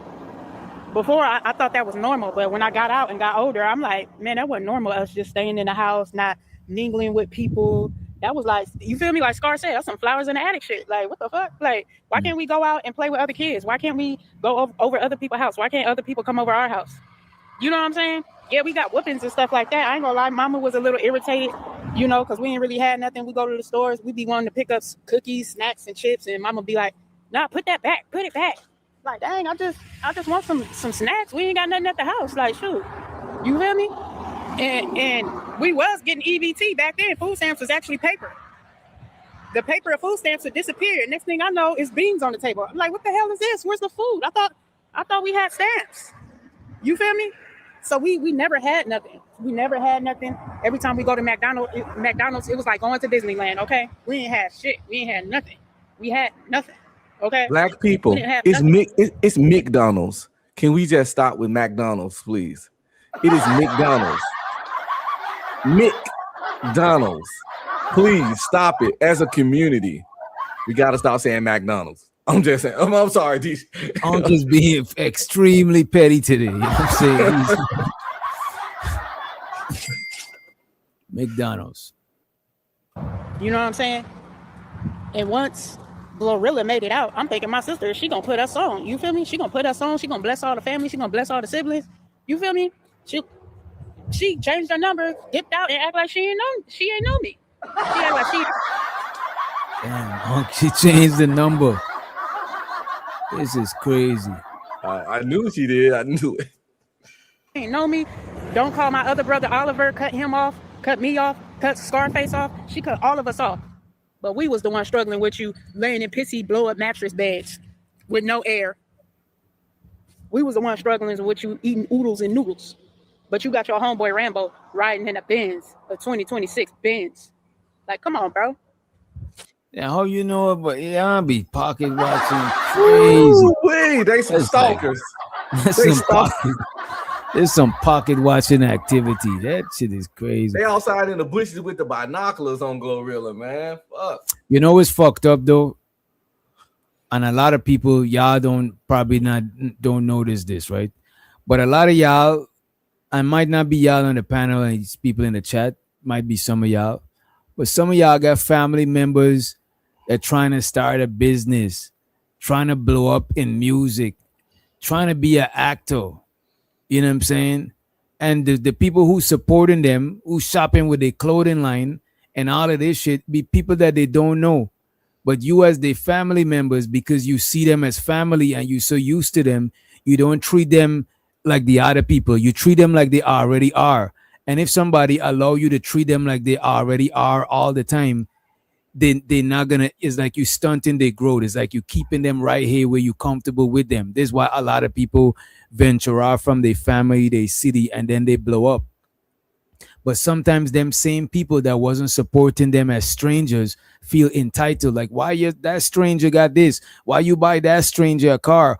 before I thought that was normal, but when I got out and got older, I'm like, man, that wasn't normal. Us just staying in the house, not mingling with people. That was like, you feel me? Like Scar said, that's some flowers in the attic shit. Like, what the fuck? Like, why can't we go out and play with other kids? Why can't we go over other people's house? Why can't other people come over our house? You know what I'm saying? Yeah, we got whoopings and stuff like that. I ain't gonna lie, mama was a little irritated, you know, because we ain't really had nothing. We go to the stores, we be wanting to pick up cookies, snacks, and chips, and mama be like, nah, put that back, put it back. Like, dang, I just want some snacks. We ain't got nothing at the house. Like, shoot. You feel me? And we was getting EBT back then. Food stamps was actually paper. The paper of food stamps had disappeared. Next thing I know, it's beans on the table. I'm like, what the hell is this? Where's the food? I thought we had stamps. You feel me? So we never had nothing. We never had nothing. Every time we go to McDonald's, it was like going to Disneyland, okay? We ain't had shit. We ain't had nothing. We had nothing, okay? Black people, it's McDonald's. Can we just stop with McDonald's, please? It is McDonald's. McDonald's. Please stop it. As a community, we got to stop saying McDonald's. I'm just saying. I'm sorry, D. I'm just being extremely petty today. You know what I'm saying? McDonald's. You know what I'm saying? And once Glorilla made it out, I'm thinking my sister, she gonna put us on. You feel me? She gonna put us on. She gonna bless all the family. She gonna bless all the siblings. You feel me? She changed her number, dipped out, and act like she ain't know me. She act like she. Damn, she changed the number. This is crazy. I knew she did. I knew it. Ain't know me. Don't call my other brother Oliver. Cut him off. Cut me off. Cut Scarface off. She cut all of us off. But we was the one struggling with you, laying in pissy blow-up mattress beds with no air. We was the one struggling with you, eating oodles and noodles. But you got your homeboy Rambo riding in a Benz, a 2026 Benz. Like, come on, bro. Yeah, how you know it? But yeah, I'll be pocket watching crazy. Wait, they some stalkers. There's some pocket watching activity. That shit is crazy. They outside in the bushes with the binoculars on Glorilla, man. Fuck. You know what's fucked up though? And a lot of people, y'all don't notice this, right? But a lot of y'all, I might not be y'all on the panel and these people in the chat, might be some of y'all, but some of y'all got family members that trying to start a business, trying to blow up in music, trying to be an actor. You know what I'm saying? And the people who supporting them, who shopping with their clothing line and all of this shit, be people that they don't know. But you as their family members, because you see them as family and you're so used to them, you don't treat them like the other people. You treat them like they already are. And if somebody allow you to treat them like they already are all the time, they're not gonna, it's like you stunting their growth. It's like you keeping them right here where you're comfortable with them. This is why a lot of people venture out from their family, their city, and then they blow up. But sometimes them same people that wasn't supporting them as strangers feel entitled. Like, that stranger got this? Why you buy that stranger a car?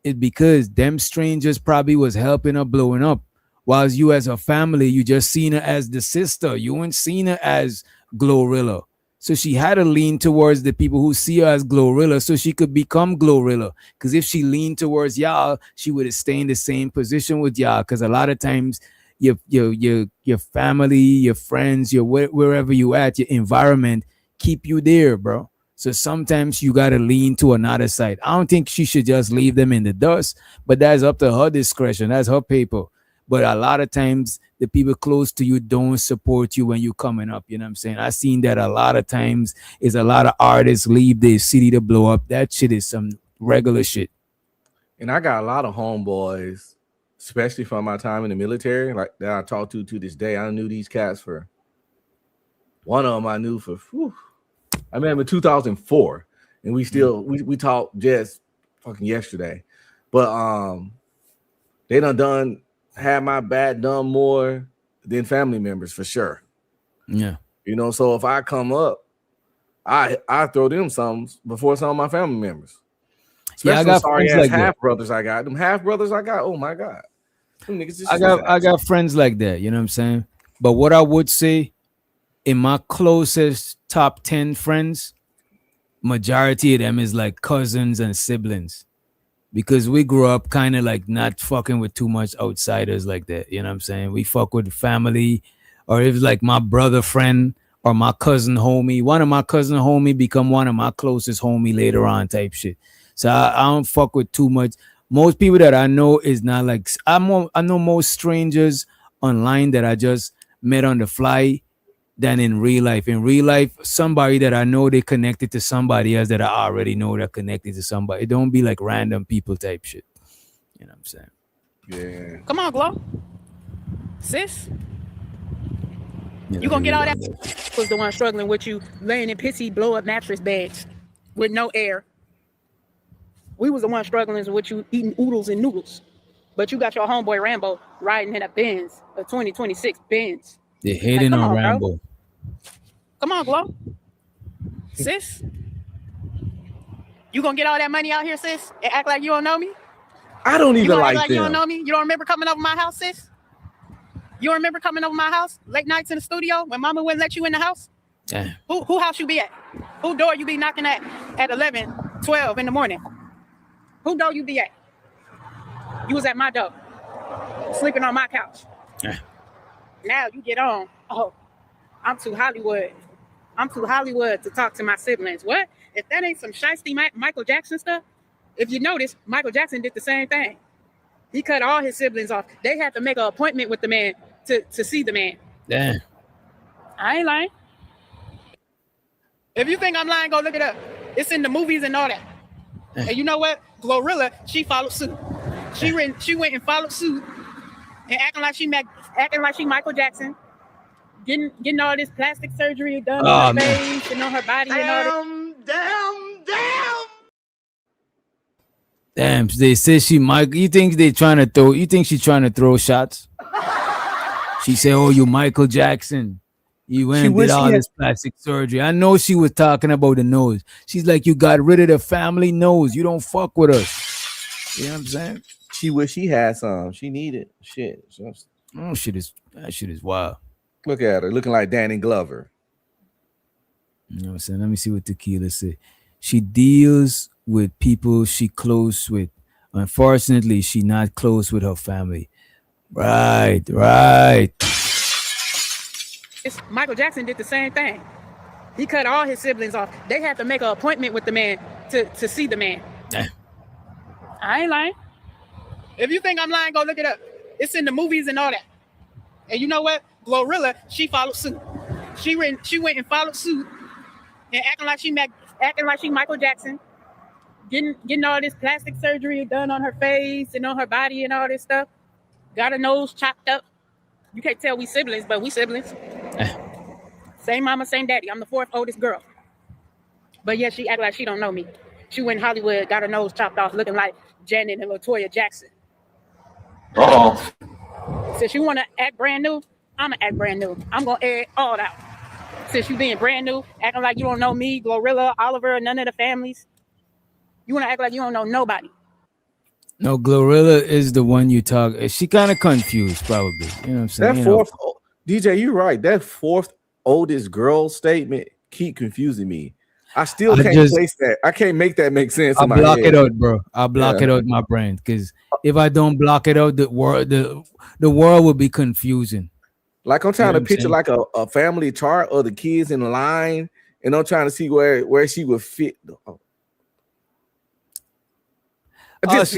It's because them strangers probably was helping her blowing up. Whilst you as a family, you just seen her as the sister. You ain't seen her as Glorilla. So she had to lean towards the people who see her as Glorilla so she could become Glorilla. Because if she leaned towards y'all, she would have stayed in the same position with y'all. Because a lot of times your family, your friends, wherever you at, your environment keep you there, bro. So sometimes you gotta lean to another side. I don't think she should just leave them in the dust, but that's up to her discretion. That's her paper. But a lot of times the people close to you don't support you when you coming up. You know what I'm saying? I've seen that a lot of times. Is a lot of artists leave their city to blow up. That shit is some regular shit. And I got a lot of homeboys, especially from my time in the military, like that I talk to this day. I knew these cats for one of them. I knew for I met him in 2004, and we still we talked just fucking yesterday. But they done had my back done more than family members for sure. Yeah, you know. So if I come up, I throw them some before some of my family members. Especially I got sorry friends ass like half that. brothers I got. Them half brothers I got. Oh my god. Them niggas just I got friends like that, you know what I'm saying? But what I would say, in my closest top 10 friends, majority of them is like cousins and siblings. Because we grew up kind of like not fucking with too much outsiders like that. You know what I'm saying? We fuck with family, or if it's like my brother friend or my cousin homie. One of my cousin homie become one of my closest homie later on type shit. So I don't fuck with too much. Most people that I know is not like I know most strangers online that I just met on the fly than in real life. In real life, somebody that I know they connected to somebody else that I already know they're connected to somebody. It don't be like random people type shit. You know what I'm saying? Yeah. Come on, Glow. Sis. Yeah, You gonna get all that that. was the one struggling with you, laying in pissy blow up mattress beds with no air. We was the one struggling with you eating oodles and noodles. But you got your homeboy Rambo riding in a Benz, a 2026 Benz. They hating come on on, bro. Rambo. Come on, Glow. Sis. You gonna get all that money out here, sis, and act like you don't know me? I don't You even gonna act like you don't them. know me? You don't remember coming over my house, sis? You don't remember coming over my house late nights in the studio when mama wouldn't let you in the house? Yeah. Who house you be at? Who door you be knocking at 11, 12 in the morning? Who door you be at? You was at my door, sleeping on my couch. Yeah. Now you get on. Oh, I'm too Hollywood. I'm too Hollywood to talk to my siblings. What? If that ain't some shiesty Michael Jackson stuff, if you notice, Michael Jackson did the same thing. He cut all his siblings off. They had to make an appointment with the man to see the man. Damn. I ain't lying. If you think I'm lying, go look it up. It's in the movies and all that. And you know what? Glorilla, she followed suit. She went and followed suit and acting like she Michael Jackson, getting all this plastic surgery done on her face and on her body and all that. Damn, they say she Mike. You think she's trying to throw shots? She said, "Oh, you Michael Jackson. You went and did all this plastic surgery." I know she was talking about the nose. She's like, "You got rid of the family nose. You don't fuck with us." You know what I'm saying? She wish she had some. She needed shit. That shit is wild. Look at her looking like Danny Glover. You know what I'm saying? Let me see what Tequila said. She deals with people she close with. Unfortunately, she not close with her family. Right. Michael Jackson did the same thing. He cut all his siblings off. They had to make an appointment with the man to see the man. I ain't lying. If you think I'm lying, go look it up. It's in the movies and all that. And you know what? Glorilla, she followed suit. She went and followed suit and acting like she Michael Jackson, getting all this plastic surgery done on her face and on her body and all this stuff. Got her nose chopped up. You can't tell we siblings, but we siblings. Same mama, same daddy. I'm the fourth oldest girl. But yeah, she act like she don't know me. She went in Hollywood, got her nose chopped off, looking like Janet and LaToya Jackson. Since you want to act brand new, I'm going to act brand new. I'm going to air it all out. Since you being brand new, acting like you don't know me, Glorilla, Oliver, none of the families. You want to act like you don't know nobody. No, Glorilla is the one you talk. She kind of confused, probably. You know what I'm saying? That fourth, DJ, you're right. That fourth oldest girl statement keep confusing me. I still can't place that. I can't make that make sense. I in my block head. it out, bro. I block it out in my brain because if I don't block it out, the world will be confusing. Like I'm trying to picture like a family chart of the kids in the line, and I'm trying to see where she would fit. It's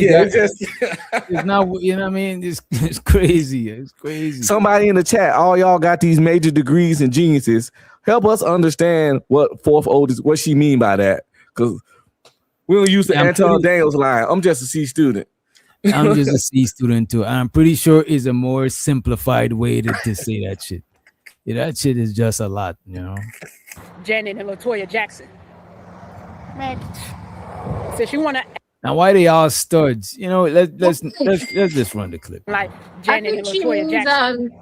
not, you know what I mean? It's crazy. It's crazy. Somebody in the chat, all y'all got these major degrees and geniuses. Help us understand what fourth oldest, what she mean by that. Because we don't use the Anton Daniels line. I'm just a C student. I'm just a C student too. I'm pretty sure it's a more simplified way to say that shit. Yeah, that shit is just a lot, you know. Janet and LaToya Jackson. Man, since you want to. Now, why they all studs? You know, let's just run the clip. Like Janet and LaToya Jackson.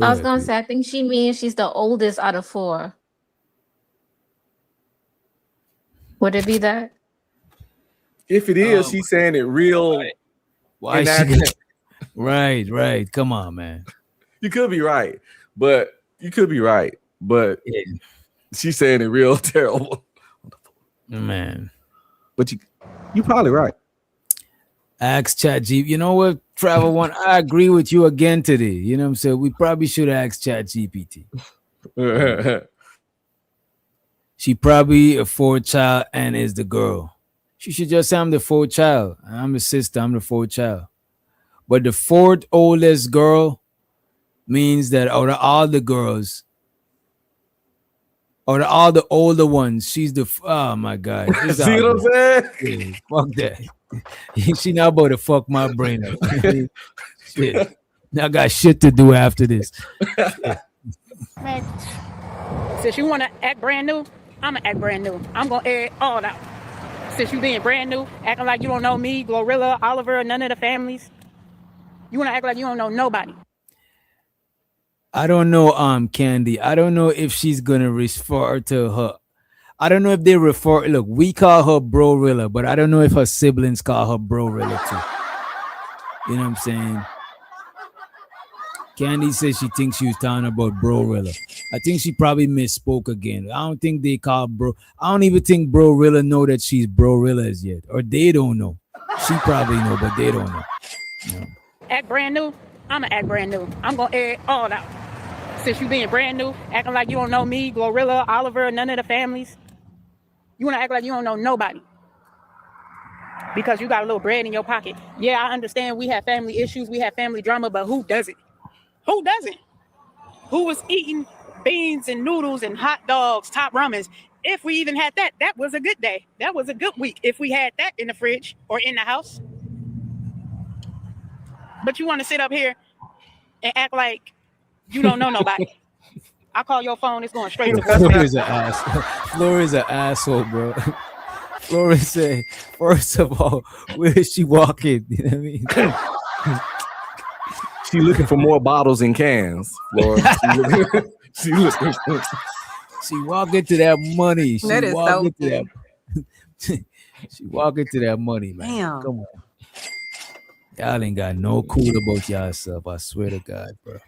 I was gonna say, I think she means she's the oldest out of 4. Would it be that? If it is, she's saying it real. Why she? Right. Come on, man. You could be right, but she's saying it real terrible, man. But you probably right. Ask ChatGPT. You know what, Travel One? I agree with you again today. You know what I'm saying? We probably should ask ChatGPT. She probably a 4th child and is the girl. She should just say I'm the 4th child. I'm the sister. I'm the 4th child. But the 4th oldest girl means that out of all the girls, out of all the older ones, she's the oh my God. See what I'm saying? Yeah, fuck that. She not about to fuck my brain up. Shit. Now I got shit to do after this. Man, since you want to act brand new, I'm going to act brand new. I'm going to air it all out. Since you being brand new, acting like you don't know me, Glorilla, Oliver, none of the families. You want to act like you don't know nobody. I don't know, Candy. I don't know if she's going to refer to her. I don't know if they refer. Look, we call her Glorilla, but I don't know if her siblings call her Glorilla too. You know what I'm saying? Candy says she thinks she was talking about Glorilla. I think she probably misspoke again. I don't think they call bro. I don't even think Glorilla know that she's Glorilla as yet, or they don't know. She probably know, but they don't know. No. Act brand new. I'm gonna act brand new. I'm gonna air it all out. Since you being brand new, acting like you don't know me, Glorilla, Oliver, none of the families. You want to act like you don't know nobody because you got a little bread in your pocket. Yeah, I understand we have family issues, we have family drama, but who doesn't? Who doesn't? Who was eating beans and noodles and hot dogs, top ramens? If we even had that, that was a good day. That was a good week if we had that in the fridge or in the house. But you want to sit up here and act like you don't know nobody. I call your phone, it's going straight to voicemail. Florida's an asshole, bro. Florida said, first of all, where is she walking? You know what I mean? She looking for more bottles and cans, Florida. She walking to that money. That is so to that. She walking to that money, man. Damn. Come on. Y'all ain't got no cool about yourself. I swear to God, bro.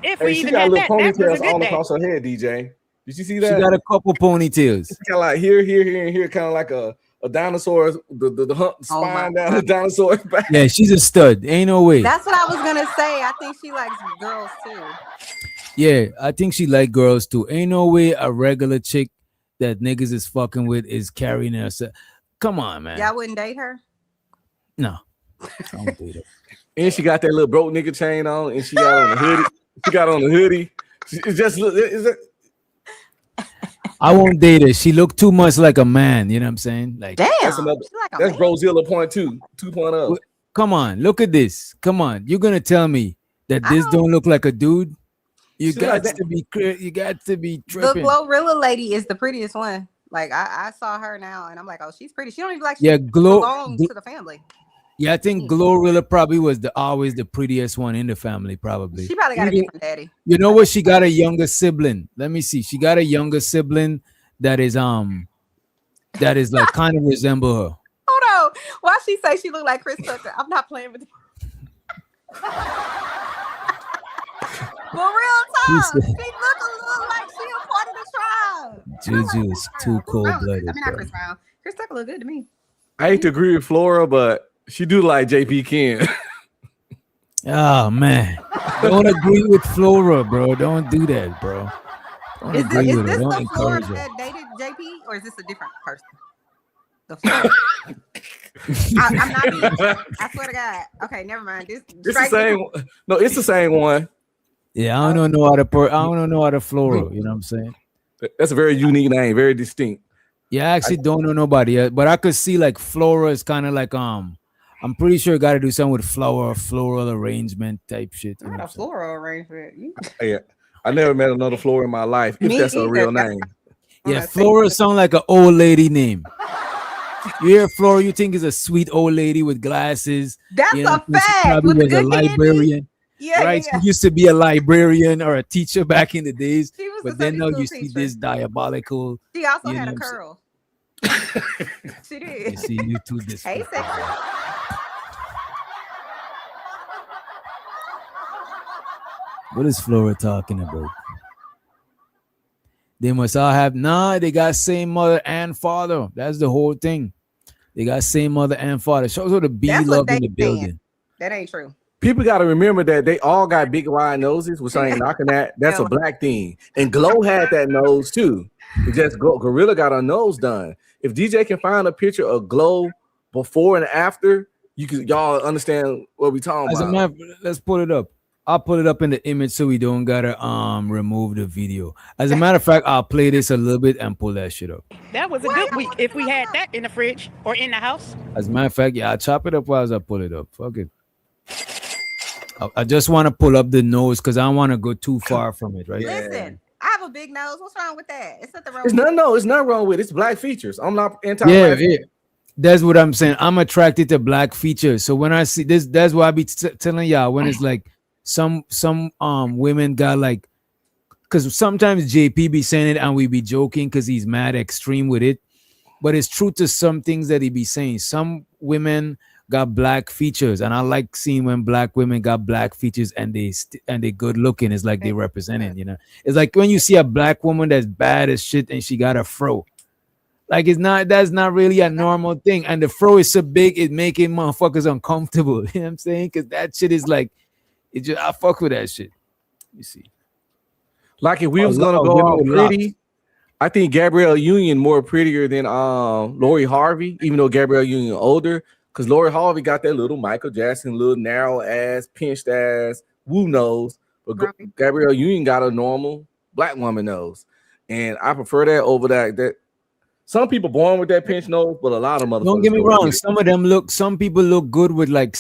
If hey, we she even got had little that, that was a ponytails good all day. across her head, DJ. Did you see that? She got a couple ponytails. It's kind of like here, and here, kind of like a dinosaur, the hump spine down the dinosaur back. Yeah, she's a stud. Ain't no way. That's what I was gonna say. I think she likes girls too. Yeah, I think she like girls too. Ain't no way a regular chick that niggas is fucking with is carrying herself. Come on, man. Y'all wouldn't date her? No. I don't date her. And she got that little broke nigga chain on, and she got on the hoodie. She got on the hoodie. It's just I won't date her. She looked too much like a man. You know what I'm saying? Like, damn, that's Grozilla point 2.0. Come on, look at this. Come on, you're gonna tell me that this don't look like a dude? You got to be you got to be tripping. The Glorilla lady is the prettiest one. Like I saw her now, and I'm like, oh, she's pretty. She don't even like belong to the family. Yeah, I think Glorilla probably was always the prettiest one in the family, probably. She probably got a different daddy. You know what? She got a younger sibling. Let me see. She got a younger sibling that is like kind of resemble her. Hold on. Why she say she look like Chris Tucker? I'm not playing with But real talk, she look a little like she a part of the tribe. Juju is too cold-blooded, I mean, not bro. Chris Brown. Chris Tucker look good to me. I hate to agree with Flora, but she do like JP Ken. Oh man, don't agree with Flora, bro. Don't do that, bro. Don't Is agree this with her. Don't the Flora encourage her. that dated JP, or is this a different person? The Flora. I'm not being. I swear to God. Okay, never mind. This It's the same. No, it's the same one. Yeah, I don't know how to Flora. You know what I'm saying? That's a very unique name, very distinct. Yeah, I actually don't know nobody yet, but I could see like Flora is kind of like I'm pretty sure got to do something with floral arrangement type shit. You know Not a what I'm saying? floral arrangement. Yeah, I never met another Flora in my life. If Me that's a either. real name. Yeah, Flora sound like an old lady name. You hear Flora, you think is a sweet old lady with glasses. That's you know, a she fact. probably With the was a good candy. librarian. Yeah, right? yeah. She used to be a librarian or a teacher back in the days. She was But a then Sunday now school you see teacher. this diabolical. She also you had know a what I'm curl. She did. You see, you two this. Hey, sexy. What is Flora talking about? They must all have they got same mother and father. That's the whole thing. They got same mother and father. Shows her the B That's what love they in the saying. building. That ain't true. People got to remember that they all got big wide noses, which I ain't knocking that. That's a black thing. And Glow had that nose too. It just Gorilla got her nose done. If DJ can find a picture of Glow before and after, y'all understand what we talking As a about. matter, let's put it up. I'll put it up in the image so we don't gotta remove the video. As a matter of fact, I'll play this a little bit and pull that shit up. That was a good week if we had that in the fridge or in the house. As a matter of fact, yeah, I'll chop it up while I pull it up. Fuck it. I just want to pull up the nose because I don't want to go too far from it, right? Listen, I have a big nose. What's wrong with that? It's nothing wrong It's with nothing. No, it's nothing wrong with it. It's black features. I'm not anti. Yeah. That's what I'm saying. I'm attracted to black features. So when I see this, that's why I be telling y'all when it's like some women got like, because sometimes JP be saying it and we be joking because he's mad extreme with it, but it's true to some things that he be saying. Some women got black features, and I like seeing when black women got black features and they good looking. It's like they representing, you know. It's like when you see a black woman that's bad as shit and she got a fro. Like that's not really a normal thing. And the fro is so big, it making motherfuckers uncomfortable. You know what I'm saying? Because that shit is like, I fuck with that shit. You see. Like if we was gonna go all pretty, I think Gabrielle Union more prettier than Lori Harvey, even though Gabrielle Union older, because Lori Harvey got that little Michael Jackson, little narrow ass, pinched ass, woo nose. But Gabrielle Union got a normal black woman nose. And I prefer that over that. Some people born with that pinched nose, but a lot of motherfuckers. Don't get me wrong. Some people look good with like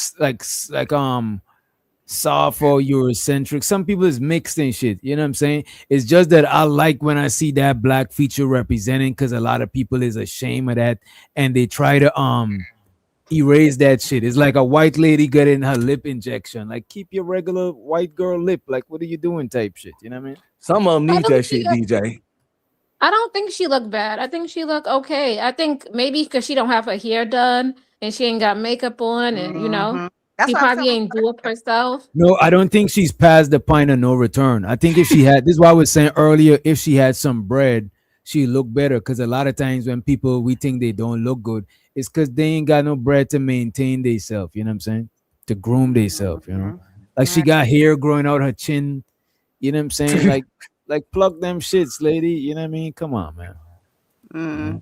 soft or Eurocentric. Some people is mixed and shit. You know what I'm saying? It's just that I like when I see that black feature representing, because a lot of people is ashamed of that and they try to erase that shit. It's like a white lady getting her lip injection. Like, keep your regular white girl lip. Like, what are you doing? Type shit. You know what I mean? Some of them need that shit, DJ. I don't think she looked bad. I think she looked okay. I think maybe because she don't have her hair done and she ain't got makeup on, and you know, she probably ain't do up herself. No, I don't think she's past the point of no return. I think if she had, this is why I was saying earlier, if she had some bread, she look better. Because a lot of times when people, we think they don't look good, it's because they ain't got no bread to maintain themselves. You know what I'm saying? To groom themselves. You know, like she got hair growing out her chin. You know what I'm saying? Like plug them shits, lady. You know what I mean? Come on, man.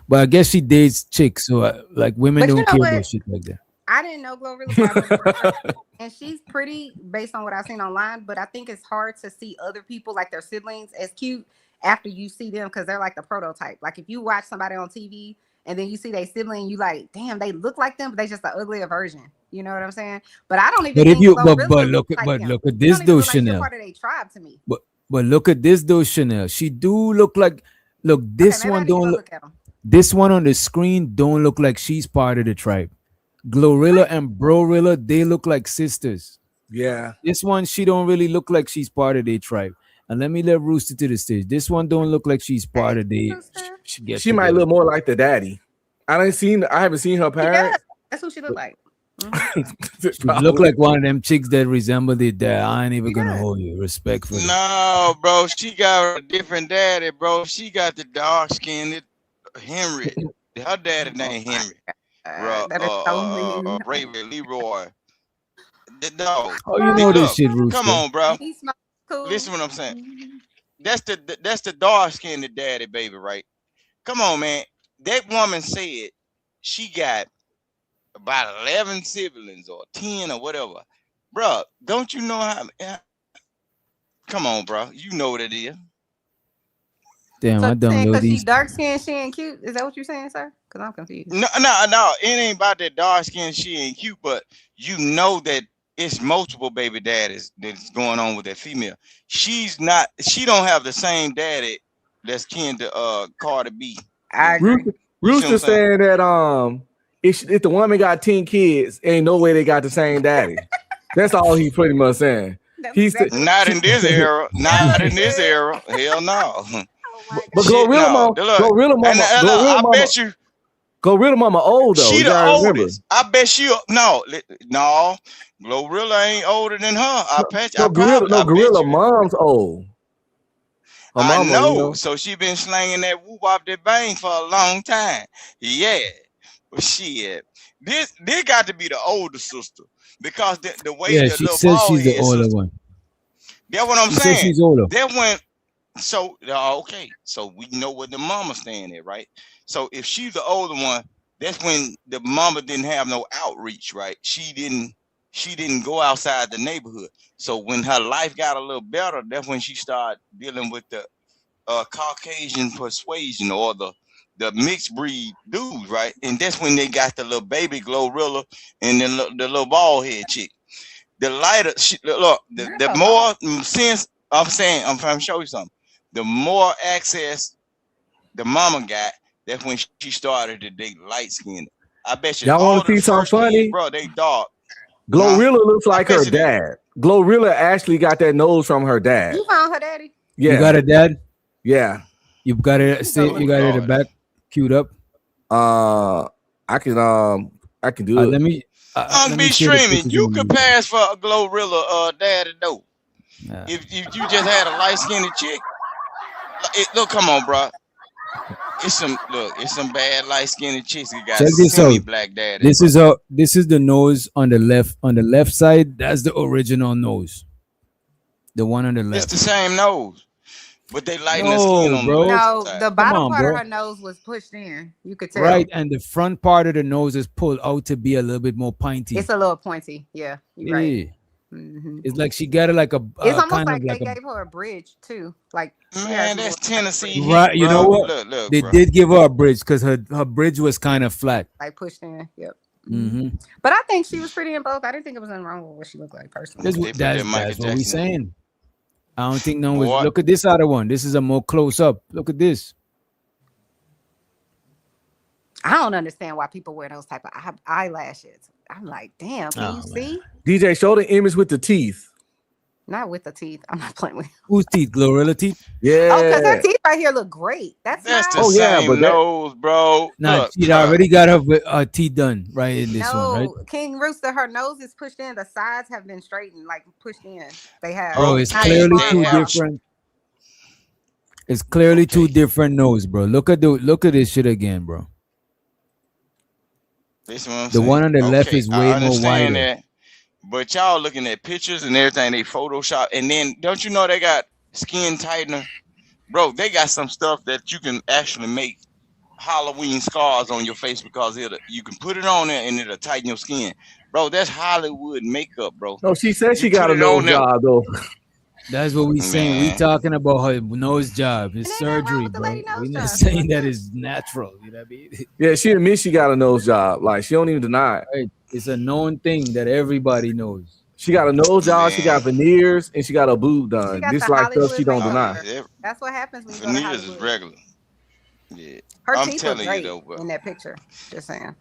But I guess she dates chicks, so like women don't care about shit like that. I didn't know Glorilla, and she's pretty based on what I've seen online. But I think it's hard to see other people like their siblings as cute after you see them, because they're like the prototype. Like if you watch somebody on TV and then you see their sibling, you like, damn, they look like them, but they just an uglier version. You know what I'm saying? But I don't even. But if think you, Glorilla look at this though, Chanel. Part of their tribe to me. But look at this though, Chanel. She do look like. Look, this one don't look. This one on the screen don't look like she's part of the tribe. Glorilla and Brorilla, they look like sisters. Yeah. This one, she don't really look like she's part of their tribe. And let me let Rooster to the stage. This one don't look like she's part of the. She might look more like the daddy. I haven't seen her parents. That's who she look like. You look like one of them chicks that resemble their dad. I ain't even gonna hold you. Respectfully. No, bro, she got a different daddy, bro. She got the dark skinned Henry. Her daddy named Henry. That is so mean. Raven Leroy. The dog. Oh, you know this shit, Rooster. Come on, bro. He smells cool. Listen what I'm saying. That's the dark skinned daddy, baby, right? Come on, man. That woman said she got about 11 siblings or 10 or whatever. Bro, don't you know how? Come on, bro. You know what it is. Damn, I don't know Because these. she dark skinned, she ain't cute. Is that what you're saying, sir? Because I'm confused. No. It ain't about that dark skin. She ain't cute, but you know that it's multiple baby daddies that's going on with that female. She's not. She don't have the same daddy that's kin to Cardi B. I agree. Rooster saying that if the woman got 10 kids, ain't no way they got the same daddy. That's all he's pretty much saying. He's not in this era. Not in this era. Hell no. But Glorilla Mama, I bet you. Glorilla Mama old though. She you the gotta oldest. remember. I bet she no. Glorilla ain't older than her. I bet you. Glorilla Mom's old. Her I mama, know. you know. So she been slanging that whoop off that bang for a long time. Yeah. But shit. This got to be the older sister. Because the way Yeah, the she little says bald she's the head older sister. one. That's what I'm She says saying. she's older. That went okay. So we know where the mama staying at, right? So if she's the older one, that's when the mama didn't have no outreach, right? She didn't go outside the neighborhood. So when her life got a little better, that's when she started dealing with the Caucasian persuasion or the mixed breed dudes, right? And that's when they got the little baby Glorilla and then the little bald head chick. The lighter, the more sense I'm saying, I'm trying to show you something. The more access the mama got, that's when she started to date light skinned. I bet you Y'all all want to the see something first kids, funny? bro, they dark. Glorilla looks like her bet you that. dad. Glorilla actually got that nose from her dad. You found her daddy? Yeah. You got a dad? Yeah. You got it. You got it at the back queued up. I can do it. Let me. On let be me share the streaming, pictures you with could pass for a Glorilla daddy though. If you just had a light skinned chick, look, come on, bro. It's some bad light skinned chicks that got Check this semi out. black daddy. This is the nose on the left. On the left side, that's the original nose. The one on the It's left. the same nose, but they lighten the skin on bro. the left No, side. the bottom on, part bro. of her nose was pushed in. You could tell. Right, and the front part of the nose is pulled out to be a little bit more pointy. It's a little pointy. Yeah, you're right. Mm-hmm. It's like she got it like a. It's almost kind like of they like gave her a bridge too. Like Man, that's Tennessee. right. You know what? Look, they bro. did give her a bridge because her bridge was kind of flat. like pushed in. Yep. Mm-hmm. But I think she was pretty in both. I didn't think it was nothing wrong with what she looked like personally. That's what we saying. I don't think no one was. Look at this other one. This is a more close up. Look at this. I don't understand why people wear those type of eyelashes. I'm like, damn, can you see? DJ, show the image with the teeth. Not with the teeth. I'm not playing with. Whose teeth? Glorilla teeth? Yeah. Oh, because her teeth right here look great. That's the Oh, yeah, same but that- nose, bro. Nah, Look, she already got her teeth done right in this no, one, right? King Rooster, her nose is pushed in. The sides have been straightened, like pushed in. They have. Bro, it's Not clearly as two far. different. It's clearly two different nose, bro. Look at this shit again, bro. This is what I'm The saying. one on the left is I way more understand wider. that, but y'all looking at pictures and everything they Photoshop, and then don't you know they got skin tightener, bro? They got some stuff that you can actually make Halloween scars on your face because you can put it on there and it'll tighten your skin, bro. That's Hollywood makeup, bro. No, she said she You got put a it on nose there. job though. That's what we saying. We Man. talking about her nose job. It's surgery, bro. We not saying that is natural. You know what I mean? Yeah, she admits she got a nose job. Like she don't even deny it. Right. It's a known thing that everybody knows. She got a nose job, she got veneers, and she got a boob done. She got This the like stuff Hollywood she don't makeup. deny. That's what happens when you go to Veneers is Hollywood. regular. Yeah, Her I'm teeth look telling you great though, bro. in that picture. Just saying.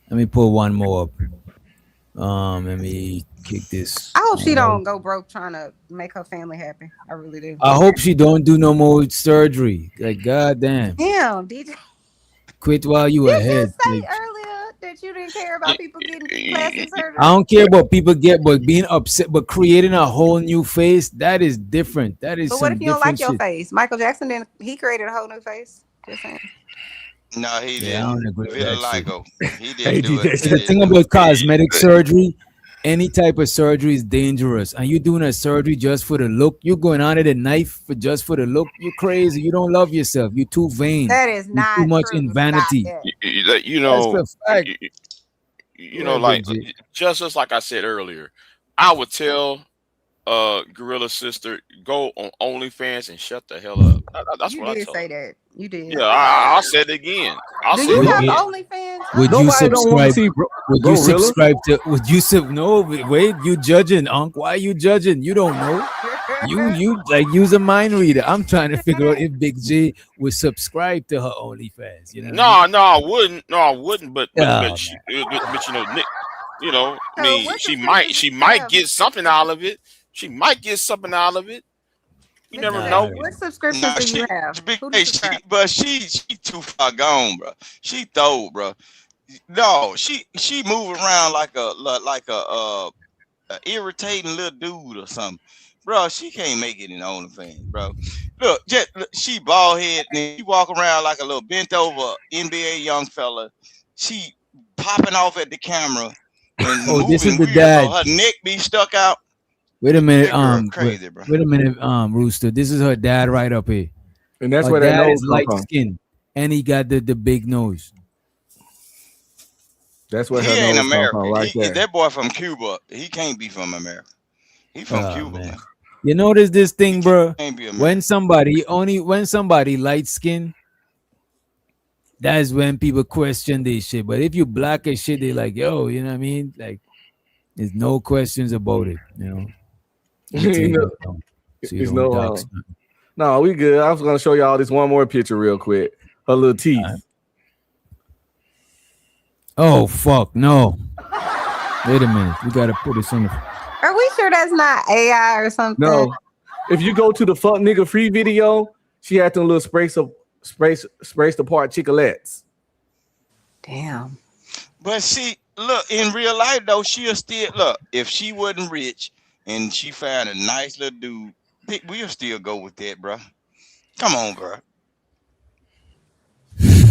Let me pull one more up. Let me kick this. I hope she don't go broke trying to make her family happy. I really do. I hope she don't do no more surgery. Like, goddamn. Damn, DJ. Quit while you Did ahead. you say Like, earlier that you didn't even care about people getting plastic surgery. I don't care about people but being upset, but creating a whole new face, that is different. That is But some what if you don't different like your shit. face? Michael Jackson he created a whole new face. Just saying. No, he Yeah, I didn't. don't agree with that shit. Vitiligo. He Hey, didn't do it. DJ, He The didn't thing do it. about cosmetic surgery, any type of surgery is dangerous. And you doing a surgery just for the look, you're going on it a knife just for the look. You're crazy. You don't love yourself. You're too vain. That is You're not too much true. in vanity. Stop that. You That's know, a fact. you Go know, ahead, like Big G. just like I said earlier, I would tell Gorilla's sister, go on OnlyFans and shut the hell up. That's You what I did told say her. that. You did. Yeah, I'll say it again. I'll Do say you it have again. OnlyFans? Would you Nobody don't want to subscribe? see Would you Glorilla. subscribe to? Would you no? Wait, you judging, Unc? Why are you judging? You don't know. You like use a mind reader. I'm trying to figure out if Big J would subscribe to her OnlyFans. You know what I mean? No, I wouldn't. No, I wouldn't. But Oh, she, but you know, Nick, you know, I So mean, what she subscriptions might you have? get something out of it. She might get something out of it. You never Nah, know. What subscriptions Nah, do you have? Big, Who do you hey, subscribe? but she too far gone, bro. She throw, bro. No, she move around like a irritating little dude or something, bro. She can't make it in OnlyFans, bro. Look, she bald head and she walk around like a little bent over NBA young fella. She popping off at the camera and Oh, this is moving the weird, bro. dad. Her neck be stuck out. Wait a minute, That girl crazy, bro. wait a minute, Rooster. This is her dad right up here. And that's Her where that dad nose is come light from. skin, and he got the big nose. That's where He her ain't nose come American. from, right there. That boy from Cuba. He can't be from America. He from Oh, Cuba, man. man. You notice this thing, bro? Can't be American. When somebody light skin, that's when people question this shit. But if you black as shit, they like, yo, you know what I mean? Like, there's no questions about it, you know. You know, So you it's don't no, dox nothing. no, we good. I was gonna show y'all this one more picture real quick. Her little teeth. Oh fuck no! Wait a minute, we gotta put this on the. Are we sure that's not AI or something? No, if you go to the fuck nigga free video, she had them little spaced apart chicklets. Damn. But see, look, in real life though, she'll still look. If she wasn't rich and she found a nice little dude, we'll still go with that, bro. Come on, bro.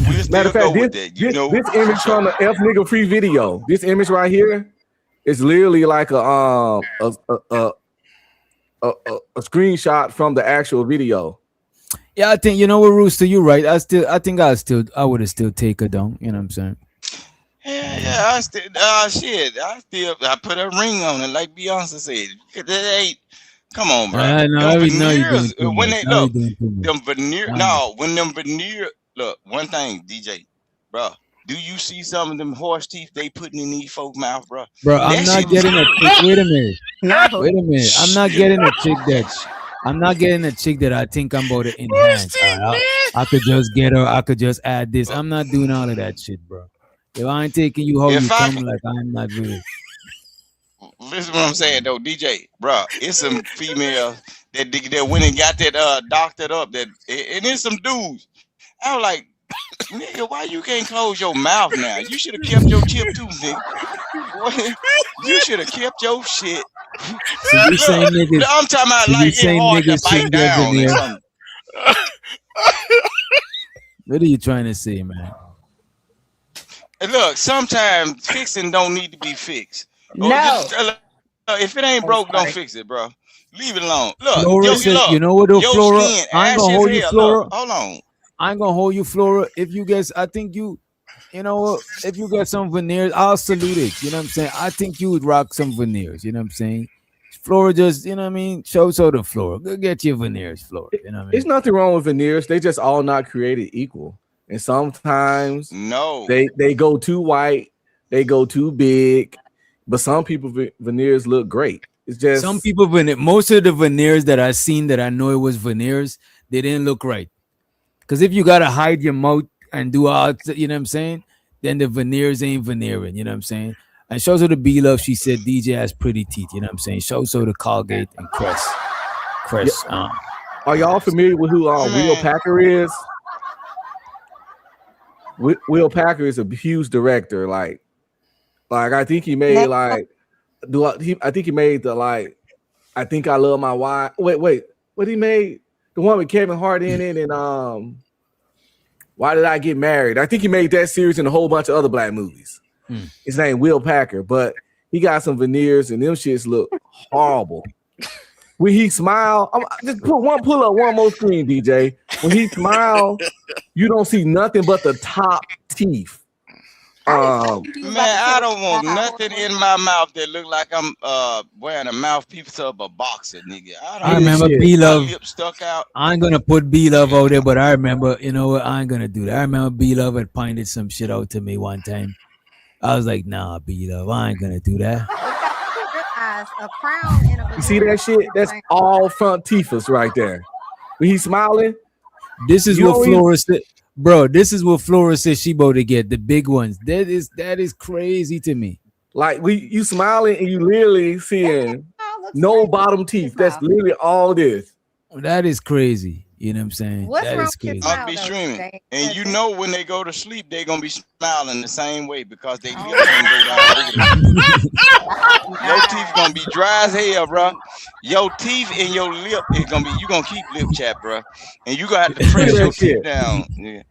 We'll still Matter of go fact, with this, that. You know, this image from the F nigga free video. This image right here is literally like a screenshot from the actual video. Yeah, I think you know what, Rooster, you're right. I would have still take her down. You know what I'm saying? yeah, I still, I put a ring on it, like Beyonce said. That ain't. Come on, bro. No, Them now you're doing veneers, too when much. they Now look, you're doing too much. them veneer. Now- No, when them veneer. Look, one thing, DJ, bro. Do you see some of them horse teeth they putting in these folk mouth, bro? Bro, I'm not getting a chick. Wait a minute. No. Wait a minute. I'm not getting a chick that I think I'm about to enhance. I could just get her. I could just add this. I'm not doing all of that shit, bro. If I ain't taking you how If you I come, can- like I'm not really. Listen what I'm saying though, DJ, bro. It's some female that went and got that doctored up. That and it's some dudes. I was like, nigga, why you can't close your mouth now? You should have kept your chip too, nigga. Boy, you should have kept your shit. So you saying niggas? I'm talking about So you like it's saying hard to niggas bite shouldn't get down or veneer? something. What are you trying to say, man? And look, sometimes fixing don't need to be fixed. Or No. if it ain't broke, don't fix it, bro. Leave it alone. Look, Flora said, you know what, though, your Flora? skin I ain't gonna ashy hold as you, hell. Flora. Look, hold on. I ain't gonna hold you, Flora. If you guys, I think you know what? If you got some veneers, I'll salute it. You know what I'm saying? I think you would rock some veneers. You know what I'm saying? Flora just, you know what I mean? Show to Flora. Go get your veneers, Flora. You know what I mean? There's nothing wrong with veneers. They just all not created equal. And sometimes they go too white, they go too big. But some people veneers look great. It's just some people most of the veneers that I seen that I know it was veneers, they didn't look right. Because if you gotta hide your mouth and do all, you know what I'm saying, then the veneers ain't veneering. You know what I'm saying? And shows her the B Love. She said DJ has pretty teeth. You know what I'm saying? Shows her the Colgate and Crest. Yeah. Are y'all familiar with who Will Packer is? Will Packer is a huge director. Like Like I think he made like I think he made the like I think I love my wife. Wait, what he made? The one with Kevin Hart in it and Why Did I Get Married? I think he made that series and a whole bunch of other black movies. His name Will Packer, but he got some veneers and them shits look horrible. When he smile, just pull up one more screen, DJ. When he smile, you don't see nothing but the top teeth. Man, I don't want nothing in my mouth that look like I'm wearing a mouthpiece of a boxer, nigga. I remember B-Love. My lip stuck out. I ain't gonna put B-Love out there, but I remember, you know what? I ain't gonna do that. I remember B-Love had pointed some shit out to me one time. I was like, nah, B-Love, I ain't gonna do that. A crown and a you see that shit? That's all front teethers right there. When he's smiling, this is what Flora said, bro. This is what Flora said she about to get the big ones. That is crazy to me. Like you smiling and you literally seeing no bottom teeth. That's literally all this. That is crazy. You know what I'm saying? What's that wrong is crazy. I'll be streaming, and you know when they go to sleep, they're gonna be smiling the same way because they lips gonna go down. Your teeth gonna be dry as hell, bro. Your teeth and your lip is gonna be. You gonna keep lip chat, bro, and you gonna have to press your teeth down. Yeah.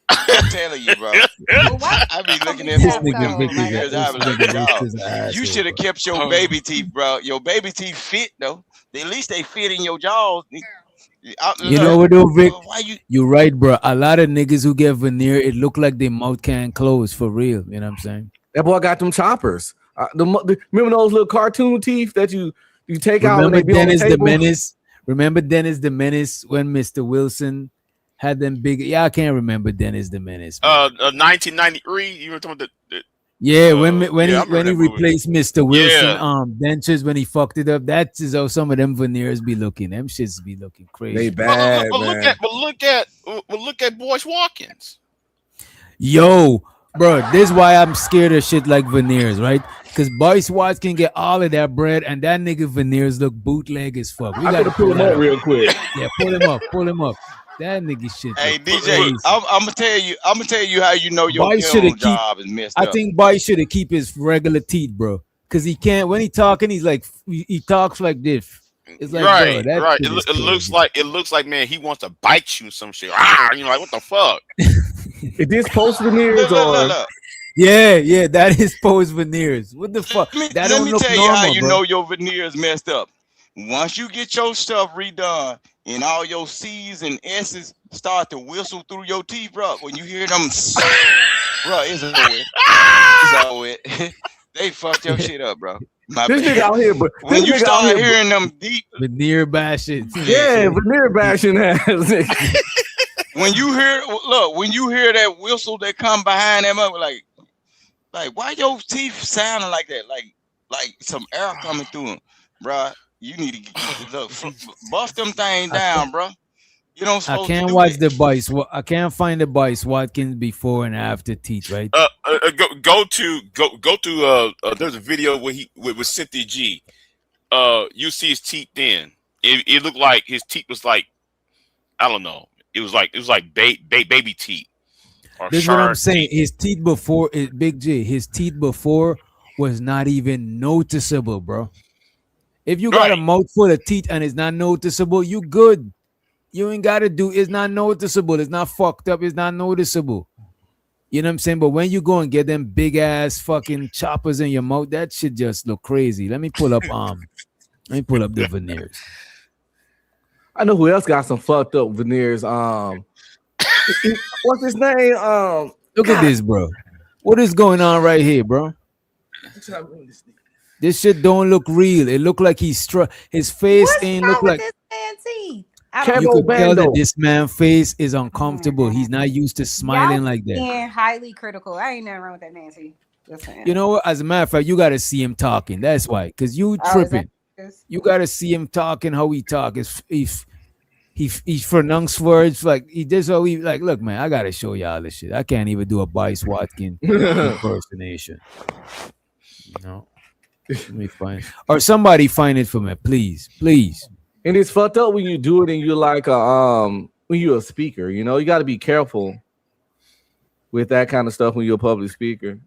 I'm telling you, bro. I be looking at folks with them veneers. I be like, dog, you should have kept your baby teeth, bro. Your baby teeth fit though. At least they fit in your jaws. You know what though, Vic? You're right, bro. A lot of niggas who get veneer, it look like their mouth can't close for real. You know what I'm saying? That boy got them choppers. Remember those little cartoon teeth that you take out? Remember Dennis the Menace? Remember Dennis the Menace when Mr. Wilson had them big? Yeah, I can't remember Dennis the Menace. 1993. You were talking about yeah, when he replaced Mr. Wilson dentures when he fucked it up. That's how some of them veneers be looking. Them shits be looking crazy. They bad, look at Boyce Watkins. Yo, bro, this is why I'm scared of shit like veneers, right? Because Boyce Watkins can get all of that bread, and that nigga veneers look bootleg as fuck. We gotta pull him up real quick. Yeah, pull him up. That nigga shit. Hey DJ, I'm gonna tell you how you know your job is messed up. I think Boyce should have keep his regular teeth, bro, because he can't. When he talking, he's like he talks like this. It's like right. It looks like man, he wants to bite you some shit. You know, like what the fuck? Is this post veneers or? Yeah, that is post veneers. What the fuck? Let me tell you how you know your veneers messed up. Once you get your stuff redone and all your C's and S's start to whistle through your teeth, bro, when you hear them, bro, it's over with. They fucked your shit up, bro. This nigga out here, but when you start hearing them deep veneer bashing, veneer bashing ass. When you hear that whistle that come behind them up, like why your teeth sounding like that? Like some air coming through them, bro. You need to bust them things down, bro. You don't. I can't watch the Boyce. I can't find the Boyce Watkins before and after teeth, right? Go to. There's a video where he with Cynthia G. You see his teeth then. It looked like his teeth was like, I don't know. It was like baby teeth. This is what I'm saying. His teeth before, Big J. His teeth before was not even noticeable, bro. If you got a mouth full of teeth and it's not noticeable, you good. You ain't got to do. It's not noticeable. It's not fucked up. It's not noticeable. You know what I'm saying? But when you go and get them big ass fucking choppers in your mouth, that shit just look crazy. Let me pull up the veneers. I know who else got some fucked up veneers. What's his name? Look at this, bro. What is going on right here, bro? This shit don't look real. It look like he's his face ain't look like. This man's teeth? You could tell that this man's face is uncomfortable. He's not used to smiling like that. Being highly critical. I ain't nothing wrong with that man teeth. You know what? As a matter of fact, you got to see him talking. That's why, because you tripping. You got to see him talking how he talk. He pronounce words like he does. How he like. Look, man, I got to show y'all this shit. I can't even do a Boyce Watkins impersonation. You know. Let me find, or somebody find it for me, please. And it's fucked up when you do it and you're like when you're a speaker. You know, you got to be careful with that kind of stuff when you're a public speaker.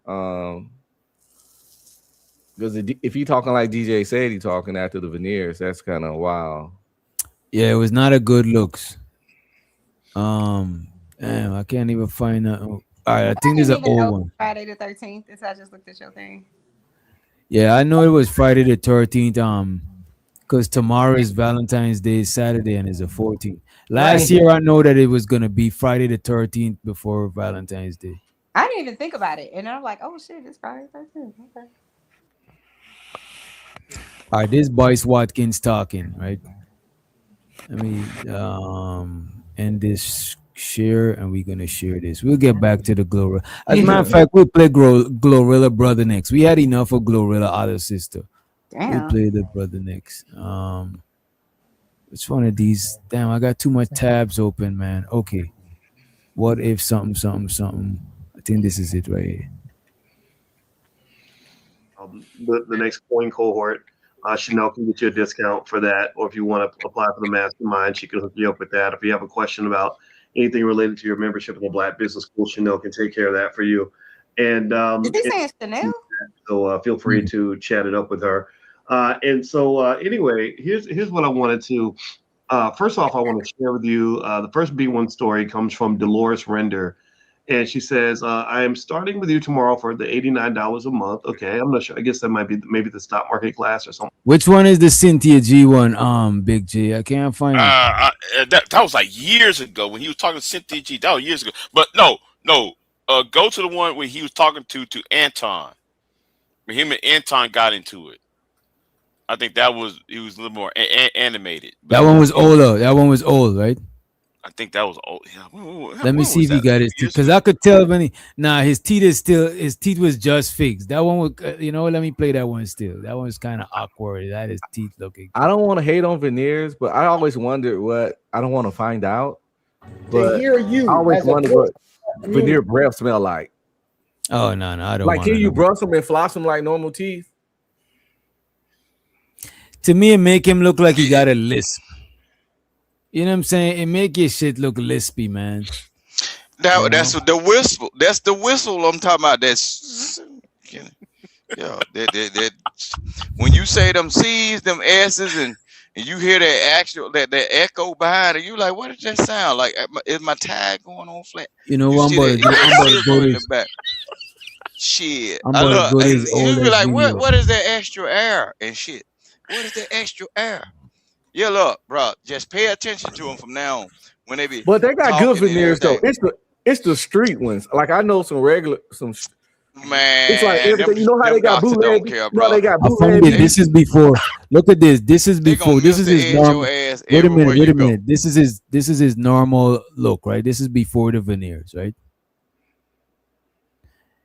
Because if he talking like DJ said he talking after the veneers, that's kind of wild. Yeah, it was not a good looks. Damn, I can't even find that. All right, I think there's an old one. Friday the 13th. This I just looked at your thing. Yeah, I know it was Friday the 13th. Because tomorrow is Valentine's Day, Saturday, and it's the 14th. Last year, I know that it was gonna be Friday the 13th before Valentine's Day. I didn't even think about it, and I'm like, oh shit, it's Friday the 13th. Okay. All right, this Bryce Watkins talking, right? Let me end this share, and we're gonna share this. We'll get back to the Glorilla. As a matter of fact, we'll play Glorilla brother next. We had enough of Glorilla other sister. Damn. We'll play the brother next. Which one of these? Damn, I got too much tabs open, man. Okay. What if something? I think this is it right here. The next coin cohort, Chanel can get you a discount for that, or if you want to apply for the mastermind, she can hook you up with that. If you have a question about anything related to your membership in the Black Business School, Chanel can take care of that for you. And is he saying Chanel? So feel free to chat it up with her. Anyway, here's what I wanted to. First off, I want to share with you the first B1 story comes from Dolores Render. And she says, I am starting with you tomorrow for the $89 a month. Okay, I'm not sure. I guess that might be maybe the stock market class or something. Which one is the Cynthia G one? Big G. I can't find it. That was like years ago when he was talking to Cynthia G. That was years ago. But no. Go to the one where he was talking to Anton. When him and Anton got into it. I think he was a little more animated. That one was older. That one was old, right? I think that was old. Yeah. Let me see if he got his teeth, because I could tell when his teeth was just fixed. That one was, let me play that one still. That one's kind of awkward. That is teeth looking. I don't want to hate on veneers, but I always wondered what I don't want to find out. But to hear you, I always wonder what veneer breath smell like. Oh no, I don't. Like, can you brush them and floss them like normal teeth? To me, it make him look like he got a lisp. You know what I'm saying? It make your shit look lispy, man. That's the whistle. That's the whistle I'm talking about. That's that when you say them C's, them S's, and you hear that echo behind it, you like, what does that sound like? Is my tag going on flat? You know, I'm about to go to back. Shit. You be like, what is that extra air and shit? What is that extra air? Yeah, look, bro, just pay attention to them from now on. When they be, but they got good veneers though. It's the street ones. Like I know some. Man, it's like everything. You know how they got bootleg. They got bootleg. This is before. Look at this. This is before. This is his normal. Wait a minute. This is his normal look, right? This is before the veneers, right?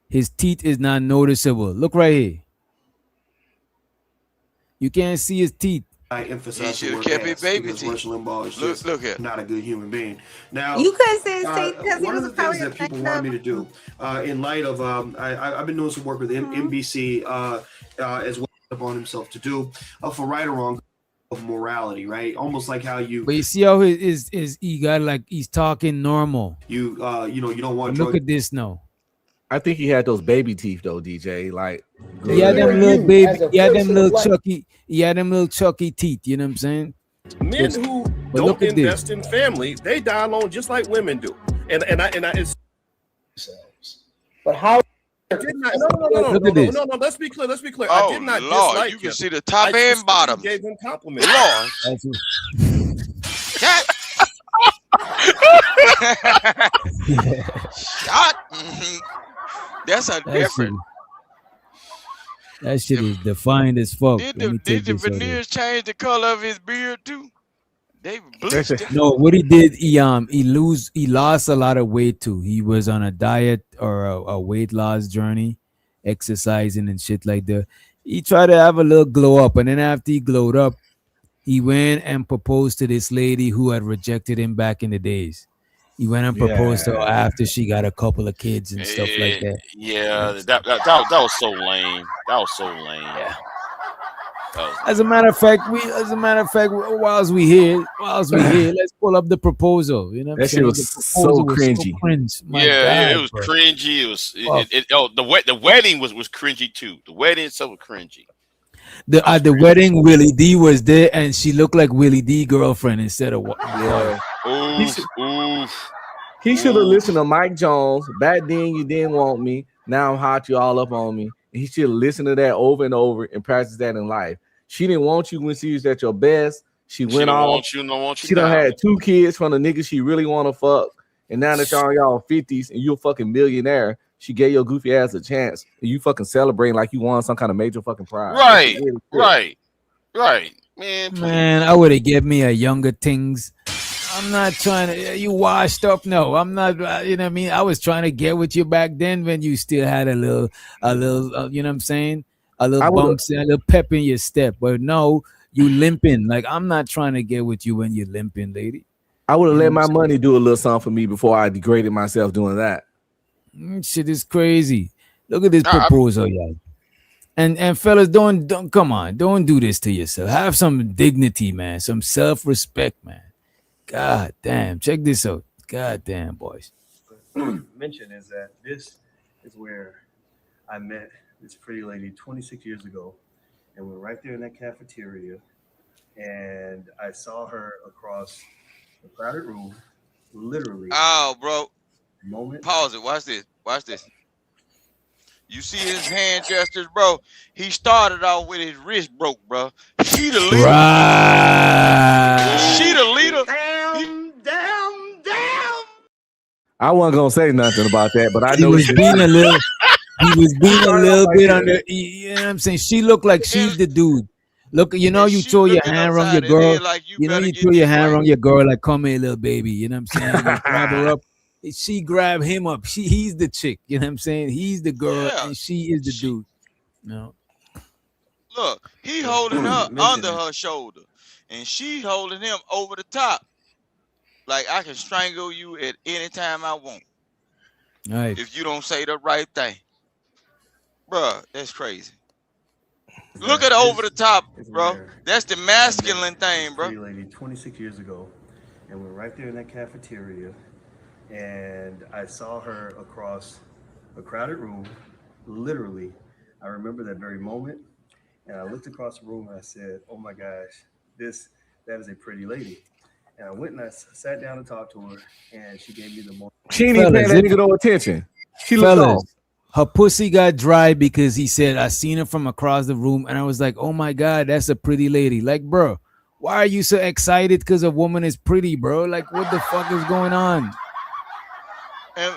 His teeth is not noticeable. Look right here. You can't see his teeth. I emphasize the word ass because Rush Limbaugh is just look not a good human being. Now, you couldn't say his teeth because one of the things that people want me to do, in light of, I've been doing some work with NBC as well on himself to do for right or wrong of morality, right? Almost like how you. But you see how he got like he's talking normal. You don't want. Look at this now. I think he had those baby teeth though, DJ. Like he had them little baby, he had them little chucky teeth. You know what I'm saying? Men who don't invest in family, they die alone just like women do. And it's. But how? I did not. No. Let's be clear. Oh, I did not Lord, dislike you can him. see the top and bottom. Gave him compliments. Lord. Shot. That's a different. That shit is defined as fuck. Did the veneers change the color of his beard too? They bleached it. No, what he did, he lost a lot of weight too. He was on a diet or a weight loss journey, exercising and shit like that. He tried to have a little glow up, and then after he glowed up, he went and proposed to this lady who had rejected him back in the days. He went and proposed to her after she got a couple of kids and stuff like that. Yeah, that was so lame. That was so lame. As a matter of fact, whilst we here, let's pull up the proposal. You know what I'm That shit saying? was The so proposal was so cringy. cringe. My Yeah, it God, was bro. cringy. It was Fuck. the wedding was cringy too. The wedding itself was cringy. At the wedding, Willie D was there, and she looked like Willie D girlfriend instead of wife. Yeah. He Oof, should oof. he should have listened to Mike Jones. Back then you didn't want me. Now I'm hot, you all up on me. And he should have listened to that over and over and practice that in life. She didn't want you when she was at your best. She She went don't off. want you, don't want you She done now. had 2 kids from the nigga she really want to fuck. And now that y'all 50s and you're a fucking millionaire, she gave your goofy ass a chance. And you fucking celebrating like you won some kind of major fucking prize. Right, right. Man, please. Man, I would have given me a younger things. I'm not trying to. You washed up? No, I'm not. You know what I mean? I was trying to get with you back then when you still had a little. You know what I'm saying? A little bumps, a little pep in your step. But no, you limping. Like I'm not trying to get with you when you're limping, lady. I would have let my money do a little something for me before I degraded myself doing that. Shit is crazy. Look at this proposal, y'all. And fellas, don't come on, don't do this to yourself. Have some dignity, man. Some self-respect, man. God damn. Check this out. God damn, boys. Mention is that this is where I met this pretty lady 26 years ago, and we're right there in that cafeteria, and I saw her across the crowded room, literally. Oh, bro. Moment. Pause it. Watch this. Watch this. You see his hand gestures, bro. He started off with his wrist broke, bro. She the leader. Right. She the leader. I wasn't gonna say nothing about that, but I He know was being a little. He was being a little bit under. You know what I'm saying? She looked like she's the dude. Look, you know, you throw your hand around your girl. You know, you throw your hand around your girl like, "Come here, little baby." You know what I'm saying? You grab her up. She grab him up. He's the chick. You know what I'm saying? He's the girl, and she is the dude. No. Look, he holding her under her shoulder, and she holding him over the top. Like I can strangle you at any time I want. Right. If you don't say the right thing. Bruh, that's crazy. Look at over the top, bro. That's the masculine thing, bro. Pretty lady 26 years ago, and we're right there in that cafeteria, and I saw her across a crowded room, literally. I remember that very moment, and I looked across the room and I said, "Oh my gosh, that is a pretty lady." And I went and I sat down and talked to her, and she gave me the most. She ain't even paying that nigga no attention. She looked off. Her pussy got dry because he said, "I seen her from across the room," and I was like, "Oh my god, that's a pretty lady." Like, bro, why are you so excited because a woman is pretty, bro? Like, what the fuck is going on?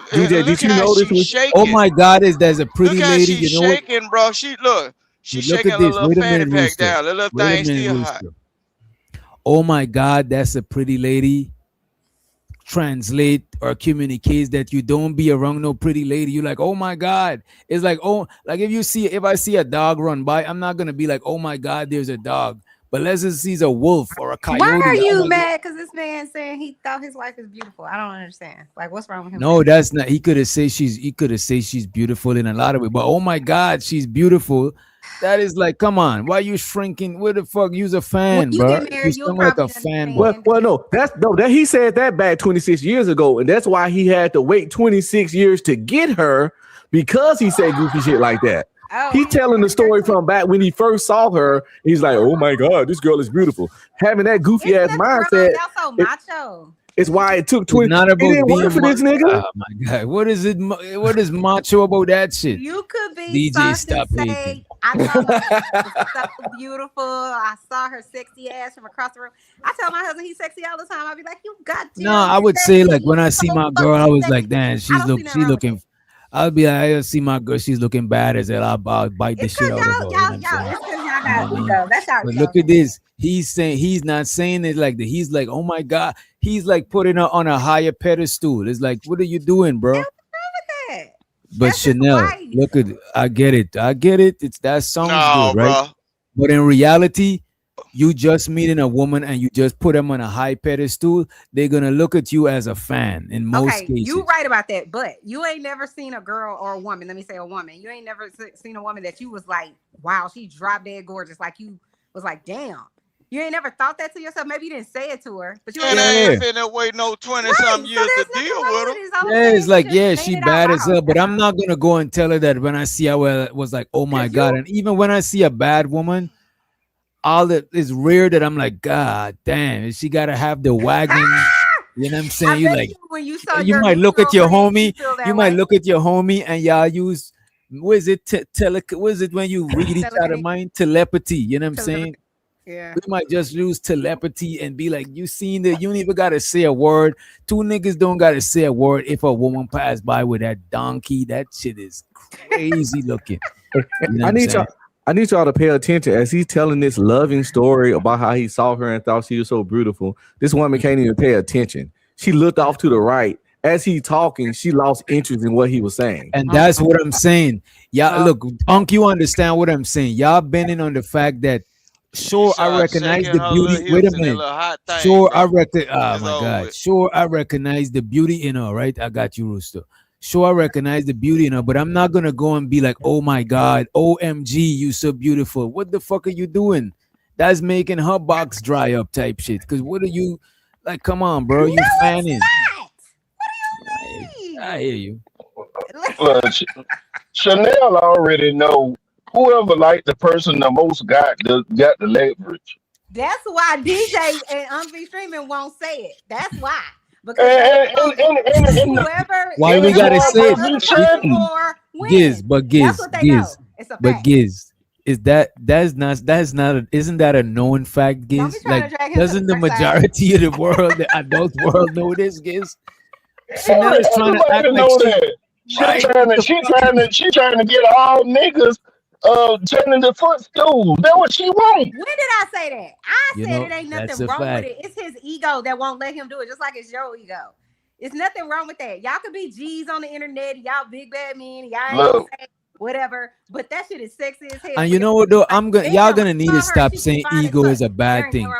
DJ, did you notice? Oh my god, there's a pretty Look how lady? she's You know what? shaking, bro. She Look shaking at her this. little Wait a fanny minute, pack Rooster. down. The little Wait a thing minute, still hot. Rooster. Oh my god, that's a pretty lady. Translate or communicates that you don't be around no pretty lady. You like, oh my god. It's like, oh, like if I see a dog run by, I'm not gonna be like, oh my god, there's a dog. But let's just see a wolf or a coyote. Why are you I'm like, mad? Because this man saying he thought his wife is beautiful. I don't understand. Like, what's wrong with him? no, that's not. He could have said she's beautiful in a lot of ways. But oh my god, she's beautiful. That is like, come on, why you shrinking? Where the fuck? You's a fan, you bro. get married, You you'll sound like a probably fan. Well, no, that he said that back 26 years ago, and that's why he had to wait 26 years to get her because he said goofy shit like that. Oh, He's telling the story from back when he first saw her. He's like, "Oh my god, this girl is beautiful." Having that goofy ass mindset. Y'all so macho. It's why it took 20. Not about it didn't work for this nigga. Oh my god, what is it? What is macho about that shit? You could be DJ, soft stop and hating. say, "I thought her was so beautiful. I saw her sexy ass from across the room." I tell my husband he's sexy all the time. I'd be like, "You got to." No, I would say like when I see my girl, I was like, damn, she looking. I'll be like, I see my girl, she's looking bad as hell. I'll bite the shit out of her. Y'all, it's because y'all got ego. That's y'all. But look at this. He's not saying it like that. He's like, oh my god. He's like putting her on a higher pedestal. It's like, what are you doing, bro? But Chanel, look at it. I get it. It's that sounds good, right? Bro. But in reality, you just meeting a woman and you just put them on a high pedestal, they're gonna look at you as a fan in most cases. You right about that, but you ain't never seen a girl or a woman. Let me say a woman. You ain't never seen a woman that you was like, wow, she drop dead gorgeous. Like you was like, damn. You ain't never thought that to yourself. Maybe you didn't say it to her, but you And ain't I never. ain't finna wait no 20-something years to deal with her. Yeah, it's like, yeah, she bad as hell, but I'm not gonna go and tell her that when I see her. Well, it was like, oh my god. And even when I see a bad woman, all that is rare that I'm like, god damn, she gotta have the wagon. You know what I'm saying? You like, when you saw you your might new look at your girlfriend, you homie. feel that You might way. look at your homie, and y'all use what is it? What is it when you read each other mind? Telepathy. You know what I'm saying? Yeah. We might just use telepathy and be like, you seen that? You don't even gotta say a word. Two niggas don't gotta say a word. If a woman passed by with that donkey, that shit is crazy looking. You know what I'm saying? I need y'all to pay attention as he's telling this loving story about how he saw her and thought she was so beautiful. This woman can't even pay attention. She looked off to the right. As he talking, she lost interest in what he was saying. And that's what I'm saying. Y'all, look, Unc, you understand what I'm saying? Y'all bending on the fact that sure, I recognize shaking the her beauty. little Wait hips a and that minute. little hot thing, Sure, I bro. oh It's my over god. with. Sure, I recognize the beauty in her, right? I got you, Rooster. Sure, I recognize the beauty in her, but I'm not gonna go and be like, oh my god, OMG, you so beautiful. What the fuck are you doing? That's making her box dry up type shit. Cause what are you like? Come on, bro. You fanning. I hear you. Well, Chanel already know whoever like the person the most got the leverage. That's why DJ and Unv Streaming won't say it. That's why. Because whoever Why we gotta say it? wins. That's what they know. It's a fact. Giz, is isn't that a known fact, Don't be Giz? trying Like, to drag him to doesn't the the dark side. majority of the world, the adult world, know this, Giz? Chanel is trying to act Everybody like know she that. She right. trying to get all niggas turning to footstools. That's what she want. When did I say that? I You said know, it ain't that's nothing a wrong with fact. it. It's his ego that won't let him do it, just like it's your ego. It's nothing wrong with that. Y'all could be G's on the internet, y'all big bad men, y'all ain't gonna Look, say whatever, but that shit is sexy as hell. And you know what though? Y'all gonna need to stop saying ego is a bad thing.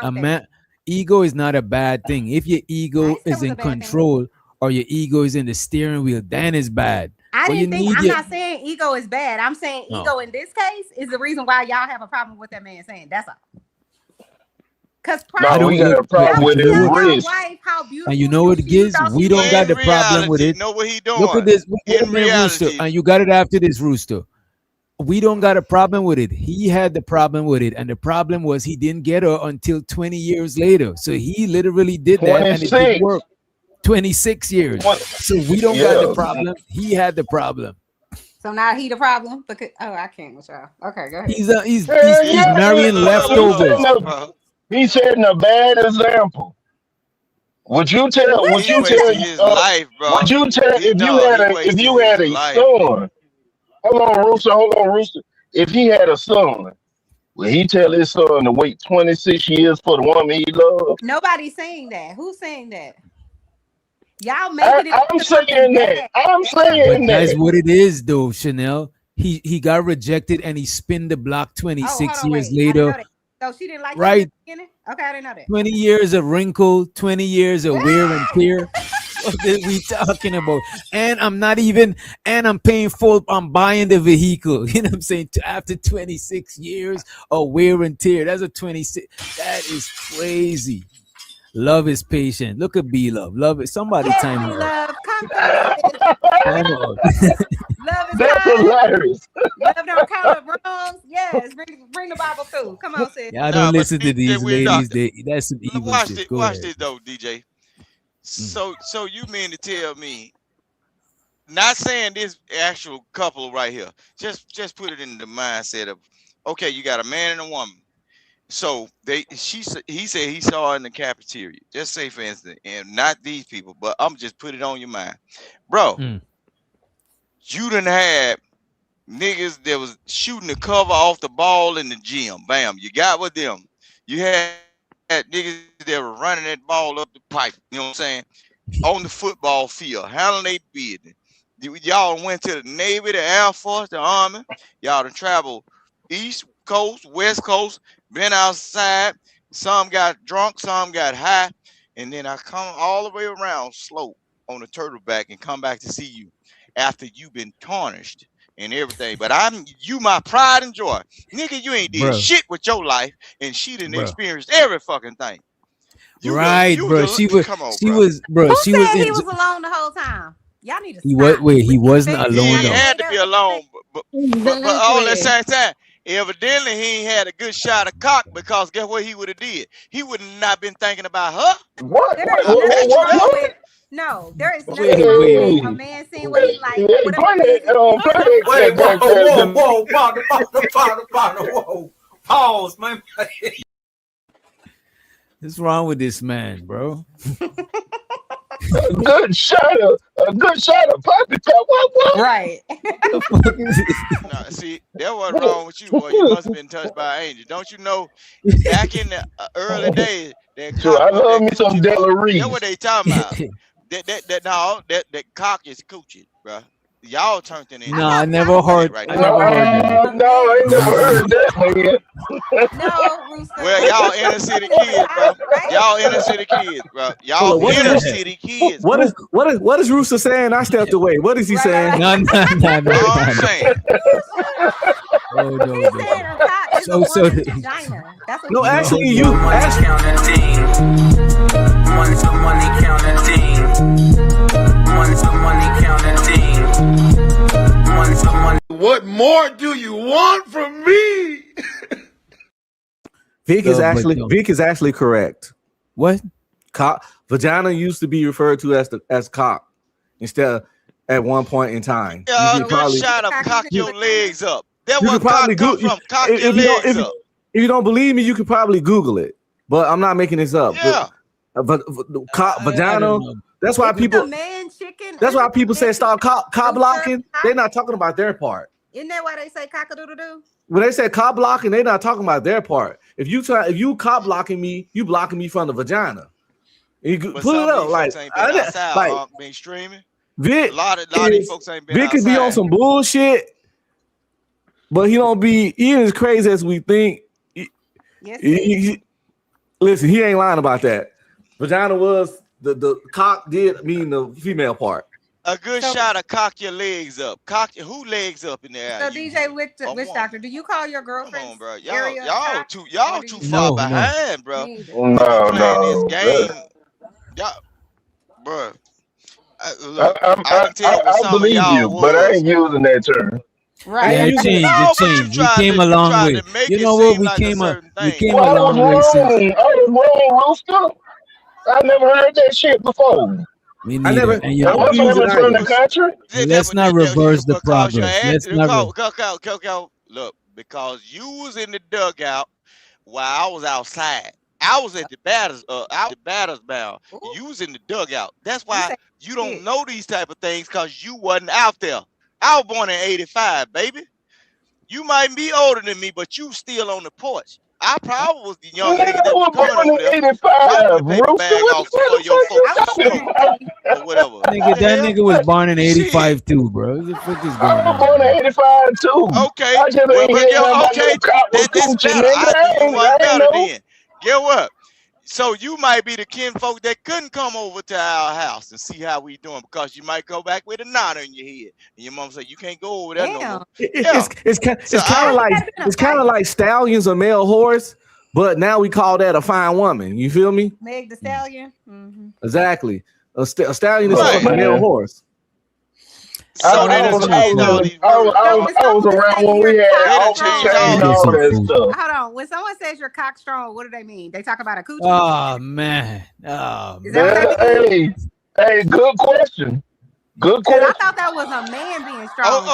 Ego is not a bad thing. If your ego is in control or your ego is in the steering wheel, then it's bad. I But you didn't think. need I'm your not saying ego is bad. I'm saying No. ego in this case is the reason why y'all have a problem with that man saying. That's all. Because no, we got a problem with his wrist. wife how beautiful And you know what it is? We don't got the problem with it. Know what he doing? Look at this. Wait a In minute, Rooster. reality, And you got it after this, Rooster. We don't got a problem with it. He had the problem with it. And the problem was he didn't get her until 20 years later. So he literally did that and it didn't 26. work. 26 years. So we don't got the problem. He had the problem. So now he the problem because I can't with y'all. Okay, go ahead. He's marrying leftovers. He's setting a bad example. Would you tell? he wasted his life, bro. Would you tell He if you had a life. son? Hold on, Rooster. If he had a son, will he tell his son to wait 26 years for the woman he loves? Nobody's saying that. Who's saying that? Y'all making it. I'm saying that. I'm saying But that's that. what it is, though, Chanel. He got rejected and he spun the block 26 years later. So she didn't like him Right. in the beginning? Okay, I didn't know that. 20 years of wrinkle, 20 years of wear and tear. What are we talking about? And I'm paying full, I'm buying the vehicle. You know what I'm saying? After 26 years of wear and tear. That's a 26. That is crazy. Love is patient. Look at B-Love. Love it. Somebody time her up. Love, come through. Time her up. Love is That's kind. hilarious. Love don't count up wrongs. Yes, bring the Bible through. Come on, sis. Y'all don't listen to these ladies. That's some evil Watch shit. this. Go Watch ahead. this though, DJ. So you mean to tell me? Not saying this actual couple right here. Just put it in the mindset of, okay, you got a man and a woman. So he said he saw her in the cafeteria. Just say for instance, and not these people, but I'm just put it on your mind, bro. You done had niggas that was shooting the cover off the ball in the gym. Bam, you got with them. You had niggas that were running that ball up the pipe. You know what I'm saying? On the football field, handling their business. Y'all went to the Navy, the Air Force, the Army. Y'all done traveled East Coast, West Coast, been outside. Some got drunk, some got high. And then I come all the way around slow on the turtleback and come back to see you after you've been tarnished and everything. But you my pride and joy. Nigga, you ain't did shit with your life, and she done experienced every fucking thing. Bro. She was Who said he was in. alone the whole time? Y'all need to He stop. he wasn't alone He though. had to be alone, but all that same time, evidently he ain't had a good shot of cock, because guess what he would have did? He would have not been thinking about her. What? No, there is nothing wrong with a man seeing what he like. Wait, whoa, whoa, pause, man. What's wrong with this man, bro? A good shot of poppy top. What? Right. Nah, see, that wasn't wrong with you, boy. You must have been touched by an angel. Don't you know? Back in the early days, that cock, I love me some Delarice. That's what they talking about. that cock is coochie, bro. Y'all turned it into. No, I never heard. Right I never heard that, man. No, Rooster. Well, y'all inner city kids, bro. Y'all inner city kids, bro. Y'all inner city kids. What is Rooster saying? I stepped away. What is he saying? No. I'm saying. No, actually, you What more do you want from me? Vic is actually correct. What? Vagina used to be referred to as cock instead of at one point in time. Good shot of cock your legs up. That You was could probably cock come from. Cock your if legs up. you don't believe me, you could probably Google it. But I'm not making this up. Yeah. But vagina. That's why people. That's why people say start cock blocking. They're not talking about their part. Isn't that why they say cock-a-doodle-doo? When they say cock blocking, they're not talking about their part. If you cock blocking me, you blocking me from the vagina. You put it up like been streaming. Vic. A lot of these folks ain't been Vic could be on some bullshit, but he don't be even as crazy as we think. Listen, he ain't lying about that. Vagina was the cock did mean the female part. A good shot of cock your legs up. Who legs up in there? So DJ Witch Doctor, do you call your girlfriend? Come on, bro. Y'all too far behind, bro. No. This game, y'all, bro. I believe you, but I ain't using that term. Right. Yeah, it changed. We came a long way. You know what? We came a long way. I was wrong, Rooster. I never heard that shit before. Me neither. And you know, from the country. Let's not reverse the progress. Let's not. Look, because you was in the dugout while I was outside. I was at the batter's mound. You was in the dugout. That's why you don't know these type of things, because you wasn't out there. I was born in '85, baby. You might be older than me, but you still on the porch. I probably was the young nigga that was coming over there. 85, or whatever. That nigga was born in '85 too, bro. What the fuck is going on? I was born in '85 too. Okay, that's better. I think you was better then. Get what? So you might be the kinfolk that couldn't come over to our house and see how we doing, because you might go back with a knot in your head, and your mom say you can't go over there no more. It's kind of like stallions or male horse, but now we call that a fine woman. You feel me? Meg the Stallion. Mm-hmm. Exactly. A stallion is a male horse. So I was around when we had all that stuff. Hold on. When someone says you're cock strong, what do they mean? They talk about a coochie? Oh man. Oh, is that what that means? Hey, good question. Good question. I thought that was a man being strong.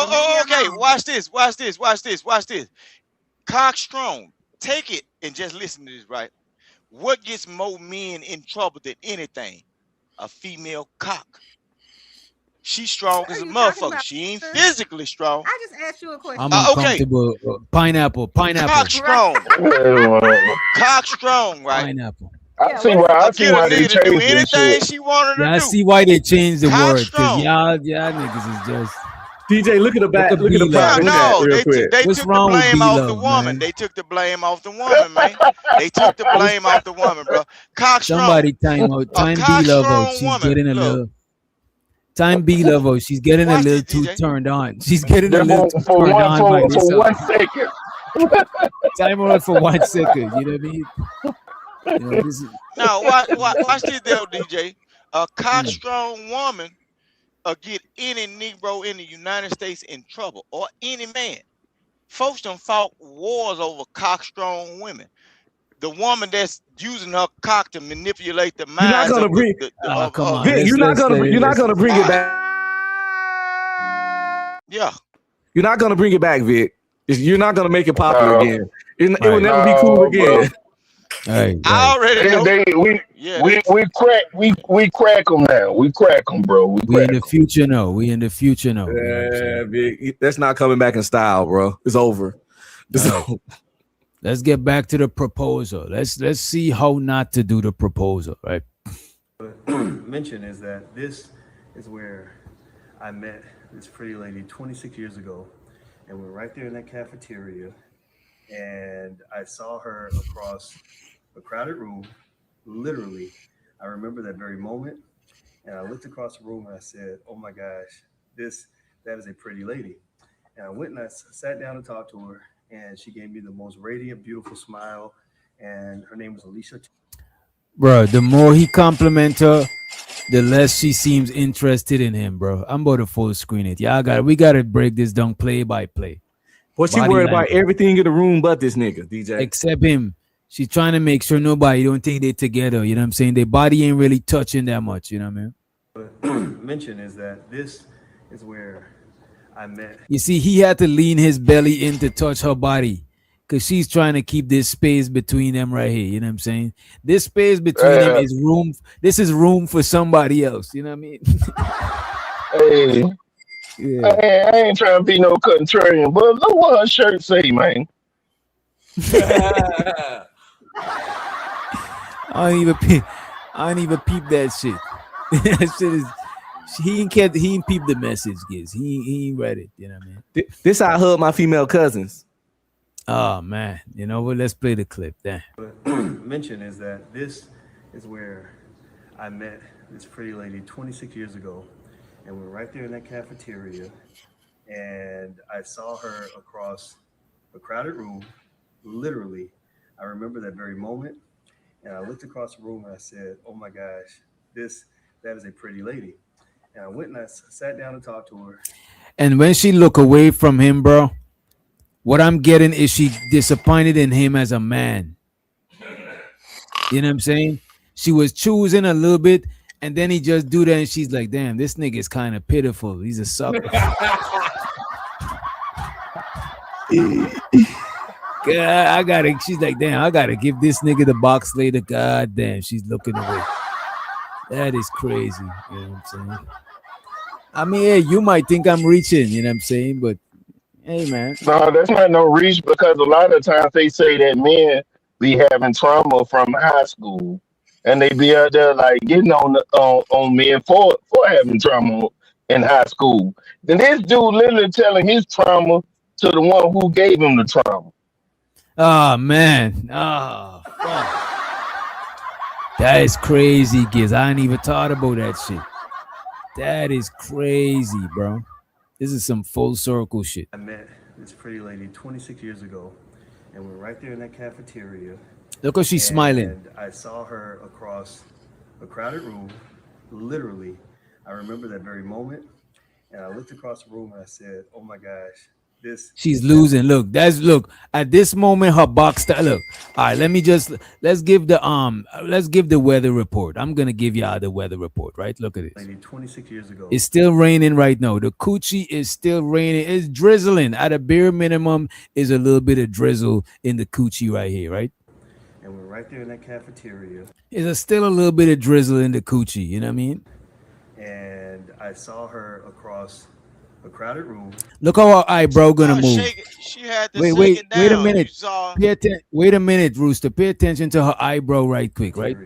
Okay. Watch this. Cock strong. Take it and just listen to this, right? What gets more men in trouble than anything? A female cock. She's strong as a motherfucker. She ain't physically strong. I just asked you a question. I'm uncomfortable. Pineapple. Cock strong. Cock strong, right? Pineapple. I see why they changed do anything she wanted to do. I see why they changed the Cock word. strong. Y'all niggas is just. DJ, look at the back. Look at the back. No, they took the blame off the woman. They took the blame off the woman, man. They took the blame off the woman, bro. Cock strong. Somebody time B-Love out. She's getting a little. Time B lover. She's getting a little too turned on. She's getting a little too for turned on by this. for 1 second. Time out for 1 second. You know what I mean? You know, this is Now, watch this though, DJ. A cockstrong woman get any Negro in the United States in trouble, or any man. Folks done fought wars over cockstrong women. The woman that's using her cock to manipulate the You're not minds gonna of bring. come on. Vic, you're not gonna bring it back. Yeah. You're not gonna bring it back, Vic. You're not gonna make it popular again. It will never be cool again. Right. I already know. We crack them now. We crack them, bro. We in the future now. We in the future now. Yeah, Vic, that's not coming back in style, bro. It's over. It's over. Let's get back to the proposal. Let's see how not to do the proposal, right? Mention is that this is where I met this pretty lady 26 years ago, and we're right there in that cafeteria, and I saw her across a crowded room. Literally, I remember that very moment, and I looked across the room and I said, "Oh my gosh, that is a pretty lady." And I went and I sat down and talked to her, and she gave me the most radiant, beautiful smile, and her name was Alicia. Bro, the more he compliment her, the less she seems interested in him, bro. I'm about to full screen it. Yeah, we gotta break this down play by play. Well, she worried about everything in the room but this nigga, DJ. Except him. She's trying to make sure nobody don't think they together. You know what I'm saying? Their body ain't really touching that much. You know what I mean? Mention is that this is where I met. You see, he had to lean his belly in to touch her body because she's trying to keep this space between them right here. You know what I'm saying? This space between them is room. This is room for somebody else. You know what I mean? Hey, yeah. I ain't trying to be no contrarian, but look what her shirt say, man. I don't even peep that shit. That shit is. He ain't peep the message, Giz. He ain't read it. You know what I mean? This I hug my female cousins. Oh man, you know what? Let's play the clip then. Mention is that this is where I met this pretty lady 26 years ago, and we're right there in that cafeteria, and I saw her across a crowded room. Literally, I remember that very moment, and I looked across the room and I said, "Oh my gosh, that is a pretty lady." And I went and I sat down and talked to her. And when she look away from him, bro, what I'm getting is she disappointed in him as a man. You know what I'm saying? She was choosing a little bit, and then he just do that, and she's like, "Damn, this nigga is kind of pitiful. He's a sucker." She's like, "Damn, I gotta give this nigga the box later." God damn, she's looking away. That is crazy. You know what I'm saying? I mean, hey, you might think I'm reaching, you know what I'm saying? But hey, man. No, that's not no reach, because a lot of times they say that men be having trauma from high school, and they be out there like getting on men for having trauma in high school. Then this dude literally telling his trauma to the one who gave him the trauma. Oh man. Oh fuck. That is crazy, Giz. I ain't even thought about that shit. That is crazy, bro. This is some full circle shit. I met this pretty lady 26 years ago, and we're right there in that cafeteria. Look how she's smiling. And I saw her across a crowded room. Literally, I remember that very moment, and I looked across the room and I said, "Oh my gosh, she's losing." Look, look at this moment. Her box. Look. All right, let's give the weather report. I'm gonna give y'all the weather report. Right. Look at it. 26 years ago. It's still raining right now. The coochie is still raining. It's drizzling. At a bare minimum, is a little bit of drizzle in the coochie right here. Right. And we're right there in that cafeteria. Is still a little bit of drizzle in the coochie. You know what I mean? And I saw her across a crowded room. Look how her eyebrow gonna move. She had to wait a minute. Wait a minute, Rooster. Pay attention to her eyebrow right quick, right?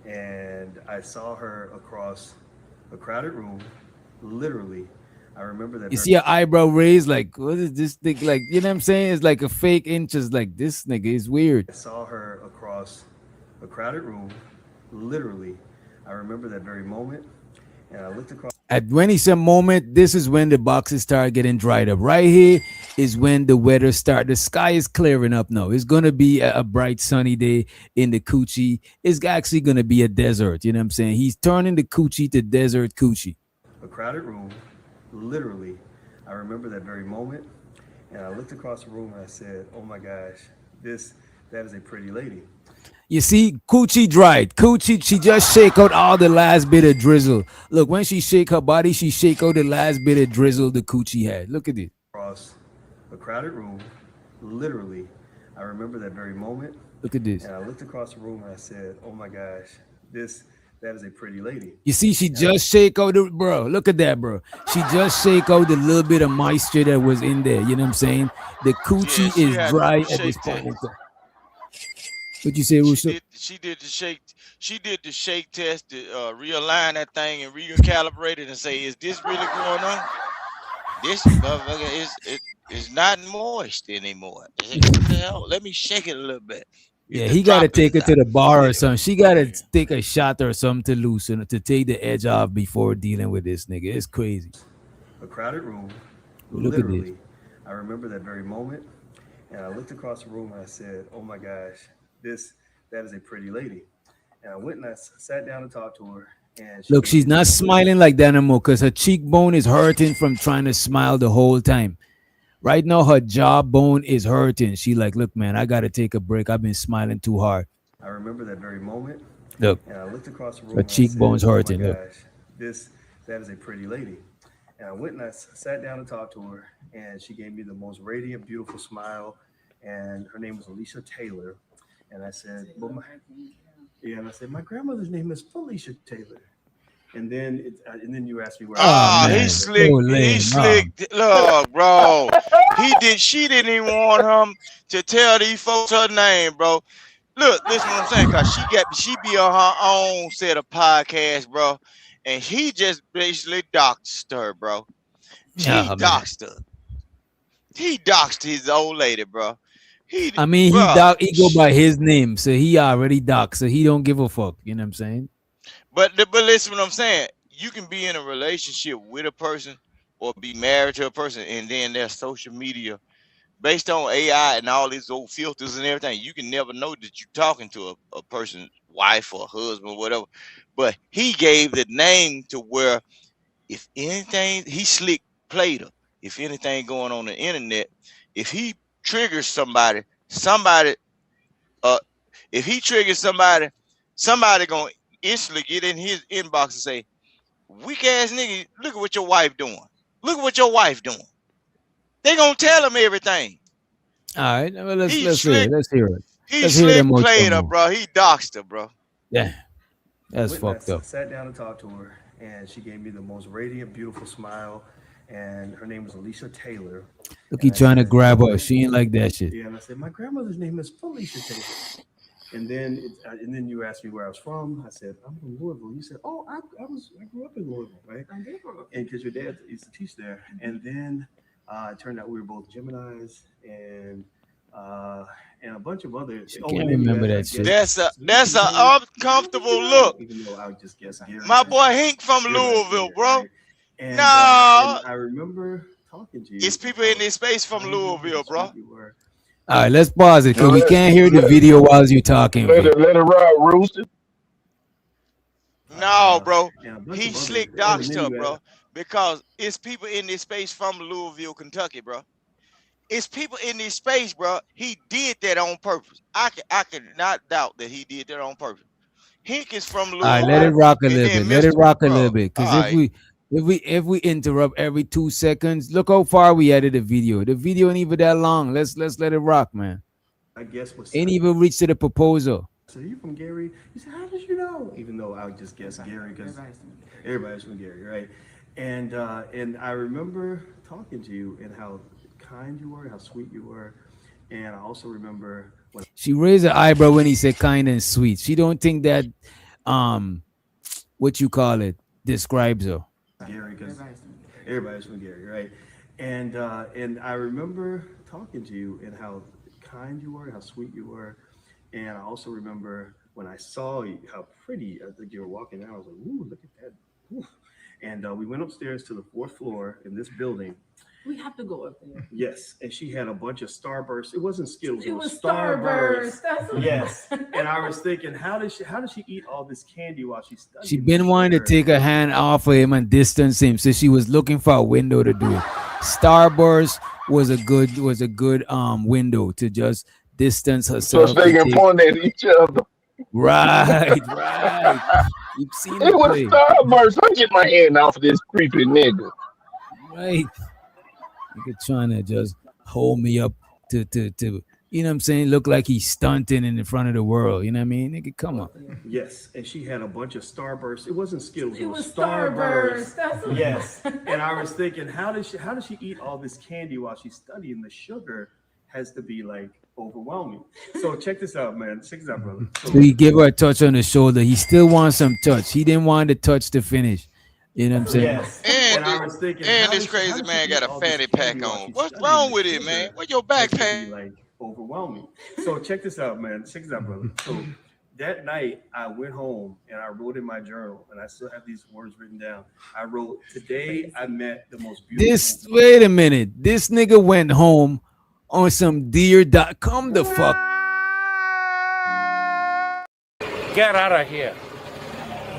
And I saw her across a crowded room. Literally, I remember that. You see her eyebrow raised, like, what is this thing? Like, you know what I'm saying? It's like a fake inches. Like, this nigga is weird. I saw her across a crowded room. Literally, I remember that very moment. And I looked across. At when he said moment, this is when the boxes start getting dried up. Right here is when the weather start. The sky is clearing up now. It's gonna be a bright sunny day in the coochie. It's actually gonna be a desert. You know what I'm saying? He's turning the coochie to desert coochie. A crowded room, literally. I remember that very moment. And I looked across the room and I said, oh my gosh, that is a pretty lady. You see, coochie dried. Coochie, she just shake out all the last bit of drizzle. Look, when she shake her body, she shake out the last bit of drizzle the coochie had. Look at it. Across a crowded room, literally. I remember that very moment. Look at this. And I looked across the room and I said, oh my gosh, that is a pretty lady. You see, she just shake out the, bro. Look at that, bro. She just shake out the little bit of moisture that was in there. You know what I'm saying? The coochie is dry at this point. What you say, Russo? She did the shake test to realign that thing and recalibrate it and say, is this really going on? This motherfucker is not moist anymore. What the hell? Let me shake it a little bit. Yeah, he got to take her to the bar or something. She got to take a shot or something to loosen to take the edge off before dealing with this nigga. It's crazy. A crowded room. Look literally, at this. I remember that very moment. And I looked across the room and I said, oh my gosh, that is a pretty lady. And I went and I sat down and talked to her. And Look, she's not smiling like that anymore because her cheekbone is hurting from trying to smile the whole time. Right now, her jawbone is hurting. She like, look, man, I got to take a break. I've been smiling too hard. I remember that very moment. Look, and I looked across the room. her cheekbone's hurting. Oh my Look. gosh, that is a pretty lady. And I went and I sat down and talked to her, and she gave me the most radiant, beautiful smile. And her name was Alicia Taylor. And I said, well, and I said, my grandmother's name is Felicia Taylor. And then you asked me where. He slick. He slick. Look, bro. She didn't even want him to tell these folks her name, bro. Look, listen what I'm saying, cause she be on her own set of podcasts, bro, and he just basically doxed her, bro. Doxed her. He doxed his old lady, bro. He go by his name, so he already doxed, so he don't give a fuck. You know what I'm saying? But listen what I'm saying. You can be in a relationship with a person or be married to a person, and then their social media, based on AI and all these old filters and everything, you can never know that you're talking to a person's wife or husband or whatever. But he gave the name to where if anything, he slick played her. If anything going on the internet, if he triggers somebody, if he triggers somebody gonna instantly get in his inbox and say, weak ass nigga, look at what your wife doing. Look at what your wife doing. They gonna tell him everything. All right, well, let's hear it. Let's hear it. He slick played her, bro. He doxed her, bro. Yeah, that's fucked up. I sat down and talked to her, and she gave me the most radiant, beautiful smile. And her name was Alicia Taylor. Look, he trying to grab her. She ain't like that shit. Yeah, and I said, my grandmother's name is Felicia Taylor. And then you asked me where I was from. I said, I'm from Louisville. You said, oh, I grew up in Louisville, right? I did grow up. And because your dad used to teach there. And then it turned out we were both Geminis and a bunch of other. I can't remember that shit. That's a uncomfortable look. Even though I would just guess Gary. My boy Hink from Louisville, bro. And, no, I remember talking to you. It's people in this space from Louisville, bro. All right, let's pause it because we can't hear the video while you talking. Let it ride, Rooster. No, bro. He slick doxed her, bro. Because it's people in this space from Louisville, Kentucky, bro. It's people in this space, bro. He did that on purpose. I can not doubt that he did that on purpose. Hink is from Louisville. All right, let it rock a little bit. Let it rock a little bit. Because if we interrupt every 2 seconds, look how far we added the video. The video ain't even that long. Let's let it rock, man. I guess ain't even reached to the proposal. So you from Gary? You said, how did you know? Even though I would just guess Gary because everybody's from Gary, right? And I remember talking to you and how kind you were, how sweet you were, and I also remember when she raised her eyebrow when he said kind and sweet. She don't think that what you call it describes her. Gary, because everybody's from Gary, right? And I remember talking to you and how kind you were, how sweet you were, and I also remember when I saw you, how pretty I think you were walking out. I was like, ooh, look at that. Ooh. And we went upstairs to the 4th floor in this building. We have to go up there. Yes, and she had a bunch of Starburst. It wasn't Skittles. It was Starburst. That's what Yes, and I was thinking, how does she eat all this candy while she's studying? She been wanting to take her hand off of him and distance him, so she was looking for a window to do it. Starburst was a good window to just distance herself. So they can point at each other. Right. You've seen it was Starburst. I get my hand off of this creepy nigga. Right. Nigga trying to just hold me up to you know what I'm saying? Look like he's stunting in front of the world. You know what I mean? Nigga, come on. Yes, and she had a bunch of Starburst. It wasn't Skittles. It was Starburst. That's what Yes, and I was thinking, how does she eat all this candy while she's studying? The sugar has to be like overwhelming. So check this out, man. Check this out, brother. So he gave her a touch on the shoulder. He still wants some touch. He didn't want the touch to finish. You know what I'm saying? Yes. And I was thinking, this crazy man got a fanny pack on. What's wrong with it, man? Where your backpack? Like overwhelming. So check this out, man. Check this out, brother. So that night I went home and I wrote in my journal, and I still have these words written down. I wrote, "Today I met the most beautiful." Wait a minute. This nigga went home on some deer.com the fuck. Get out of here.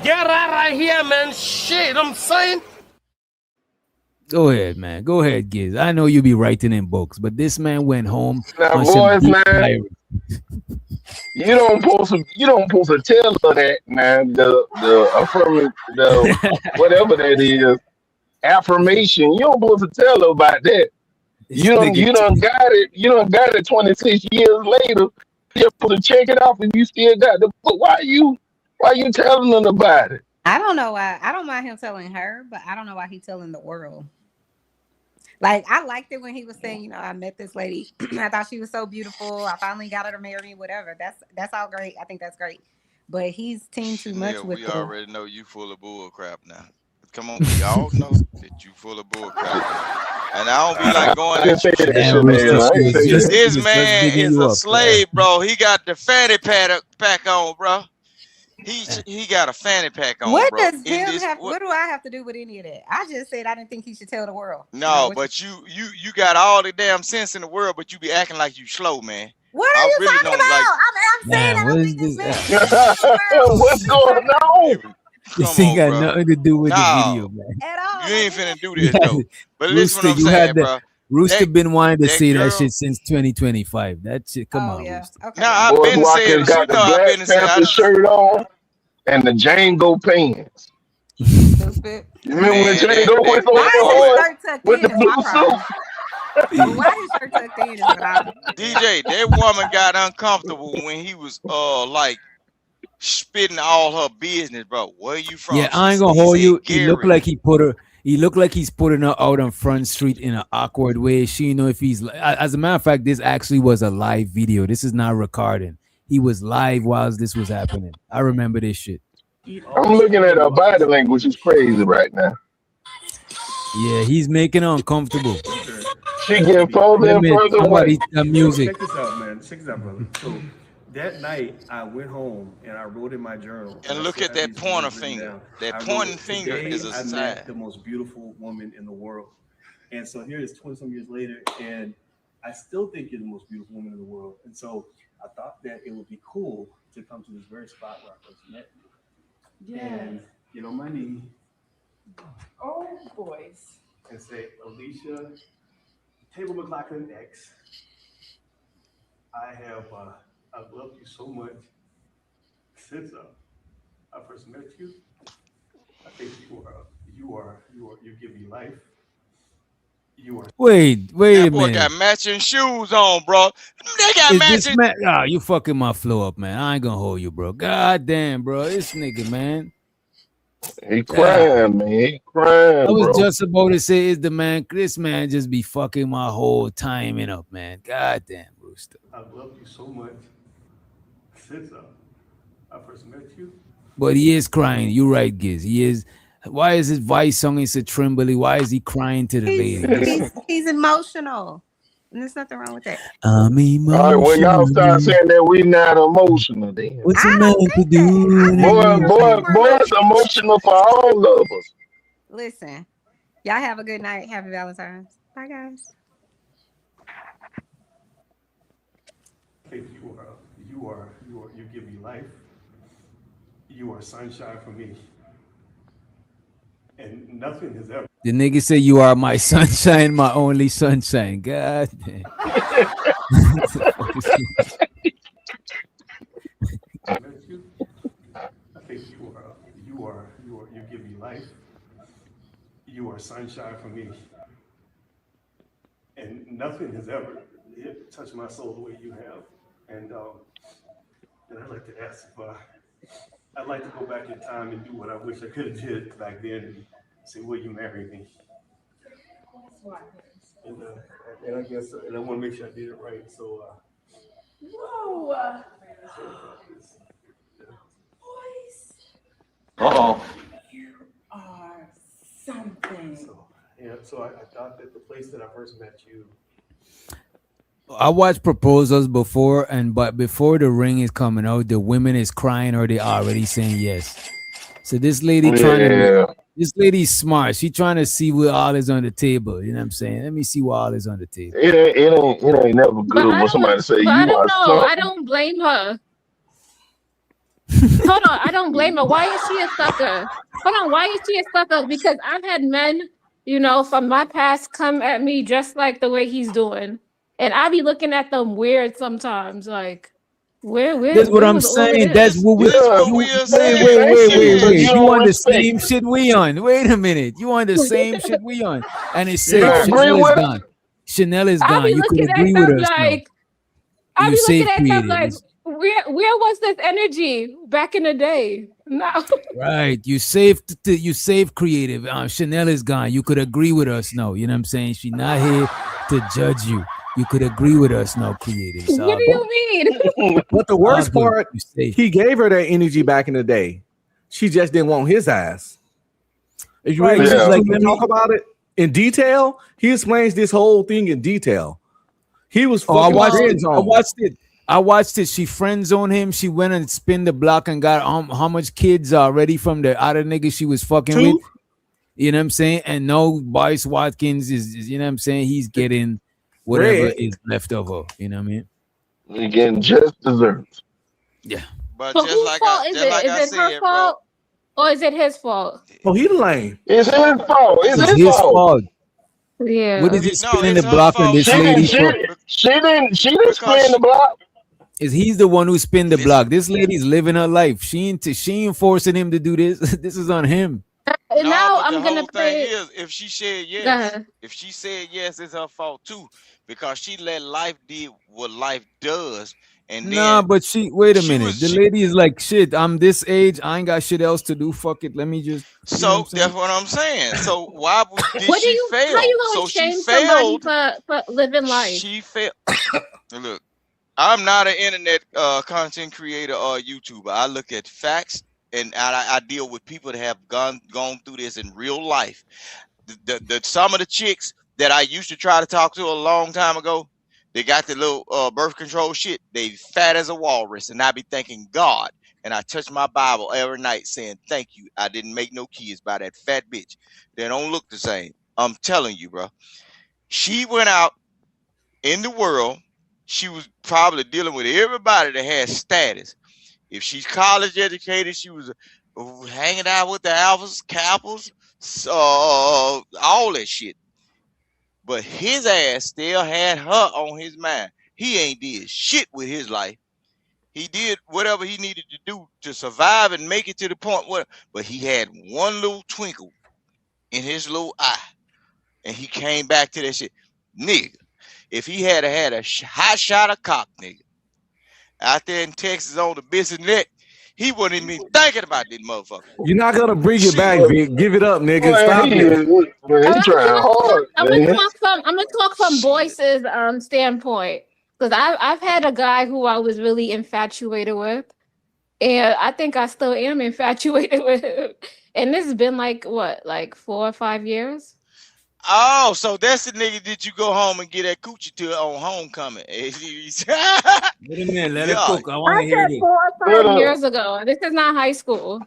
Get out of here, man. Shit, I'm saying. Go ahead, man. Go ahead, Giz. I know you be writing in books, but this man went home. Now, on boys, some man, you don't supposed to tell her that, man. The affirmative, whatever that is, affirmation. You don't supposed to tell her about that. You done got it. You done got it 26 years later. You're supposed to check it off, and you still got the. But why you telling them about it? I don't know why. I don't mind him telling her, but I don't know why he's telling the world. Like, I liked it when he was saying, you know, I met this lady. I thought she was so beautiful. I finally got her to marry me, whatever. That's all great. I think that's great. But he's teamed too much with we already know you full of bull crap now. Come on, we all know that you full of bull crap. And I don't be like going at this man is a slave, bro. He got the fanny pack on, bro. He got a fanny pack on, what bro. Does Pimp have? What do I have to do with any of that? I just said I didn't think he should tell the world. No, but you got all the damn sense in the world, but you be acting like you slow, man. What are you really talking about? I'm saying I don't think this man. What's going on? This ain't got nothing to do with the video, man. At all. You ain't finna do this though. But listen, what I'm you saying, had bro. Rooster been wanting to say girl, that shit since 2025. That shit, come on, yeah. Rooster. Okay. Nah, I've Boys been Walker saying, got the Black Panther shirt on and the Django pants. Stupid. You remember when Django was Why is his on shirt tucked with in? the Is my blue problem. suit? Why his shirt tucked in is what I DJ, that woman got uncomfortable when he was like spitting all her business, bro. Where you from? Yeah, I ain't gonna hold you. He looked like he put her. He looked like he's putting her out on Front Street in an awkward way. She know if he's. As a matter of fact, this actually was a live video. This is not recording. He was live while this was happening. I remember this shit. I'm looking at her body language. It's crazy right now. Yeah, he's making her uncomfortable. She getting further and further away. The music. Check this out, man. Check this out, brother. So that night I went home and I wrote in my journal. And look at that pointer finger. That pointing finger is a I sign. met the most beautiful woman in the world. And so here it is 20-some years later, and I still think you're the most beautiful woman in the world. And so I thought that it would be cool to come to this very spot where I first met you. Yeah. And get on my knee Oh, boys. and say, Alicia, Table McLaughlin X, I've loved you so much since I first met you. I think you give me life. You are. Wait That a boy minute. got matching shoes on, bro. They got Is this matching. man? Ah, you fucking my flow up, man. I ain't gonna hold you, bro. God damn, bro. This nigga, man. He crying, man. He crying, I was bro. just about to say, is the man? This man just be fucking my whole timing up, man. God damn, Rooster. I've loved you so much since I first met you. But he is crying. You right, Giz. He is. Why is his voice song so trembly? Why is he crying to the lady? he's emotional. And there's nothing wrong with that. I'm emotional. All right, well, y'all start saying that we not emotional then. What's a man to do? Boy, it's emotional for all of us. Listen, y'all have a good night. Happy Valentine's. Bye, guys. Hey, you give me life. You are sunshine for me. And nothing has ever. The nigga say you are my sunshine, my only sunshine. God damn. I think you give me life. You are sunshine for me. And nothing has ever touched my soul the way you have. And I'd like to ask if I'd like to go back in time and do what I wish I could have did back then and say, will you marry me? And I guess, and I want to make sure I did it right. So, Whoa. Boys. Uh-oh. You are something. So I thought that the place that I first met you. I watched proposals before, but before the ring is coming out, the women is crying or they already saying yes. So this lady this lady's smart. She trying to see what all is on the table. You know what I'm saying? Let me see what all is on the table. It ain't never good when somebody say you I don't are know. something. I don't blame her. Hold on, I don't blame her. Why is she a sucker? Hold on, why is she a sucker? Because I've had men, from my past come at me just like the way he's doing. And I be looking at them weird sometimes. Like, where That's what I'm was all of saying. this? That's what we wait. You on the same shit we on. Wait a minute. You on the same shit we on. And it's safe. Chanel is gone. Chanel is I gone. be You could looking agree at with them us like, now. I You be safe looking at them creative. like, where was this energy back in the day? No. Right. You safe creative. Chanel is gone. You could agree with us now. You know what I'm saying? She's not here to judge you. You could agree with us now, creative. What do you mean? But the worst part, he gave her that energy back in the day. She just didn't want his ass. If you really talk about it in detail, he explains this whole thing in detail. He was fucking I watched it. She friend zoned him. She went and spin the block and got how much kids already from the other nigga she was fucking with. You know what I'm saying? And no, Bryce Watkins is you know what I'm saying? He's getting whatever is left over. You know what I mean? You're getting just desserts. Yeah. But Whose fault is it? Is it her fault or is it his fault? Oh, he lame. It's his fault. It's his fault. Yeah. What is he spinning the block on this lady for? She didn't spin the block. Is he's the one who spin the block? This lady's living her life. She ain't forcing him to do this. This is on him. Now I'm the gonna whole play. thing is, if she said Go yes, ahead. it's her fault too, because she let life do what life does, and Nah, then but wait a minute. The lady is like, shit, I'm this age. I ain't got shit else to do. Fuck it. Let me just. So that's what I'm saying. So why did What do she you? fail? How you gonna So she shame failed. somebody for living life? She failed. Look, I'm not an internet content creator or YouTuber. I look at facts, and I deal with people that have gone through this in real life. The some of the chicks that I used to try to talk to a long time ago, they got the little birth control shit. They fat as a walrus, and I be thanking God. And I touch my Bible every night saying, thank you. I didn't make no kids by that fat bitch. They don't look the same. I'm telling you, bro. She went out in the world. She was probably dealing with everybody that had status. If she's college educated, she was hanging out with the alphas, Kappers, all that shit. But his ass still had her on his mind. He ain't did shit with his life. He did whatever he needed to do to survive and make it to the point where, but he had one little twinkle in his little eye, and he came back to that shit. Nigga, if he had a hot shot of cock, nigga, out there in Texas on the Biscuit Neck, he wasn't even thinking about this motherfucker. You're not gonna bring it back, Vic. Give it up, nigga. Man, Stop it. I'm gonna talk from Boyce's standpoint, because I've had a guy who I was really infatuated with, and I think I still am infatuated with him. And this has been like 4 or 5 years. Oh, so that's the nigga that you go home and get that coochie to on homecoming. Wait a minute, let it cook. I want to hear said this. 4 or 5 years ago. This is not high school.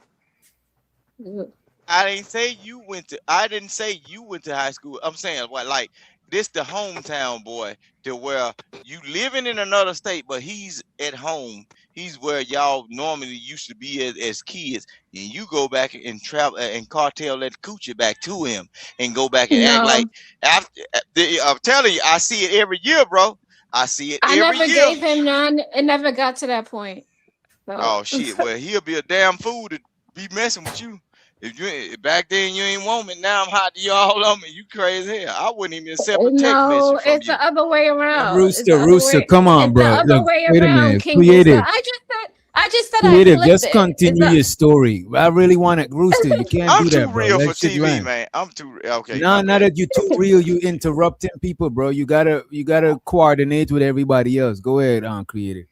I didn't say you went to. I didn't say you went to high school. I'm saying what, like this, the hometown boy, to where you living in another state, but he's at home. He's where y'all normally used to be as kids, and you go back and travel and cartel that coochie back to him, and go back and act like No, after. I'm telling you, I see it every year, bro. I see it I every never year. gave him none. It never got to that point. So Oh shit! Well, he'll be a damn fool to be messing with you. If you back then you ain't want me, now I'm hot to you all on me. You crazy hell. I wouldn't even accept a text no, message from it's you. the other way around. It's the other Rooster, way. come on, It's the bro. other Look, way wait a around, minute. King Booster. Creative. I just said I Creative, flipped just it. continue your story. I really want it, Rooster. You can't I'm do too that, bro. real for Let shit TV, land. man. I'm too okay. No, My not bad. that you too real. You interrupting people, bro. You gotta coordinate with everybody else. Go ahead, Creative.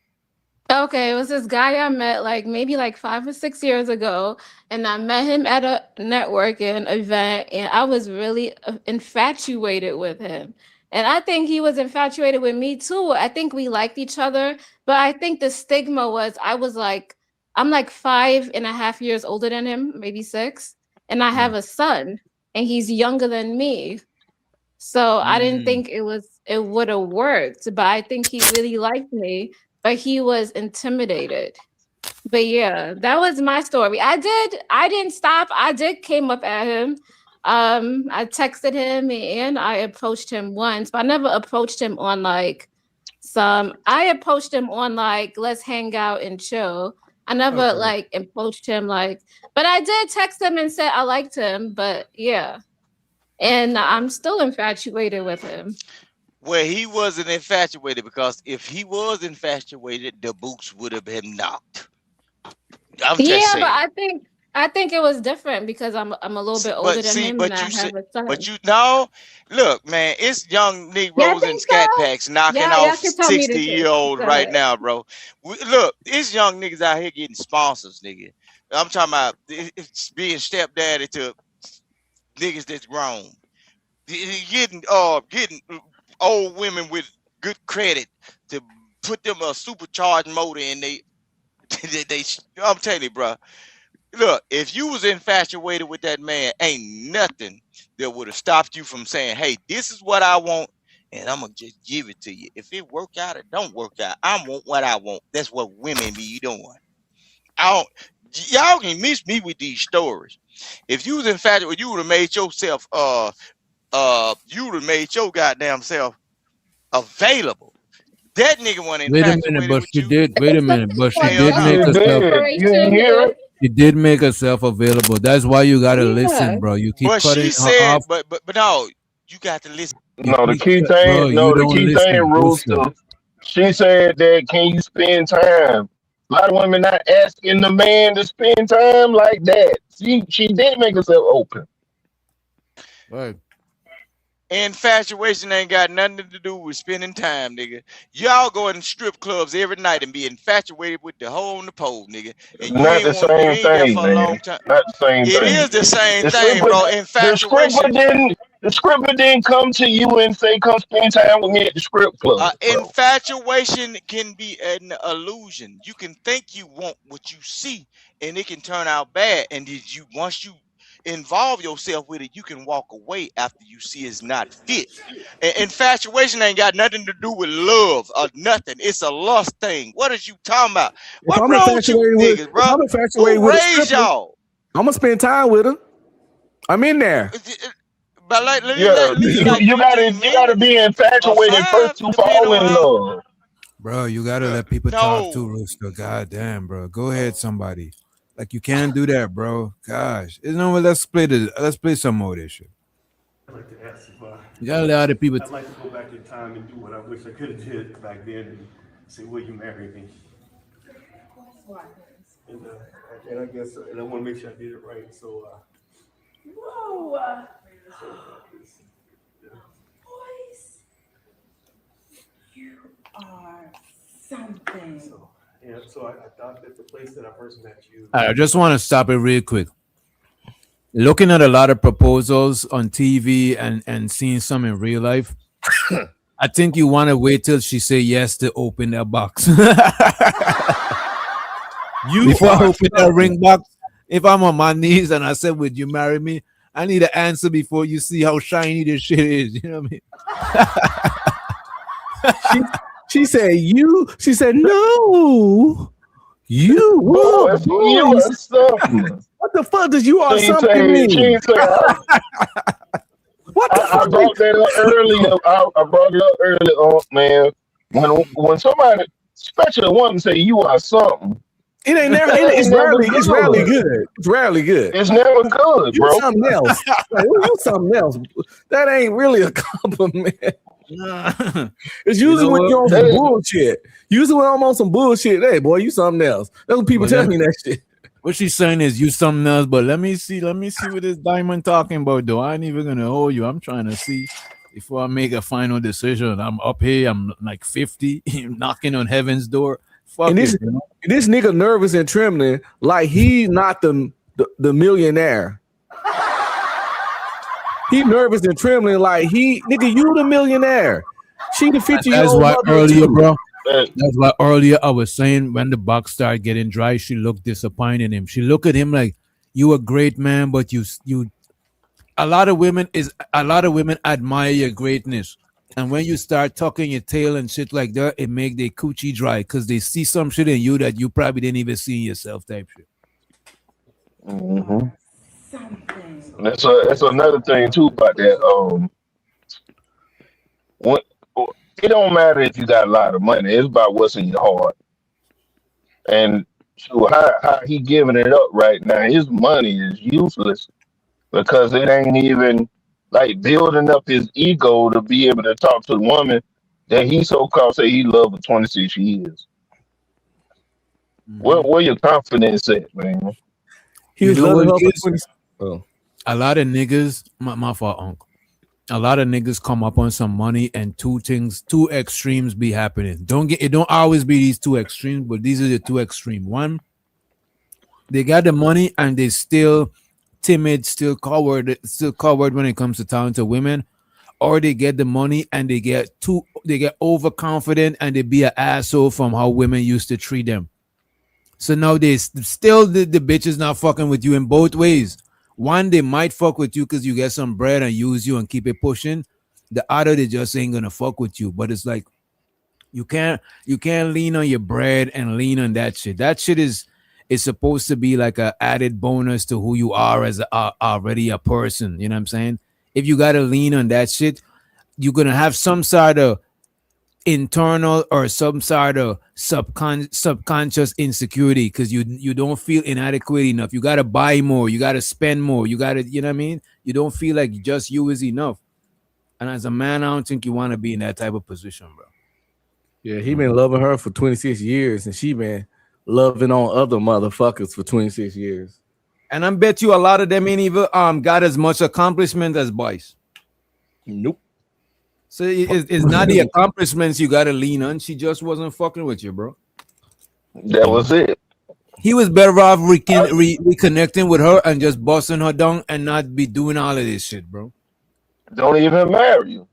Okay, it was this guy I met like maybe like 5 or 6 years ago, and I met him at a networking event, and I was really infatuated with him. And I think he was infatuated with me too. I think we liked each other, but I think the stigma was I'm like 5.5 years older than him, maybe 6, and I have a son, and he's younger than me. So I didn't think it would have worked, but I think he really liked me, but he was intimidated. But yeah, that was my story. I didn't stop. I did came up at him. I texted him and I approached him once, but I never approached him on like I approached him on like let's hang out and chill. I never like approached him like, but I did text him and said I liked him, but yeah. And I'm still infatuated with him. Well, he wasn't infatuated, because if he was infatuated, the boots would have been knocked. I'm just Yeah, but saying. I think it was different because I'm a little bit older But than see, him and but I you said, have a son. but you know, look, man, it's young Y'all Negroes in think so? scat packs knocking Y'all off can tell me the truth. 60-year-old Go right ahead. now, bro. Look, it's young niggas out here getting sponsors, nigga. I'm talking about it's being stepdaddy to niggas that's grown. Getting old women with good credit to put them a supercharged motor in they I'm telling you, bro. Look, if you was infatuated with that man, ain't nothing that would have stopped you from saying, hey, this is what I want, and I'm gonna just give it to you. If it work out or don't work out, I want what I want. That's what women be doing. Y'all can miss me with these stories. If you was infatuated, you would have made yourself you would have made your goddamn self available. That nigga wasn't Wait a minute, infatuated but with she you. did. Wait a minute, but she Hell did no. make She herself. did. You didn't hear it? She did make herself available. That's why you gotta Yeah. listen, bro. You keep But cutting she her said, off. but no, you got to listen. You No, the keep, key bro. thing. You No, the don't key listen, thing, Rooster. Rooster. She said that can you spend time? A lot of women not asking the man to spend time like that. She did make herself open. Right. Infatuation ain't got nothing to do with spending time, nigga. Y'all go in strip clubs every night and be infatuated with the hole in the pole, nigga. And you Not the you same ain't there thing, for a long man. time. Not the same It thing. is the same The thing, scripper, bro. the scripper Infatuation. didn't. The scripper didn't come to you and say, "Come spend time with me at the strip club, bro." Infatuation can be an illusion. You can think you want what you see, and it can turn out bad. And did you once you involve yourself with it, you can walk away after you see it's not fit. Infatuation ain't got nothing to do with love or nothing. It's a lust thing. What is you talking about? If What I'm wrong with you niggas, bro? Who with a raised stripper, y'all? I'm gonna spend time with her. I'm in there. But like Yeah, leave like you 15 gotta minutes be or infatuated 5, first to depending fall on in how. love. Bro, you gotta let people talk too, No. Rooster. God damn, bro. Go ahead, somebody. Like you can't do that, bro. Gosh. You know what? Let's play some more of this shit. I'd like to ask if You gotta let other people. I'd like to go back in time and do what I wish I could have did back then and say, "Will you marry me?" And I guess, and I want to make sure I did it right. So, Whoa. Boys, you are something. so I thought that the place that I first met you. I just want to stop it real quick. Looking at a lot of proposals on TV and seeing some in real life, I think you want to wait till she say yes to open that box. You Before I are open that ring box, if I'm on my knees and I said, "Would you marry me?" I need an answer before you see how shiny this shit is. You know what I mean? She said, "You." She said, "No, you." Boy, What, you boys? are something. What the fuck does "you are She something" said, she mean? said, What the I fuck? brought that up earlier. I brought it up earlier on, man. When somebody, especially a woman, say you are something, It ain't never. that It's ain't never rarely. It's rarely good. good. It's rarely good. It's never good, You bro. something else. Like, well, you something else. That ain't really a compliment. It's You usually know when what? you're on That some is, bullshit. Usually when I'm on some bullshit. Hey, boy, you something else. That's what people But tell let me, me that shit. what she's saying is you something else. But let me see what this diamond talking about. Though I ain't even gonna hold you. I'm trying to see before I make a final decision. I'm up here. I'm like 50, knocking on heaven's door. Fuck And it. You know? this nigga nervous and trembling like he's not the millionaire. He nervous and trembling like nigga, you the millionaire. She the That's 50-year-old why mother earlier, too. bro. that, That's why earlier I was saying when the box started getting dry, she looked disappointed in him. She looked at him like, "You a great man, but you." A lot of women admire your greatness, and when you start tucking your tail and shit like that, it make their coochie dry because they see some shit in you that you probably didn't even see in yourself. Type shit. hmm Something. that's another thing too about that. When, it don't matter if you got a lot of money. It's about what's in your heart. And so how he giving it up right now? His money is useless because it ain't even like building up his ego to be able to talk to the woman that he so called say he loved for 26 years. Where your confidence at, man? He You was know what loving her it for is? 20. Oh. A lot of niggas, my fault, uncle. A lot of niggas come up on some money and two extremes be happening. It don't always be these two extremes, but these are the two extremes. One, they got the money and they still timid, still coward when it comes to talking to women, or they get the money and they get overconfident and they be an asshole from how women used to treat them. So now they still the bitch is not fucking with you in both ways. One, they might fuck with you because you get some bread and use you and keep it pushing. The other, they just ain't gonna fuck with you. But it's like you can't lean on your bread and lean on that shit. That shit is supposed to be like a added bonus to who you are as already a person. You know what I'm saying? If you gotta lean on that shit, you're gonna have some sort of internal or some sort of subconscious insecurity because you don't feel inadequate enough. You gotta buy more, you gotta spend more, you gotta, you know what I mean? You don't feel like just you is enough. And as a man, I don't think you want to be in that type of position, bro. Yeah, he been loving her for 26 years, and she been loving on other motherfuckers for 26 years. And I bet you a lot of them ain't even got as much accomplishment as boys. Nope. So it's not the accomplishments you gotta lean on. She just wasn't fucking with you, bro. That was it. He was better off reconnecting with her and just busting her down and not be doing all of this shit, bro. Don't even marry you.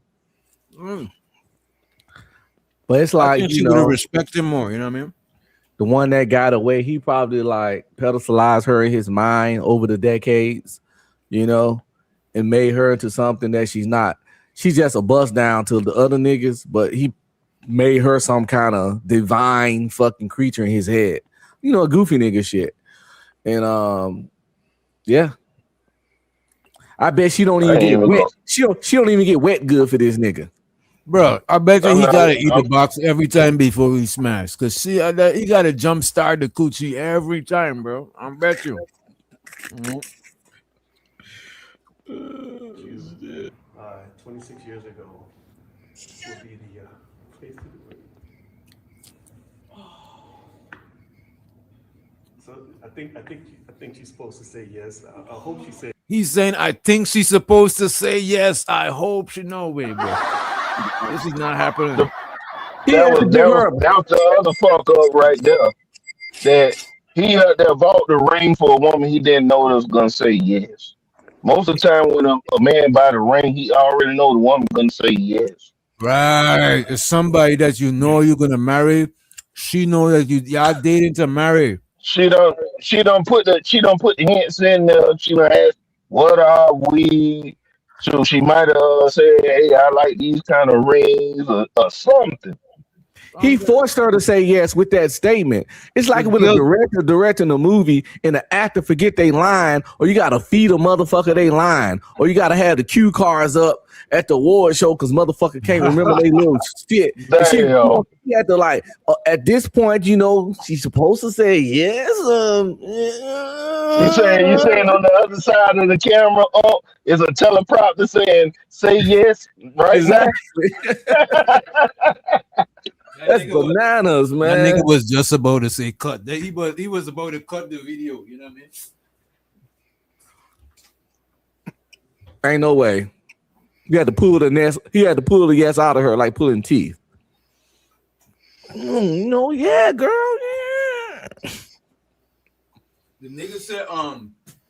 But it's I like, think you she would have know, respected more, you know what I mean? the one that got away, he probably like pedestalized her in his mind over the decades, you know, and made her into something that she's not. She's just a bust down to the other niggas, but he made her some kind of divine fucking creature in his head. You know, a goofy nigga shit. And yeah. I bet she don't even get wet. She don't even get wet good for this nigga. Bro, I bet you he gotta eat the box every time before he smash. Cause see, he gotta jump start the coochie every time, bro. I bet you. 26 years ago will be the place to do it. So I think she's supposed to say yes. I hope she says. He's saying, I think she's supposed to say yes. I hope she no way, bro. This is not happening. That was the other fuck up right there. That he bought the ring for a woman he didn't know was gonna say yes. Most of the time when a man buy the ring, he already know the woman gonna say yes. Right. It's somebody that you know you're gonna marry. She know that y'all dating to marry. She done she don't put the hints in there. She done asked, "What are we?" So she might have said, "Hey, I like these kind of rings," or something. He forced her to say yes with that statement. It's like when a director directing a movie and the actor forget they line, or you gotta feed a motherfucker they line, or you gotta have the cue cards up at the award show because motherfucker can't remember they little shit. And she had to like at this point, you know, she's supposed to say yes. You saying on the other side of the camera, is a teleprompter saying "say yes" right exactly. now. That's bananas, man. That nigga was just about to say cut. He was about to cut the video. You know what I mean? Ain't no way. You had to pull the nest. He had to pull the yes out of her like pulling teeth. No, yeah, girl, yeah. The nigga said,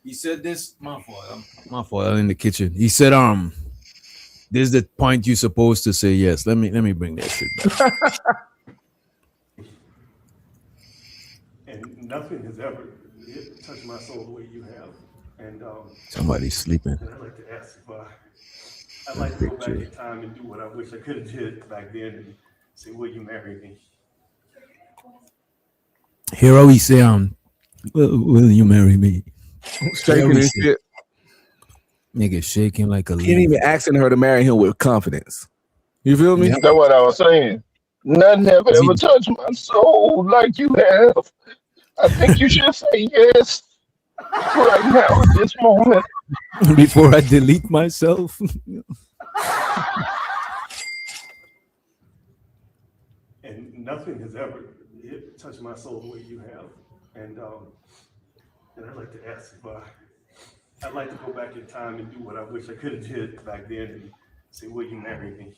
he said this. My fault. I'm in the kitchen. He said, this is the point you're supposed to say yes. Let me bring that shit back. And nothing has ever touched my soul the way you have. And Somebody's sleeping. and I'd like to ask if I'd like to go back in time and do what I wish I could have did back then and say, will you marry me? Here we say, will you marry me? Shaking his shit. Nigga shaking like a leaf. He ain't even asking her to marry him with confidence. You feel me? That's what I was saying. Nothing have ever touched my soul like you have. I think you should say yes right now at this moment. Before I delete myself. And nothing has ever touched my soul the way you have. And I'd like to ask if I'd like to go back in time and do what I wish I could have did back then and say, will you marry me?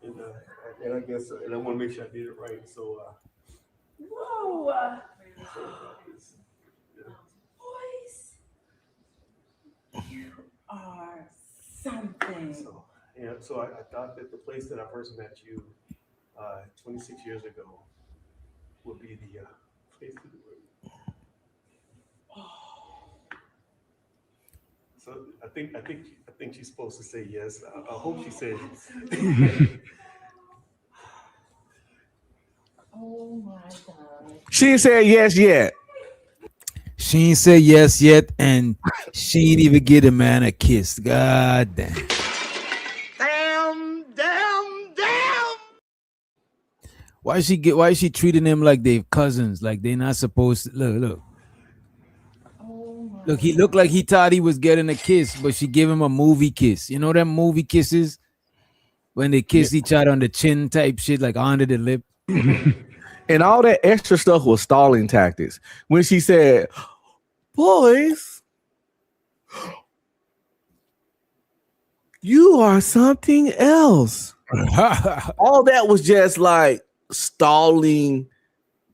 And I guess, and I want to make sure I did it right. So, Whoa. Boys, you are something. So I thought that the place that I first met you 26 years ago would be the place to do it. So I think she's supposed to say yes. I hope she says. Oh my God. She ain't said yes yet. She ain't said yes yet, and she ain't even get a man a kiss. God damn. Damn. Why is she treating them like they cousins? Like they not supposed to look. Look, he looked like he thought he was getting a kiss, but she gave him a movie kiss. You know them movie kisses? When they kiss each other on the chin type shit, like under the lip. And all that extra stuff was stalling tactics. When she said, boys, you are something else. All that was just like stalling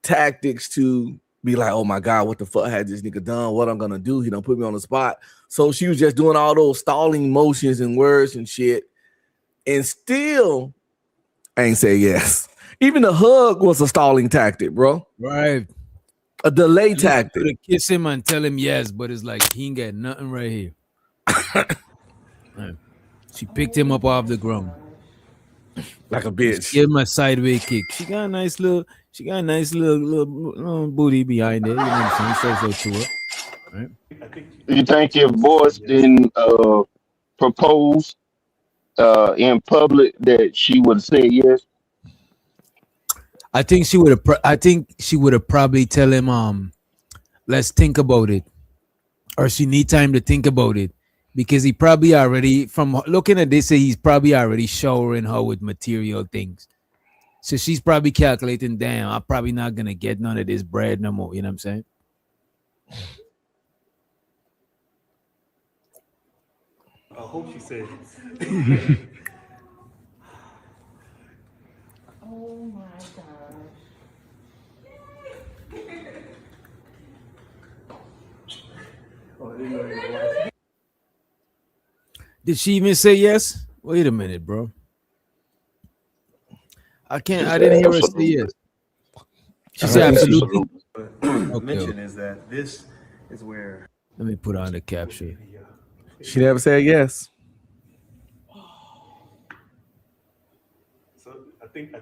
tactics to be like, oh my God, what the fuck had this nigga done? What I'm gonna do? He don't put me on the spot. So she was just doing all those stalling motions and words and shit, and still ain't say yes. Even the hug was a stalling tactic, bro. Right. A delay tactic. To kiss him and tell him yes, but it's like he ain't got nothing right here. Right. She picked him up off the ground. Like a bitch. Give him a sideway kick. She got a nice little booty behind it. You know what I'm saying? So to her. Right? You think if Boris didn't propose in public that she would say yes? I think she would have probably tell him, let's think about it, or she need time to think about it, because he probably already, from looking at this, he's probably already showering her with material things. So she's probably calculating, damn, I'm probably not gonna get none of this bread no more. You know what I'm saying? I hope she says. Oh my gosh. Did she even say yes? Wait a minute, bro. I didn't hear her say yes. She said absolutely. mention is that this is where. Let me put on the caption. She never said yes. So I think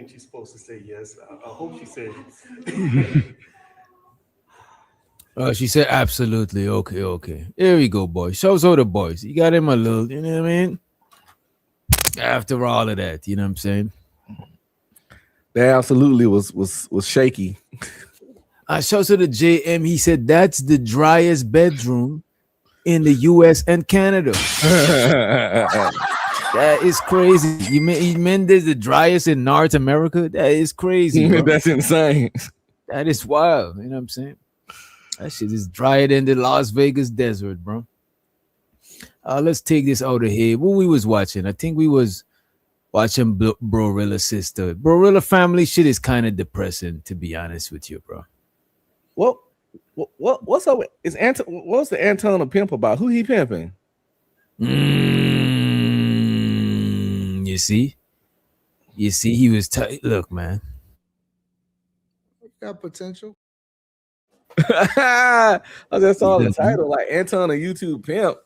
she's supposed to say yes. I hope she said. She said absolutely. Okay. Here we go, boys. Shows all the boys. You got him a little, you know what I mean? After all of that, you know what I'm saying? That absolutely was shaky. Shows to the JM. He said that's the driest bedroom in the US and Canada. That is crazy. You mean there's the driest in North America? That is crazy. Bro. That's insane. That is wild. You know what I'm saying? That shit is drier than the Las Vegas desert, bro. Let's take this out of here. What we was watching? I think we was watching Glorilla sister. Glorilla family shit is kind of depressing, to be honest with you, bro. What's up? Is Anton? What's the Anton a pimp about? Who he pimping? You see, he was tight. Look, man. Got potential. I just saw the title, like Anton, a YouTube pimp.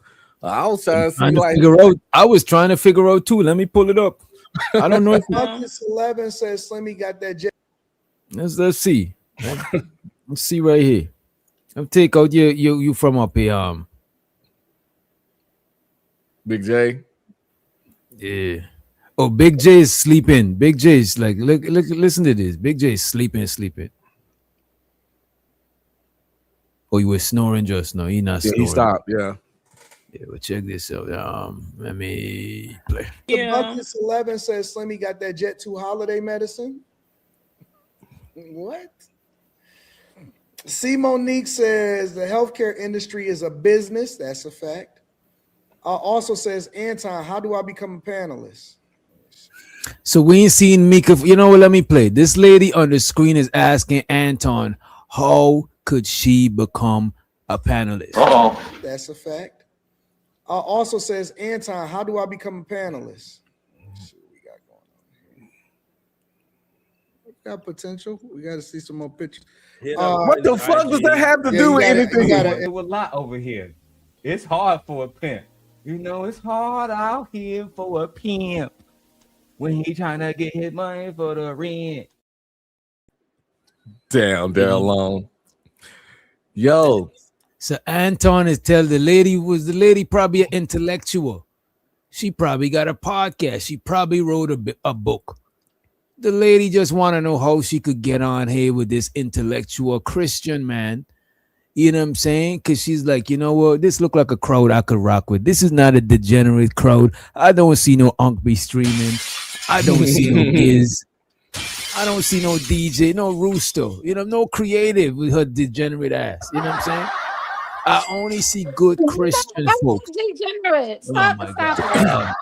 I was trying to see, like, figure out. I was trying to figure out too. Let me pull it up. I don't know if Buckets 11 says Slimmy got that jet. let's see. Let's see right here. I'll take out you from up here. Big J. Yeah. Oh, Big J is sleeping. Big J is like, look, listen to this. Big J is sleeping. Oh, you were snoring just now. He not snoring. He stopped. Yeah. Well, check this out. Let me play. The Buckets 11 says Slimmy got that Jet 2 holiday medicine. What? C. Monique says the healthcare industry is a business. That's a fact. Also says, Anton, how do I become a panelist? So we ain't seen Mika. You know what? Let me play. This lady on the screen is asking Anton, how could she become a panelist? That's a fact. Also says, Anton, how do I become a panelist? Let's see what we got going on here. We got potential. We got to see some more pictures. What the fuck does that have to do with anything? It was a lot over here. It's hard for a pimp. You know, it's hard out here for a pimp when he trying to get his money for the rent. Damn, they're alone. Yo. So Anton is telling the lady probably an intellectual. She probably got a podcast. She probably wrote a book. The lady just want to know how she could get on here with this intellectual Christian man. You know what I'm saying? Because she's like, you know what? This look like a crowd I could rock with. This is not a degenerate crowd. I don't see no Unk be streaming. I don't see no Giz. I don't see no DJ, no Rooster. You know, no creative with her degenerate ass. You know what I'm saying? I only see good Christian folks. Degenerate. Oh Stop God.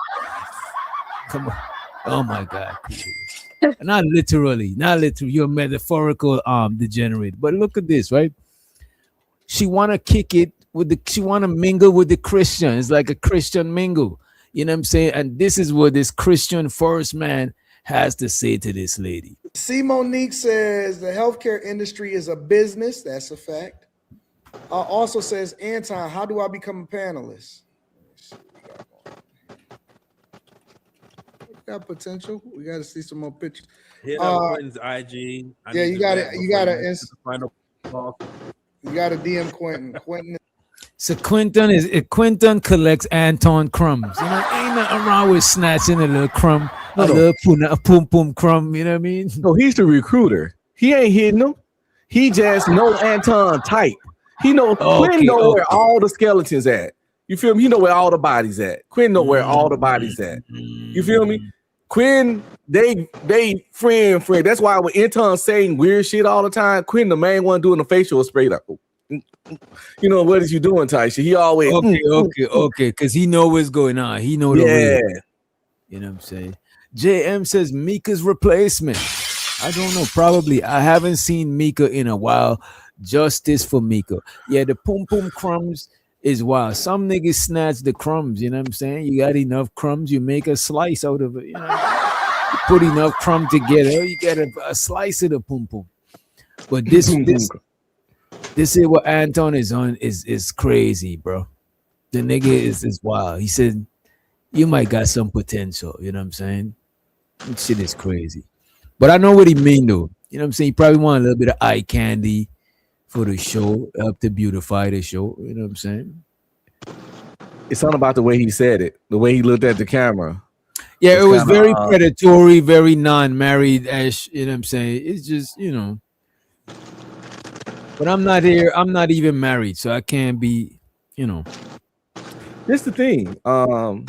Come on. Oh my God. Not literally. You're metaphorical degenerate. But look at this, right? She wanna kick it she wanna mingle with the Christians, like a Christian mingle. You know what I'm saying? And this is what this Christian first man has to say to this lady. C. Monique says the healthcare industry is a business. That's a fact. Also says, Anton, how do I become a panelist? We got potential. We got to see some more pictures. Hit up Quentin's IG. Yeah, you got it. You got to DM Quentin. So Quentin collects Anton crumbs. You know, ain't nothing wrong with snatching a little crumb, little pum pum crumb. You know what I mean? No, he's the recruiter. He ain't hitting them. He just know Anton type. He know Quinn know where all the skeletons at. You feel me? He know where all the bodies at. Quinn know where all the bodies at. You feel me? Quinn, they friend. That's why when Anton saying weird shit all the time, Quinn the main one doing the facial spray like, you know, what is you doing, Taisha? He always okay, because he know what's going on. He know the real. You know what I'm saying? JM says Mika's replacement. I don't know. Probably. I haven't seen Mika in a while. Justice for Mika. Yeah, the pum pum crumbs is wild. Some niggas snatch the crumbs. You know what I'm saying? You got enough crumbs, you make a slice out of it. You know, you put enough crumb together, you get a slice of the pum pum. But this This is what Anton is on is crazy, bro. The nigga is wild. He said you might got some potential. You know what I'm saying? That shit is crazy. But I know what he mean though. You know what I'm saying? He probably want a little bit of eye candy for the show, help to beautify the show. You know what I'm saying? It's something about the way he said it, the way he looked at the camera. Yeah, it was very predatory, very non-married ash. You know what I'm saying? It's just, you know. But I'm not here. I'm not even married, so I can't be, you know. This the thing. Oh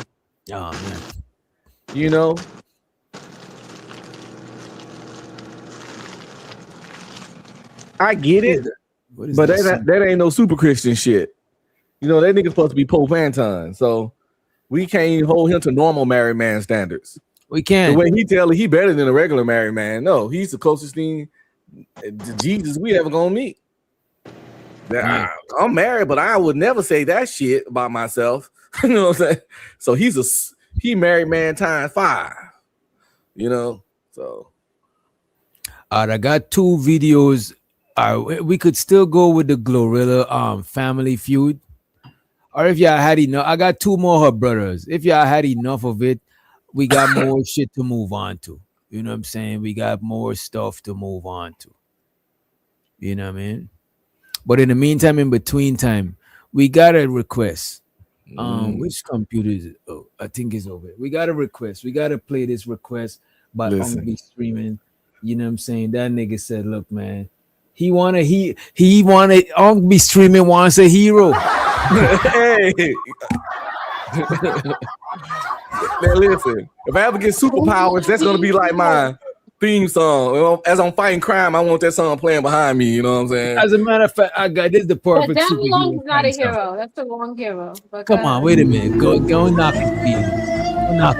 man. You know. I get it, but that ain't no super Christian shit. You know, that nigga supposed to be Pope Anton, so we can't even hold him to normal married man standards. We can't. The way he tell it, he better than a regular married man. No, he's the closest thing to Jesus we ever gonna meet. I'm married, but I would never say that shit about myself. You know what I'm saying? So he married man times 5. You know, so I got 2 videos. We could still go with the Glorilla family feud. Or if y'all had enough, I got 2 more her brothers. If y'all had enough of it, we got more shit to move on to. You know what I'm saying? We got more stuff to move on to. You know what I mean? But in the meantime, in between time, we got a request. Which computer is it? Oh, I think it's over. We got a request. We got to play this request by Ungby Streaming. You know what I'm saying? That nigga said, look, man, he wanted Ungby Streaming wants a hero. Hey. Now listen, if I ever get superpowers, that's gonna be like my theme song. As I'm fighting crime, I want that song playing behind me. You know what I'm saying? As a matter of fact, I got this the perfect. But that long is not a hero. That's the wrong hero. But come on, wait a minute. Go knock his feet. Go knock.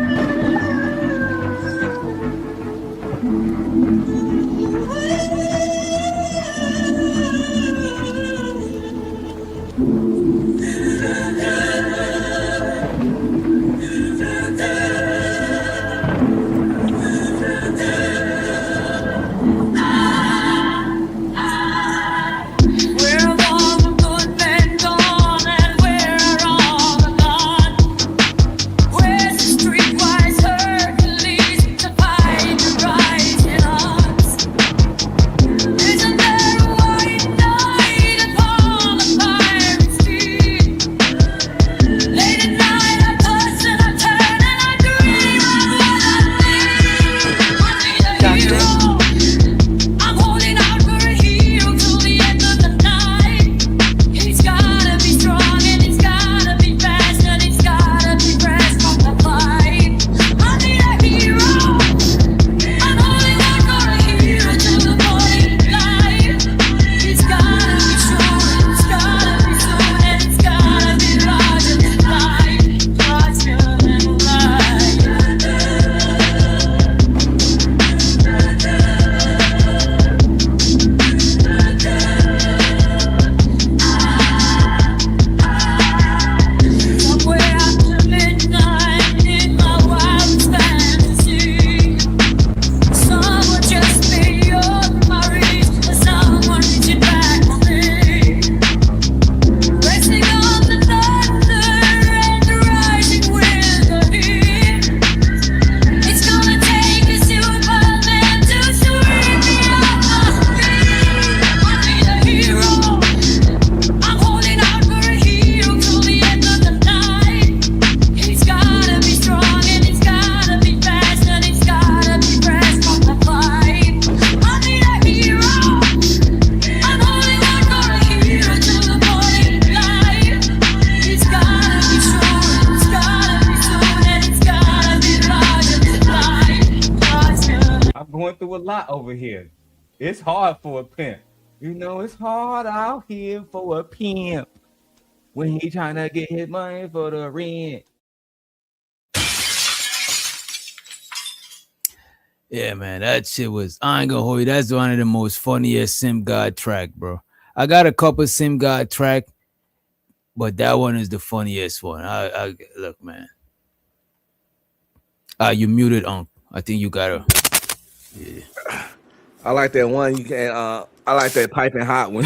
Going through a lot over here. It's hard for a pimp. You know, it's hard out here for a pimp when he trying to get his money for the rent. Yeah, man, that shit was. I ain't gonna hold you. That's one of the most funniest Sim God track, bro. I got a couple Sim God track, but that one is the funniest one. I look, man. You muted, Unc. I think you gotta. Yeah. I like that one. You can. I like that piping hot one.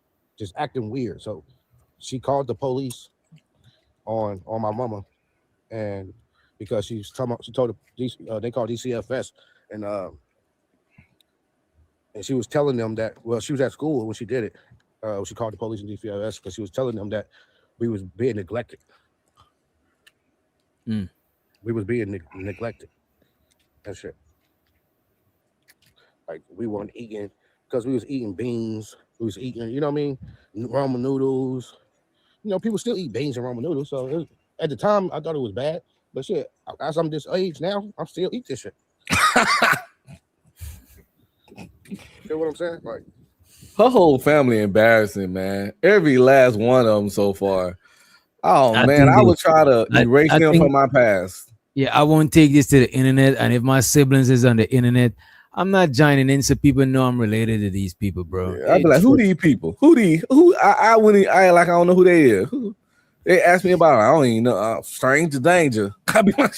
just acting weird. So she called the police on my mama, and because she told they called DCFS, and she was telling them that, well, she was at school when she did it. She called the police and DCFS because she was telling them that we was being neglected. We was being neglected and shit. Like we weren't eating because we was eating beans. We was eating, you know what I mean, ramen noodles. You know, people still eat beans and ramen noodles. So at the time, I thought it was bad. But shit, as I'm this age now, I'm still eat this shit. Feel what I'm saying? Like her whole family embarrassing, man. Every last one of them so far. Oh man, I would try to erase them from my past. Yeah, I won't take this to the internet, and if my siblings is on the internet, I'm not joining in so people know I'm related to these people, bro. Yeah, I'd be like, who these people? Who? I wouldn't. I like I don't know who they is. Who? They ask me about it. I don't even know. Stranger danger. I be like,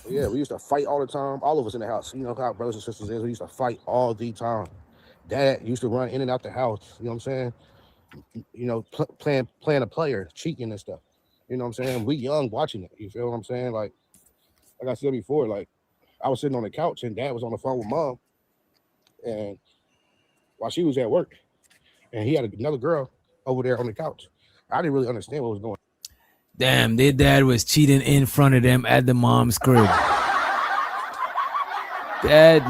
yeah, we used to fight all the time. All of us in the house. You know how brothers and sisters is. We used to fight all the time. Dad used to run in and out the house. You know what I'm saying? You know, playing a player, cheating and stuff. You know what I'm saying? We young watching it. You feel what I'm saying? Like I said before, like I was sitting on the couch and Dad was on the phone with Mom, and while she was at work, and he had another girl over there on the couch. I didn't really understand what was going on. Damn, their dad was cheating in front of them at the mom's crib. That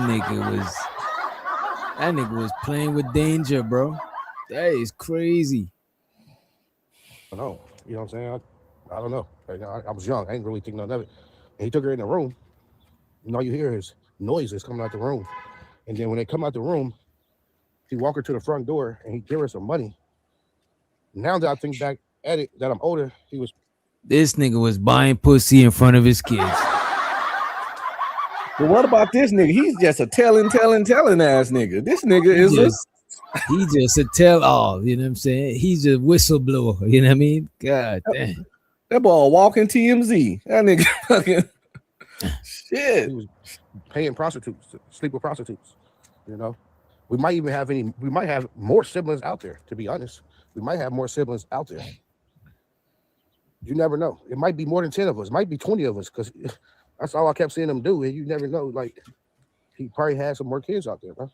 nigga was playing with danger, bro. That is crazy. I know. You know what I'm saying? I don't know. I was young. I didn't really think nothing of it. And he took her in the room, and all you hear is noises coming out the room. And then when they come out the room, he walked her to the front door and he gave her some money. Now that I think back at it, that I'm older, This nigga was buying pussy in front of his kids. But what about this nigga? He's just a telling ass nigga. This nigga he just a tell all, you know what I'm saying? He's a whistleblower, you know what I mean? God damn. That boy walking TMZ. That nigga fucking shit. He was paying prostitutes to sleep with prostitutes. You know, we might have more siblings out there, to be honest. We might have more siblings out there. You never know. It might be more than 10 of us. It might be 20 of us, because that's all I kept seeing him do. And you never know. Like, he probably had some more kids out there, bro.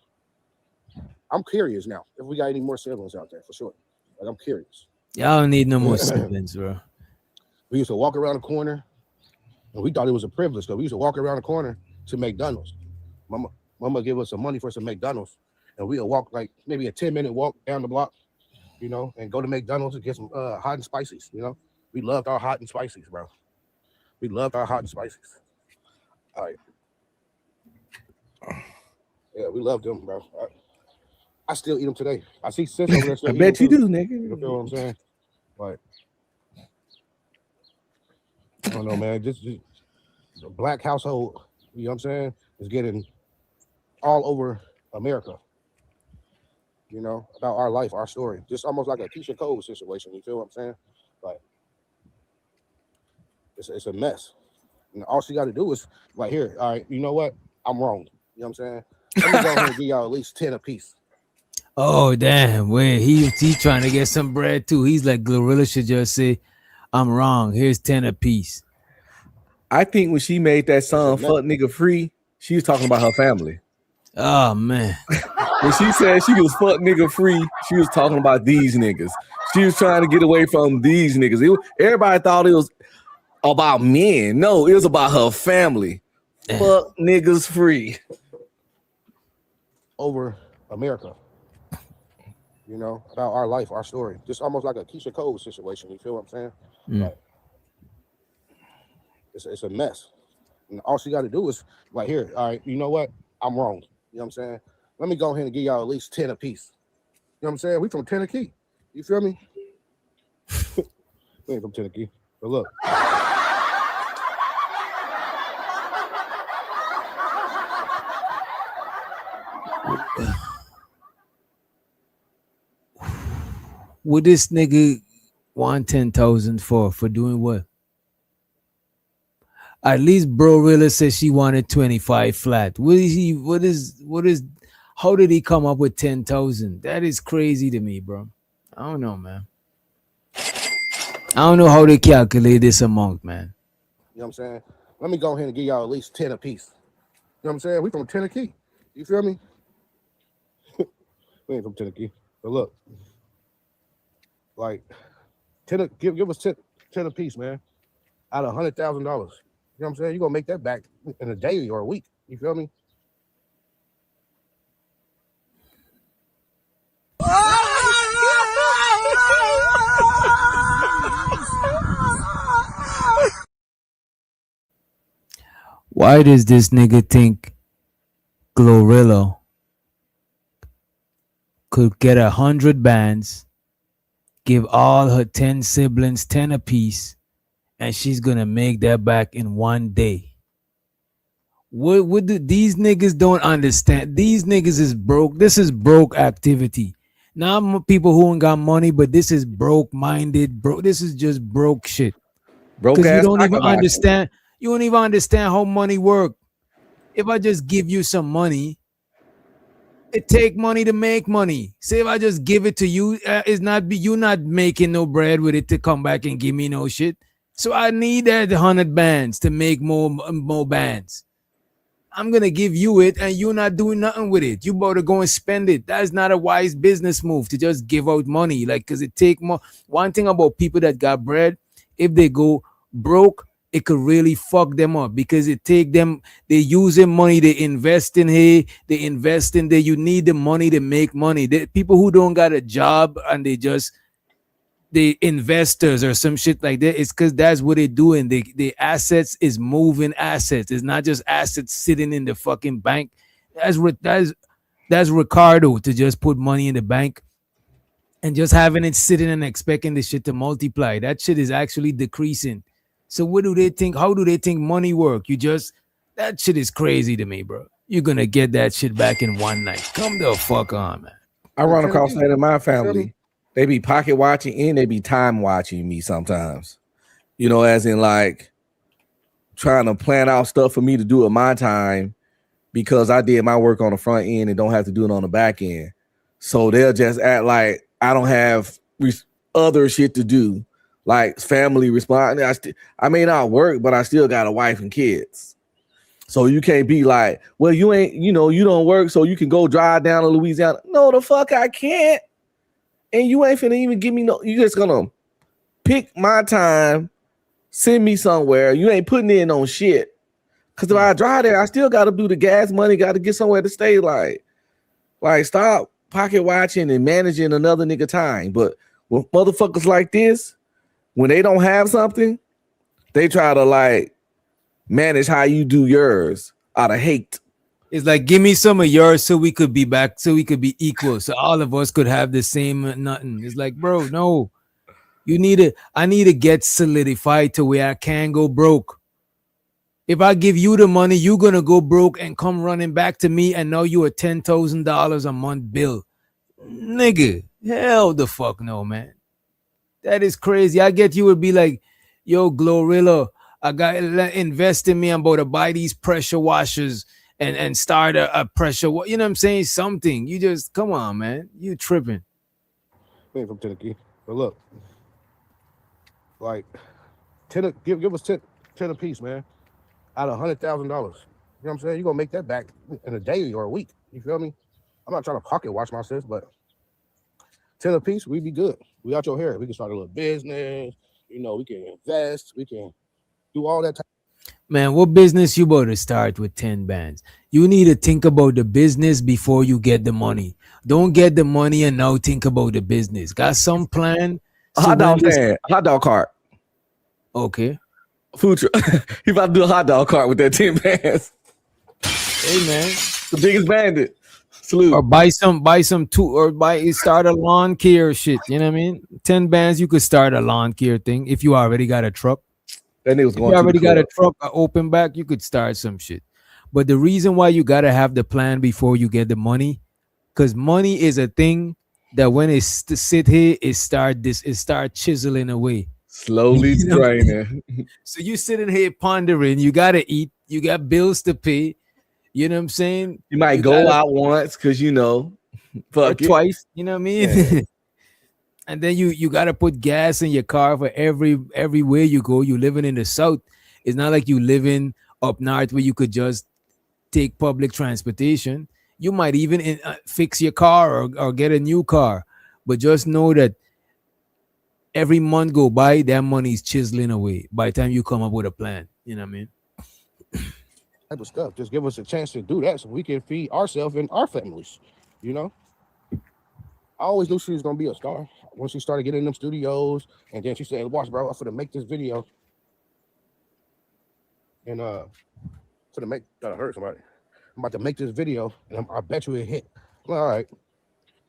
I'm curious now if we got any more siblings out there, for sure. Like, I'm curious. Y'all don't need no more siblings, bro. We used to walk around the corner, and we thought it was a privilege, because we used to walk around the corner to McDonald's. Mama give us some money for some McDonald's, and we'll walk like maybe a 10-minute walk down the block, you know, and go to McDonald's and get some hot and spices, you know. We loved our hot and spices, bro. We loved our hot and spices. All right. Yeah, we loved them, bro. I still eat them today. I see sis over there. I bet you do, nigga. You know what I'm saying? Like, I don't know, man. Just a black household, you know what I'm saying, is getting all over America. You know, about our life, our story. Just almost like a Keisha Cole situation. You feel what I'm saying? Like, it's a mess. And all she got to do is, like, here, all right, you know what? I'm wrong. You know what I'm saying? Let me go ahead and give y'all at least 10 apiece. Oh, damn. Wait, he trying to get some bread, too. He's like, Glorilla should just say, I'm wrong. Here's 10 apiece. I think when she made that song, Fuck Nigga Free, she was talking about her family. Oh, man. When she said she was fuck nigga free, she was talking about these niggas. She was trying to get away from these niggas. Everybody thought it was about men. No, it was about her family. Fuck niggas free. Over America. You know, about our life, our story. Just almost like a Keisha Cole situation. You feel what I'm saying? Like, it's a mess. And all she got to do is, like, here, all right, you know what? I'm wrong. You know what I'm saying? Let me go ahead and give y'all at least 10 apiece. You know what I'm saying? We from Tennessee. You feel me? We ain't from Tennessee. But look. What this nigga want 10,000 for doing what? At least Glorilla says she wanted 25 flat. What is How did he come up with 10,000? That is crazy to me, bro. I don't know, man. I don't know how they calculate this amount, man. You know what I'm saying? Let me go ahead and give y'all at least 10 apiece. You know what I'm saying? We from Tennessee. You feel me? We ain't from Tennessee. But look, like, give us 10 apiece, man. Out of $100,000. You know what I'm saying? You're going to make that back in a day or a week. You feel me? Why does this nigga think Glorilla could get 100 bands, give all her 10 siblings 10 apiece, and she's gonna make that back in one day? What do these niggas don't understand? These niggas is broke. This is broke activity. Not people who ain't got money, but this is broke minded, bro. This is just broke shit. Broke Because you ass don't even pocket watch. understand. You don't even understand how money work. If I just give you some money, it take money to make money. Say if I just give it to you, it's not you not making no bread with it to come back and give me no shit. So I need that 100 bands to make more bands. I'm gonna give you it, and you're not doing nothing with it. You about to go and spend it. That's not a wise business move to just give out money, like, because it take more. One thing about people that got bread, if they go broke, it could really fuck them up because it take them. They using money. They invest in here. They invest in there. You need the money to make money. People who don't got a job and they investors or some shit like that, it's because that's what they're doing. The assets is moving assets. It's not just assets sitting in the fucking bank. That's Ricardo to just put money in the bank and just having it sitting and expecting the shit to multiply. That shit is actually decreasing. So what do they think? How do they think money work? That shit is crazy to me, bro. You're gonna get that shit back in one night. Come the fuck on, man. I run across that in my family. They be pocket watching and they be time watching me sometimes. You know, as in like trying to plan out stuff for me to do at my time because I did my work on the front end and don't have to do it on the back end. So they'll just act like I don't have other shit to do, like family response. I may not work, but I still got a wife and kids. So you can't be like, well, you ain't, you don't work, so you can go drive down to Louisiana. No, the fuck I can't. And you ain't finna even give me no, you just gonna pick my time, send me somewhere. You ain't putting in on shit. Cause if I drive there, I still gotta do the gas money, gotta get somewhere to stay. Like stop pocket watching and managing another nigga time. But with motherfuckers like this, when they don't have something, they try to like manage how you do yours out of hate. It's like, give me some of yours so we could be back, so we could be equal, so all of us could have the same nothing. It's like, bro, no. I need to get solidified to where I can go broke. If I give you the money, you're gonna go broke and come running back to me and know you a $10,000 a month bill. Nigga, hell the fuck no, man. That is crazy. I get you would be like, yo, Glorilla, I got invest in me. I'm about to buy these pressure washers and start a pressure. You know what I'm saying? Something. You just come on, man. You tripping. We ain't from Tennessee. But look, like 10, give us 10 apiece, man. Out of $100,000. You know what I'm saying? You're gonna make that back in a day or a week. You feel me? I'm not trying to pocket watch myself, but 10 apiece, we'd be good. We out your hair. We can start a little business. You know, we can invest. We can do all that. Man, what business you about to start with 10 bands? You need to think about the business before you get the money. Don't get the money and now think about the business. Got some plan? Hot dog cart. Okay. Food truck. He about to do a hot dog cart with that 10 bands. Hey man, the biggest bandit. Salute. Or start a lawn care shit. You know what I mean? 10 bands, you could start a lawn care thing if you already got a truck. That nigga's going. You already got a truck, open back, you could start some shit. But the reason why you gotta have the plan before you get the money, because money is a thing that when it sit here, it start chiseling away. Slowly draining. So you sitting here pondering, you gotta eat, you got bills to pay, You know what I'm saying? You might go out once because or fuck it. twice. You know what I mean? Yeah. And then you gotta put gas in your car for everywhere you go. You living in the south. It's not like you living up north where you could just take public transportation. You might even fix your car or get a new car. But just know that every month go by, that money is chiseling away by the time you come up with a plan. You know what I mean? Type of stuff. Just give us a chance to do that so we can feed ourselves and our families. You know, I always knew she was gonna be a star when she started getting in them studios, and then she said, "Watch, bro, I'm gonna make this video, and gonna make gotta hurt somebody. I'm about to make this video, and I bet you it hit." Well, all right,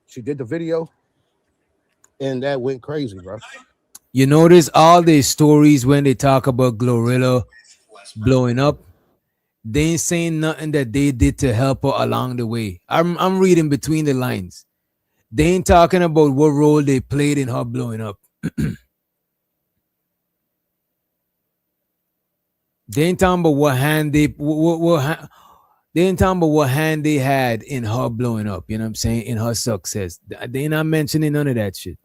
she did the video, and that went crazy, bro. You notice all these stories when they talk about Glorilla blowing up, they ain't saying nothing that they did to help her along the way. I'm reading between the lines. They ain't talking about what role they played in her blowing up. They ain't talking about what hand they they ain't talking about what hand they had in her blowing up. You know what I'm saying? In her success, they not mentioning none of that shit.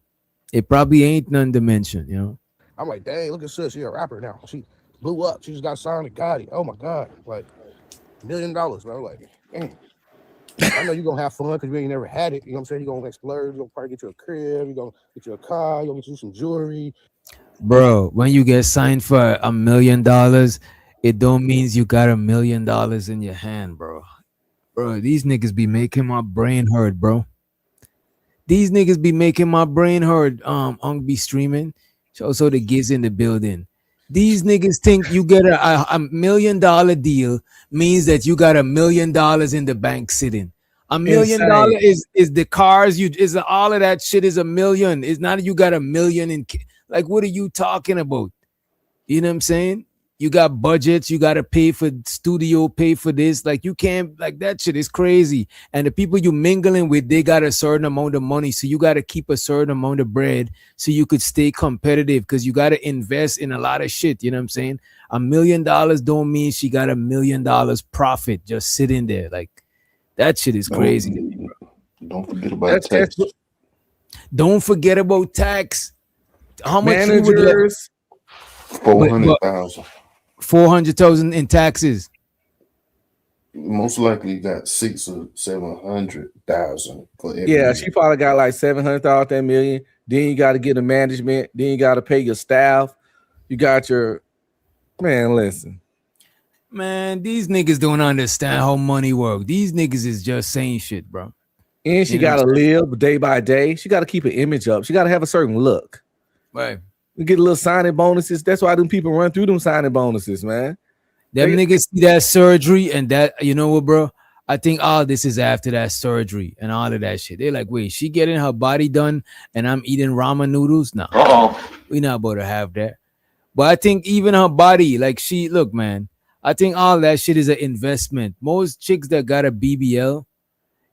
It probably ain't none to mention. You know. I'm like, dang, look at sis, she a rapper now. She blew up. She just got signed to Gotti. Oh my god, like $1 million, bro. Like, dang. I know you're gonna have fun because you ain't never had it. You know what I'm saying? You're gonna splurge, you're gonna probably get you a crib, you're gonna get you a car, you're gonna get you some jewelry. Bro, when you get signed for $1 million, it don't means you got $1 million in your hand, bro. Bro, these niggas be making my brain hurt, bro. These niggas be making my brain hurt. Be streaming. So the gigs in the building. These niggas think you get a $1 million deal means that you got $1 million in the bank sitting. $1 million Insane. is the cars you is all of that shit is $1 million. It's not you got $1 million in like what are you talking about? You know what I'm saying? You got budgets, you gotta pay for studio, pay for this. Like you can't like that shit is crazy. And the people you mingling with, they got a certain amount of money. So you gotta keep a certain amount of bread so you could stay competitive because you gotta invest in a lot of shit. You know what I'm saying? $1 million don't mean she got $1 million profit just sitting there. Like that shit is crazy. Don't forget about tax. Don't forget about tax. How much managers? 400,000. 400,000 in taxes. Most likely you got 600,000 or 700,000 for every Yeah, year. she probably got like 700,000 that million. Then you got to get the management. Then you got to pay your staff. You got your man. Listen, man, these niggas don't understand how money works. These niggas is just saying shit, bro. And she got to live day by day. She got to keep an image up. She got to have a certain look. Right. We get a little signing bonuses. That's why them people run through them signing bonuses, man. Them niggas see that surgery and that, you know what, bro? I think all this is after that surgery and all of that shit. They're like, wait, she getting her body done and I'm eating ramen noodles? No, we not about to have that. But I think even her body, like look, man, I think all that shit is an investment. Most chicks that got a BBL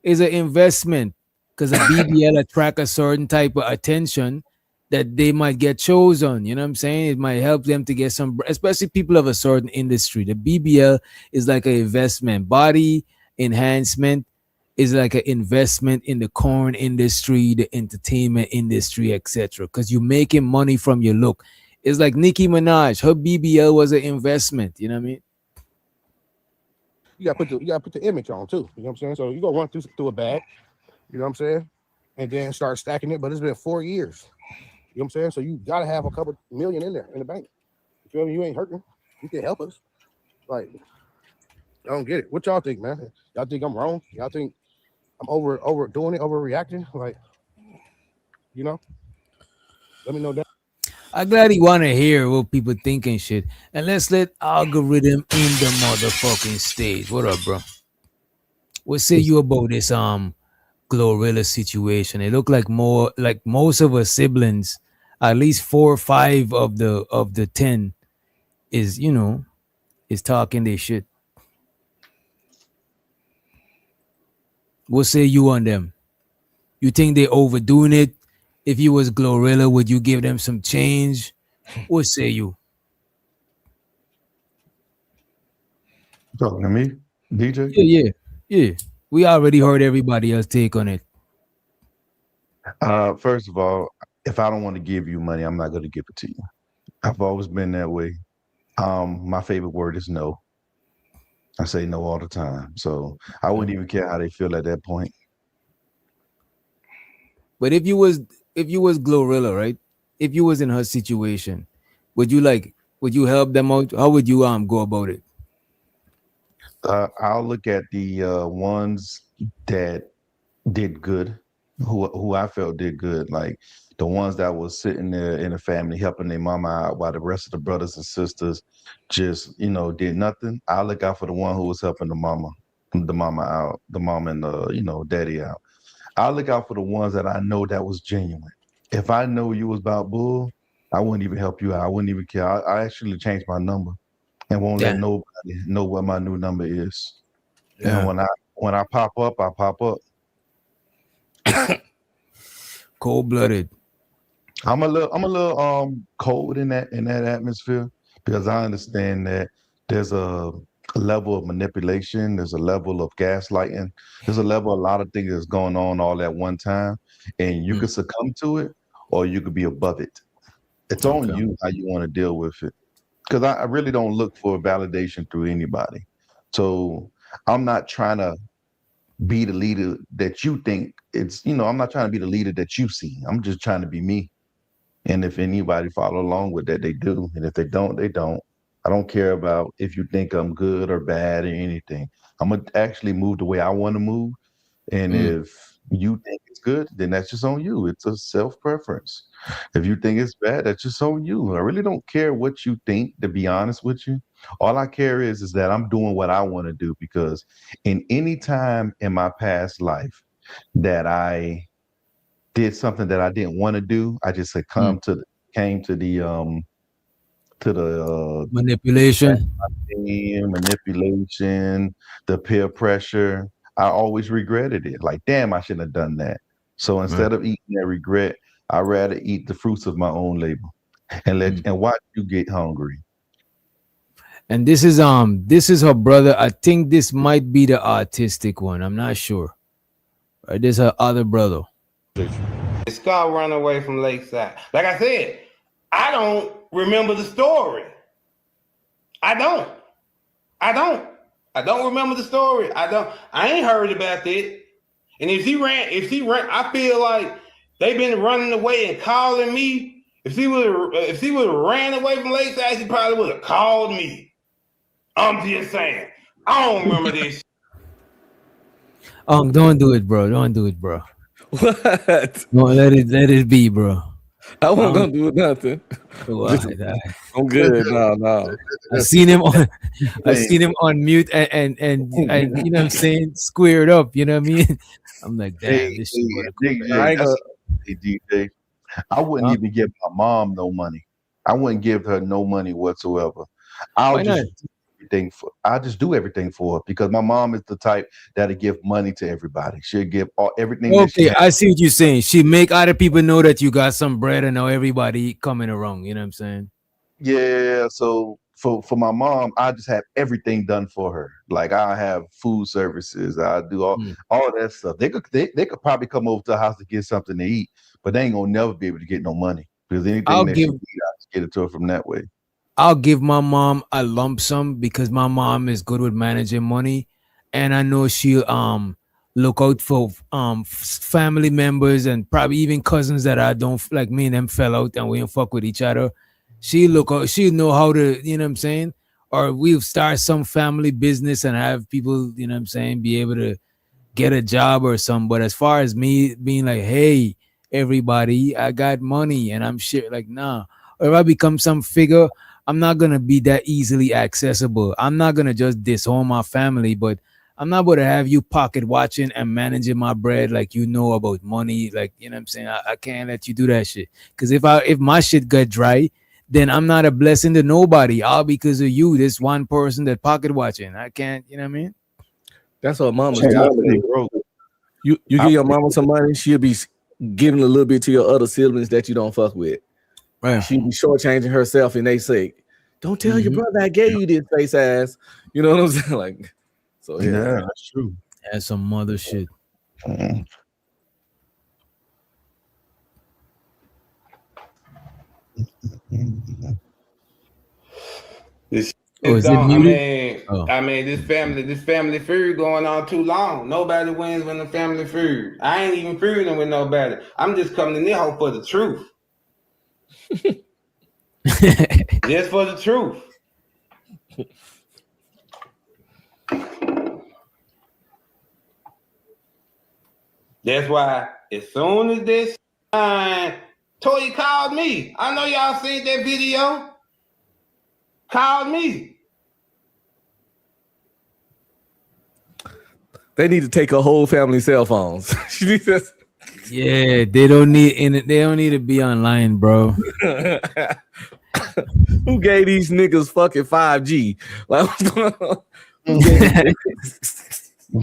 is an investment because a BBL attract a certain type of attention that they might get chosen. You know what I'm saying? It might help them to get some, especially people of a certain industry. The BBL is like an investment. Body enhancement is like an investment in the corn industry, the entertainment industry, etc. Because you're making money from your look. It's like Nicki Minaj. Her BBL was an investment. You know what I mean? You gotta put the image on too. You know what I'm saying? So you go run through a bag. You know what I'm saying? And then start stacking it. But it's been 4 years. You know what I'm saying? So you gotta have a couple million in there in the bank. You feel me? You ain't hurting. You can help us. Like, I don't get it. What y'all think, man? Y'all think I'm wrong? Y'all think I'm overdoing it, overreacting? Like, you know? Let me know that. I'm glad he want to hear what people think and shit. And let's let algorithm in the motherfucking stage. What up, bro? What say you about this Glorilla situation? It looked like more like most of her siblings, at least 4 or 5 of the 10 is, you know, is talking their shit. What say you on them? You think they overdoing it? If you was Glorilla, would you give them some change? What say you? Talking to me? DJ? Yeah. We already heard everybody else take on it. First of all, if I don't want to give you money, I'm not going to give it to you. I've always been that way. My favorite word is no. I say no all the time. So I wouldn't even care how they feel at that point. But if you was Glorilla, right? If you was in her situation, would you help them out? How would you go about it? I'll look at the ones that did good, who I felt did good, like the ones that was sitting there in the family helping their mama out while the rest of the brothers and sisters just did nothing. I'll look out for the one who was helping the mama out, the mom and the daddy out. I'll look out for the ones that I know that was genuine. If I know you was about bull, I wouldn't even help you out. I wouldn't even care. I actually changed my number and won't let nobody know what my new number is. Yeah. And when I pop up, I pop up. Cold-blooded. I'm a little cold in that atmosphere because I understand that there's a level of manipulation, there's a level of gaslighting, there's a level, a lot of things that's going on all at one time, and you could succumb to it or you could be above it. It's on you how you want to deal with it. Because I really don't look for validation through anybody. So I'm not trying to be the leader that you think I'm not trying to be the leader that you see. I'm just trying to be me. And if anybody follow along with that, they do. And if they don't, they don't. I don't care about if you think I'm good or bad or anything. I'm going to actually move the way I want to move. And if you think it's good, then that's just on you. It's a self-preference. If you think it's bad, that's just on you. I really don't care what you think, to be honest with you. All I care is that I'm doing what I want to do, because in any time in my past life that I did something that I didn't want to do, I just came to the manipulation, the peer pressure. I always regretted it. Like, damn, I shouldn't have done that. So instead of eating that regret, I'd rather eat the fruits of my own labor and watch you get hungry. And this is her brother. I think this might be the autistic one. I'm not sure. Right, there's her other brother. Scott run away from Lakeside. Like I said, I don't remember the story. I don't remember the story. I ain't heard about it. And if she ran, I feel like they've been running away and calling me. If she would have ran away from Lakeside, she probably would have called me. I'm just saying. I don't remember this. Don't do it, bro. Don't do it, bro. What? No, let it be, bro. I wasn't gonna do nothing. I'm good. No. I seen him on mute and you know what I'm saying, squared up. You know what I mean? I'm like, damn, this shit would have cool. DJ, I wouldn't even give my mom no money. I wouldn't give her no money whatsoever. I'll just do everything for her, because my mom is the type that'll give money to everybody. She'll give everything. Okay, I see what you're saying. She make other people know that you got some bread, and now everybody coming around. You know what I'm saying? Yeah. So for my mom, I just have everything done for her. Like, I have food services. I do all that stuff. They could probably come over to the house to get something to eat, but they ain't gonna never be able to get no money, because anything she need, I just get it to her from that way. I'll give my mom a lump sum, because my mom is good with managing money, and I know she'll look out for family members and probably even cousins that I don't like. Me and them fell out and we don't fuck with each other. She'll know how to, you know what I'm saying? Or we'll start some family business and have people, you know what I'm saying, be able to get a job or something. But as far as me being like, hey, everybody, I got money and I'm shit, like, nah. Or if I become some figure, I'm not going to be that easily accessible. I'm not going to just disown my family, but I'm not going to have you pocket watching and managing my bread like you know about money. Like, you know what I'm saying? I can't let you do that shit. Because if my shit got dry, then I'm not a blessing to nobody. All because of you, this one person that pocket watching. I can't, you know what I mean? That's what mama's got. You give your mama some money, she'll be giving a little bit to your other siblings that you don't fuck with. Right. She'll be shortchanging herself, and they say, don't tell your brother I gave you this face ass. You know what I'm saying? Like, So Yeah, that's true. That's some mother shit. Mm. This Oh, shit is it don't. muted? Oh. This family feud going on too long. Nobody wins when the family feud. I ain't even feuding with nobody. I'm just coming in there hope for the truth. Just for the truth. That's why as soon as this Toy called me. I know y'all seen that video. Called me. They need to take her whole family cell phones. Yeah, they don't need to be online, bro. Who gave these niggas fucking 5G? Like,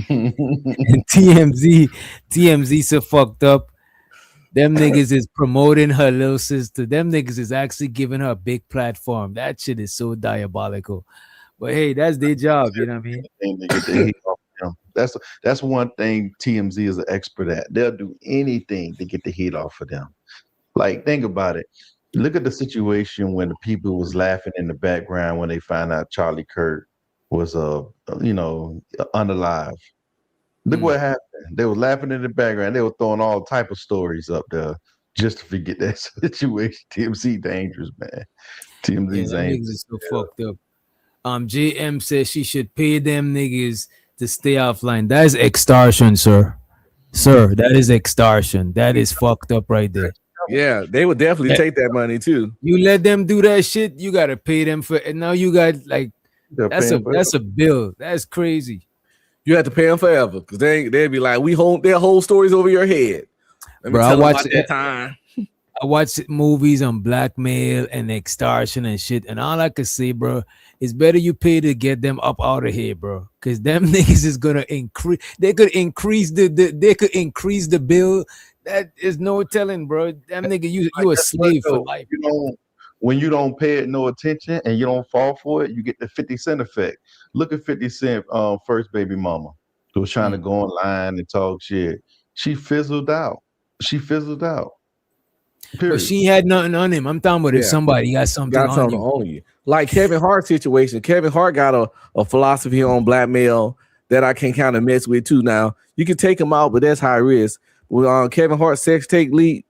And TMZ so fucked up. Them niggas is promoting her little sister. Them niggas is actually giving her a big platform. That shit is so diabolical. But hey, that's their job. You know what I mean? They get their heat off them. That's one thing TMZ is an expert at. They'll do anything to get the heat off of them. Like, think about it. Look at the situation when the people was laughing in the background when they found out Charlie Kirk was unalive. Look what happened. They were laughing in the background. They were throwing all type of stories up there just to forget that situation. TMZ dangerous, man. TMZ Them niggas dangerous. is so fucked up. JM says she should pay them niggas to stay offline. That is extortion, sir. Sir, that is extortion. That is fucked up right there. Yeah, they would definitely take that money too. You let them do that shit, you gotta pay them for it. And now you got like that's a bill. That's crazy. You have to pay them forever because they'd be like, their whole stories over your head. Let me Bro, tell them about that time. I watch movies on blackmail and extortion and shit, and all I can say, bro, is better you pay to get them up out of here, bro. Cause them niggas is gonna increase. They could increase the bill. That is no telling, bro. Them nigga, you a slave for life. When you don't pay it no attention and you don't fall for it, you get the 50 Cent effect. Look at 50 Cent first baby mama who was trying to go online and talk shit. She fizzled out. Period. But she had nothing on him. I'm talking about if somebody got something on you. Like Kevin Hart's situation. Kevin Hart got a philosophy on blackmail that I can kind of mess with too. Now you can take him out, but that's high risk. When Kevin Hart's sex tape leak,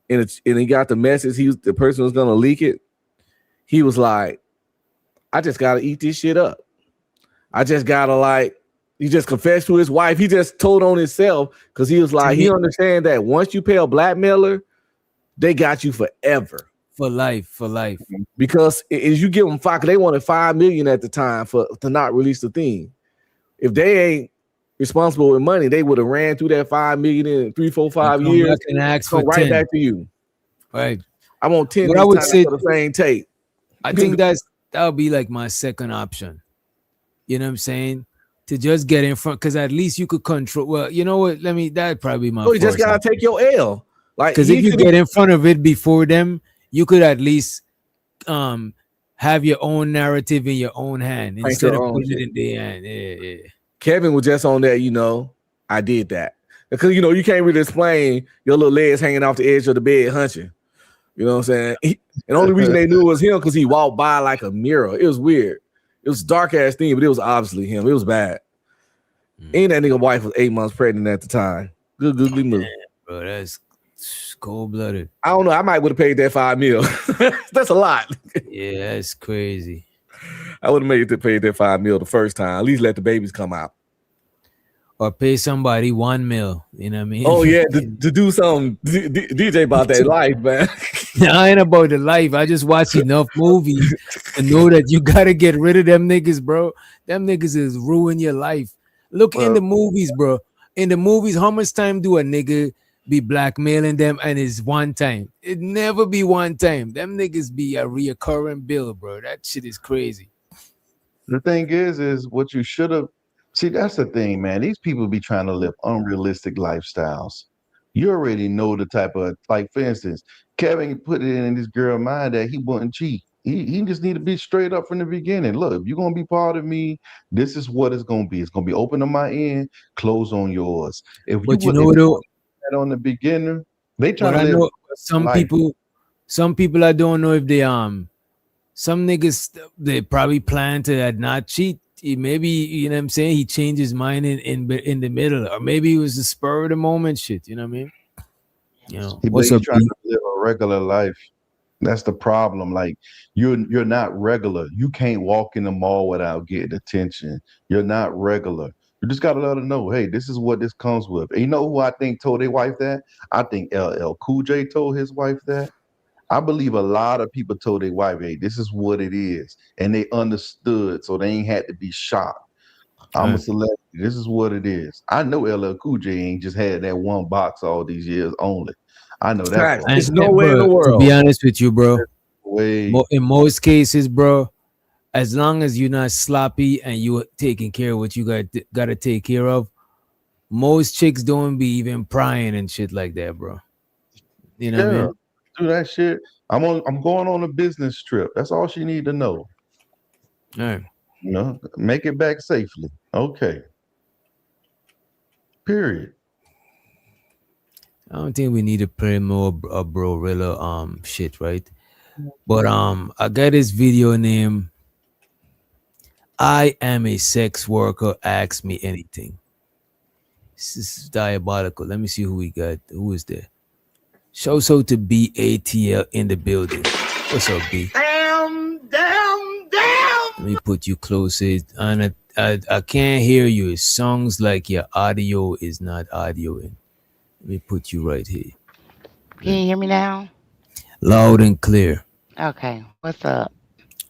and he got the message, the person was gonna leak it. He was like, I just gotta eat this shit up. I just gotta he just confessed to his wife. He just told on himself because he was like, he understand that once you pay a blackmailer, they got you forever. For life. Because as you give them they wanted $5 million at the time to not release the thing. If they ain't responsible with money, they would have ran through that $5 million in 3, 4, 5 years and ask for right 10. back to you. Right. I want 10 But I would say for the same tape. I think that would be like my second option. You know what I'm saying? To just get in front, because at least you could control. Well, you know what? That'd probably be my. You just gotta take your L. Because if you get in front of it before them, you could at least have your own narrative in your own hand instead of putting it in their hand. Yeah. Kevin was just on that, I did that. Because you can't really explain your little legs hanging off the edge of the bed hunching. You know what I'm saying? And the only reason they knew it was him because he walked by like a mirror. It was weird. It was dark ass thing, but it was obviously him. It was bad. And that nigga wife was 8 months pregnant at the time. Good move. Bro, that's cold-blooded. I don't know. I might would have paid that $5 million. That's a lot. Yeah, that's crazy. I would have made it paid that $5 million the first time. At least let the babies come out. Or pay somebody $1 million. You know what I mean? Oh yeah, to do something DJ about that life, man. I ain't about the life. I just watch enough movies to know that you gotta get rid of them niggas, bro. Them niggas is ruin your life. Look in the movies, bro. In the movies, how much time do a nigga be blackmailing them? And it's one time. It never be one time. Them niggas be a reoccurring bill, bro. That shit is crazy. The thing is what you should have. See, that's the thing, man. These people be trying to live unrealistic lifestyles. You already know the type of, for instance, Kevin put it in this girl's mind that he wouldn't cheat. He just need to be straight up from the beginning. Look, if you're gonna be part of me, this is what it's gonna be. It's gonna be open on my end, close on yours. If you But you would, know if what you though? want that on the beginning, they trying But to I live know a life. some people I don't know if they some niggas they probably plan to not cheat. Maybe you know what I'm saying. He changed his mind in the middle, or maybe it was the spur of the moment shit. You know what I mean? You know But what's he's up, trying B? to live a regular life. That's the problem. Like you're not regular. You can't walk in the mall without getting attention. You're not regular. You just gotta let them know, hey, this is what this comes with. And you know who I think told their wife that? I think LL Cool J told his wife that. I believe a lot of people told their wife, hey, this is what it is. And they understood, so they ain't had to be shocked. I'm a Right. celebrity. This is what it is. I know LL Cool J ain't just had that one box all these years only. I know that for Facts. a There's And, no way in the bro, to be world. honest with you, bro, way. in most cases, bro, as long as you're not sloppy and you taking care of what you got to take care of, most chicks don't be even prying and shit like that, bro. You know what I Yeah, mean? do that shit. I'm going on a business trip. That's all she need to know. All right. You know, make it back safely. Okay. Period. I don't think we need to play more Glorilla shit, right? But I got this video named "I Am a Sex Worker, Ask Me Anything." This is diabolical. Let me see who we got. Who is there? Shouts out to BATL in the building. What's up, B? Let me put you closer. And I can't hear you. It sounds like your audio is not audioing. Let me put you right here. Can you hear me now? Loud and clear. Okay. What's up?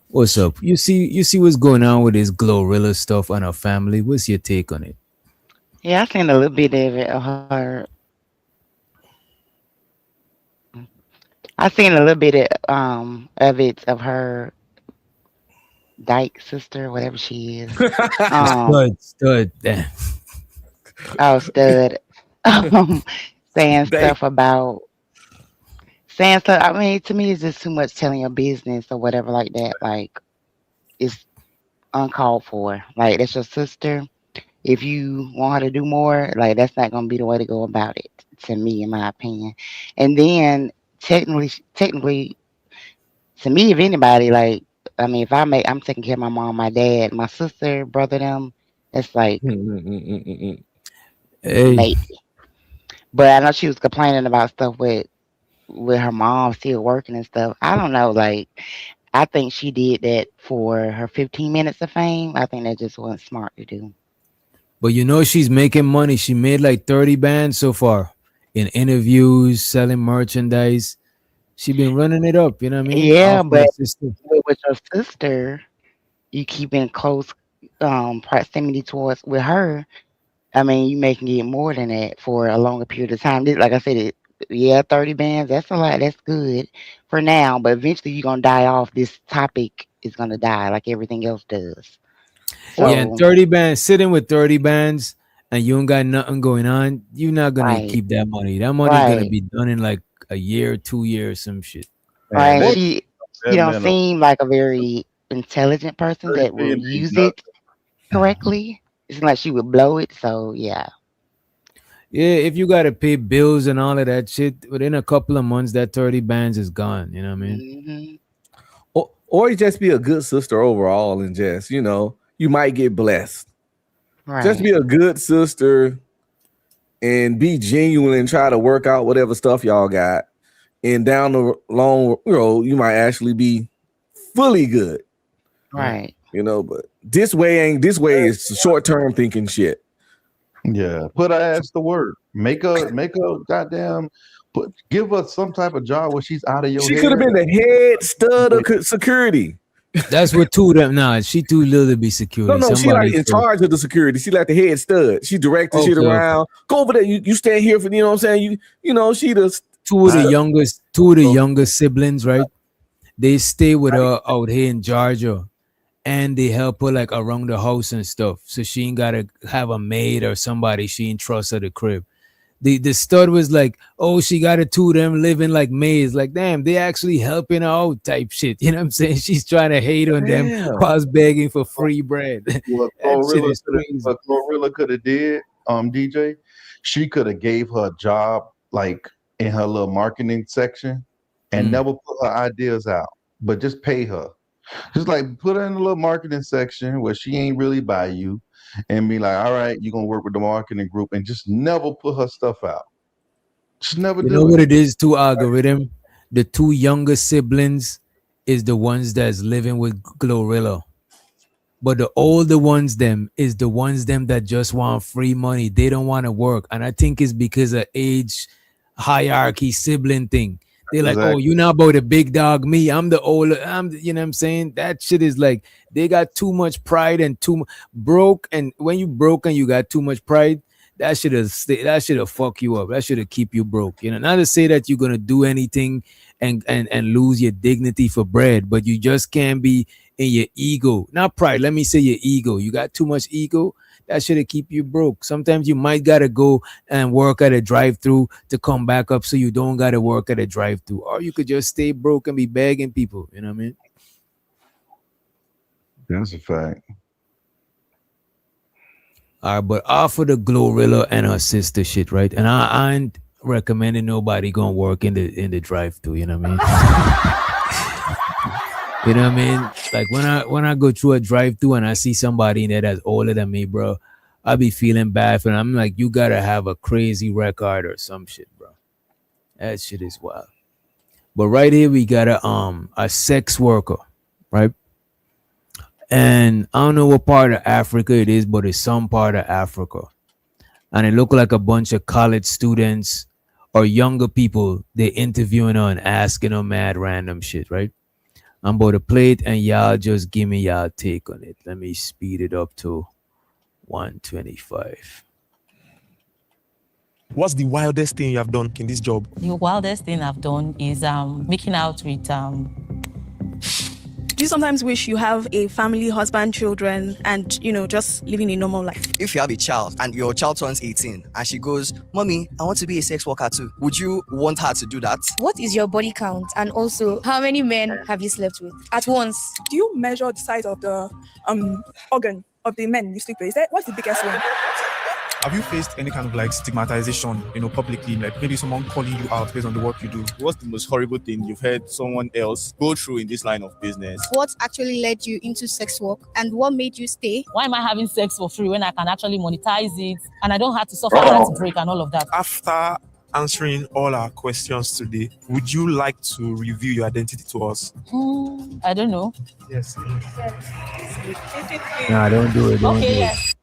What's up? You see what's going on with this Glorilla stuff on her family? What's your take on it? Yeah, I seen a little bit of it. Of her. I seen a little bit of her dyke sister, whatever she is. Stud. Damn. Oh, stud. Um, saying They stuff about saying stuff. I mean, to me, it's just too much telling your business or whatever like that. Like it's uncalled for. Like that's your sister. If you want her to do more, like that's not gonna be the way to go about it, to me, in my opinion. And then technically, to me, if anybody, like, I mean, if I'm taking care of my mom, my dad, my sister, brother, them, it's like Hey. maybe. But I know she was complaining about stuff with her mom still working and stuff. I don't know, like. I think she did that for her 15 minutes of fame. I think that just wasn't smart to do. But you know she's making money. She made like 30 bands so far in interviews, selling merchandise. She been running it up, you know what I mean? Yeah, Off her but sister. with your sister, you keep in close proximity towards with her. I mean, you may can get more than that for a longer period of time. Like I said, yeah, 30 bands, that's a lot. That's good for now, but eventually you're gonna die off. This topic is gonna die like everything else does. Yeah, and So 30 bands, sitting with 30 bands and you ain't got nothing going on, you're not gonna right, keep that money. That money gonna right, be done in like a year, 2 years, some shit. right. Man, And that she that don't man seem like a very intelligent person 30 that will million ain't use nothing. it correctly. It's like she would blow it. So yeah. Yeah, if you gotta pay bills and all of that shit, within a couple of months, that 30 bands is gone. You know what I mean? Hmm. or you just be a good sister overall, and just you might get blessed. Just Right. be a good sister and be genuine and try to work out whatever stuff y'all got. And down the long road, you might actually be fully good. Right. But this way is short term thinking shit. Yeah, put her ass to work. Make a goddamn give her some type of job where she's out of your She could have hair. been the head stud of security. That's what two of them. Nah, she too little to be security. No, she like Somebody in for charge of the security. She like the head stud. She directed shit okay. around. Go over there. You stand here for what I'm saying. She the Two of the youngest siblings, right? They stay with her out here in Georgia, and they help her like around the house and stuff. So she ain't gotta have a maid or somebody she ain't trust at the crib. The stud was like, oh, she got it two of them living like maids. Like, damn, they actually helping her out type shit. You know what I'm saying? She's trying to hate on them Yeah. whilst begging for free bread. What That shit is crazy. Glorilla could have did, DJ, she could have gave her a job like in her little marketing section and never put her ideas out, but just pay her. Just like put her in a little marketing section where she ain't really by you and be like, all right, you're gonna work with the marketing group and just never put her stuff out. Just never You do know it. what it is to algorithm? The two younger siblings is the ones that's living with Glorilla. But the older ones them is the ones them that just want free money. They don't want to work. And I think it's because of age hierarchy sibling thing. They're like, oh, you not about the big dog, me. I'm the older. You know what I'm saying? That shit is like they got too much pride and too broke. And when you broke and you got too much pride, that should have fuck you up. That should have keep you broke. You know, not to say that you're gonna do anything and lose your dignity for bread, but you just can't be in your ego, not pride. Let me say your ego. You got too much ego. That should have keep you broke. Sometimes you might gotta go and work at a drive-through to come back up, so you don't gotta work at a drive-through, or you could just stay broke and be begging people. You know what I mean? That's a fact. All right, but offer the Glorilla and her sister shit, right? And I ain't recommending nobody gonna work in the drive-through. You know what I mean? You know what I mean? Like when I go through a drive-through and I see somebody in there that's older than me, bro, I be feeling bad for them. I'm like, you gotta have a crazy record or some shit, bro. That shit is wild. But right here we got a sex worker, right? And I don't know what part of Africa it is, but it's some part of Africa. And it looked like a bunch of college students or younger people. They're interviewing her and asking her mad random shit, right? I'm about to play it and y'all just give me y'all take on it. Let me speed it up to 125. What's the wildest thing you have done in this job? The wildest thing I've done is making out with Do you sometimes wish you have a family, husband, children, and, just living a normal life? If you have a child and your child turns 18 and she goes, Mommy, I want to be a sex worker too, would you want her to do that? What is your body count? And also, how many men have you slept with at once? Do you measure the size of the organ of the men you sleep with? What's the biggest one? Have you faced any kind of stigmatization, publicly, like maybe someone calling you out based on the work you do? What's the most horrible thing you've heard someone else go through in this line of business? What actually led you into sex work and what made you stay? Why am I having sex for free when I can actually monetize it and I don't have to suffer heartbreak and all of that? After answering all our questions today, would you like to reveal your identity to us? I don't know. Yes. Nah, don't do it. Don't do it. Yes.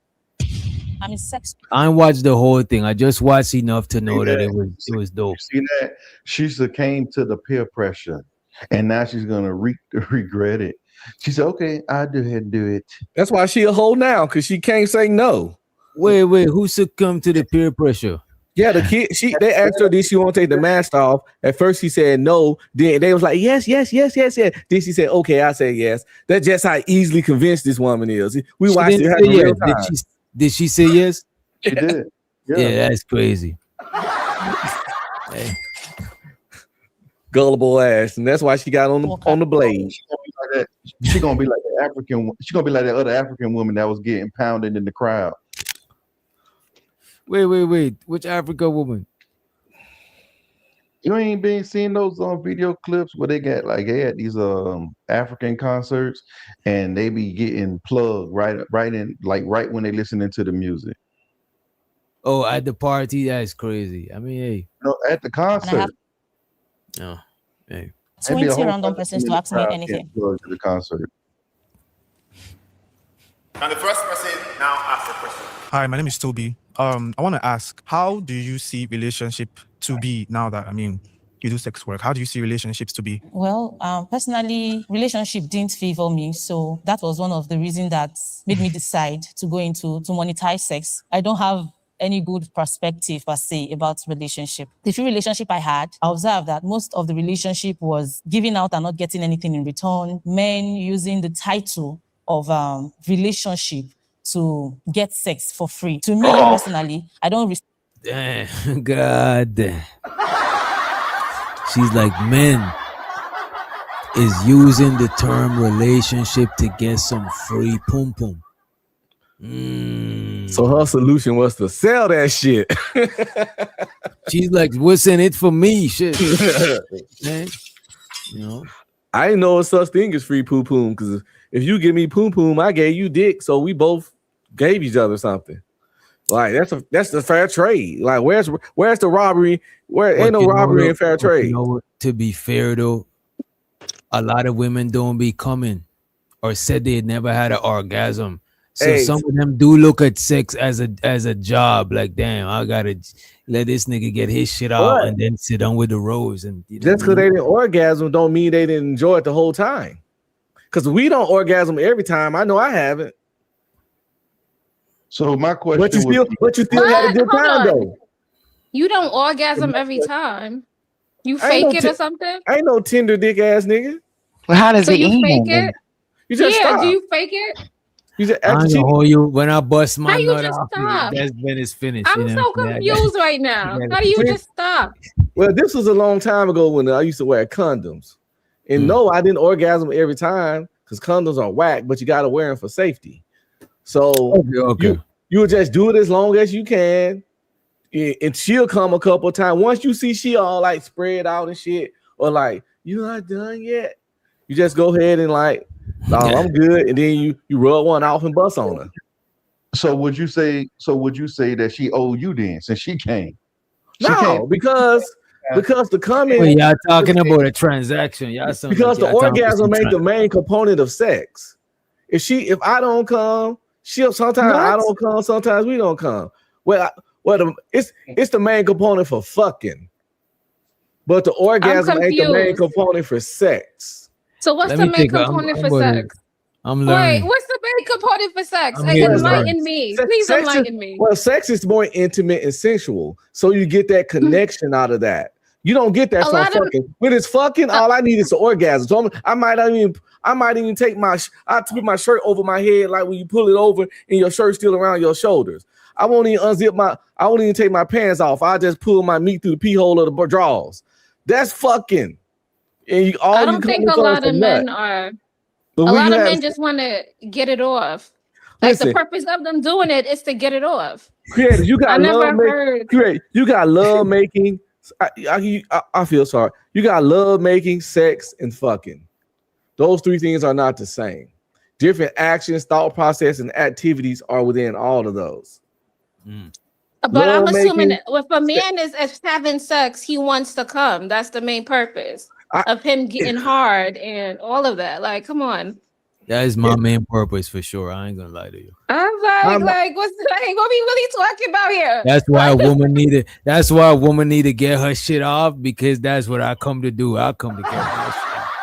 I'm in sex. I ain't watched the whole thing. I just watched enough to know that it was dope. See that? She succumbed to the peer pressure, and now she's gonna regret it. She said, "Okay, I'll do ahead and do it." That's why she a hoe now, because she can't say no. Wait, who succumbed to the peer pressure? Yeah, the kid. They asked her, did she want to take the mask off? At first, she said no. Then they was like, yes. Then she said, okay, I said yes. That's just how easily convinced this woman is. We watched it happen real time. Did she say yes? She did. Yeah, that's crazy. Hey. Gullible ass, and that's why she got on the blade. She gonna be like the African. She gonna be like that other African woman that was getting pounded in the crowd. Wait. Which African woman? You ain't been seeing those video clips where they had these African concerts and they be getting plugged right when they listening to the music. Oh, at the party, that's crazy. I mean, hey. No, at the concert. Oh, hey. 20 random persons to ask me anything. To the concert. And the first person now asks a question. Hi, my name is Toby. I want to ask, how do you see relationship to be now that, you do sex work? How do you see relationships to be? Well, personally, relationship didn't favor me. So that was one of the reasons that made me decide to go into to monetize sex. I don't have any good perspective per se about relationship. The few relationship I had, I observed that most of the relationship was giving out and not getting anything in return. Men using the title of relationship to get sex for free. To me personally, I don't Damn, God. She's like, men is using the term relationship to get some free pum pum. So her solution was to sell that shit. She's like, what's in it for me? Shit. Man, you know, I ain't know such thing as free poo poom, because if you give me poo poom, I gave you dick, so we both gave each other something. Like that's the fair trade. Like where's the robbery? Where ain't no robbery in fair trade. You know, to be fair though, a lot of women don't be coming or said they had never had an orgasm. So some of them do look at sex as a job. Like, damn, I gotta let this nigga get his shit out and then sit down with the rose. And Just because they didn't orgasm don't mean they didn't enjoy it the whole time. Because we don't orgasm every time. I know I haven't. So my question, but you still had a good time though. You don't orgasm every time. You fake it or something? I ain't no tender dick ass nigga. Well, how does So it you end? fake it? You just yeah. stop. Do you fake it? You just I know how you when I bust my How you nut just off, stop? that's when it's finished. I'm you know so what I'm saying? confused right now. How do you just stop? Well, this was a long time ago when I used to wear condoms. And no, I didn't orgasm every time because condoms are whack, but you got to wear them for safety. So okay. You would just do it as long as you can. And she'll come a couple of times. Once you see she all like spread out and shit, or like, you not done yet, you just go ahead and like, no, I'm good. And then you rub one off and bust on her. So would you say that she owed you then since she came? Because the comment. Well, y'all talking about a transaction. Y'all because the orgasm ain't the main component of sex. If I don't come, sometimes I don't come, sometimes we don't come. It's the main component for fucking, but the orgasm ain't the main component for sex. So what's the main component for sex? I'm learning. Wait, what's the main component for sex? I'm here to Enlighten me. Please enlighten me. Well, sex is more intimate and sensual, so you get that connection out of that. You don't get that from fucking. When it's fucking, all I need is an orgasm. So I might even take I put my shirt over my head, like when you pull it over and your shirt's still around your shoulders. I won't even take my pants off. I just pull my meat through the pee hole of the drawers. That's fucking. And I don't think a lot of men are. A lot of men just want to get it off. Like the purpose of them doing it is to get it off. Creators, you got I never heard. You got love making. I feel sorry. You got love making, sex, and fucking. Those three things are not the same. Different actions, thought process, and activities are within all of those. But I'm assuming if a man is having sex, he wants to come. That's the main purpose of him getting hard and all of that. Like, come on. That is my main purpose for sure. I ain't gonna lie to you. I'm like, what we really talking about here? That's why a woman need to get her shit off, because that's what I come to do. I come to get my shit off.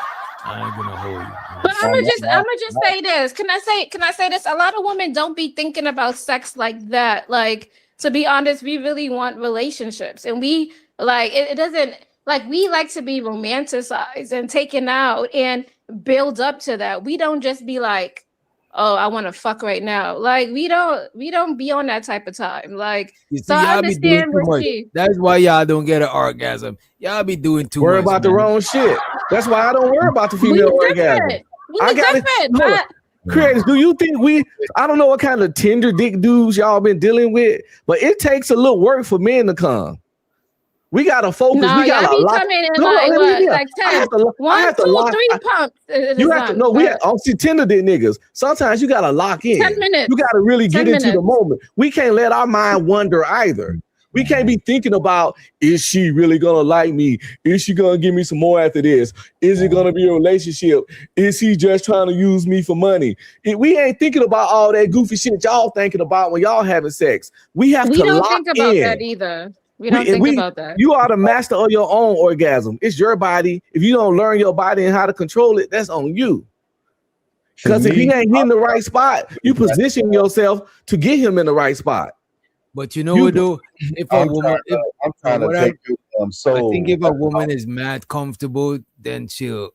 I ain't gonna hold you. But I'm gonna just say this. Can I say this? A lot of women don't be thinking about sex like that. Like, to be honest, we really want relationships, and we like it doesn't like we like to be romanticized and taken out and build up to that. We don't just be like, oh, I want to fuck right now. Like we don't be on that type of time. Like, so I understand what she. That's why y'all don't get an orgasm. Y'all be doing too much. Worry about the wrong shit. That's why I don't worry about the female orgasm. Creators, do you think I don't know what kind of tender dick dudes y'all been dealing with, but it takes a little work for men to come. We gotta focus. No, we gotta y'all be coming in like 10. 1, 2, 3 pumps. You have to know. See tender dick niggas. Sometimes you gotta lock in. 10 minutes. You gotta really get into the moment. We can't let our mind wander either. We can't be thinking about, is she really gonna like me? Is she gonna give me some more after this? Is it gonna be a relationship? Is he just trying to use me for money? We ain't thinking about all that goofy shit y'all thinking about when y'all having sex. We have to lock in. We don't think about that either. We don't think about that. You are the master of your own orgasm. It's your body. If you don't learn your body and how to control it, that's on you. Because if he ain't in the right spot, you position yourself to get him in the right spot. But you know what though? If a woman, I think if a soul. woman is mad comfortable, then she'll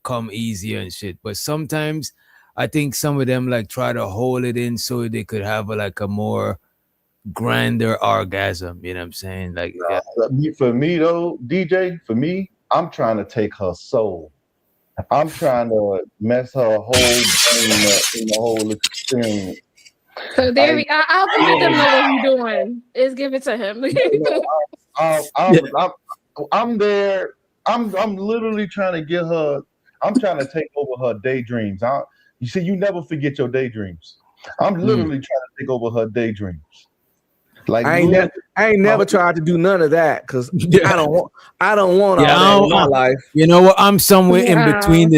come easier and shit. But sometimes I think some of them like try to hold it in so they could have a more grander orgasm. You know what I'm saying? Like, yeah. For me though, DJ, for me, I'm trying to take her soul. I'm trying to mess her whole brain up in the whole experience. So there we algorithm know what he's doing. Let's give it to him. I'm there. I'm literally trying to get her. I'm trying to take over her daydreams. You see, you never forget your daydreams. I'm literally trying to take over her daydreams. Like I ain't never tried to do none of that because I don't want all that in my life. You know what? I'm somewhere in between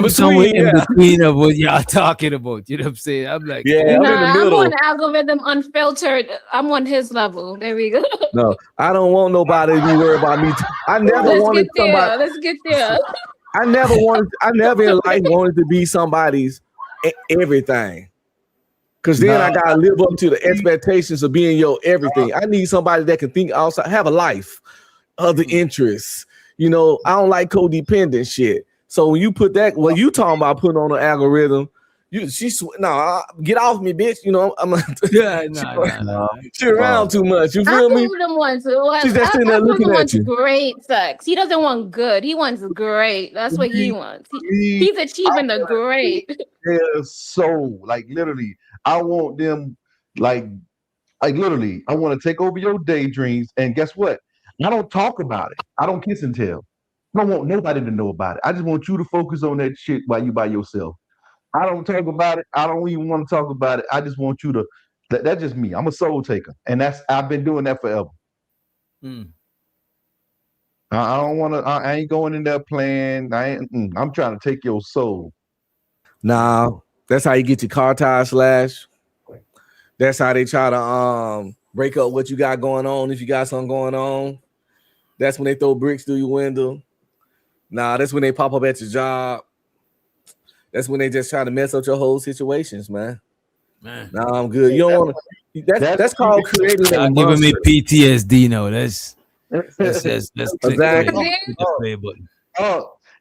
somewhere in between of what y'all talking about. You know what I'm saying? I'm like, I'm in the middle. I'm on algorithm unfiltered. I'm on his level. There we go. No, I don't want nobody to be worried about me. I never wanted somebody. Let's get there. I never in life wanted to be somebody's everything. Cause then I gotta live up to the expectations of being your everything. I need somebody that can think outside, have a life, other interests. You know, I don't like codependent shit. So when you put that, what you talking about putting on an algorithm, get off me, bitch. You know, I'm like, she around too much. You feel me? She's just sitting there looking at you. Great sex. He doesn't want good. He wants great. That's what he wants. He's achieving the great. Their soul, like literally. I want them, like literally, I want to take over your daydreams. And guess what? I don't talk about it. I don't kiss and tell. I don't want nobody to know about it. I just want you to focus on that shit while you by yourself. I don't talk about it. I don't even want to talk about it. I just want you to. That's just me. I'm a soul taker, and I've been doing that forever. I don't want to. I ain't going in there playing. I'm trying to take your soul. Nah. That's how you get your car tire slashed. That's how they try to break up what you got going on if you got something going on. That's when they throw bricks through your window. Nah, that's when they pop up at your job. That's when they just try to mess up your whole situations, man. Nah, I'm good. You don't want to. That's called creating. Y'all giving me PTSD now. That's exactly.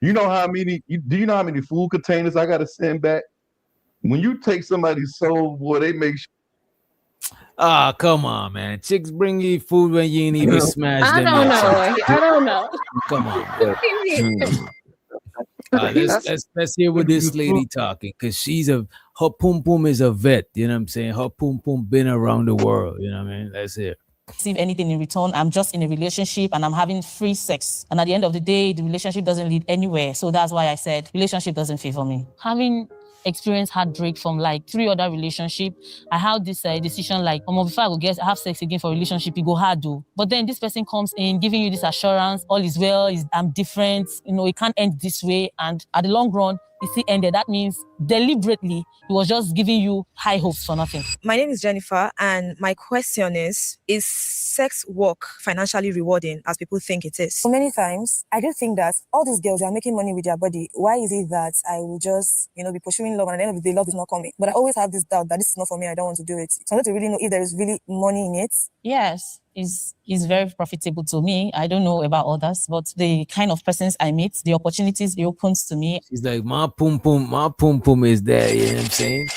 You know how many? Do you know how many food containers I got to send back? When you take somebody's soul, boy, they make sure. Come on, man. Chicks bring you food when you ain't even smash them. I don't know. Come on. Let's hear what this lady talking, because her pum pum is a vet. You know what I'm saying? Her pum pum been around the world. You know what I mean? Let's hear. Receive anything in return. I'm just in a relationship and I'm having free sex. And at the end of the day, the relationship doesn't lead anywhere. So that's why I said relationship doesn't favor me. Having experienced heartbreak from like 3 other relationships, I had this decision like, before I go have sex again for a relationship, it go hard though. But then this person comes in giving you this assurance, all is well, I'm different, it can't end this way. And at the long run, it still ended. That means deliberately, he was just giving you high hopes for nothing. My name is Jennifer, and my question is sex work financially rewarding as people think it is? So many times, I do think that all these girls are making money with their body. Why is it that I will just, be pursuing love, and at the end of the day, love is not coming? But I always have this doubt that this is not for me, I don't want to do it. So I want to really know if there is really money in it. Yes, it's very profitable to me. I don't know about others, but the kind of persons I meet, the opportunities it opens to me. She's like, my pum pum is there. You know what I'm saying?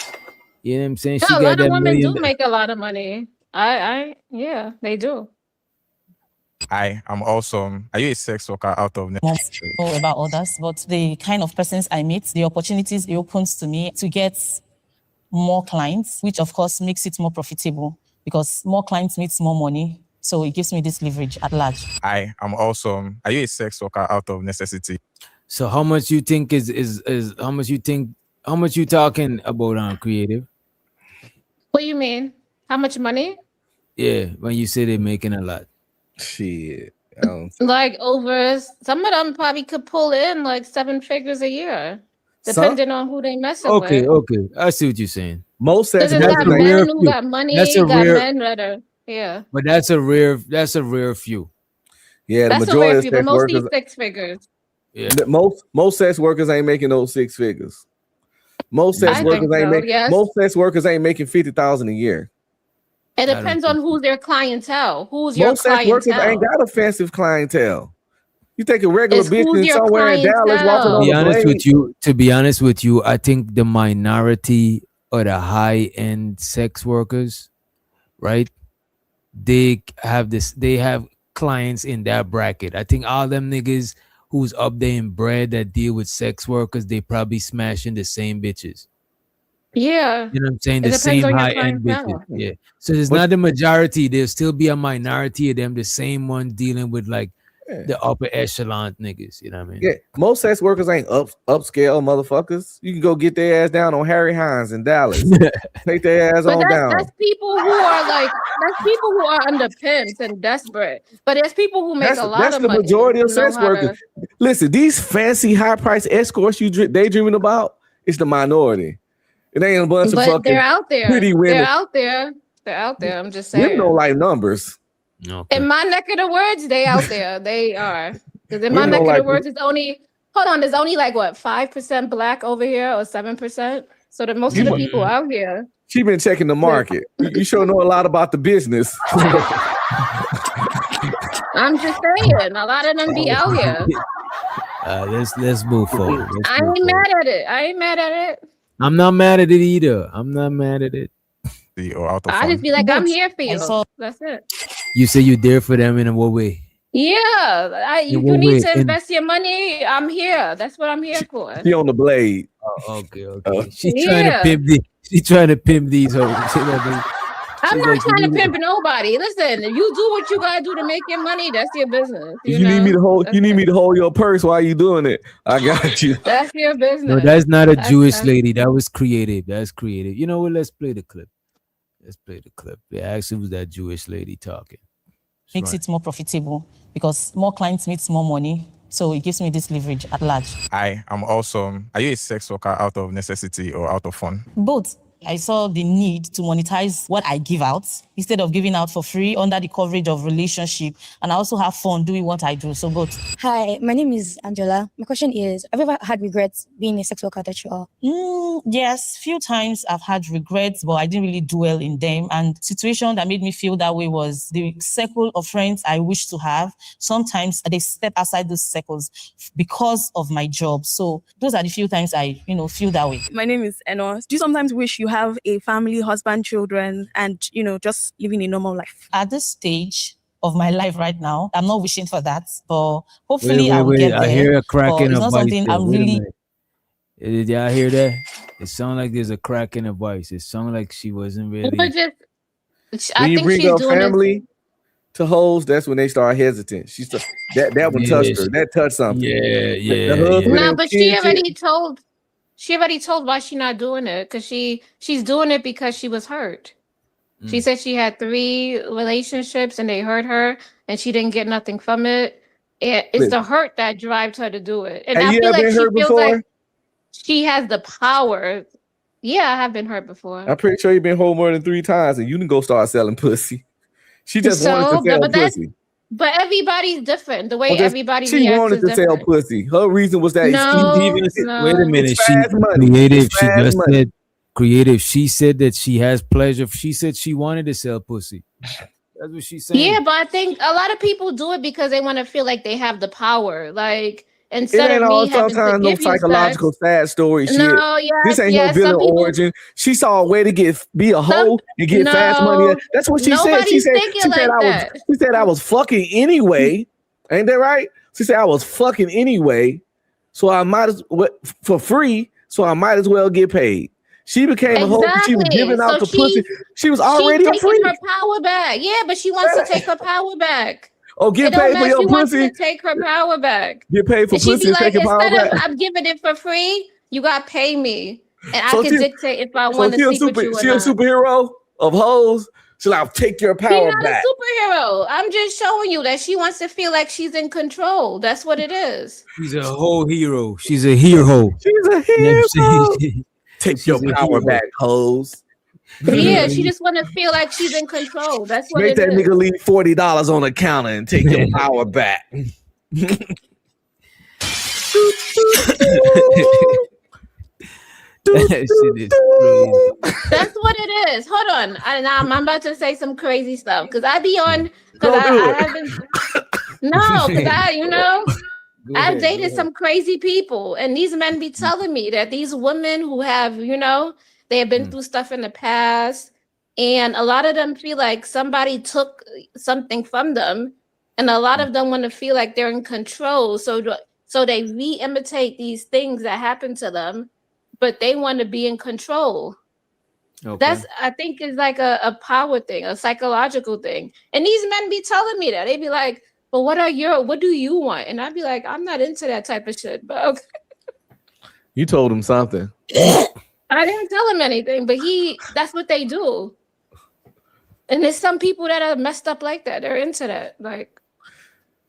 You know what I'm saying? A lot of women do make a lot of money. Yeah, they do. I am awesome. Are you a sex worker out of necessity? Know about others, but the kind of persons I meet, the opportunities it opens to me to get more clients, which of course makes it more profitable because more clients means more money. So it gives me this leverage at large. I am awesome. Are you a sex worker out of necessity? So how much you think how much you talking about on creative? What do you mean? How much money? Yeah, when you say they're making a lot. Shit. Like over, some of them probably could pull in like 7 figures a year, depending on who they messing with. Okay. I see what you're saying. Most sex workers got men who got money, got men that are, yeah. But that's a rare few. Yeah, that's the majority a rare few, of sex but mostly workers, 6 figures. Yeah. Most sex workers ain't making those 6 figures. Most sex workers ain't making 50,000 a year. It depends on who's their clientele. Who's your Most sex clientele? workers ain't got offensive clientele. You take a regular business your somewhere in Dallas walking on To be honest with you, I think the minority or the high-end sex workers, right? they have clients in that bracket. I think all them niggas who's up there in bread that deal with sex workers, they probably smashing the same bitches. Yeah. You know what I'm saying? It The depends same on your high-end bitches. clientele. Yeah. So there's not the majority. There'll still be a minority of them, the same ones dealing with like the upper echelon niggas. You know what I mean? Yeah, most sex workers ain't upscale motherfuckers. You can go get their ass down on Harry Hines in Dallas. Take their ass But on down. that's people who are like that's people who are under pimps and desperate. But there's people who make a lot That's of the money. majority of who know sex how workers. to- Listen, these fancy high price escorts you daydreaming about, it's the minority. It ain't a bunch of But fucking they're out there. pretty women. They're out there. They're out there. I'm just Women saying. don't like numbers. In my neck of the woods, they out there. They are. Because in my Women neck don't of the like woods, it's only there's only like what 5% black over here or 7%. So the most of the people out here. She been checking the market. You sure know a lot about the business. I'm just saying, a lot of them be out here. Let's move forward. I ain't mad at it. I ain't mad at it. I'm not mad at it either. I'm not mad at it. Or out of I fun. just be like, I'm here for I you. saw- That's it. You say you're there for them in what way? Yeah, you what need way? to And- invest your money. I'm here. That's what I'm here for. She on the blade. Oh, okay. She's trying to pimp these hoes. I'm She's not like, trying to pimp nobody. Listen, you do what you gotta do to make your money. That's your business. You need me to hold. You need me to hold your purse while you doing it. I got you. That's your business. No, that's not a Jewish that's- lady. That was creative. That's creative. You know what? Let's play the clip. Yeah, actually, it was that Jewish lady talking. Makes it more profitable because more clients makes more money. So it gives me this leverage at large. I am also. Are you a sex worker out of necessity or out of fun? Both. I saw the need to monetize what I give out instead of giving out for free under the coverage of relationship. And I also have fun doing what I do. So both. Hi, my name is Angela. My question is, have you ever had regrets being a sex worker that you are? Yes, few times I've had regrets, but I didn't really dwell in them. And situation that made me feel that way was the circle of friends I wish to have. Sometimes they step outside those circles because of my job. So those are the few times I, feel that way. My name is Enos. Do you sometimes wish you have a family, husband, children, and just living a normal life? At this stage of my life right now, I'm not wishing for that, but hopefully I will get there. I hear a crack but in it's a not voice. something I'm really. Did y'all hear that? It sounded like there's a crack in her voice. It sounded like she wasn't really. But I When you think bring she's up doing family to hoes, that's when they start hesitant. That one touched her. That touched something. The husband No, and but kids she already told why she's not doing it because she's doing it because she was hurt. She said she had 3 relationships and they hurt her and she didn't get nothing from it. It's the hurt that drives her to do it. And Have I you feel ever like been she hurt feels before? like she has the power. Yeah, I have been hurt before. I'm pretty sure you've been home more than 3 times and you can go start selling pussy. She just wanted to sell pussy. But everybody's different. The way everybody she reacts wanted is to different. sell pussy. Her reason was that Wait a minute. It's fast money. Creative. It's She fast just money. said creative. She said that she has pleasure. She said she wanted to sell pussy. That's what she's saying. Yeah, but I think a lot of people do it because they want to feel like they have the power. Like It instead ain't of all me having to sometimes no give you psychological sex. sad story shit. No, This ain't yes, no villain some people- origin. She saw a way to be a hoe and get fast money. That's what she said. She nobody's said thinking like that. She said I was fucking anyway. Ain't that right? She said I was fucking anyway, so I might as well for free. So I might as well get paid. She became a hoe. She was giving out the pussy. She was already a taking freak. her power back. Yeah, but she wants to take her power back. Oh, get It don't paid for matter. your She wants pussy. to take her power back. Get paid for And she pussy be and take like, your power instead of back. I'm giving it for free, you got to pay me, and So I can she- dictate if I So want she to a sleep with you or she a not. superhero of hoes. She's like, take your She's power not back. a superhero. I'm just showing you that she wants to feel like she's in control. That's what it is. She's a whole hero. She's a hero. She's a hero. Take your power back, hoes. Yeah, she just want to feel like she's in control. That's what Make it that is. nigga leave $40 on the counter and take your power back. That shit is crazy. That's what it is. Hold on. I'm about to say some crazy stuff because I be on because Don't do I it. haven't. No, because I've ahead, dated go some crazy people, and these men be telling me that these women who have, they have been through stuff in the past, And a lot of them feel like somebody took something from them, and a lot of them want to feel like they're in control. So they re-imitate these things that happen to them, but they want to be in control. That's, I think, is like a power thing, a psychological thing. And these men be telling me that. They be like, "But what do you want?" And I'd be like, "I'm not into that type of shit." But okay. You told him something. I didn't tell him anything, but that's what they do. And there's some people that are messed up like that. They're into that. Like,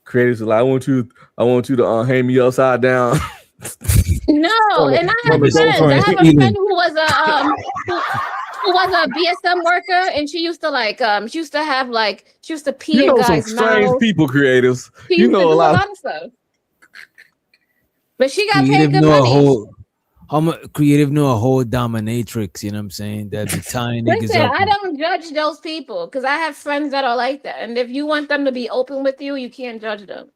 Creators are like, I want you to hang me upside down. no, and I have friends. I have a friend who was who was a BSM worker, and she used to pee You in know some guys' strange mouths. people, creators. She You used to know do a lot. of stuff. But she got paid Creative good know a money. whole creative know a whole dominatrix, you know what I'm saying? That be tying niggas Listen, up. I don't judge those people because I have friends that are like that. And if you want them to be open with you, you can't judge them.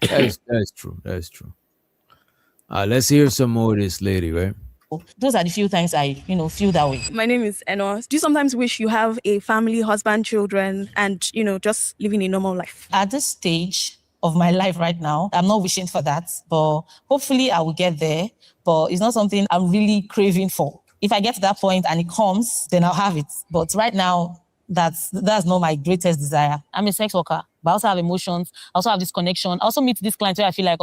That's true. That's true. Let's hear some more of this lady, right? Those are the few times I, feel that way. My name is Anton. Do you sometimes wish you have a family, husband, children, and just living a normal life? At this stage of my life right now, I'm not wishing for that, but hopefully I will get there. But it's not something I'm really craving for. If I get to that point and it comes, then I'll have it. But right now, that's not my greatest desire. I'm a sex worker, but I also have emotions. I also have this connection. I also meet this client where I feel like,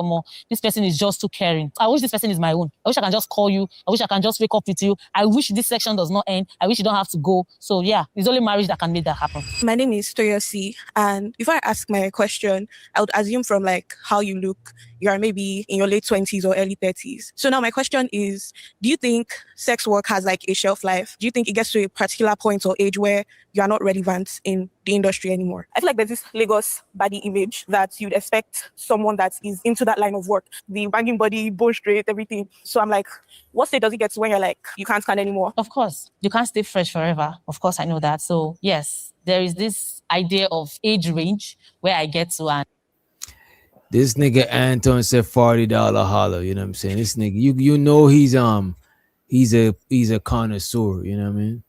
this person is just too caring. I wish this person is my own. I wish I can just call you. I wish I can just wake up with you. I wish this section does not end. I wish you don't have to go. So yeah, it's only marriage that can make that happen. My name is Toyosi, and before I ask my question, I would assume from like how you look, you are maybe in your late 20s or early 30s. So now my question is, do you think sex work has like a shelf life? Do you think it gets to a particular point or age where you are not relevant in the industry anymore? I feel like there's this Lagos body image that you'd expect someone that is into that line of work, the banging body, bone straight, everything. So I'm like, what state does it get to when you're like, you can't stand anymore? Of course, you can't stay fresh forever. Of course, I know that. So yes, there is this idea of age range where I get to, and This nigga Anton said $40 holler, you know what I'm saying? This nigga, you know he's a connoisseur, you know what I mean?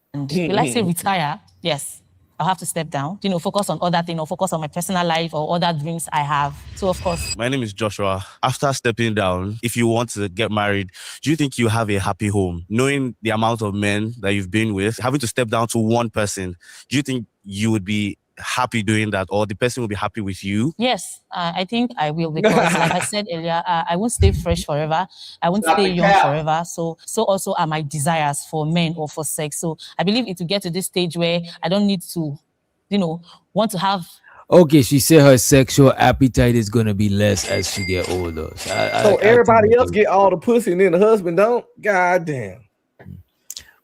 will I say retire? Yes. I'll have to step down, focus on other things or focus on my personal life or other dreams I have. So of course. My name is Joshua. After stepping down, if you want to get married, do you think you have a happy home? Knowing the amount of men that you've been with, having to step down to one person, do you think you would be happy doing that, or the person will be happy with you? Yes, I think I will, because like I said earlier, I won't stay fresh forever. I won't stay young forever. So also are my desires for men or for sex. So I believe it will get to this stage where I don't need to, want to have. Okay, she said her sexual appetite is gonna be less as she get older. So everybody else get all the pussy and then the husband don't? God damn.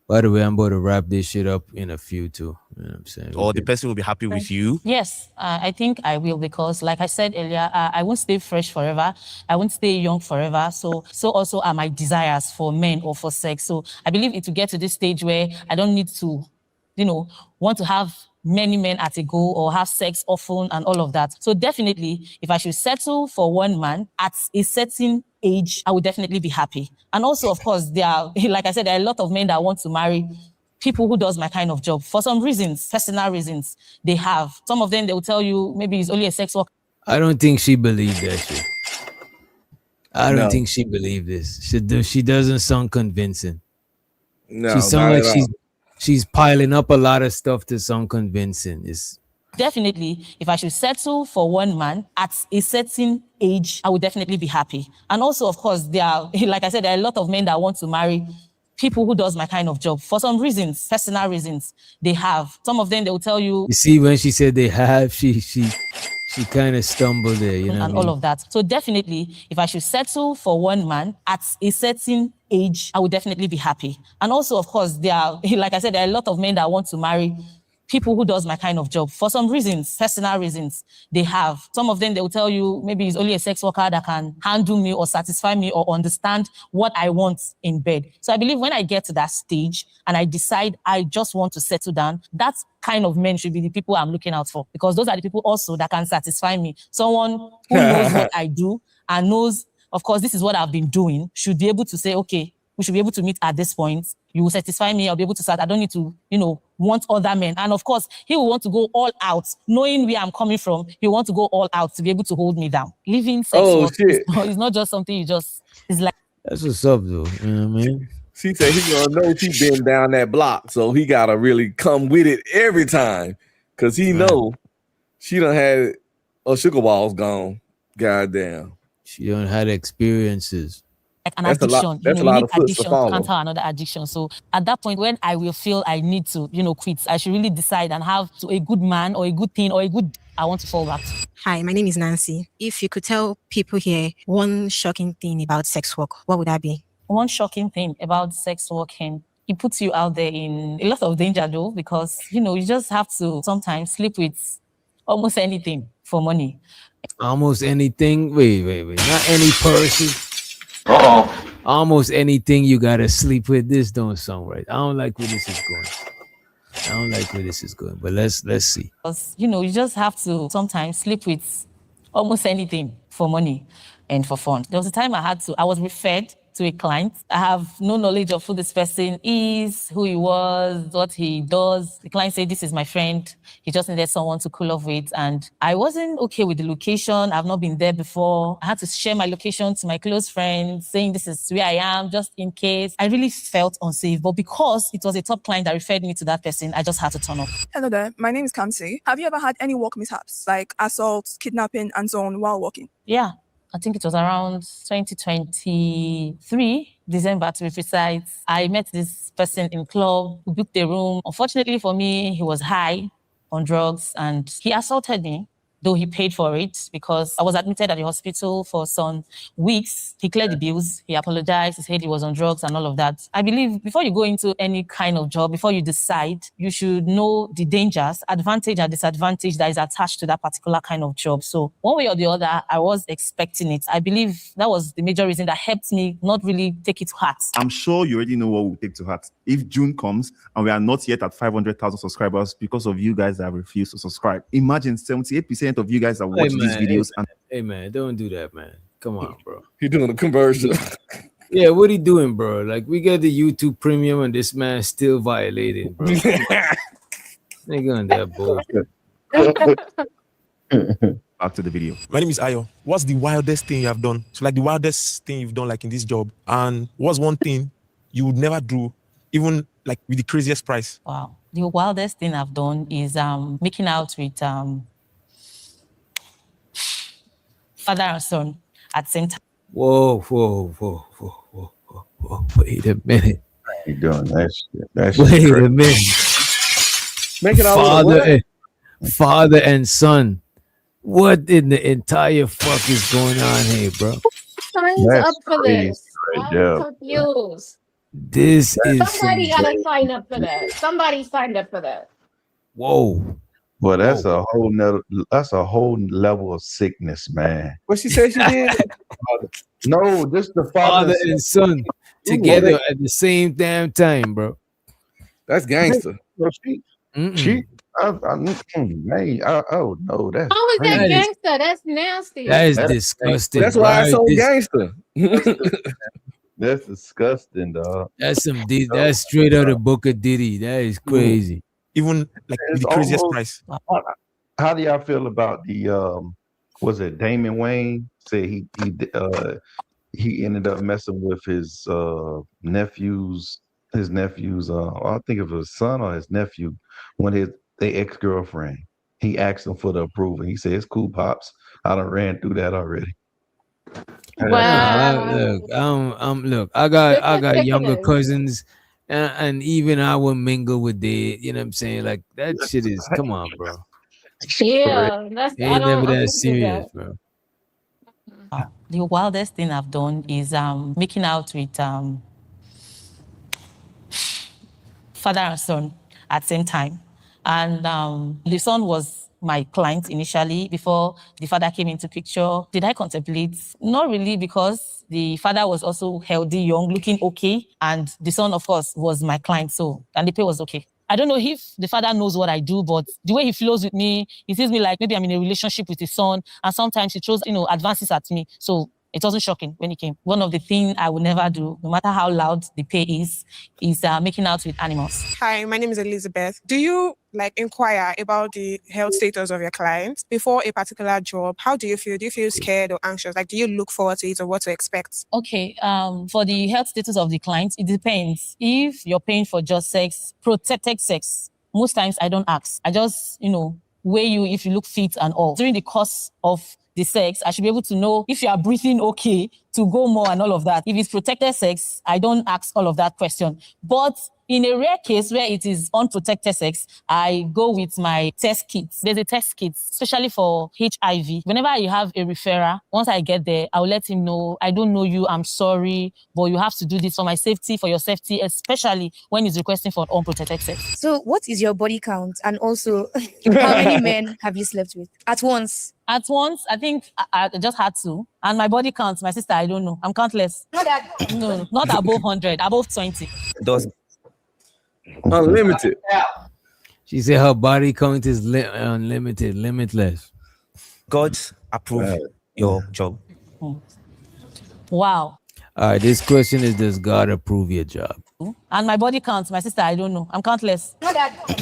By the way, I'm about to wrap this shit up in a few too. You know what I'm saying? Or the person will be happy with you? Yes, I think I will, because like I said earlier, I won't stay fresh forever. I won't stay young forever. So also are my desires for men or for sex. So I believe it will get to this stage where I don't need to, want to have many men at a go or have sex often and all of that. So definitely, if I should settle for one man at a certain age, I would definitely be happy. And also, of course, there are, like I said, there are a lot of men that want to marry people who does my kind of job. For some reasons, personal reasons, they have. Some of them, they will tell you maybe it's only a sex worker. I don't think she believed that shit. I don't think she believed this. She doesn't sound convincing. No, she sounds like she's piling up a lot of stuff to sound convincing. It's definitely, if I should settle for one man at a certain age, I would definitely be happy. And also, of course, there are, like I said, there are a lot of men that want to marry people who does my kind of job. For some reasons, personal reasons, they have. Some of them, they will tell you. You see, when she said they have, she kind of stumbled there, you know, and all of that. So definitely, if I should settle for one man at a certain age, I would definitely be happy. And also, of course, there are, like I said, there are a lot of men that want to marry people who does my kind of job. For some reasons, personal reasons, they have. Some of them, they will tell you maybe it's only a sex worker that can handle me or satisfy me or understand what I want in bed. So I believe when I get to that stage and I decide I just want to settle down, that kind of men should be the people I'm looking out for, because those are the people also that can satisfy me. Someone who knows what I do and knows, of course, this is what I've been doing, should be able to say, okay, we should be able to meet at this point. You will satisfy me. I'll be able to start. I don't need to, want other men. And of course, he will want to go all out, knowing where I'm coming from. He will want to go all out to be able to hold me down. Living sex work is not just something you just, it's like. That's what's up, though. You know what I mean? She said he gonna know she been down that block, so he gotta really come with it every time, cause he know she done had her sugar balls gone. Goddamn, she done had experiences. Like an addiction, you need addiction to counter another addiction. So at that point, when I will feel I need to, quit, I should really decide and have a good man or a good thing or a good I want to fall back to. Hi, my name is Nancy. If you could tell people here one shocking thing about sex work, what would that be? One shocking thing about sex working, it puts you out there in a lot of danger though, because, you just have to sometimes sleep with almost anything for money. Almost anything? Wait. Not any person. Almost anything you gotta sleep with. This don't sound right. I don't like where this is going. But let's see. Because, you just have to sometimes sleep with almost anything for money and for fun. There was a time I was referred to a client. I have no knowledge of who this person is, who he was, what he does. The client said, this is my friend. He just needed someone to cool off with. And I wasn't okay with the location. I've not been there before. I had to share my location to my close friends, saying this is where I am, just in case. I really felt unsafe. But because it was a top client that referred me to that person, I just had to turn up. Hello there. My name is Kamsi. Have you ever had any work mishaps, like assault, kidnapping, and so on while working? Yeah. I think it was around 2023, December to be precise. I met this person in club who booked a room. Unfortunately for me, he was high on drugs and he assaulted me, though he paid for it because I was admitted at the hospital for some weeks. He cleared the bills. He apologized. He said he was on drugs and all of that. I believe before you go into any kind of job, before you decide, you should know the dangers, advantage and disadvantage that is attached to that particular kind of job. So one way or the other, I was expecting it. I believe that was the major reason that helped me not really take it to heart. I'm sure you already know what we'll take to heart. If June comes and we are not yet at 500,000 subscribers because of you guys that refuse to subscribe, imagine 78% of you guys that watch these videos. Hey man, don't do that, man. Come on, bro. He doing a conversion. Yeah, what he doing, bro? Like we get the YouTube premium and this man still violating, bro. Nigga on that bullshit. Back to the video. My name is Ayo. What's the wildest thing you have done? So like the wildest thing you've done like in this job? And what's one thing you would never do, even like with the craziest price? Wow. The wildest thing I've done is making out with father and son at the same time. Whoa. Wait a minute. You doing that shit? That's Wait a minute. Making out with father and son. What in the entire fuck is going on here, bro? Signs up for this. I'm confused. This is somebody gotta sign up for that. Somebody signed up for that. Whoa. Well, that's a whole level of sickness, man. What she said she did? No, this the father and son together at the same damn time, bro. That's gangster. Oh no, that's How is that crazy. gangster? That's nasty. That is disgusting. That's why it's so gangster. That's disgusting, dog. That's that's straight out of Book of Diddy. That is crazy. Even like the craziest price. How do y'all feel about the was it Damon Wayne said he ended up messing with his nephew's I think it was his son or his nephew, when they ex-girlfriend. He asked him for the approval. He said, "It's cool, pops. I done ran through that already." Wow. Look, I got younger cousins, and even I will mingle with the, you know what I'm saying? Like that shit is, come on, bro. Yeah, that's It ain't never that serious, bro. The wildest thing I've done is making out with father and son at the same time. And the son was my client initially before the father came into picture. Did I contemplate? Not really, because the father was also healthy, young, looking okay. And the son, of course, was my client. And the pay was okay. I don't know if the father knows what I do, but the way he flows with me, he sees me like maybe I'm in a relationship with his son. And sometimes he throws, advances at me. So It wasn't shocking when it came. One of the things I would never do, no matter how loud the pay is making out with animals. Hi, my name is Elizabeth. Do you inquire about the health status of your clients before a particular job? How do you feel? Do you feel scared or anxious? Do you look forward to it or what to expect? Okay, for the health status of the client, it depends. If you're paying for just sex, protected sex, most times I don't ask. I just, weigh you if you look fit and all. During the course of the sex, I should be able to know if you are breathing okay to go more and all of that. If it's protected sex, I don't ask all of that question. But in a rare case where it is unprotected sex, I go with my test kits. There's a test kit, especially for HIV. Whenever you have a referrer, once I get there, I'll let him know, I don't know you, I'm sorry, but you have to do this for my safety, for your safety, especially when he's requesting for unprotected sex. So what is your body count? And also, how many men have you slept with at once? At once, I think I just had to. And my body count, my sister, I don't know. I'm countless. No, not above 100, above 20. Unlimited. She said her body count is unlimited, limitless. God approve your job. Wow. All right, this question is, does God approve your job? And my body count, my sister, I don't know. I'm countless.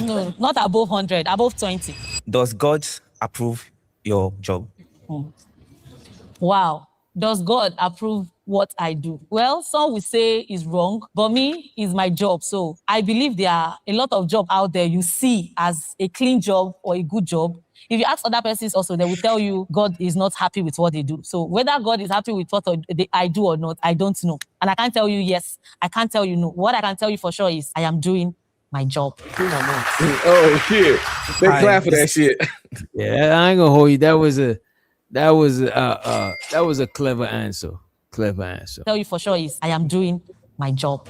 No, not above 100, above 20. Does God approve your job? Wow. Does God approve what I do? Well, some will say is wrong, but me is my job. So I believe there are a lot of jobs out there you see as a clean job or a good job. If you ask other persons also, they will tell you God is not happy with what they do. So whether God is happy with what I do or not, I don't know. And I can't tell you yes, I can't tell you no. What I can tell you for sure is I am doing my job. Oh shit! They clap for that shit. Yeah, I ain't gonna hold you. That was a clever answer. Clever answer. Tell you for sure is I am doing my job.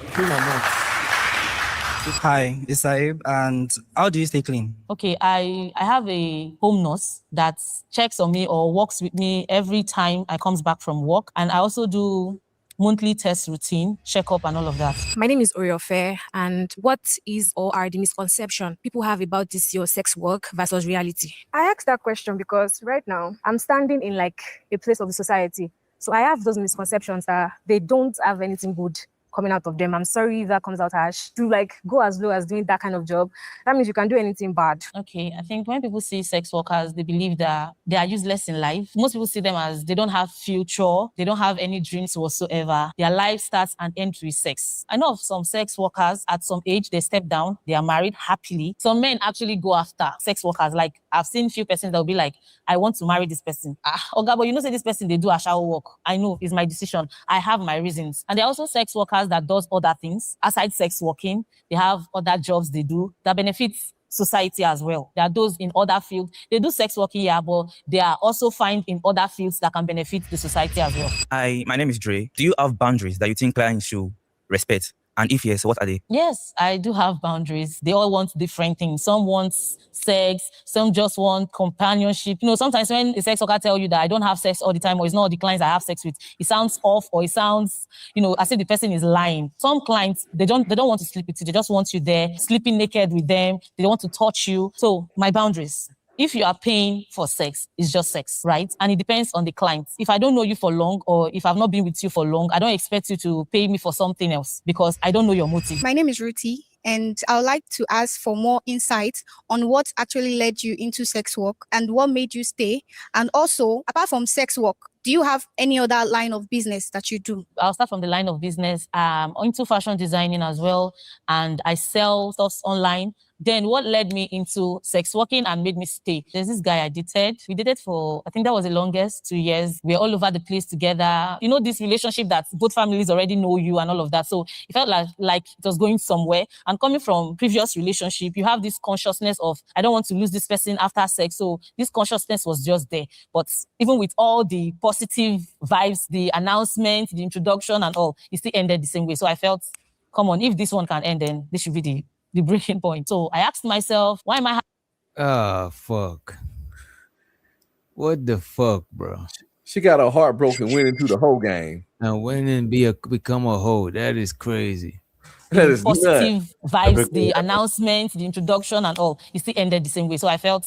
Hi, it's Saib, and how do you stay clean? Okay, I have a home nurse that checks on me or works with me every time I comes back from work, and I also do monthly test routine, checkup, and all of that. My name is Oriofe, and what is or are the misconception people have about this your sex work versus reality? I asked that question because right now I'm standing in a place of the society. So I have those misconceptions that they don't have anything good coming out of them. I'm sorry if that comes out harsh. To go as low as doing that kind of job, that means you can do anything bad. Okay, I think when people see sex workers, they believe that they are useless in life. Most people see them as they don't have future, they don't have any dreams whatsoever. Their life starts and ends with sex. I know of some sex workers at some age, they step down, they are married happily. Some men actually go after sex workers. I've seen few persons that will be like, I want to marry this person. Oga, but say this person, they do a shower work. I know, it's my decision. I have my reasons. And there are also sex workers that does other things aside sex working. They have other jobs they do that benefits society as well. There are those in other fields. They do sex working, but they are also found in other fields that can benefit the society as well. My name is Dre. Do you have boundaries that you think clients should respect? And if yes, what are they? Yes, I do have boundaries. They all want different things. Some want sex, some just want companionship. Sometimes when a sex worker tell you that I don't have sex all the time, or it's not all the clients I have sex with, it sounds off, or it sounds, as if the person is lying. Some clients, they don't want to sleep with you. They just want you there, sleeping naked with them. They don't want to touch you. So my boundaries. If you are paying for sex, it's just sex, right? And it depends on the client. If I don't know you for long, or if I've not been with you for long, I don't expect you to pay me for something else because I don't know your motive. My name is Ruthie, and I would like to ask for more insight on what actually led you into sex work and what made you stay. And also, apart from sex work, do you have any other line of business that you do? I'll start from the line of business. I'm into fashion designing as well, and I sell stuff online. Then what led me into sex working and made me stay? There's this guy I dated. We dated for, I think that was the longest, 2 years. We're all over the place together. This relationship that both families already know you and all of that. So it felt like it was going somewhere. And coming from previous relationship, you have this consciousness of, I don't want to lose this person after sex. So this consciousness was just there. But even with all the positive vibes, the announcement, the introduction and all, it still ended the same way. So I felt, come on, if this one can end, then this should be the breaking point. So I asked myself, why am I... fuck. What the fuck, bro? She got her heart broken, went into the whole game. And went and become a hoe. That is crazy. That is positive vibes, the announcement, the introduction and all, it still ended the same way. So I felt,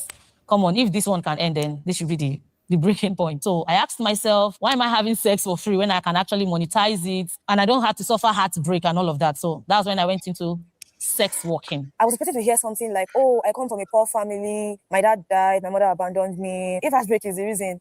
come on, if this one can end, then this should be the breaking point. So I asked myself, why am I having sex for free when I can actually monetize it and I don't have to suffer heartbreak and all of that? So that's when I went into sex working. I was expecting to hear something like, oh, I come from a poor family, my dad died, my mother abandoned me. If heartbreak is the reason,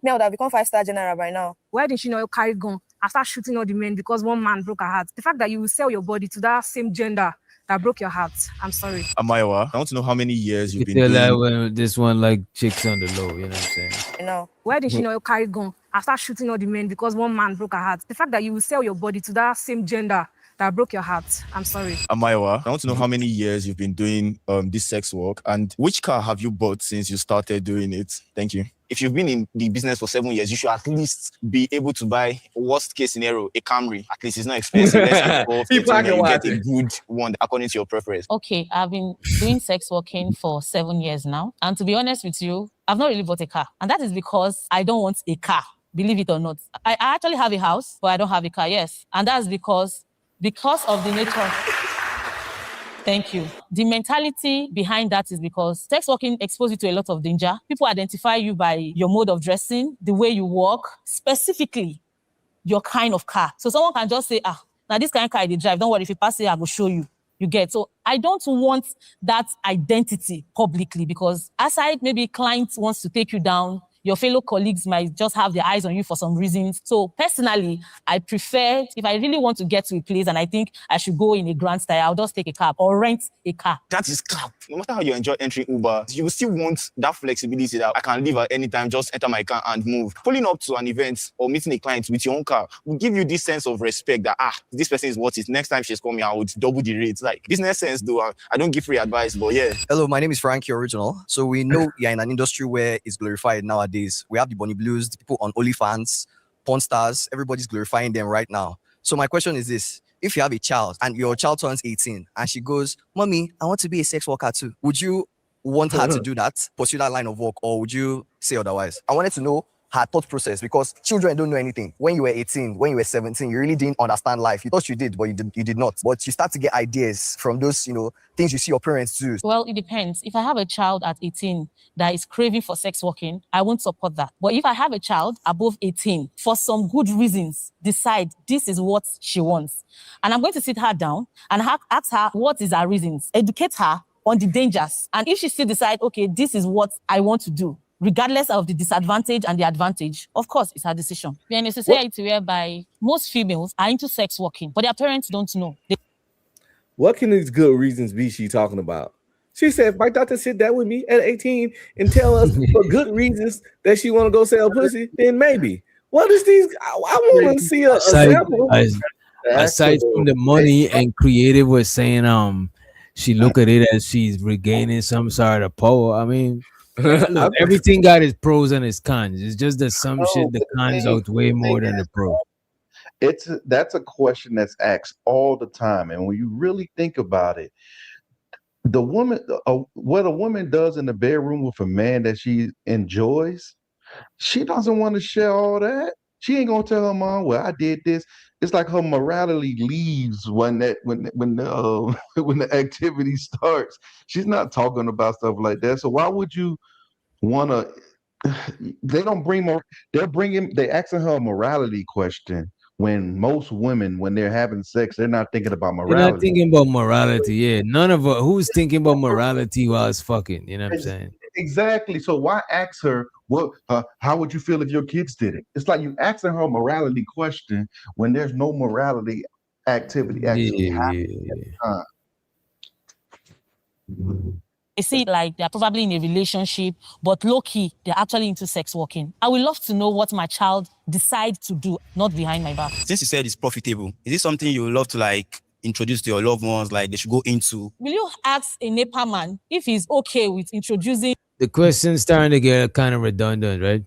me I would have become 5-star general by now. Why didn't you know you carry gun and start shooting all the men because one man broke her heart? The fact that you will sell your body to that same gender that broke your heart, I'm sorry. Amayawa, I want to know how many years you've been Tell that doing. when this one like chicks on the low, you know what I'm saying? No. Why didn't you know you carry gun and start shooting all the men because one man broke her heart? The fact that you will sell your body to that same gender that broke your heart, I'm sorry. Amayawa, I want to know how many years you've been doing this sex work and which car have you bought since you started doing it? Thank you. If you've been in the business for 7 years, you should at least be able to buy, worst case scenario, a Camry. At least it's not expensive. You get a good one according to your preference. Okay, I've been doing sex working for 7 years now. And to be honest with you, I've not really bought a car. And that is because I don't want a car, believe it or not. I actually have a house, but I don't have a car, yes. And that's because of the nature. Thank you. The mentality behind that is because sex working exposes you to a lot of danger. People identify you by your mode of dressing, the way you walk, specifically your kind of car. So someone can just say, now this kind of car they drive, don't worry, if you pass it, I will show you. You get. So I don't want that identity publicly because aside maybe client wants to take you down, your fellow colleagues might just have their eyes on you for some reasons. So personally, I prefer, if I really want to get to a place and I think I should go in a grand style, I'll just take a cab or rent a car. That is cap. No matter how you enjoy entering Uber, you will still want that flexibility that I can leave at any time, just enter my car and move. Pulling up to an event or meeting a client with your own car will give you this sense of respect that, this person is worth it. Next time she's coming, I would double the rates. Like, business sense, though, I don't give free advice, but yeah. Hello, my name is Frankie Original. So we know you're in an industry where it's glorified nowadays. We have the Bonnie Blues, the people on OnlyFans, porn stars, everybody's glorifying them right now. So my question is this. If you have a child and your child turns 18 and she goes, Mommy, I want to be a sex worker too. Would you want her to do that, pursue that line of work, or would you say otherwise? I wanted to know her thought process because children don't know anything. When you were 18, when you were 17, you really didn't understand life. You thought you did, but you did not. But you start to get ideas from those, things you see your parents do. Well, it depends. If I have a child at 18 that is craving for sex working, I won't support that. But if I have a child above 18, for some good reasons, decide this is what she wants. And I'm going to sit her down and ask her what is her reasons, educate her on the dangers. And if she still decides, okay, this is what I want to do, regardless of the disadvantage and the advantage, of course, it's her decision. We are in a society whereby most females are into sex working, but their parents don't know. What can these good reasons be she talking about? She said, my doctor sit down with me at 18 and tell us for good reasons that she want to go sell pussy, then maybe. What is these? I want to see a sample. Aside from the money and creative was saying, she look at it as she's regaining some sort of power. I mean, look, everything got its pros and its cons. It's just that some shit, the cons outweigh more than the pros. That's a question that's asked all the time, and when you really think about it, the woman, what a woman does in the bedroom with a man that she enjoys, she doesn't want to share all that. She ain't gonna tell her mom, "Well, I did this." It's like her morality leaves when the activity starts. She's not talking about stuff like that. So why would you want to? They don't bring more. They asking her a morality question. When most women, when they're having sex, they're not thinking about morality. They're not thinking about morality. Yeah, none of us. Who's thinking about morality while it's fucking? You know what I'm saying? Exactly. So why ask her how would you feel if your kids did it? It's like you asking her a morality question when there's no morality activity actually happening at the time. They see it like they're probably in a relationship, but low-key, they're actually into sex working. I would love to know what my child decides to do, not behind my back. Since you said it's profitable, is it something you would love to introduce to your loved ones, like they should go into? Will you ask a NEPA man if he's okay with introducing? The question's starting to get kind of redundant, right?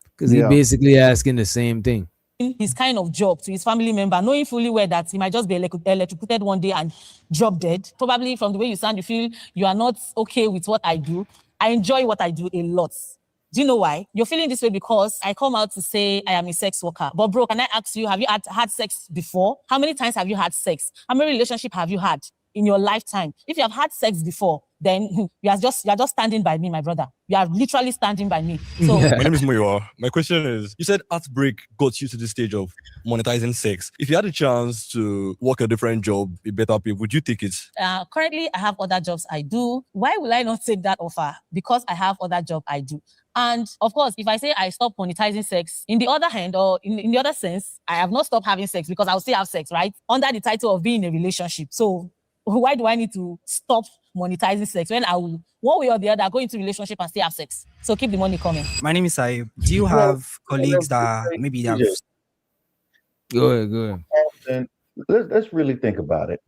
Because he's basically asking the same thing. His kind of job to his family member, knowing fully well that he might just be electrocuted one day and drop dead. Probably from the way you sound, you feel you are not okay with what I do. I enjoy what I do a lot. Do you know why? You're feeling this way because I come out to say I am a sex worker. But bro, can I ask you, have you had sex before? How many times have you had sex? How many relationships have you had in your lifetime? If you have had sex before, then you're just standing by me, my brother. You are literally standing by me. So My name is Moyo. My question is, you said heartbreak got you to the stage of monetizing sex. If you had a chance to work a different job, a better pay, would you take it? Currently, I have other jobs I do. Why will I not take that offer? Because I have other job I do. And of course, if I say I stop monetizing sex, in the other hand, or in the other sense, I have not stopped having sex because I'll still have sex, right? Under the title of being in a relationship. So why do I need to stop monetizing sex when I will, one way or the other, go into relationship and still have sex? So keep the money coming. My name is Saib. Do you have colleagues that maybe they have... Go ahead. And let's really think about it.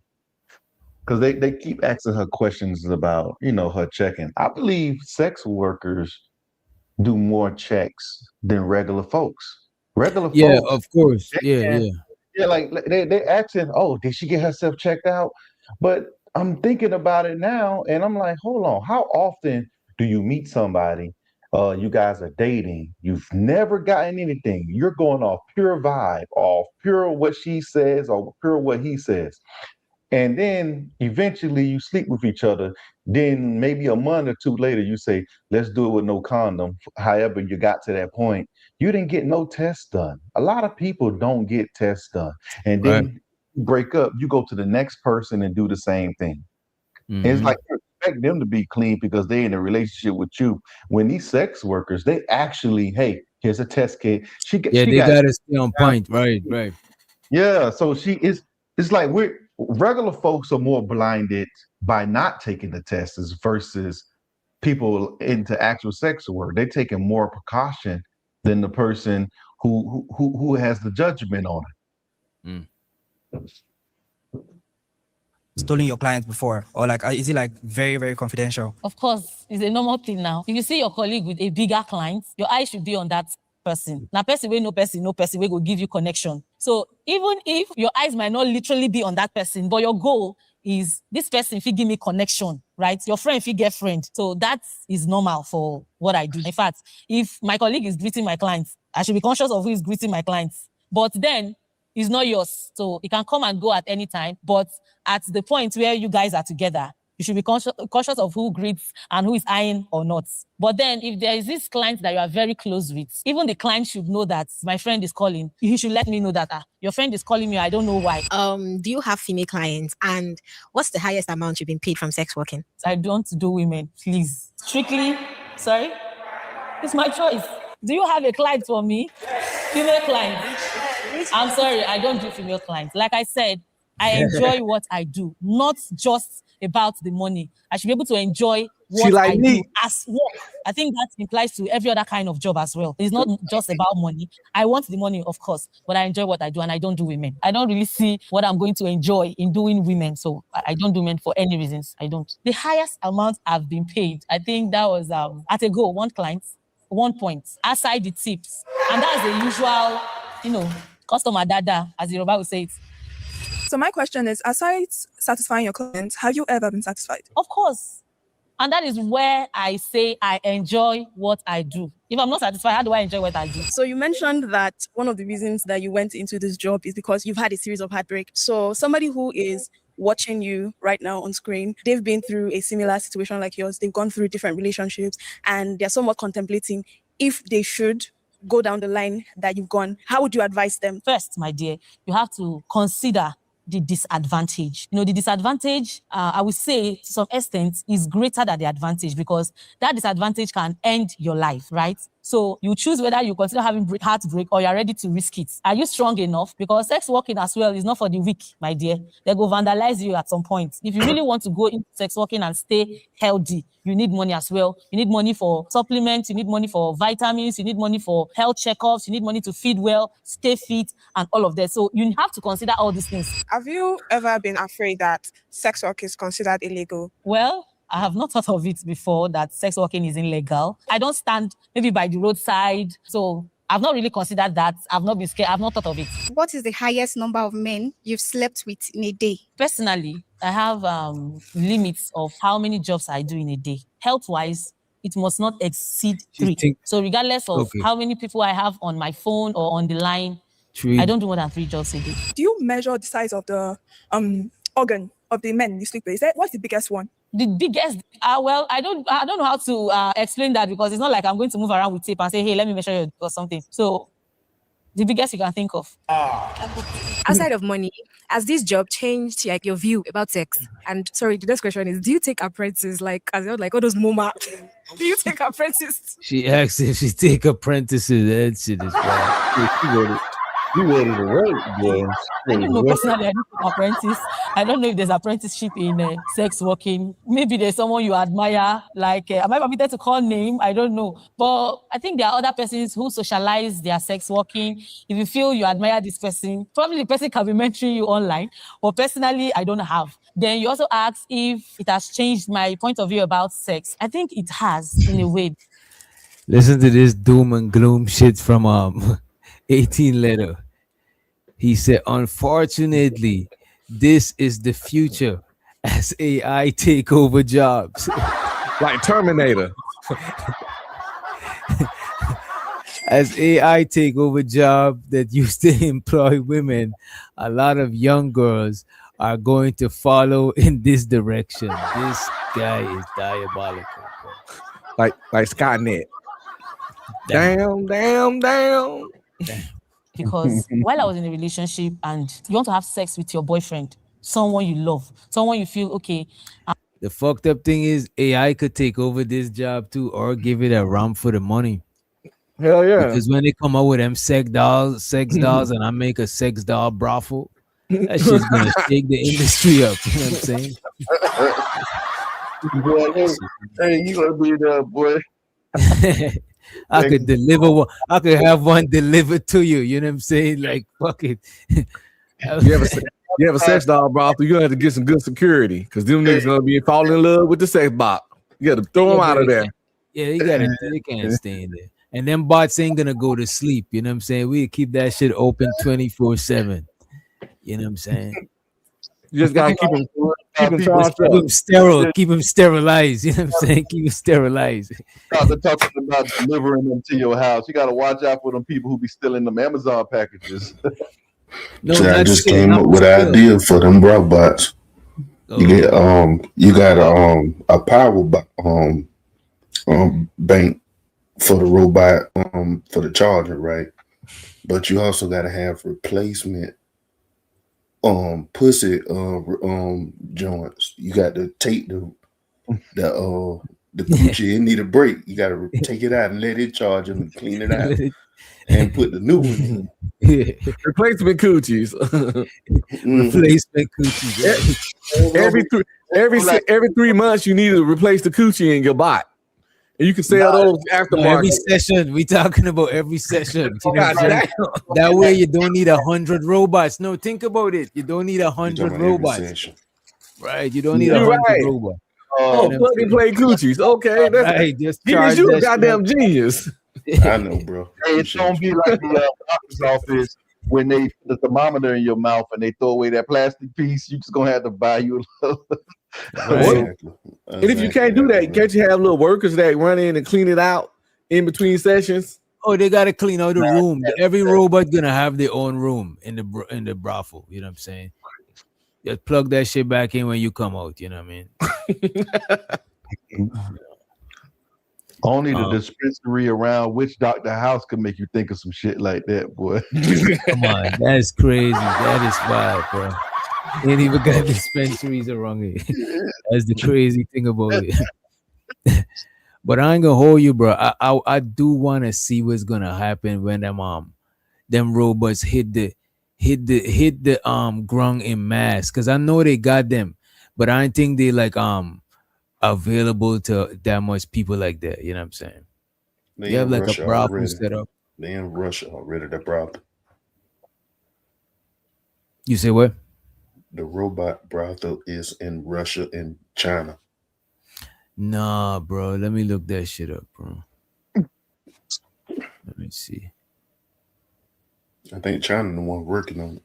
Because they keep asking her questions about, her checking. I believe sex workers do more checks than regular folks. Regular folks. Of course. Yeah. Yeah, like they asking, oh, did she get herself checked out? But I'm thinking about it now, and I'm like, hold on, how often do you meet somebody? You guys are dating. You've never gotten anything. You're going off pure vibe, off pure what she says or pure what he says. And then eventually you sleep with each other. Then maybe a month or two later, you say, let's do it with no condom. However, you got to that point, you didn't get no tests done. A lot of people don't get tests done. And then you break up, you go to the next person and do the same thing. And it's like you expect them to be clean because they're in a relationship with you. When these sex workers, they actually, hey, here's a test kit. They gotta stay on point. Right. Yeah. So it's like regular folks are more blinded by not taking the tests versus people into actual sex work. They're taking more precaution than the person who has the judgment on it. Stolen your clients before, or like is it like very, very confidential? Of course, it's a normal thing now. If you see your colleague with a bigger client, your eyes should be on that person. Now, person will no person will give you connection. So even if your eyes might not literally be on that person, but your goal is this person if he give me connection, right? Your friend if he get friend. So that is normal for what I do. In fact, if my colleague is greeting my clients, I should be conscious of who is greeting my clients. But then it's not yours. So it can come and go at any time. But at the point where you guys are together, you should be cautious of who greets and who is eyeing or not. But then if there is this client that you are very close with, even the client should know that my friend is calling. You should let me know that your friend is calling me. I don't know why. Do you have female clients? And what's the highest amount you've been paid from sex working? I don't do women, please. Strictly, sorry? It's my choice. Do you have a client for me? Female client? I'm sorry, I don't do female clients. Like I said, I enjoy what I do, not just about the money. I should be able to enjoy what I do as work. I think that implies to every other kind of job as well. It's not just about money. I want the money, of course, but I enjoy what I do and I don't do women. I don't really see what I'm going to enjoy in doing women. So I don't do men for any reasons. I don't. The highest amount I've been paid, I think that was at a go, one client, 1 point, aside the tips. And that's the usual, customer dada, as the Yoruba would say it. So my question is, aside satisfying your clients, have you ever been satisfied? Of course. And that is where I say I enjoy what I do. If I'm not satisfied, how do I enjoy what I do? So you mentioned that one of the reasons that you went into this job is because you've had a series of heartbreak. So somebody who is watching you right now on screen, they've been through a similar situation like yours. They've gone through different relationships and they're somewhat contemplating if they should go down the line that you've gone. How would you advise them? First, my dear, you have to consider the disadvantage. The disadvantage, I would say to some extent, is greater than the advantage because that disadvantage can end your life, right? So you choose whether you consider having heartbreak or you're ready to risk it. Are you strong enough? Because sex working as well is not for the weak, my dear. They go vandalize you at some point. If you really want to go into sex working and stay healthy, you need money as well. You need money for supplements, you need money for vitamins, you need money for health checkups, you need money to feed well, stay fit, and all of that. So you have to consider all these things. Have you ever been afraid that sex work is considered illegal? Well, I have not thought of it before that sex working is illegal. I don't stand maybe by the roadside. So I've not really considered that. I've not been scared. I've not thought of it. What is the highest number of men you've slept with in a day? Personally, I have limits of how many jobs I do in a day. Health-wise, it must not exceed 3. So regardless of how many people I have on my phone or on the line, I don't do more than 3 jobs a day. Do you measure the size of the organ of the men you sleep with? What's the biggest one? the biggest. Well, I don't know how to explain that because it's not like I'm going to move around with tape and say, hey, let me measure you or something. So the biggest you can think of. Outside of money, has this job changed like your view about sex? And sorry, the next question is: do you take apprentices like as well, like all those MoMA? Do you take apprentices? She asked if she take apprentices. That shit is wild. You ready to work, boy? I don't know personally. I don't take apprentice. I don't know if there's apprenticeship in sex working. Maybe there's someone you admire. Like, am I permitted to call name? I don't know. But I think there are other persons who socialize their sex working. If you feel you admire this person, probably the person can be mentoring you online. But personally, I don't have. Then you also ask if it has changed my point of view about sex. I think it has in a way. Listen to this doom and gloom shit from 18 letter. He said, unfortunately, this is the future as AI take over jobs. Like Terminator. As AI take over jobs that used to employ women, a lot of young girls are going to follow in this direction. This guy is diabolical. Like Skynet. Damn. Because while I was in a relationship and you want to have sex with your boyfriend, someone you love, someone you feel okay. The fucked up thing is AI could take over this job too, or give it a run for the money. Hell yeah. Because when they come out with them sex dolls, and I make a sex doll brothel, that shit's gonna shake the industry up. You know what I'm saying? Boy, hey, you gonna be there, boy. I could deliver one. I could have one delivered to you. You know what I'm saying? Like, fuck it. You have a sex doll brothel, you're gonna have to get some good security because them niggas gonna be falling in love with the sex bot. You gotta throw them out of there. Yeah, they can't stay in there. And them bots ain't gonna go to sleep. You know what I'm saying? We keep that shit open 24/7. You know what I'm saying? You just gotta keep them sterile, keep them sterilized. You know what I'm saying? Keep them sterilized. They're talking about delivering them to your house. You gotta watch out for them people who be stealing them Amazon packages. No, So I just came up with an idea for them robots. You get you got a power bank for the robot for the charger, right? But you also got to have replacement pussy joints. You got to take the coochie. It need a break. You got to take it out and let it charge and clean it out and put the new one in. Replacement coochies. Replacement coochies. Every 3 months, you need to replace the coochie in your bot. And you can sell those aftermarket. Every session, we talking about every session. You know what I'm saying? That way you don't need 100 robots. No, think about it. You don't need 100 robots. Right? You don't need 100 robots. Oh, plug and play coochies. Okay, that's right. Just charge you a goddamn genius. I know, bro. Hey, it's gonna be like the doctor's office when they put the thermometer in your mouth and they throw away that plastic piece. You just gonna have to buy you a little. Exactly. And if you can't do that, can't you have little workers that run in and clean it out in between sessions? Oh, they gotta clean out the room. Every robot gonna have their own room in the brothel. You know what I'm saying? Just plug that shit back in when you come out. You know what I mean? Only the dispensary around Witch Doctor House could make you think of some shit like that, boy. Come on, that's crazy. That is wild, bro. Ain't even got dispensaries around it. That's the crazy thing about it. But I ain't gonna hold you, bro. I do want to see what's gonna happen when them robots hit the ground in mass. Cause I know they got them, but I don't think they like available to that much people like that. You know what I'm saying? You have like a brothel set up. They in Russia already. The brothel. You say what? The robot brothel is in Russia and China. Nah, bro. Let me look that shit up, bro. Let me see. I think China the one working on it.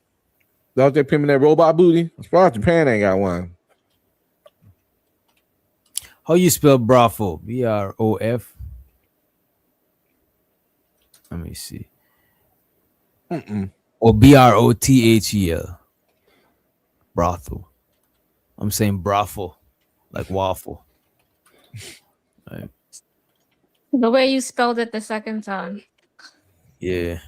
Thought they pimping that robot booty? I'm surprised Japan ain't got one. How you spell brothel? B-R-O-F. Let me see. Or B-R-O-T-H-E-L. Brothel. I'm saying brothel. like waffle. Right. The way you spelled it the second time. Yeah.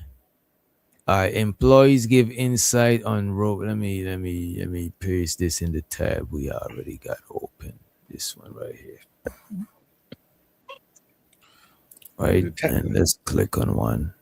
All right. Employees give insight on rope. Let me paste this in the tab we already got open. This one right here. Right, and let's click on one.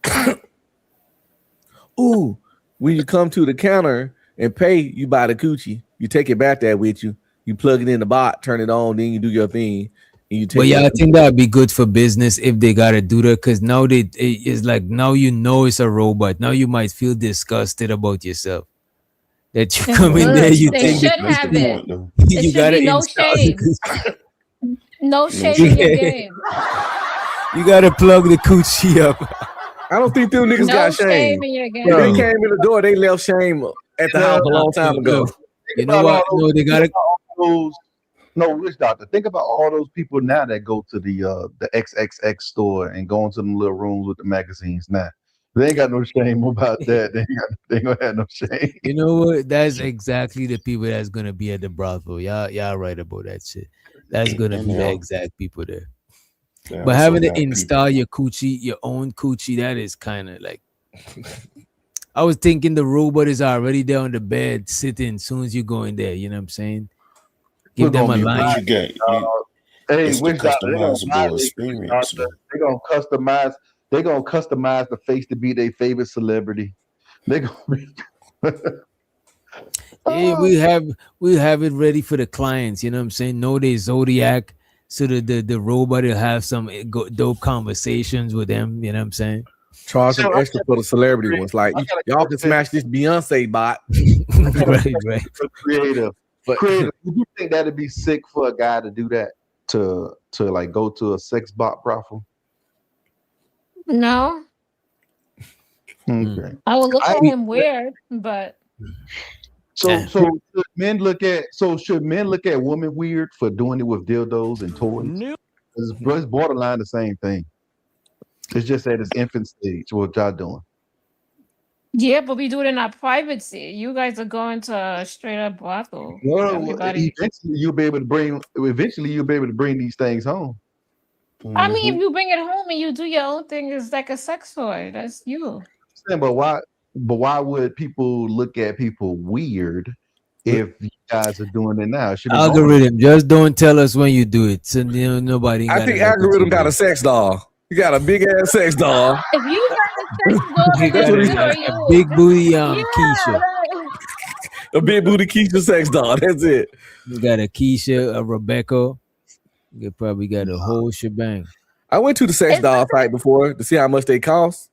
Ooh, when you come to the counter and pay, you buy the coochie. You take it back there with you. You plug it in the bot, turn it on, then you do your thing. And you take But yeah, I think that'd be good for business if they gotta do that, because now it's like now you know it's a robot. Now you might feel disgusted about yourself that you come in there, you They think should have it. you It should gotta be no install shame. No shame in your game. You gotta plug the coochie up. I don't think them niggas No got shame shame. in your game. When they came in the door, they left shame at the house a long time ago. You know what? No, they gotta. No, Rich Doctor. Think about all those people now that go to the XXX store and go into them little rooms with the magazines. Now they ain't got no shame about that. They ain't gonna have no shame. You know what? That's exactly the people that's gonna be at the brothel. Y'all right about that shit. That's gonna be the exact people there. But having to install your coochie, your own coochie, that is kind of like. I was thinking the robot is already there on the bed, sitting. As soon as you go in there, you know what I'm saying? Give them a line. Hey, It's the Rich Doctor, customizable experience. They gonna customize. They gonna customize the face to be their favorite celebrity. They gonna be. Yeah, we have it ready for the clients. You know what I'm saying? Know their zodiac, so the robot will have some dope conversations with them. You know what I'm saying? Charge them extra for the celebrity ones. Like y'all can smash this Beyonce bot. right. Creative. Creative. Would you think that'd be sick for a guy to do that? To like go to a sex bot brothel? No. Okay. I would look at him weird, but So should men look at women weird for doing it with dildos and toys? No. It's borderline the same thing. It's just at its infant stage. What y'all doing? yeah, but we do it in our privacy. You guys are going to a straight up brothel. No, Everybody. eventually you'll be able to bring these things home. I mean, if you bring it home and you do your own thing, it's like a sex toy. That's you. But why would people look at people weird if you guys are doing it now? It should be Algorithm, just don't tell us when you do it. So nobody. I think algorithm got a sex doll. You got a big ass sex doll. If you got a sex doll, You got a big booty Keisha. A big booty Keisha sex doll. That's it. You got a Keisha, a Rebecca. You probably got a whole shebang. I went to the sex doll site before to see how much they cost.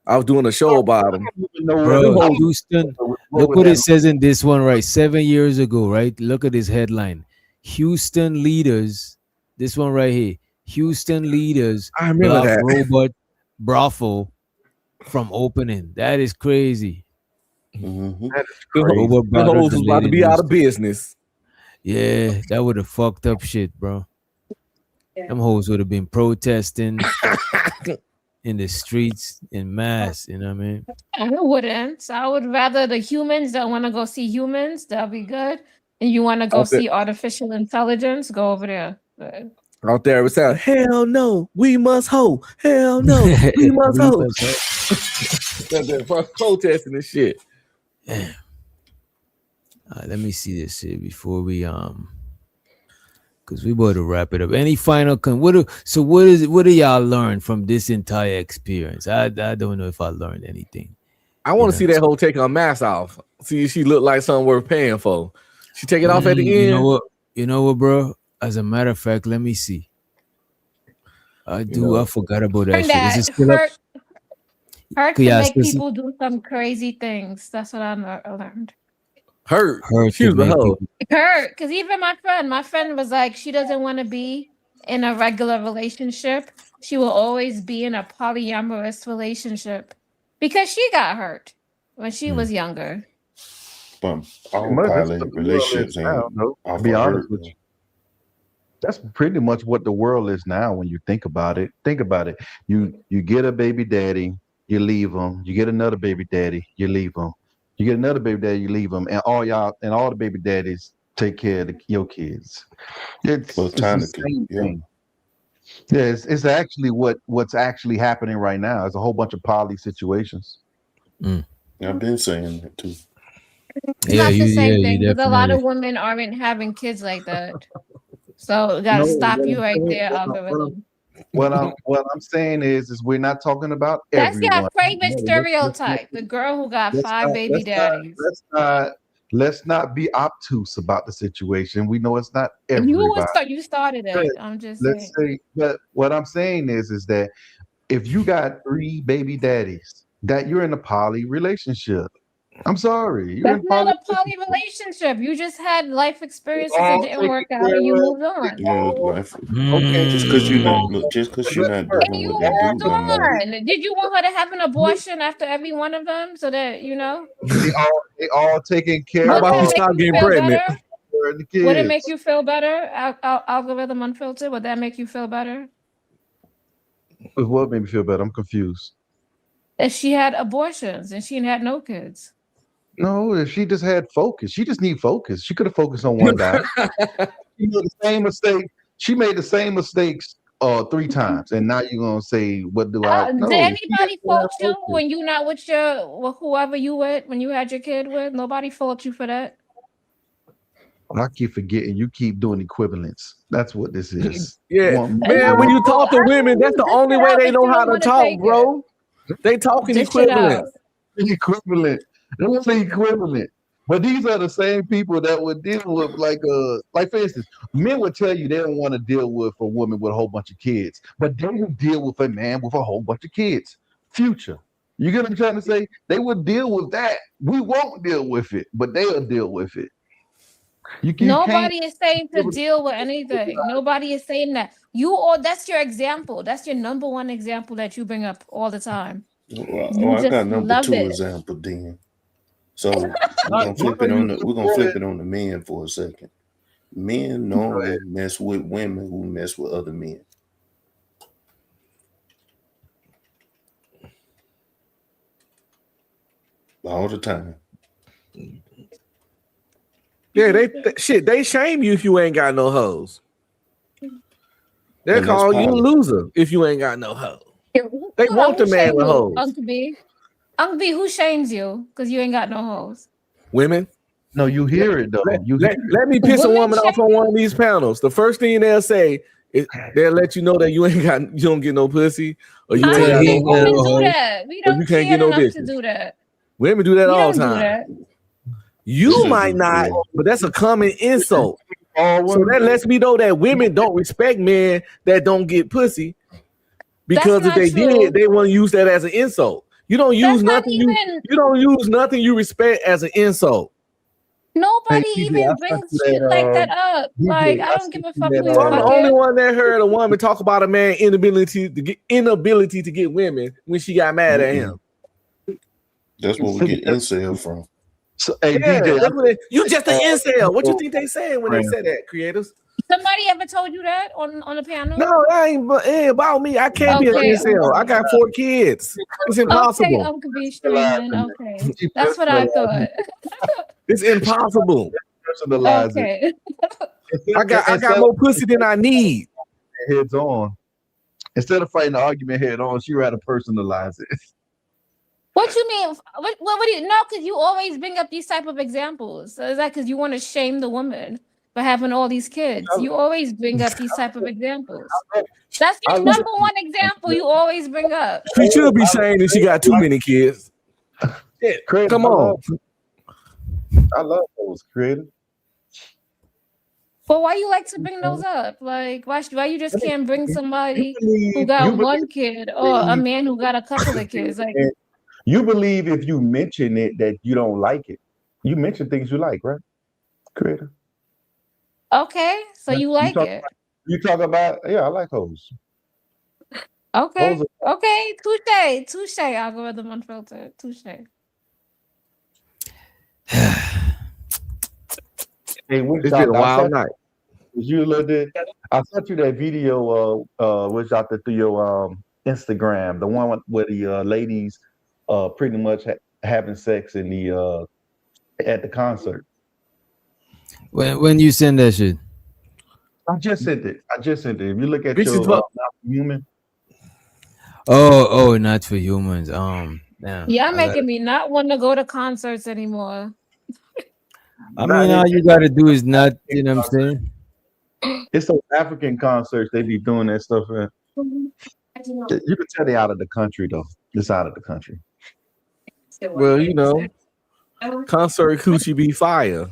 I was doing a show about them. Bro, Houston, look what it says in this one, right? 7 years ago, right? Look at this headline. Houston leaders, this one right here. Houston leaders I remember that. robot brothel from opening. That is crazy. That is crazy. Robot The brothel hoes was about to be out of business. Yeah, that would have fucked up shit, bro. Them hoes would have been protesting in the streets in mass, you know what I mean? I wouldn't. I would rather the humans that want to go see humans, that'll be good. And you want to go see artificial intelligence, go over there. But Out there, it sound, hell no, we must hoe. Hell no, we must hoe. They're protesting and shit. Yeah. Let me see this shit before we because we about to wrap it up. Any final what do y'all learn from this entire experience? I don't know if I learned anything. I want to see that whole take her mask off. See if she look like something worth paying for. She take it off at the end. You know what, bro? As a matter of fact, let me see. I forgot about that shit. Is it still up? Hurt to make people do some crazy things. That's what I learned. Hurt. She was a hoe. Hurt, because even my friend was like, she doesn't want to be in a regular relationship. She will always be in a polyamorous relationship because she got hurt when she was younger. But all poly relationships ain't. To be honest with you, that's pretty much what the world is now. When you think about it, You get a baby daddy, you leave him. You get another baby daddy, you leave him. You get another baby daddy, you leave him, and all the baby daddies take care of your kids. It's the Botanically, same yeah. thing. Yeah, it's actually what's actually happening right now. It's a whole bunch of poly situations. I've been saying that too. It's not the same thing because a lot of women aren't having kids like that. So we gotta No, stop what you I'm right saying- there, what I'm- algorithm. what I'm saying is we're not talking about That's your everyone. favorite No, stereotype. The girl who got let's 5 not- baby let's not- daddies. let's not be obtuse about the situation. We know it's not You everybody. you started it. I'm just Let's saying. say, but what I'm saying is that if you got 3 baby daddies, that you're in a poly relationship. I'm sorry, you're That's in not poly. a poly relationship. You just had life experiences that all didn't taken work out and you care of. moved on. Yeah, life. Okay, Just because you're not look, just because you're not And dealing you with that moved dude no more. on. Did you want her to have an abortion after every one of them so that you know? They all taken care How of. about you Make stop you getting feel pregnant? better? For the Would it make kids. you feel better? Algorithm unfiltered. Would that make you feel better? What made me feel better? I'm confused. If she had abortions and she had no kids. No, if she just had focus, she just need focus. She could have focused on one guy. She made the same mistake. She made the same mistakes 3 times, and now you're gonna say, "What do I?" Did No, anybody fault you when you not with whoever you with when you had your kid with? Nobody fault you for that. I keep forgetting. You keep doing equivalence. That's what this is. Yeah, One- man. When you talk to women, that's the only way they know how to talk, bro. They talking Dish it out. equivalent. equivalent. It's equivalent. But these are the same people that would deal with like for instance, men would tell you they don't want to deal with a woman with a whole bunch of kids, but they would deal with a man with a whole bunch of kids. Future. You get what I'm trying to say? They would deal with that. We won't deal with it, but they'll deal with it. You can't. Nobody is saying to deal with anything. Nobody is saying that. That's your example. That's your number one example that you bring up all the time. Well, I got number love 2 it. example then. So we're gonna flip it on the men for a second. Men normally mess with women who mess with other men. All the time. Yeah, they shame you if you ain't got no hoes. They And that's call you a poly. loser if you ain't got no hoes. They Who want the man shames with you, hoes. Uncle B? Uncle B, who shames you because you ain't got no hoes? Women. No, you hear it though. Let me piss a Women woman off on one of these panels. The first thing they'll say is they'll let you know that you don't get no pussy or you ain't got no Women hoes. do that. We or don't you can't care get no enough to bitches. do that. Women do that We all don't the do time. that. You might not, but that's a common insult. So that lets me know that women don't respect men that don't get pussy because if not they true. did, they want to use that as an insult. You don't use nothing you don't use nothing you respect as an insult. Nobody Hey, DJ, even I brings sent you shit that, like that up. DJ, Like I I don't give a sent you fuck that, who you so I'm the only fucking. one that heard a woman talk about a man inability to get women when she got mad at him. That's where we get incel from. So, hey, Yeah, DJ, that's what you just an incel. What you think they saying when they say that, creators? Somebody ever told you that on the panel? No, it ain't about me. I can't be an Okay, incel. I got 4 kids. It's Okay, impossible. Uncle B streaming. Okay, that's what I thought. It's impossible. Personalize it. Okay. I got more pussy than I need. Heads on. Instead of fighting the argument head on, she rather personalize it. What you mean? What do you know? Because you always bring up these type of examples. So is that because you want to shame the woman for having all these kids? You always bring up these type of examples. That's your number one example you always bring up. She should be saying that she got too many kids. Yeah, come on. I love those creative. But why you like to bring those up? Like, why you just can't bring somebody who got one kid or a man who got a couple of kids? Like, You believe if you mention it that you don't like it. You mention things you like, right? Creator. okay, so you like it. You talk about, yeah, I like hoes. Okay, Those okay, touche, algorithm unfiltered, touche. Hey, which It's been a wild night. You looked at, I sent you that video which out there through your Instagram, the one where the ladies pretty much having sex in the at the concert. When you send that shit? I just sent it. If you look at This is your what- not human, Oh, not for humans. Damn. Y'all I making me not want to go to concerts anymore. mean, all you gotta do is not. You know what I'm saying? it's those African concerts they be doing that stuff at. You can tell they out of the country though. It's out of the country. Well, you know, concert coochie be fire.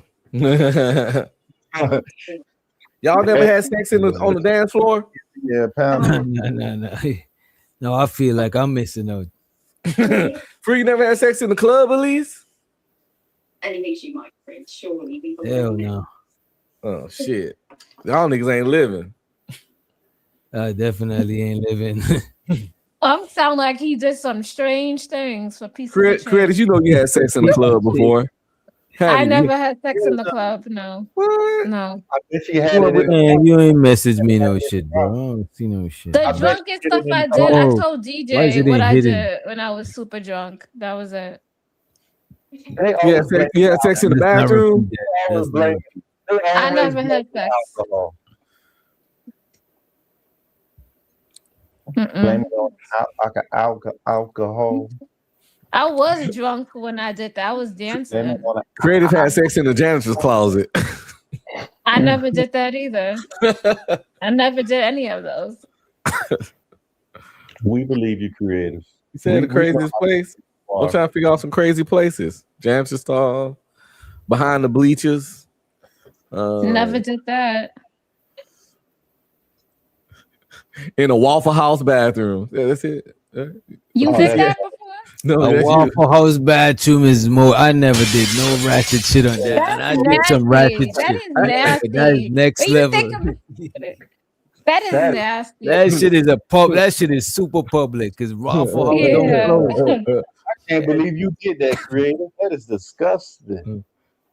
Y'all never had sex on the dance floor? Yeah, pound. No. No, I feel like I'm missing out. Free, you never had sex in the club at least? Hell no. Oh shit. Y'all niggas ain't living. I definitely ain't living. Sound like he did some strange things for peace. Credit, you know you had sex in the club before. I never had sex in the club. No. What? No. I bet she had it. Man, you ain't message me no shit, bro. I don't see no shit. The drunkest stuff I did, I told Why is DJ it what in I hidden? did when I was super drunk. That was it. You had sex in the bathroom? I never had sex. Blame it on alcohol. I was drunk when I did that. I was dancing. Creative had sex in the janitor's closet. I never did that either. I never did any of those. We believe you, creative. You said the craziest place? I'm trying to figure out some crazy places. Janitor stall, behind the bleachers. Never did that. In a Waffle House bathroom. Yeah, that's it. You did that before? No, a that's Waffle House bathroom is more. I never did no ratchet shit on that. And I did some ratchet That shit. is nasty. That is next When you level. think of- that is nasty. That shit is a pub. That shit is super public because Waffle House don't I can't believe you did that, creative. That is disgusting.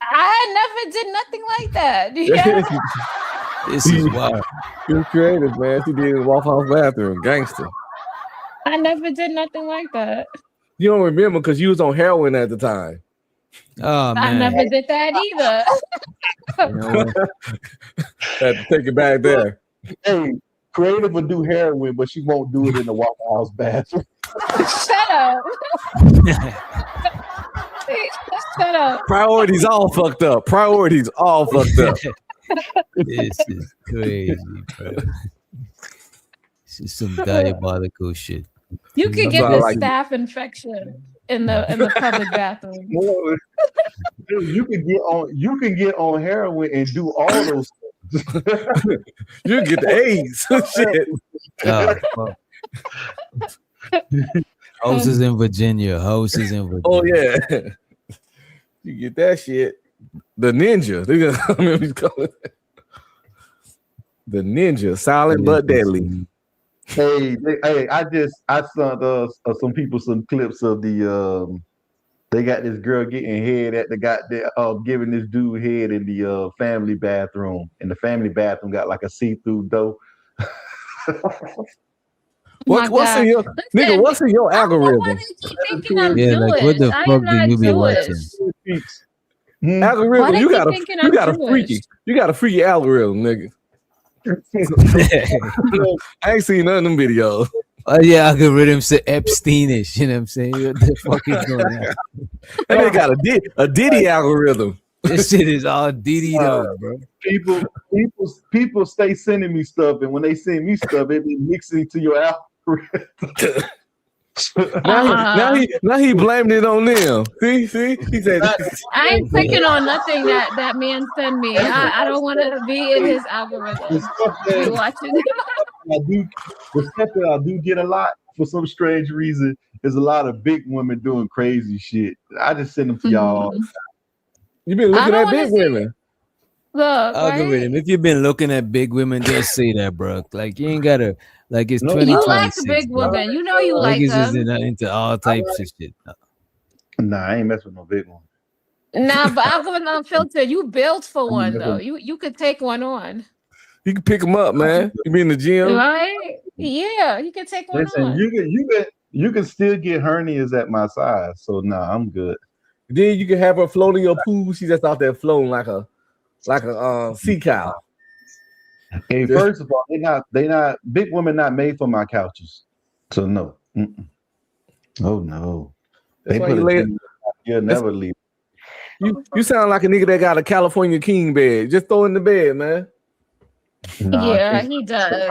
I never did nothing like that. Yeah. This is wild. She was creative, man. She did in the Waffle House bathroom. Gangster. I never did nothing like that. You don't remember because you was on heroin at the time. Oh, I never did that either. You know what? Had to take it back there. Hey, creative would do heroin, but she won't do it in the Waffle House bathroom. Shut up. Shut up. Priorities all fucked up. Priorities all fucked up. This is crazy, bro. This is some diabolical shit. You could That's get why I the like staph infection in the public bathroom. Dude, you can get on heroin and do all those things. You get the AIDS. Shit. Oh, fuck. Houses in Virginia. Houses in Virginia. Oh yeah. You get that shit. The ninja. I remember you call it. The ninja, silent but deadly. Hey, I sent some people some clips of the they got this girl getting head at the goddamn giving this dude head in the family bathroom, and the family bathroom got like a see-through door. What's in your nigga? What's in your algorithm? Yeah, like what the fuck do you be watching? Algorithm, you got a Jewish? freaky algorithm, nigga. I ain't seen none of them videos. Oh yeah, algorithm say Epsteinish. You know what I'm saying? What the fuck is going on? And they got a Diddy algorithm. This shit is all Diddy though, bro. People stay sending me stuff, and when they send me stuff, it be mixing to your algorithm. Now he blamed it on them. See, he said, I ain't clicking on nothing that man sent me. I don't want to be in his algorithm. Be watching the stuff that I do get a lot for some strange reason is a lot of big women doing crazy shit. I just send them to y'all. You been looking at big women. Look, Algorithm. right? If you've been looking at big women, just say that, bro. Like you ain't gotta. Like it's 2026. You like big bro. women. You know you like Niggas them. is into all types of shit. Nah, I ain't messing with no big one. Nah, but algorithm unfiltered. You built for one though. You could take one on. You can pick them up, man. You be in the gym. Right? Yeah, you can take one Listen, on. you can still get hernias at my size, so nah, I'm good. Then you can have her float in your pool. She just out there floating like a like a sea cow. Hey, first of all, they not big women not made for my couches. So no. Mm-mm. Oh no. That's They why put you it lay. in, you'll never leave. You sound like a nigga that got a California king bed. Just throw in the bed, man. Yeah, he does.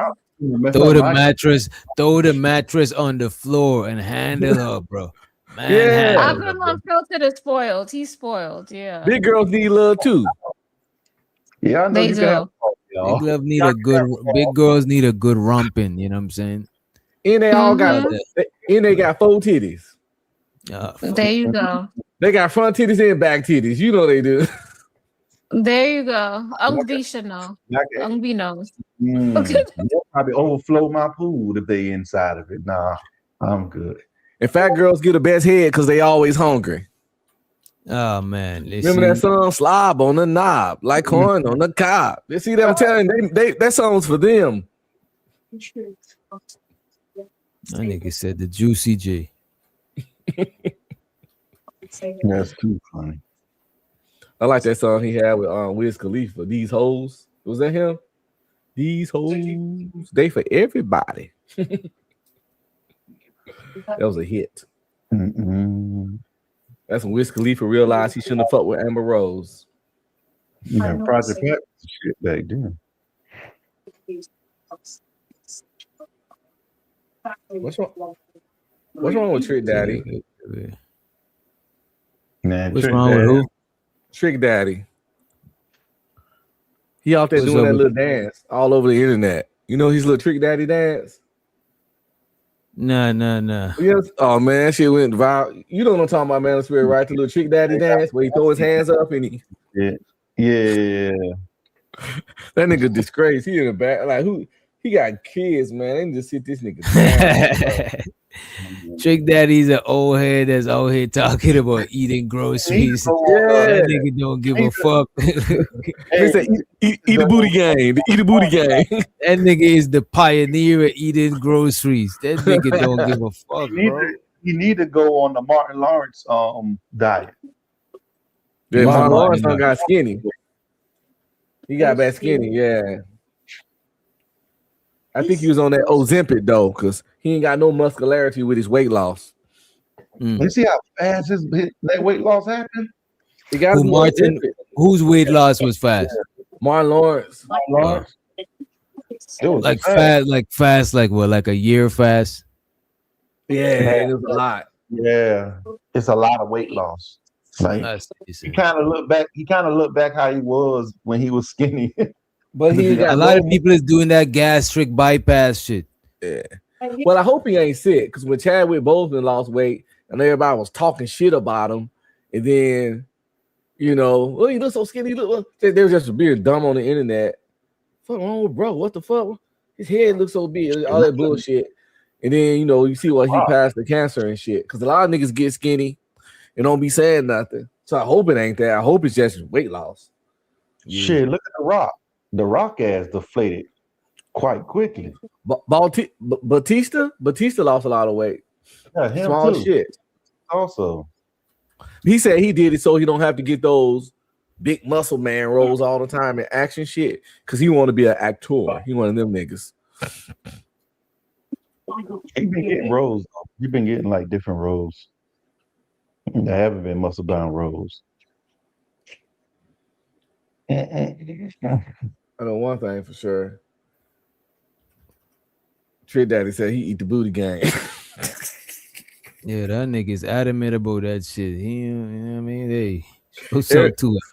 Throw the mattress on the floor and handle her, bro. Yeah. I've been on filter to spoiled. He's spoiled. Yeah. Big girls need love too. Yeah, I know They you do. can have y'all. Big girls need a good romping, you know what I'm saying? And they all got and they got 4 titties. There you go. They got front titties and back titties. You know they do. There you go. Ung should know. Ung B knows. They'll probably overflow my pool if they inside of it. Nah, I'm good. And fat girls get the best head because they always hungry. Oh man, Remember that song "Slob on the Knob," like corn on the cob. You see that? I'm telling you, that song's for them. That nigga said the Juicy J. That's too funny. I like that song he had with Wiz Khalifa. These hoes, was that him? These hoes, they for everybody. That was a hit. That's when Wiz Khalifa realized he shouldn't have fucked with Amber Rose. Yeah, Project Pat shit back then. What's wrong? What's wrong with Trick Daddy? Man, What's wrong with who? Trick Daddy. He out there What's doing up that with- little dance all over the internet. You know his little Trick Daddy dance? Nah. Yes. Oh man, that shit went viral. You know what I'm talking about, man? Spirit, right? The little Trick Daddy dance where he throw his hands up and he. Yeah. That nigga disgrace. He in the back. Like who? He got kids, man. They can just sit this nigga down. Trick Daddy's an old head that's out here talking about eating groceries. Yeah. That nigga don't give a fuck. He said, eat the booty gang. Eat the booty gang. That nigga is the pioneer of eating groceries. That nigga don't give a fuck, bro. You need to go on the Martin Lawrence diet. Yeah, Martin Lawrence done got skinny. He got bad skinny, yeah. I think he was on that Ozempic though, because he ain't got no muscularity with his weight loss. You see how fast that weight loss happened? He got Who, Martin, whose weight loss was fast? Martin Lawrence. It was fast, like what, like a year fast? Yeah, it was a lot. Yeah, it's a lot of weight loss. Like he kind of looked back how he was when he was skinny. But he got a lot of people is doing that gastric bypass shit. Yeah. Well, I hope he ain't sick because when Chadwick Boseman lost weight and everybody was talking shit about him, and then you know, oh, you look so skinny. Look, they was just being dumb on the internet. Fuck wrong with bro? What the fuck? His head looks so big, all that bullshit. And then you know, you see what he passed the cancer and shit. Because a lot of niggas get skinny and don't be saying nothing. So I hope it ain't that. I hope it's just weight loss. Shit, look at The Rock. The Rock ass deflated quite quickly. Batista lost a lot of weight. Yeah, him Small too. shit. Also, he said he did it so he don't have to get those big muscle man roles all the time in action shit. Because he want to be an actor. He one of them niggas. he been getting roles. He been getting like different roles. There haven't been muscle bound roles. I know one thing for sure. Trick Daddy said he eat the booty gang. Yeah, that nigga is adamant about that shit. You know what I mean? Hey, what's up to it?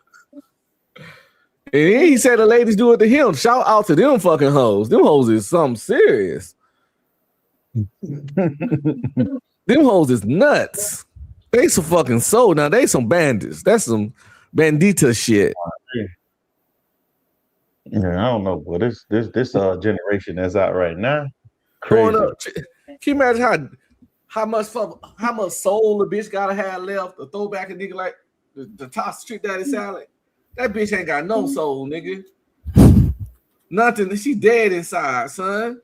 And then he said the ladies do it to him. Shout out to them fucking hoes. Them hoes is something serious. Them hoes is nuts. They some fucking soul. Now they some bandits. That's some bandita shit. Yeah, I don't know, but this generation that's out right now, Growing crazy. up, can you imagine how much soul the bitch gotta have left to throw back a nigga like the toss Trick Daddy salad? That bitch ain't got no soul, nigga. Nothing. She dead inside, son.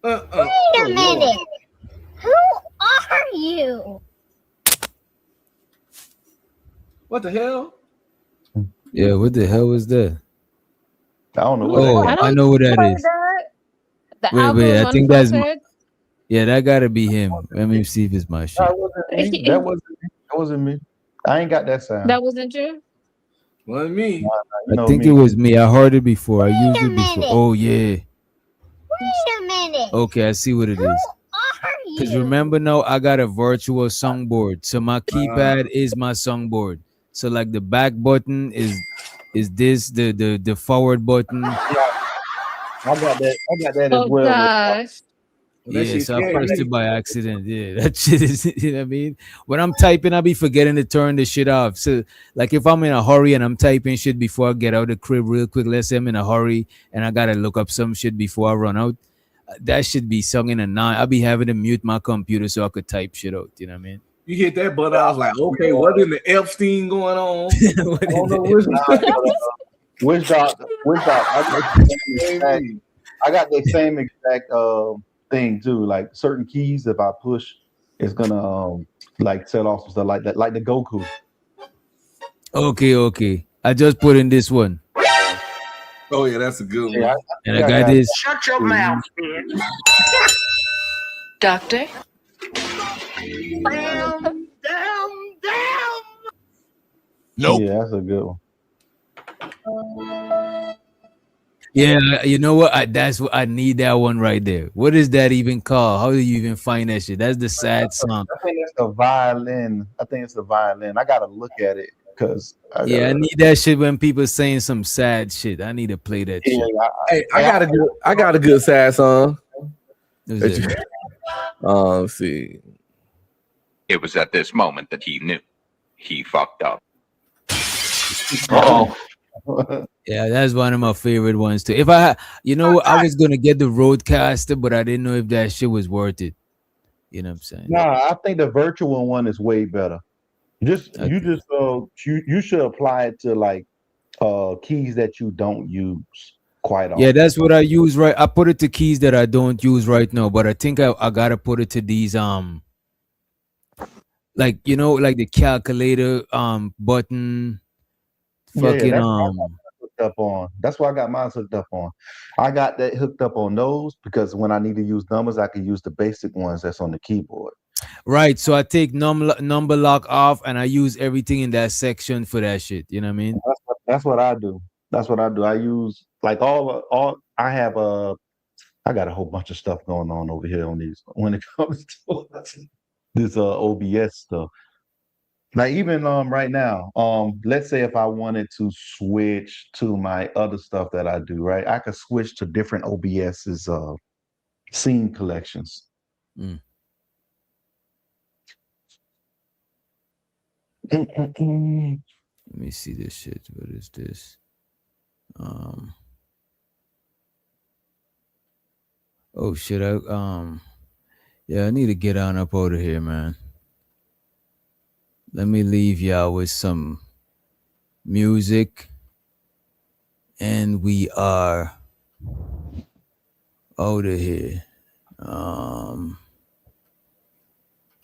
Wait a minute. Who are you? What the hell? Yeah, what the hell was that? I don't know what Oh, I I don't know what that play is. that. The Wait, album I think that's Unfiltered. yeah, that gotta be him. Let me see if it's my shit. That wasn't me. That wasn't me. That wasn't me. I ain't got that sound. That wasn't you? Wasn't me. You I know think me. it was me. I heard it before. I used it before. minute. Oh yeah. Wait a minute. Okay, I see what it is. Because remember now, I got a virtual songboard. So my keypad is my songboard. So like the back button is this, the forward button. I got that. I got that as Oh well. gosh. Yeah, so I pressed it by accident. Yeah, that shit is, you know what I mean? When I'm typing, I'll be forgetting to turn the shit off. So, like, if I'm in a hurry and I'm typing shit before I get out of the crib real quick, let's say I'm in a hurry and I gotta look up some shit before I run out, that should be sung in a nine. I'll be having to mute my computer so I could type shit out. You know what I mean? You hit that button, I was like, okay, what in the Epstein going on? What I don't know Which doctor? I got the same exact thing too. Like certain keys, if I push, it's gonna like set off some stuff like that, like the Goku. Okay. I just put in this one. Oh yeah, that's a good one. Yeah, And I got this. Shut your mouth, bitch. Doctor? Damn. Nope. Yeah, that's a good one. Yeah, you know what? That's what I need. That one right there. What is that even called? How do you even find that shit? That's the sad song. I think it's the violin. I gotta look at it because I need that shit when people saying some sad shit. I need to play that shit. Hey, I got a good sad song. Let's see. It was at this moment that he knew he fucked up. Oh. Yeah, that's one of my favorite ones too. If I I was gonna get the Roadcaster, but I didn't know if that shit was worth it. You know what I'm saying? Nah, I think the virtual one is way better. You should apply it to like keys that you don't use quite often. Yeah, that's what I use. Right, I put it to keys that I don't use right now, but I think I gotta put it to these like like the calculator button. Fucking that's what I got hooked up on. That's why I got mine hooked up on. I got that hooked up on those because when I need to use numbers, I can use the basic ones that's on the keyboard. Right, so I take number lock off and I use everything in that section for that shit. You know what I mean? That's what I do. I use like all. I have I got a whole bunch of stuff going on over here on these when it comes to this OBS stuff. Like even right now, let's say if I wanted to switch to my other stuff that I do, right? I could switch to different OBS's scene collections. Mm. Let me see this shit. What is this? Oh shit! I need to get on up out of here, man. Let me leave y'all with some music, and we are out of here. Damn,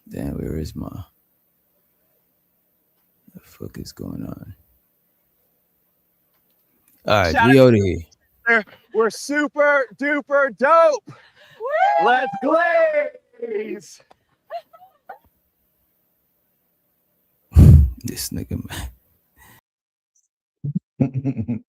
where is my? The fuck is going on? All right, we out of here. We're super duper dope. Let's glaze. This nigga, man.